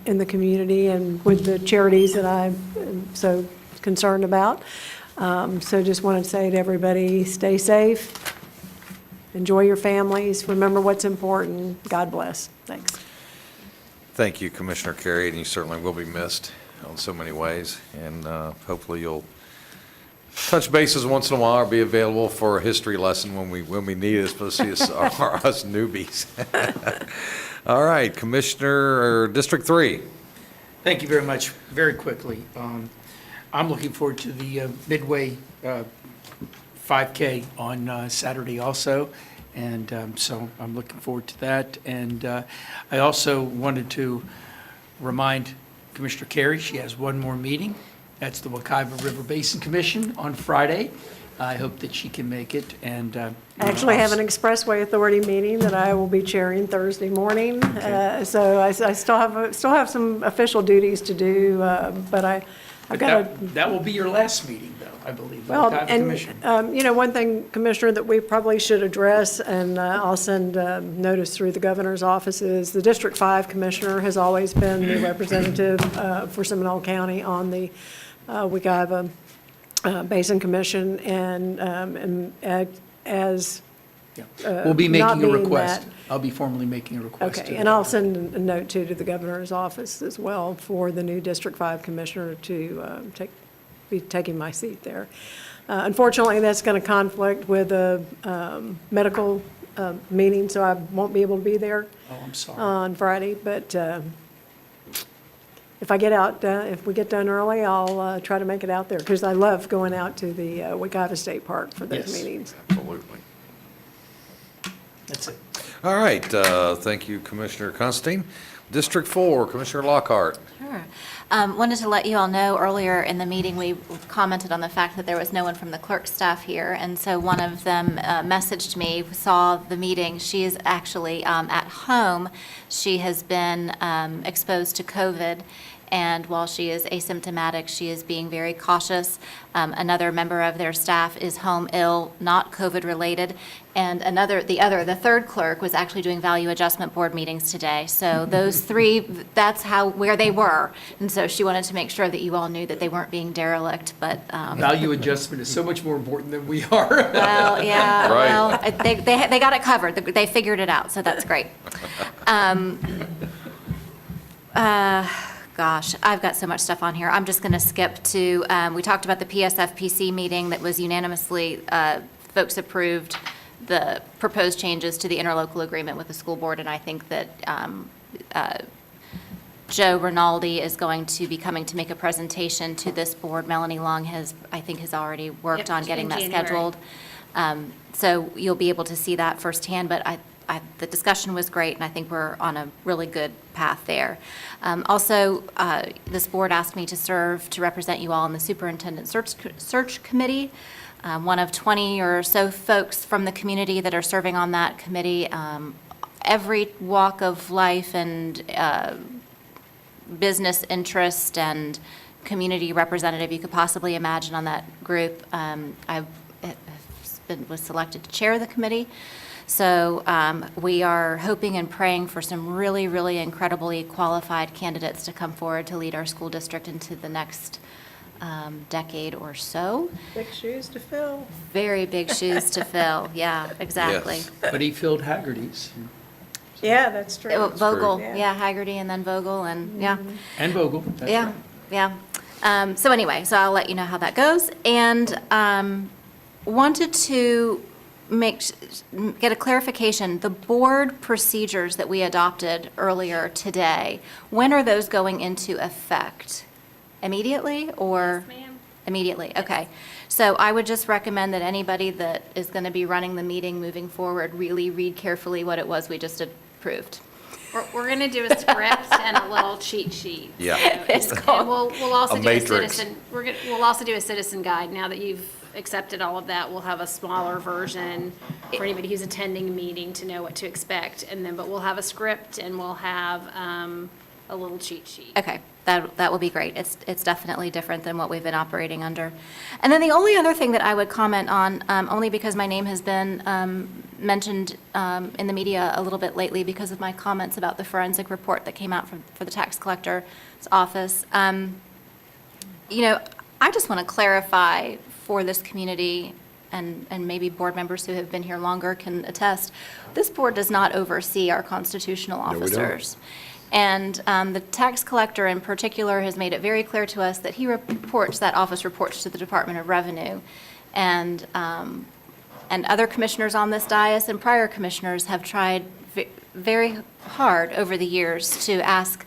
Speaker 7: the community and with the charities that I'm so concerned about. So just want to say to everybody, stay safe, enjoy your families, remember what's important. God bless. Thanks.
Speaker 1: Thank you, Commissioner Carey, and you certainly will be missed in so many ways. And hopefully you'll touch bases once in a while or be available for a history lesson when we need it, especially us newbies. All right, Commissioner, District 3.
Speaker 3: Thank you very much. Very quickly, I'm looking forward to the Midway 5K on Saturday also. And so I'm looking forward to that. And I also wanted to remind Commissioner Carey, she has one more meeting. That's the Wekiva River Basin Commission on Friday. I hope that she can make it. And
Speaker 7: I actually have an Expressway Authority meeting that I will be chairing Thursday morning. So I still have some official duties to do, but I've got
Speaker 3: that will be your last meeting, though, I believe. the
Speaker 7: Well,
Speaker 3: Wekiva
Speaker 7: and,
Speaker 3: Commission.
Speaker 7: one thing, Commissioner, that we probably should address, and I'll send notice through the governor's office, is the District 5 Commissioner has always been the representative for Seminole County on the Wekiva Basin Commission, and as
Speaker 3: We'll be
Speaker 7: not
Speaker 3: making a
Speaker 7: being
Speaker 3: request.
Speaker 7: that-
Speaker 3: I'll be formally making a request.
Speaker 7: Okay, and I'll send a note to the governor's office as well for the new District 5 Commissioner to be taking my seat there. Unfortunately, that's going to conflict with a medical meeting, so I won't be able to be there
Speaker 3: Oh, I'm sorry.
Speaker 7: on Friday, but if I get out, if we get done early, I'll try to make it out there, because I love going out to the Wekiva State Park for those
Speaker 3: Yes.
Speaker 7: meetings.
Speaker 1: Absolutely.
Speaker 3: That's it.
Speaker 1: All right, thank you, Commissioner Constantine. District 4, Commissioner Lockhart.
Speaker 6: Sure. Wanted to let you all know, earlier in the meeting, we commented on the fact that there was no one from the clerk staff here, and so one of them messaged me, saw the meeting. She is actually at home. She has been exposed to COVID, and while she is asymptomatic, she is being very cautious. Another member of their staff is home ill, not COVID-related, and the third clerk was actually doing value adjustment board meetings today. So those three, that's where they were. And so she wanted to make sure that you all knew that they weren't being derelict, but.
Speaker 3: Value adjustment is so much more important than we are.
Speaker 6: Well, yeah,
Speaker 1: Right.
Speaker 6: well, they got it covered. They figured it out, so that's great. Gosh, I've got so much stuff on here. I'm just going to skip to, we talked about the PSFPC meeting that was unanimously, folks approved the proposed changes to the interlocal agreement with the school board, and I think that Joe Rinaldi is going to be coming to make a presentation to this board. Melanie Long has already worked on getting that scheduled. So you'll be able to see that firsthand, but the discussion was great, and I think we're on a really good path there. Also, this board asked me to serve to represent you all in the superintendent search committee. One of 20 or so folks from the community that are serving on that committee. Every walk of life and business interest and community representative you could possibly imagine on that group. I was selected to chair the committee. So we are hoping and praying for some really, really incredibly qualified candidates to come forward to lead our school district into the next decade or so.
Speaker 7: Big shoes to fill.
Speaker 6: Very big shoes to fill, yeah, exactly.
Speaker 1: Yes.
Speaker 3: But he filled Haggerty's
Speaker 7: Yeah, that's true.
Speaker 6: Vogel,
Speaker 7: Yeah.
Speaker 6: yeah, Haggerty and then Vogel, and, yeah.
Speaker 3: and Vogel. That's
Speaker 6: Yeah,
Speaker 3: right.
Speaker 6: yeah. So anyway, so I'll let you know how that goes. And wanted to get a clarification. The board procedures that we adopted earlier today, when are those going into effect? Immediately or?
Speaker 16: Yes, ma'am.
Speaker 6: Immediately, okay. So I would just recommend that anybody that is going to be running the meeting moving forward really read carefully what it was we just approved.
Speaker 16: We're going to do a script and a little cheat sheet.
Speaker 1: Yeah.
Speaker 6: It's
Speaker 16: And
Speaker 6: called
Speaker 16: we'll also
Speaker 1: a
Speaker 16: do
Speaker 1: matrix.
Speaker 16: we'll also do a citizen guide. Now that you've accepted all of that, we'll have a smaller version for anybody who's attending a meeting to know what to expect. But we'll have a script and we'll have a little cheat sheet.
Speaker 6: Okay, that will be great. It's definitely different than what we've been operating under. And then the only other thing that I would comment on, only because my name has been mentioned in the media a little bit lately because of my comments about the forensic report that came out for the tax collector's office. You know, I just want to clarify for this community, and maybe board members who have been here longer can attest, this board does not oversee our constitutional
Speaker 8: we don't.
Speaker 6: officers. And the tax collector in particular has made it very clear to us that that office reports to the Department of Revenue. And other commissioners on this dais and prior commissioners have tried very hard over the years to ask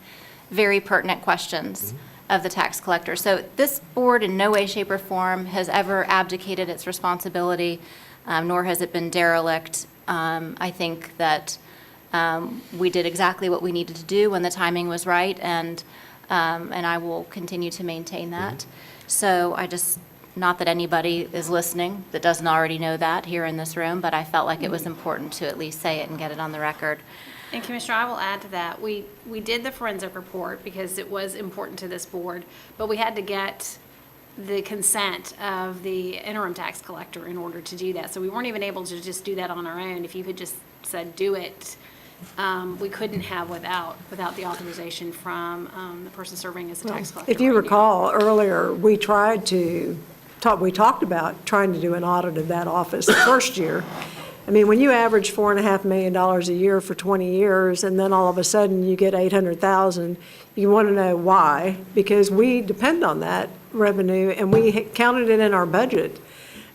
Speaker 6: very pertinent questions of the tax collector. So this board in no way, shape, or form has ever abdicated its responsibility, nor has it been derelict. I think that we did exactly what we needed to do when the timing was right, and I will continue to maintain that. So I just, not that anybody is listening that doesn't already know that here in this room, but I felt like it was important to at least say it and get it on the record.
Speaker 16: And Commissioner, I will add to that. We did the forensic report because it was important to this board, but we had to get the consent of the interim tax collector in order to do that. So we weren't even able to just do that on our own. If you had just said, do it, we couldn't have without the authorization from the person serving as the tax collector.
Speaker 7: If you
Speaker 16: right now.
Speaker 7: recall, earlier, we talked about trying to do an audit of that office the first year. I mean, when you average $4.5 million a year for 20 years, and then all of a sudden you get $800,000, you want to know why, because we depend on that revenue, and we counted it in our budget.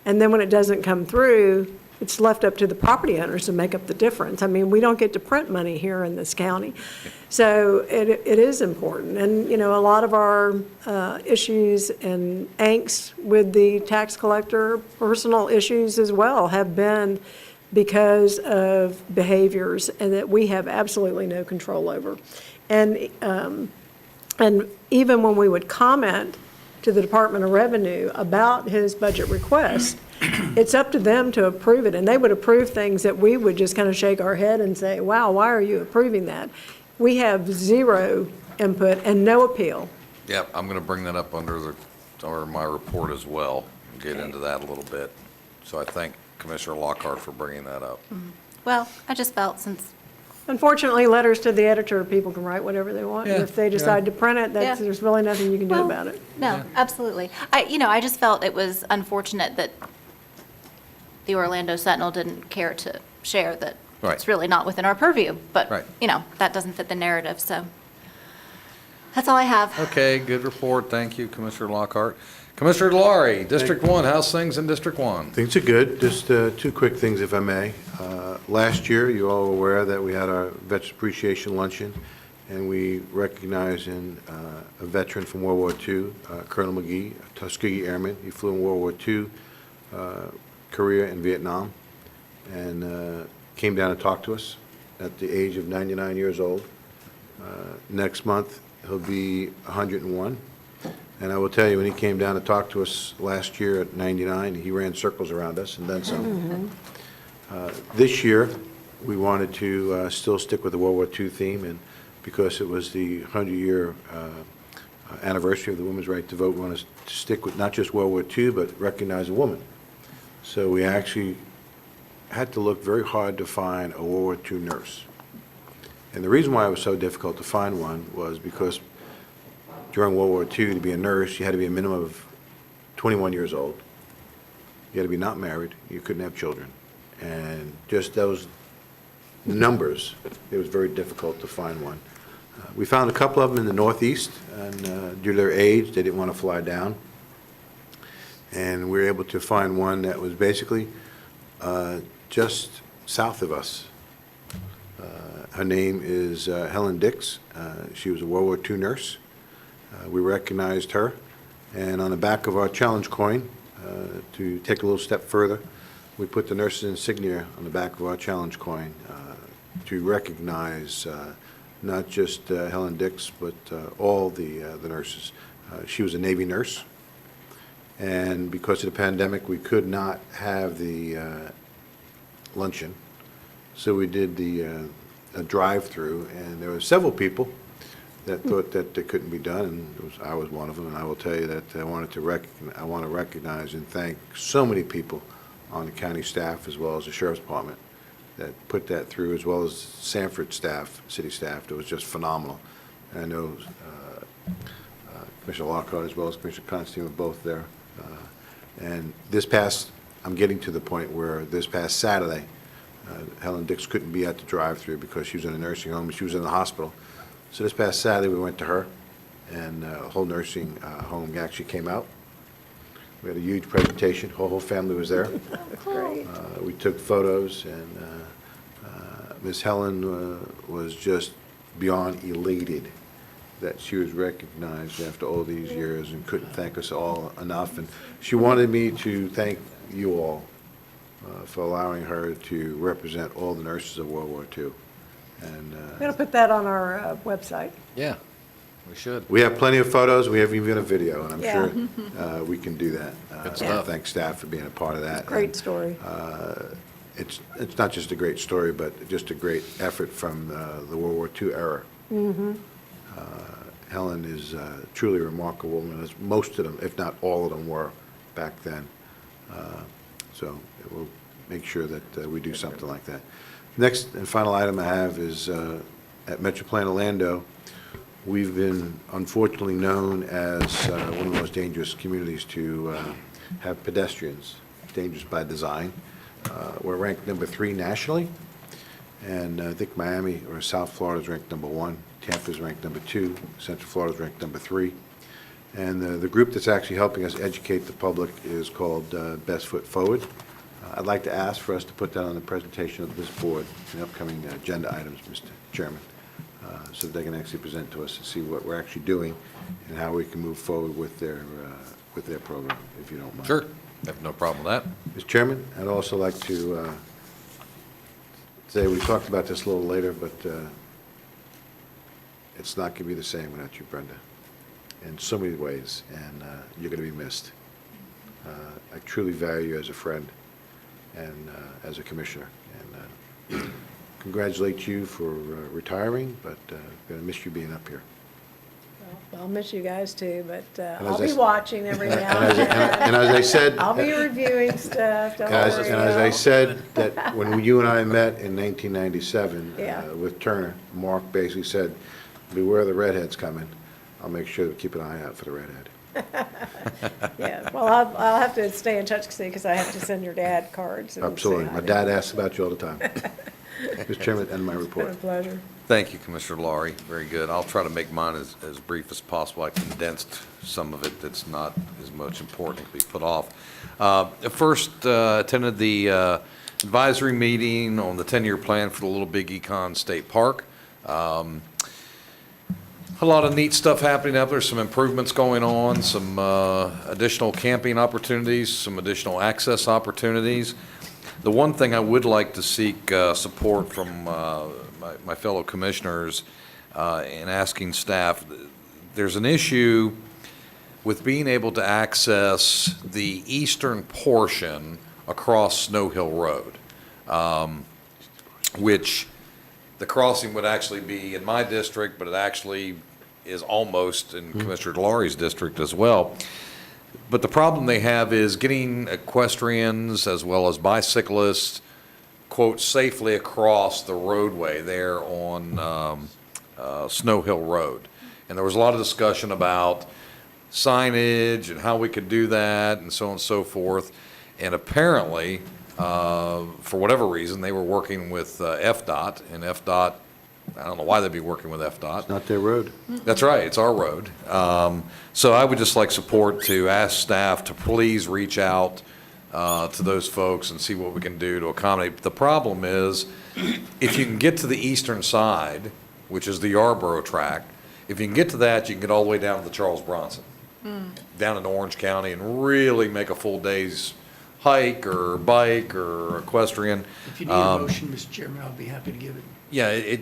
Speaker 7: And then when it doesn't come through, it's left up to the property owners to make up the difference. I mean, we don't get to print money here in this county. So it is important. And, you know, a lot of our issues and angst with the tax collector, personal issues as well, have been because of behaviors and that we have absolutely no control over. And even when we would comment to the Department of Revenue about his budget request, it's up to them to approve it. And they would approve things that we would just kind of shake our head and say, wow, why are you approving that? We have zero input and no appeal.
Speaker 1: Yep, I'm going to bring that up under my report as well, and get into that a little bit. So I thank Commissioner Lockhart for bringing that up.
Speaker 6: Well, I just felt since,
Speaker 7: Unfortunately, letters to the editor, people can write whatever they want.
Speaker 1: Yeah,
Speaker 7: If they decide to print it,
Speaker 6: Yeah.
Speaker 7: there's really nothing you can do
Speaker 6: Well,
Speaker 7: about it.
Speaker 6: no, absolutely. I just felt it was unfortunate that the Orlando Sentinel didn't care to share that
Speaker 1: Right.
Speaker 6: it's really not within our purview. But,
Speaker 1: Right.
Speaker 6: that doesn't fit the narrative, so that's all I have.
Speaker 1: Okay, good report. Thank you, Commissioner Lockhart. Commissioner Delory, District 1, how's things in District 1?
Speaker 8: Things are good. Just two quick things, if I may. Last year, you all are aware that we had our Veterans Appreciation Luncheon, and we recognized a veteran from World War II, Colonel McGee, a Tuskegee Airman. He flew in World War II, Korea, and Vietnam, and came down and talked to us at the age of 99 years old. Next month, he'll be 101. And I will tell you, when he came down to talk to us last year at 99, he ran circles around us and then some. This year, we wanted to still stick with the World War II theme, and because it was the 100-year anniversary of the women's right to vote, we wanted to stick with not just World War II, but recognize a woman. So we actually had to look very hard to find a World War II nurse. And the reason why it was so difficult to find one was because during World War II, to be a nurse, you had to be a minimum of 21 years old. You had to be not married. You couldn't have children. And just those numbers, it was very difficult to find one. We found a couple of them in the Northeast, and due to their age, they didn't want to fly down. And we were able to find one that was basically just south of us. Her name is Helen Dix. She was a World War II nurse. We recognized her. And on the back of our challenge coin, to take a little step further, we put the nurse's insignia on the back of our challenge coin to recognize not just Helen Dix, but all the nurses. She was a Navy nurse. And because of the pandemic, we could not have the luncheon. So we did a drive-through, and there were several people that thought that it couldn't be done, and I was one of them. And I will tell you that I want to recognize and thank so many people on the county staff as well as the sheriff's department that put that through, as well as Sanford staff, city staff. It was just phenomenal. And I know Commissioner Lockhart as well as Commissioner Constantine were both there. And I'm getting to the point where this past Saturday, Helen Dix couldn't be at the drive-through because she was in a nursing home, she was in the hospital. So this past Saturday, we went to her, and the whole nursing home actually came out. We had a huge presentation, whole family was there.
Speaker 7: Great.
Speaker 8: We took photos, and Miss Helen was just beyond elated that she was recognized after all these years and couldn't thank us all enough. And she wanted me to thank you all for allowing her to represent all the nurses of World War II. And
Speaker 7: We're going to put that on our website.
Speaker 1: Yeah, we should.
Speaker 8: we have plenty of photos. We have even a video, and I'm
Speaker 7: Yeah.
Speaker 8: sure we can do that.
Speaker 1: Good stuff.
Speaker 8: Thank staff for being a part of that.
Speaker 7: Great story.
Speaker 8: It's not just a great story, but just a great effort from the World War II era. Helen is truly a remarkable woman, as most of them, if not all of them, were back then. So we'll make sure that we do something like that. Next and final item I have is at Metroplan Orlando, we've been unfortunately known as one of the most dangerous communities to have pedestrians, dangerous by design. We're ranked number 3 nationally, and I think Miami or South Florida is ranked number 1. Tampa's ranked number 2. Central Florida's ranked number 3. And the group that's actually helping us educate the public is called Best Foot Forward. I'd like to ask for us to put that on the presentation of this board in upcoming agenda items, Mr. Chairman, so that they can actually present to us and see what we're actually doing and how we can move forward with their program, if you don't mind.
Speaker 1: Sure, I have no problem with that.
Speaker 8: Mr. Chairman, I'd also like to say, we talked about this a little later, but it's not going to be the same without you, Brenda, in so many ways, and you're going to be missed. I truly value you as a friend and as a commissioner, and congratulate you for retiring, but going to miss you being up here.
Speaker 7: Well, I'll miss you guys too, but
Speaker 8: And
Speaker 7: I'll
Speaker 8: as I
Speaker 7: be
Speaker 8: s-
Speaker 7: watching every now and then.
Speaker 8: And as I said,
Speaker 7: I'll be reviewing stuff, don't
Speaker 8: and as
Speaker 7: worry.
Speaker 8: I said, that when you and I met in 1997
Speaker 7: Yeah.
Speaker 8: with Turner, Mark basically said, beware the redheads coming. I'll make sure to keep an eye out for the redhead.
Speaker 7: Yeah, well, I'll have to stay in touch because I have to send your dad cards. and say
Speaker 8: Absolutely.
Speaker 7: hi
Speaker 8: My
Speaker 7: to
Speaker 8: dad
Speaker 7: him.
Speaker 8: asks about you all the time. Mr. Chairman, end my
Speaker 7: It's been
Speaker 8: report.
Speaker 7: a pleasure.
Speaker 1: Thank you, Commissioner Laurie. Very good. I'll try to make mine as brief as possible. I condensed some of it that's not as much important to be put off. First, attended the advisory meeting on the 10-year plan for the Little Big Econ State Park. A lot of neat stuff happening up there, some improvements going on, some additional camping opportunities, some additional access opportunities. The one thing I would like to seek support from my fellow commissioners in asking staff, there's an issue with being able to access the eastern portion across Snow Hill Road, which the crossing would actually be in my district, but it actually is almost in Commissioner Laurie's district as well. But the problem they have is getting equestrians as well as bicyclists quote, safely across the roadway there on Snow Hill Road. And there was a lot of discussion about signage and how we could do that and so on and so forth. And apparently, for whatever reason, they were working with FDOT, and FDOT, I don't know why they'd be working with FDOT.
Speaker 8: It's not their road.
Speaker 1: That's right, it's our road. So I would just like support to ask staff to please reach out to those folks and see what we can do to accommodate. The problem is, if you can get to the eastern side, which is the Yarborough track, if you can get to that, you can get all the way down to the Charles Bronson, down into Orange County, and really make a full day's hike or bike or equestrian.
Speaker 3: If you need a motion, Mr. Chairman, I'll be happy to give it.
Speaker 1: Yeah, they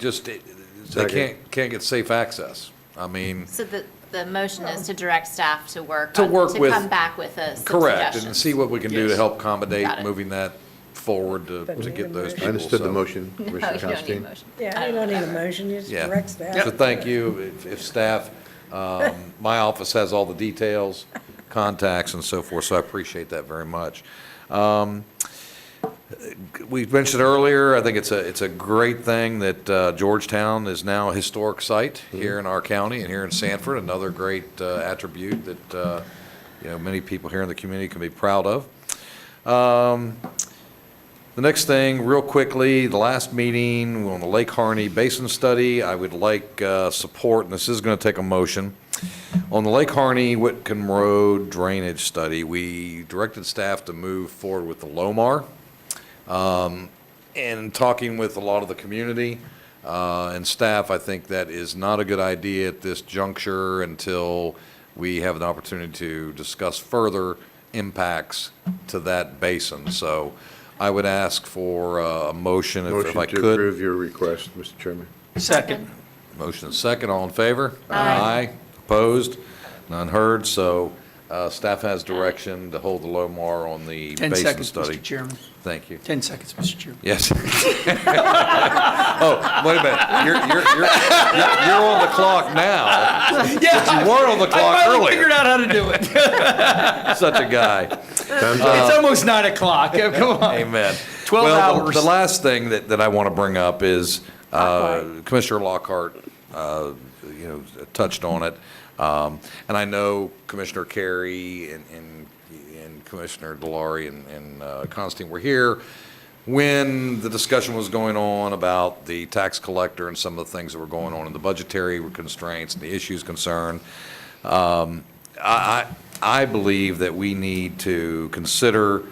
Speaker 1: can't get safe access. I mean,
Speaker 6: So the motion is to direct staff to work
Speaker 1: To
Speaker 6: on-
Speaker 1: work with-
Speaker 6: to come back with some
Speaker 1: correct, and
Speaker 6: suggestions.
Speaker 1: see what we can do to
Speaker 3: Yes.
Speaker 1: help accommodate
Speaker 6: Got it.
Speaker 1: moving that forward to get those people.
Speaker 8: I understood the
Speaker 1: so-
Speaker 8: motion,
Speaker 6: No,
Speaker 8: Commissioner
Speaker 6: you don't need a
Speaker 8: Constantine.
Speaker 6: motion.
Speaker 7: Yeah, you don't need a motion, you just
Speaker 1: Yeah.
Speaker 7: direct staff.
Speaker 1: So thank you. If staff, my office has all the details, contacts and so forth, so I appreciate that very much. We mentioned earlier, I think it's a great thing that Georgetown is now a historic site here in our county and here in Sanford, another great attribute that, many people here in the community can be proud of. The next thing, real quickly, the last meeting on the Lake Harney Basin Study, I would like support, and this is going to take a motion. On the Lake Harney Whitcomb Road Drainage Study, we directed staff to move forward with the LOMAR. And talking with a lot of the community and staff, I think that is not a good idea at this juncture until we have an opportunity to discuss further impacts to that basin. So I would ask for a motion if I
Speaker 8: Motion to
Speaker 1: could.
Speaker 8: approve your request, Mr. Chairman.
Speaker 3: Second.
Speaker 1: Motion is second, all in favor?
Speaker 6: Aye.
Speaker 1: Opposed? None heard, so staff has direction to hold the LOMAR on the
Speaker 3: 10
Speaker 1: basin
Speaker 3: seconds,
Speaker 1: study.
Speaker 3: Mr. Chairman.
Speaker 1: Thank you.
Speaker 3: 10 seconds, Mr. Chairman.
Speaker 1: Yes. Oh, wait a minute, you're on the clock now.
Speaker 3: Yeah,
Speaker 1: But you weren't on the clock
Speaker 3: I finally
Speaker 1: earlier.
Speaker 3: figured out how to do it.
Speaker 1: Such a guy.
Speaker 3: It's almost 9 o'clock. Come on.
Speaker 1: Amen.
Speaker 3: 12
Speaker 1: Well,
Speaker 3: hours.
Speaker 1: the last thing that I want to bring up is, Commissioner Lockhart, touched on it. And I know Commissioner Carey and Commissioner Delary and Constantine were here when the discussion was going on about the tax collector and some of the things that were going on in the budgetary constraints and the issues concerned. I believe that we need to consider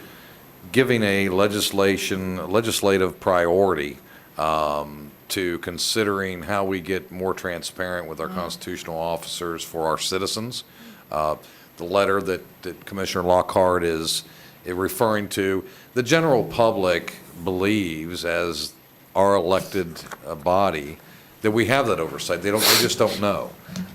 Speaker 1: giving a legislative priority to considering how we get more transparent with our constitutional officers for our citizens. The letter that Commissioner Lockhart is referring to, the general public believes, as our elected body, that we have that oversight. They just don't know.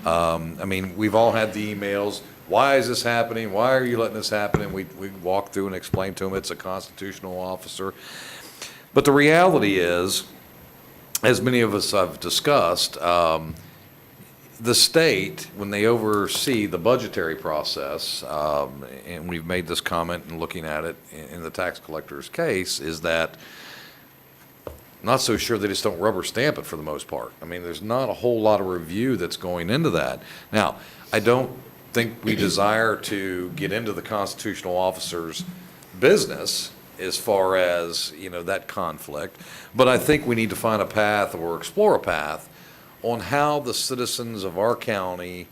Speaker 1: I mean, we've all had the emails, why is this happening? Why are you letting this happen? And we walk through and explain to them it's a constitutional officer. But the reality is, as many of us have discussed, the state, when they oversee the budgetary process, and we've made this comment in looking at it in the tax collector's case, is that not so sure they just don't rubber stamp it for the most part. I mean, there's not a whole lot of review that's going into that. Now, I don't think we desire to get into the constitutional officer's business as far as, that conflict, but I think we need to find a path or explore a path on how the citizens of our county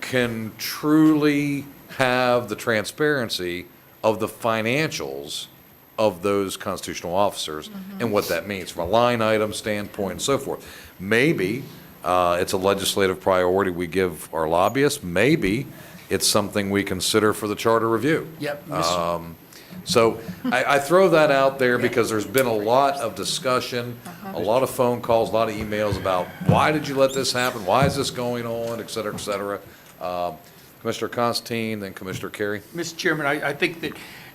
Speaker 1: can truly have the transparency of the financials of those constitutional officers and what that means from a line item standpoint and so forth. Maybe it's a legislative priority we give our lobbyists. Maybe it's something we consider for the charter review.
Speaker 3: Yep.
Speaker 1: So I throw that out there because there's been a lot of discussion, a lot of phone calls, a lot of emails about why did you let this happen? Why is this going on, et cetera, et cetera. Commissioner Constantine, then Commissioner Carey.
Speaker 3: Mr. Chairman, I think that,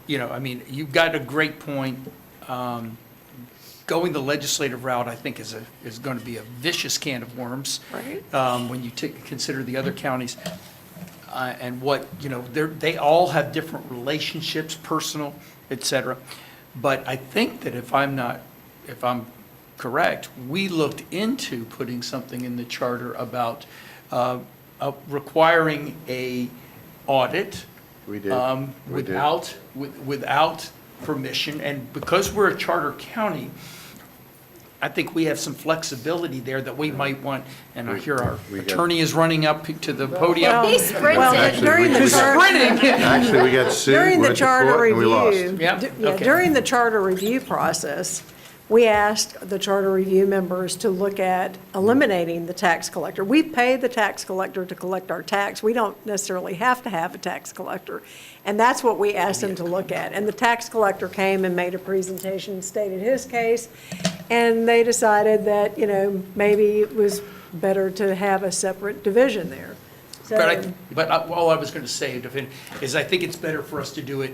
Speaker 3: you've got a great point. Going the legislative route, I think, is going to be a vicious can of worms.
Speaker 7: Right.
Speaker 3: When you consider the other counties. And what, they all have different relationships, personal, et cetera. But I think that if I'm not if I'm correct, we looked into putting something in the charter about requiring a audit.
Speaker 8: We did. We did.
Speaker 3: Without permission, and because we're a charter county, I think we have some flexibility there that we might want, and I hear our
Speaker 8: we got-
Speaker 3: attorney is running up to the podium.
Speaker 7: Well,
Speaker 6: He sprinted.
Speaker 7: well, during the
Speaker 3: He's
Speaker 7: charter,
Speaker 3: sprinting.
Speaker 8: Actually, we got sued,
Speaker 7: during the
Speaker 8: went to
Speaker 7: charter
Speaker 8: court, and we lost.
Speaker 7: review,
Speaker 3: Yep, okay.
Speaker 7: during the charter review process, we asked the charter review members to look at eliminating the tax collector. We pay the tax collector to collect our tax. We don't necessarily have to have a tax collector. And that's what we asked them to look at. And the tax collector came and made a presentation, stated his case, and they decided that, maybe it was better to have a separate division there. So,
Speaker 3: All I was going to say, is I think it's better for us to do it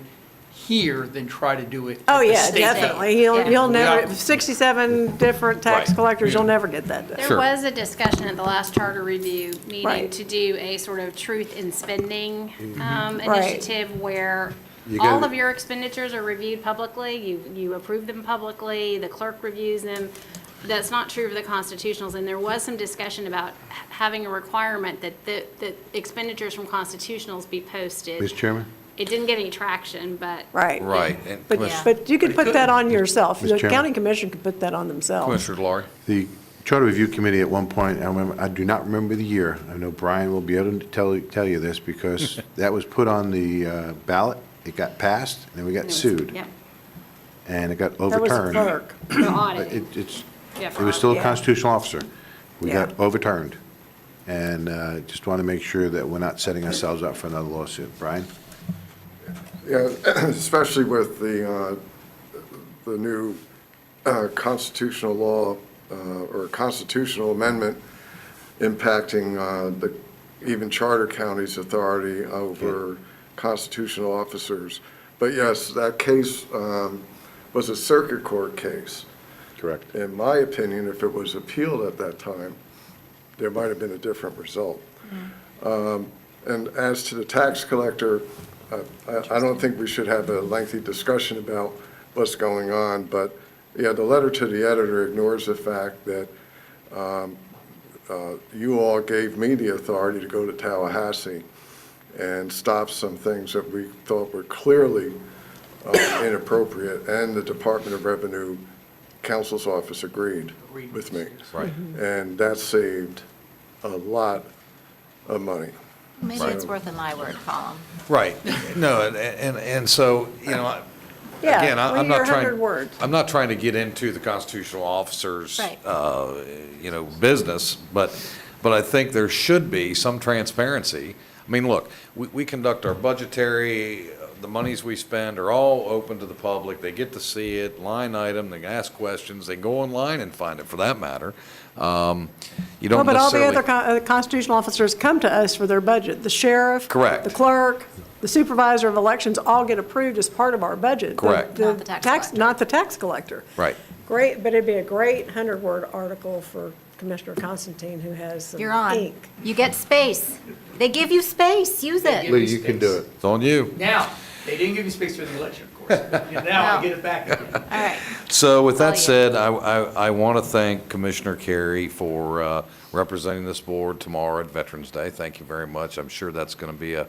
Speaker 3: here than try to do it.
Speaker 7: oh,
Speaker 3: at the
Speaker 7: yeah,
Speaker 3: state
Speaker 7: definitely.
Speaker 3: level.
Speaker 7: You'll never,
Speaker 3: Yeah.
Speaker 7: 67 different tax
Speaker 1: Right.
Speaker 7: collectors, you'll never get that done.
Speaker 16: There
Speaker 1: Sure.
Speaker 16: was a discussion at the last charter review meeting
Speaker 7: Right.
Speaker 16: to do a sort of truth in spending
Speaker 7: Right.
Speaker 16: initiative where
Speaker 8: You
Speaker 16: all
Speaker 8: gotta-
Speaker 16: of your expenditures are reviewed publicly, you approve them publicly, the clerk reviews them. That's not true of the constitutionals, and there was some discussion about having a requirement that the expenditures from constitutionals be posted.
Speaker 8: Mr. Chairman?
Speaker 16: It didn't get any traction, but.
Speaker 7: Right.
Speaker 1: Right. And
Speaker 7: But,
Speaker 1: Commissioner-
Speaker 7: but you could put that on yourself.
Speaker 8: Mr.
Speaker 7: The
Speaker 8: Chairman.
Speaker 7: county commission could put that on themselves.
Speaker 1: Commissioner Laurie?
Speaker 8: The Charter Review Committee at one point, I do not remember the year. I know Brian will be able to tell you this because that was put on the ballot. It got passed, and then we got sued,
Speaker 16: Yep,
Speaker 8: and it got
Speaker 7: That was the
Speaker 8: overturned.
Speaker 7: clerk.
Speaker 16: for
Speaker 8: But
Speaker 16: audit.
Speaker 8: it was still a
Speaker 7: Yeah.
Speaker 8: constitutional officer. We
Speaker 7: Yeah.
Speaker 8: got overturned. And just want to make sure that we're not setting ourselves up for another lawsuit. Brian?
Speaker 15: Yeah, especially with the new constitutional law or constitutional amendment impacting even charter counties' authority over constitutional officers. But yes, that case was a circuit court case.
Speaker 8: Correct.
Speaker 15: In my opinion, if it was appealed at that time, there might have been a different result. And as to the tax collector, I don't think we should have a lengthy discussion about what's going on, but, yeah, the letter to the editor ignores the fact that you all gave me the authority to go to Tallahassee and stop some things that we thought were clearly inappropriate, and the Department of Revenue counsel's office agreed with me.
Speaker 1: Right.
Speaker 15: And that saved a lot of money.
Speaker 6: Maybe it's worth a my word column.
Speaker 1: Right. No, and so, again,
Speaker 7: Yeah,
Speaker 1: I'm
Speaker 7: leave
Speaker 1: not
Speaker 7: your
Speaker 1: trying.
Speaker 7: 100 words.
Speaker 1: I'm not trying to get into the constitutional officers,
Speaker 6: Right.
Speaker 1: business, but I think there should be some transparency. I mean, look, we conduct our budgetary, the monies we spend are all open to the public. They get to see it, line item, they can ask questions, they go online and find it, for that matter. You
Speaker 7: Well,
Speaker 1: don't
Speaker 7: but all the
Speaker 1: necessarily.
Speaker 7: other constitutional officers come to us for their budget. The sheriff.
Speaker 1: Correct.
Speaker 7: The clerk, the supervisor of elections all get approved as part of our budget.
Speaker 1: Correct.
Speaker 6: Not the tax collector.
Speaker 7: Not the tax collector.
Speaker 1: Right.
Speaker 7: Great, but it'd be a great 100-word article for Commissioner Constantine, who has some
Speaker 6: You're on.
Speaker 7: ink.
Speaker 6: You get space. They give you space. Use it.
Speaker 8: Lee, you can do it.
Speaker 1: It's on you.
Speaker 3: Now, they didn't give you space for the election, of course. Now I get it back again.
Speaker 6: All right.
Speaker 1: So with
Speaker 6: All
Speaker 1: that
Speaker 6: you.
Speaker 1: said, I want to thank Commissioner Carey for representing this board tomorrow at Veterans Day. Thank you very much. I'm sure that's going to be an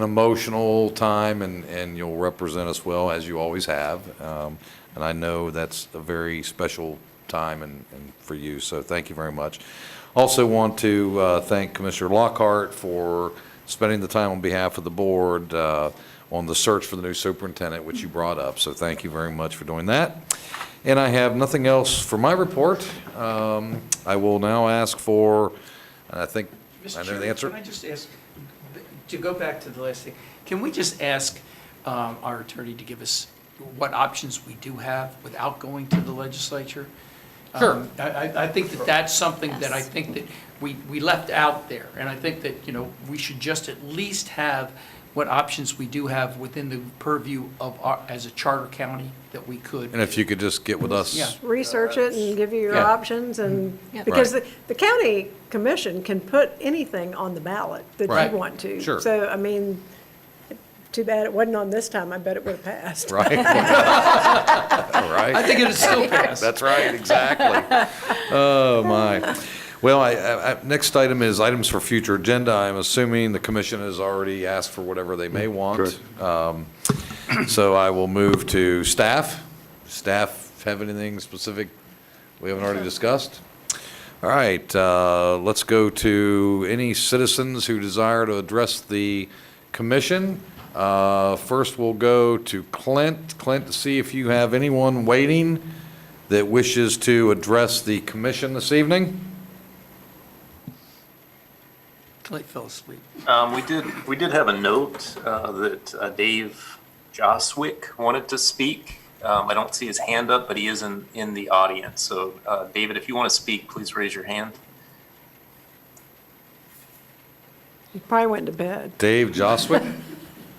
Speaker 1: emotional time, and you'll represent us well, as you always have. And I know that's a very special time and for you, so thank you very much. Also want to thank Commissioner Lockhart for spending the time on behalf of the board on the search for the new superintendent, which you brought up, so thank you very much for doing that. And I have nothing else for my report. I will now ask for, and I think I know the answer.
Speaker 3: Can I just ask, to go back to the last thing, can we just ask our attorney to give us what options we do have without going to the legislature?
Speaker 1: Sure.
Speaker 3: I think that that's something that I
Speaker 6: Yes.
Speaker 3: think that we left out there. And I think that, we should just at least have what options we do have within the purview of as a charter county that we could.
Speaker 1: And if you could just get with us.
Speaker 3: Yeah.
Speaker 7: Research it and give you your
Speaker 1: Yeah.
Speaker 7: options, and,
Speaker 6: Yeah.
Speaker 7: because
Speaker 1: Right.
Speaker 7: the county commission can put anything on the ballot that
Speaker 1: Right.
Speaker 7: you want to.
Speaker 1: Sure.
Speaker 7: So, I mean, Too bad it wasn't on this time. I bet it would have passed.
Speaker 1: Right? Right?
Speaker 3: I think it'd still pass.
Speaker 1: That's right, exactly. Oh, my. Well, next item is items for future agenda. I'm assuming the commission has already asked for whatever they may want. So I will move to staff. Staff have anything specific we haven't already discussed? All right, let's go to any citizens who desire to address the commission. First, we'll go to Clint. Clint, to see if you have anyone waiting that wishes to address the commission this evening.
Speaker 3: Clint fell asleep.
Speaker 2: We did have a note that Dave Joswick wanted to speak. I don't see his hand up, but he is in the audience. So, David, if you want to speak, please raise your hand.
Speaker 7: He probably went to bed.
Speaker 1: Dave Joswick,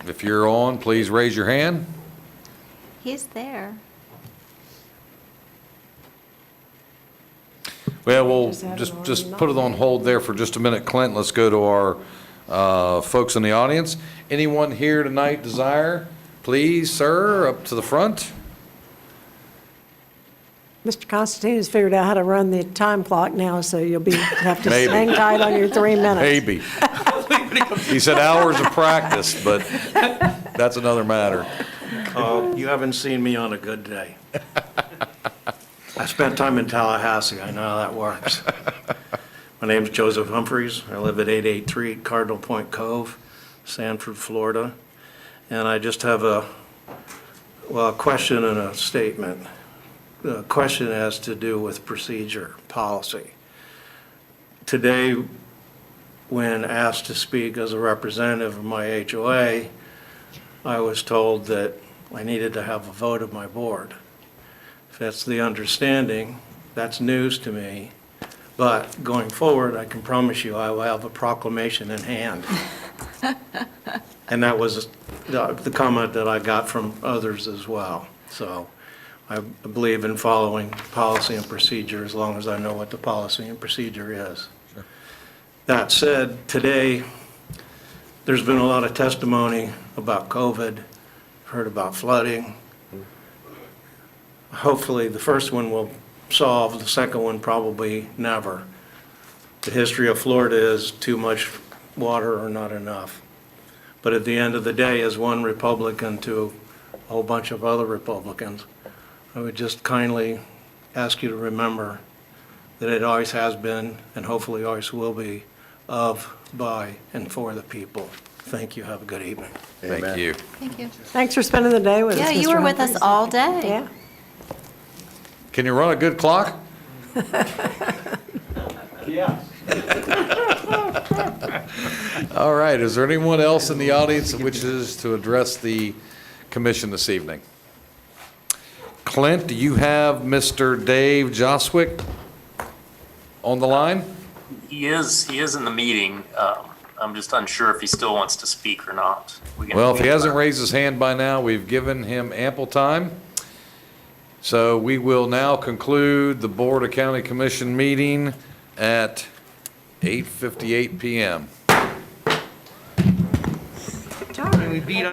Speaker 1: if you're on, please raise your hand.
Speaker 6: He's there.
Speaker 1: Well, we'll
Speaker 7: Just have it
Speaker 1: just
Speaker 7: on
Speaker 1: put it on hold there for just a minute, Clint. Let's go to our folks in the audience. Anyone here tonight desire? Please, sir, up to the front.
Speaker 7: Mr. Constantine has figured out how to run the time clock now, so you'll have to
Speaker 1: Maybe.
Speaker 7: hang tight on your 3 minutes.
Speaker 1: Maybe. He said hours of practice, but that's another matter.
Speaker 4: You haven't seen me on a good day. I spent time in Tallahassee. I know how that works. My name's Joseph Humphreys. I live at 883 Cardinal Point Cove, Sanford, Florida. And I just have a question and a statement. The question has to do with procedure, policy. Today, when asked to speak as a representative of my HOA, I was told that I needed to have a vote of my board. If that's the understanding, that's news to me. But going forward, I can promise you I will have a proclamation in hand. And that was the comment that I got from others as well. So I believe in following policy and procedure as long as I know what the policy and procedure is.
Speaker 1: Sure.
Speaker 4: That said, today, there's been a lot of testimony about COVID, heard about flooding. Hopefully, the first one will solve, the second one probably never. The history of Florida is too much water or not enough. But at the end of the day, as one Republican to a whole bunch of other Republicans, I would just kindly ask you to remember that it always has been, and hopefully always will be, of, by, and for the people. Thank you. Have a good evening.
Speaker 1: Thank you.
Speaker 6: Thank you.
Speaker 7: Thanks for spending the day with us,
Speaker 6: Yeah, you
Speaker 7: Mr.
Speaker 6: were with us
Speaker 7: Humphries.
Speaker 6: all day.
Speaker 7: Yeah.
Speaker 1: Can you run a good clock?
Speaker 4: Yeah.
Speaker 1: All right, is there anyone else in the audience that wishes to address the commission this evening? Clint, do you have Mr. Dave Joswick on the line?
Speaker 2: He is in the meeting. I'm just unsure if he still wants to speak or not.
Speaker 1: Well, if he hasn't raised his hand by now, we've given him ample time. So we will now conclude the Board of County Commission meeting at 8:58 PM.
Speaker 3: We beat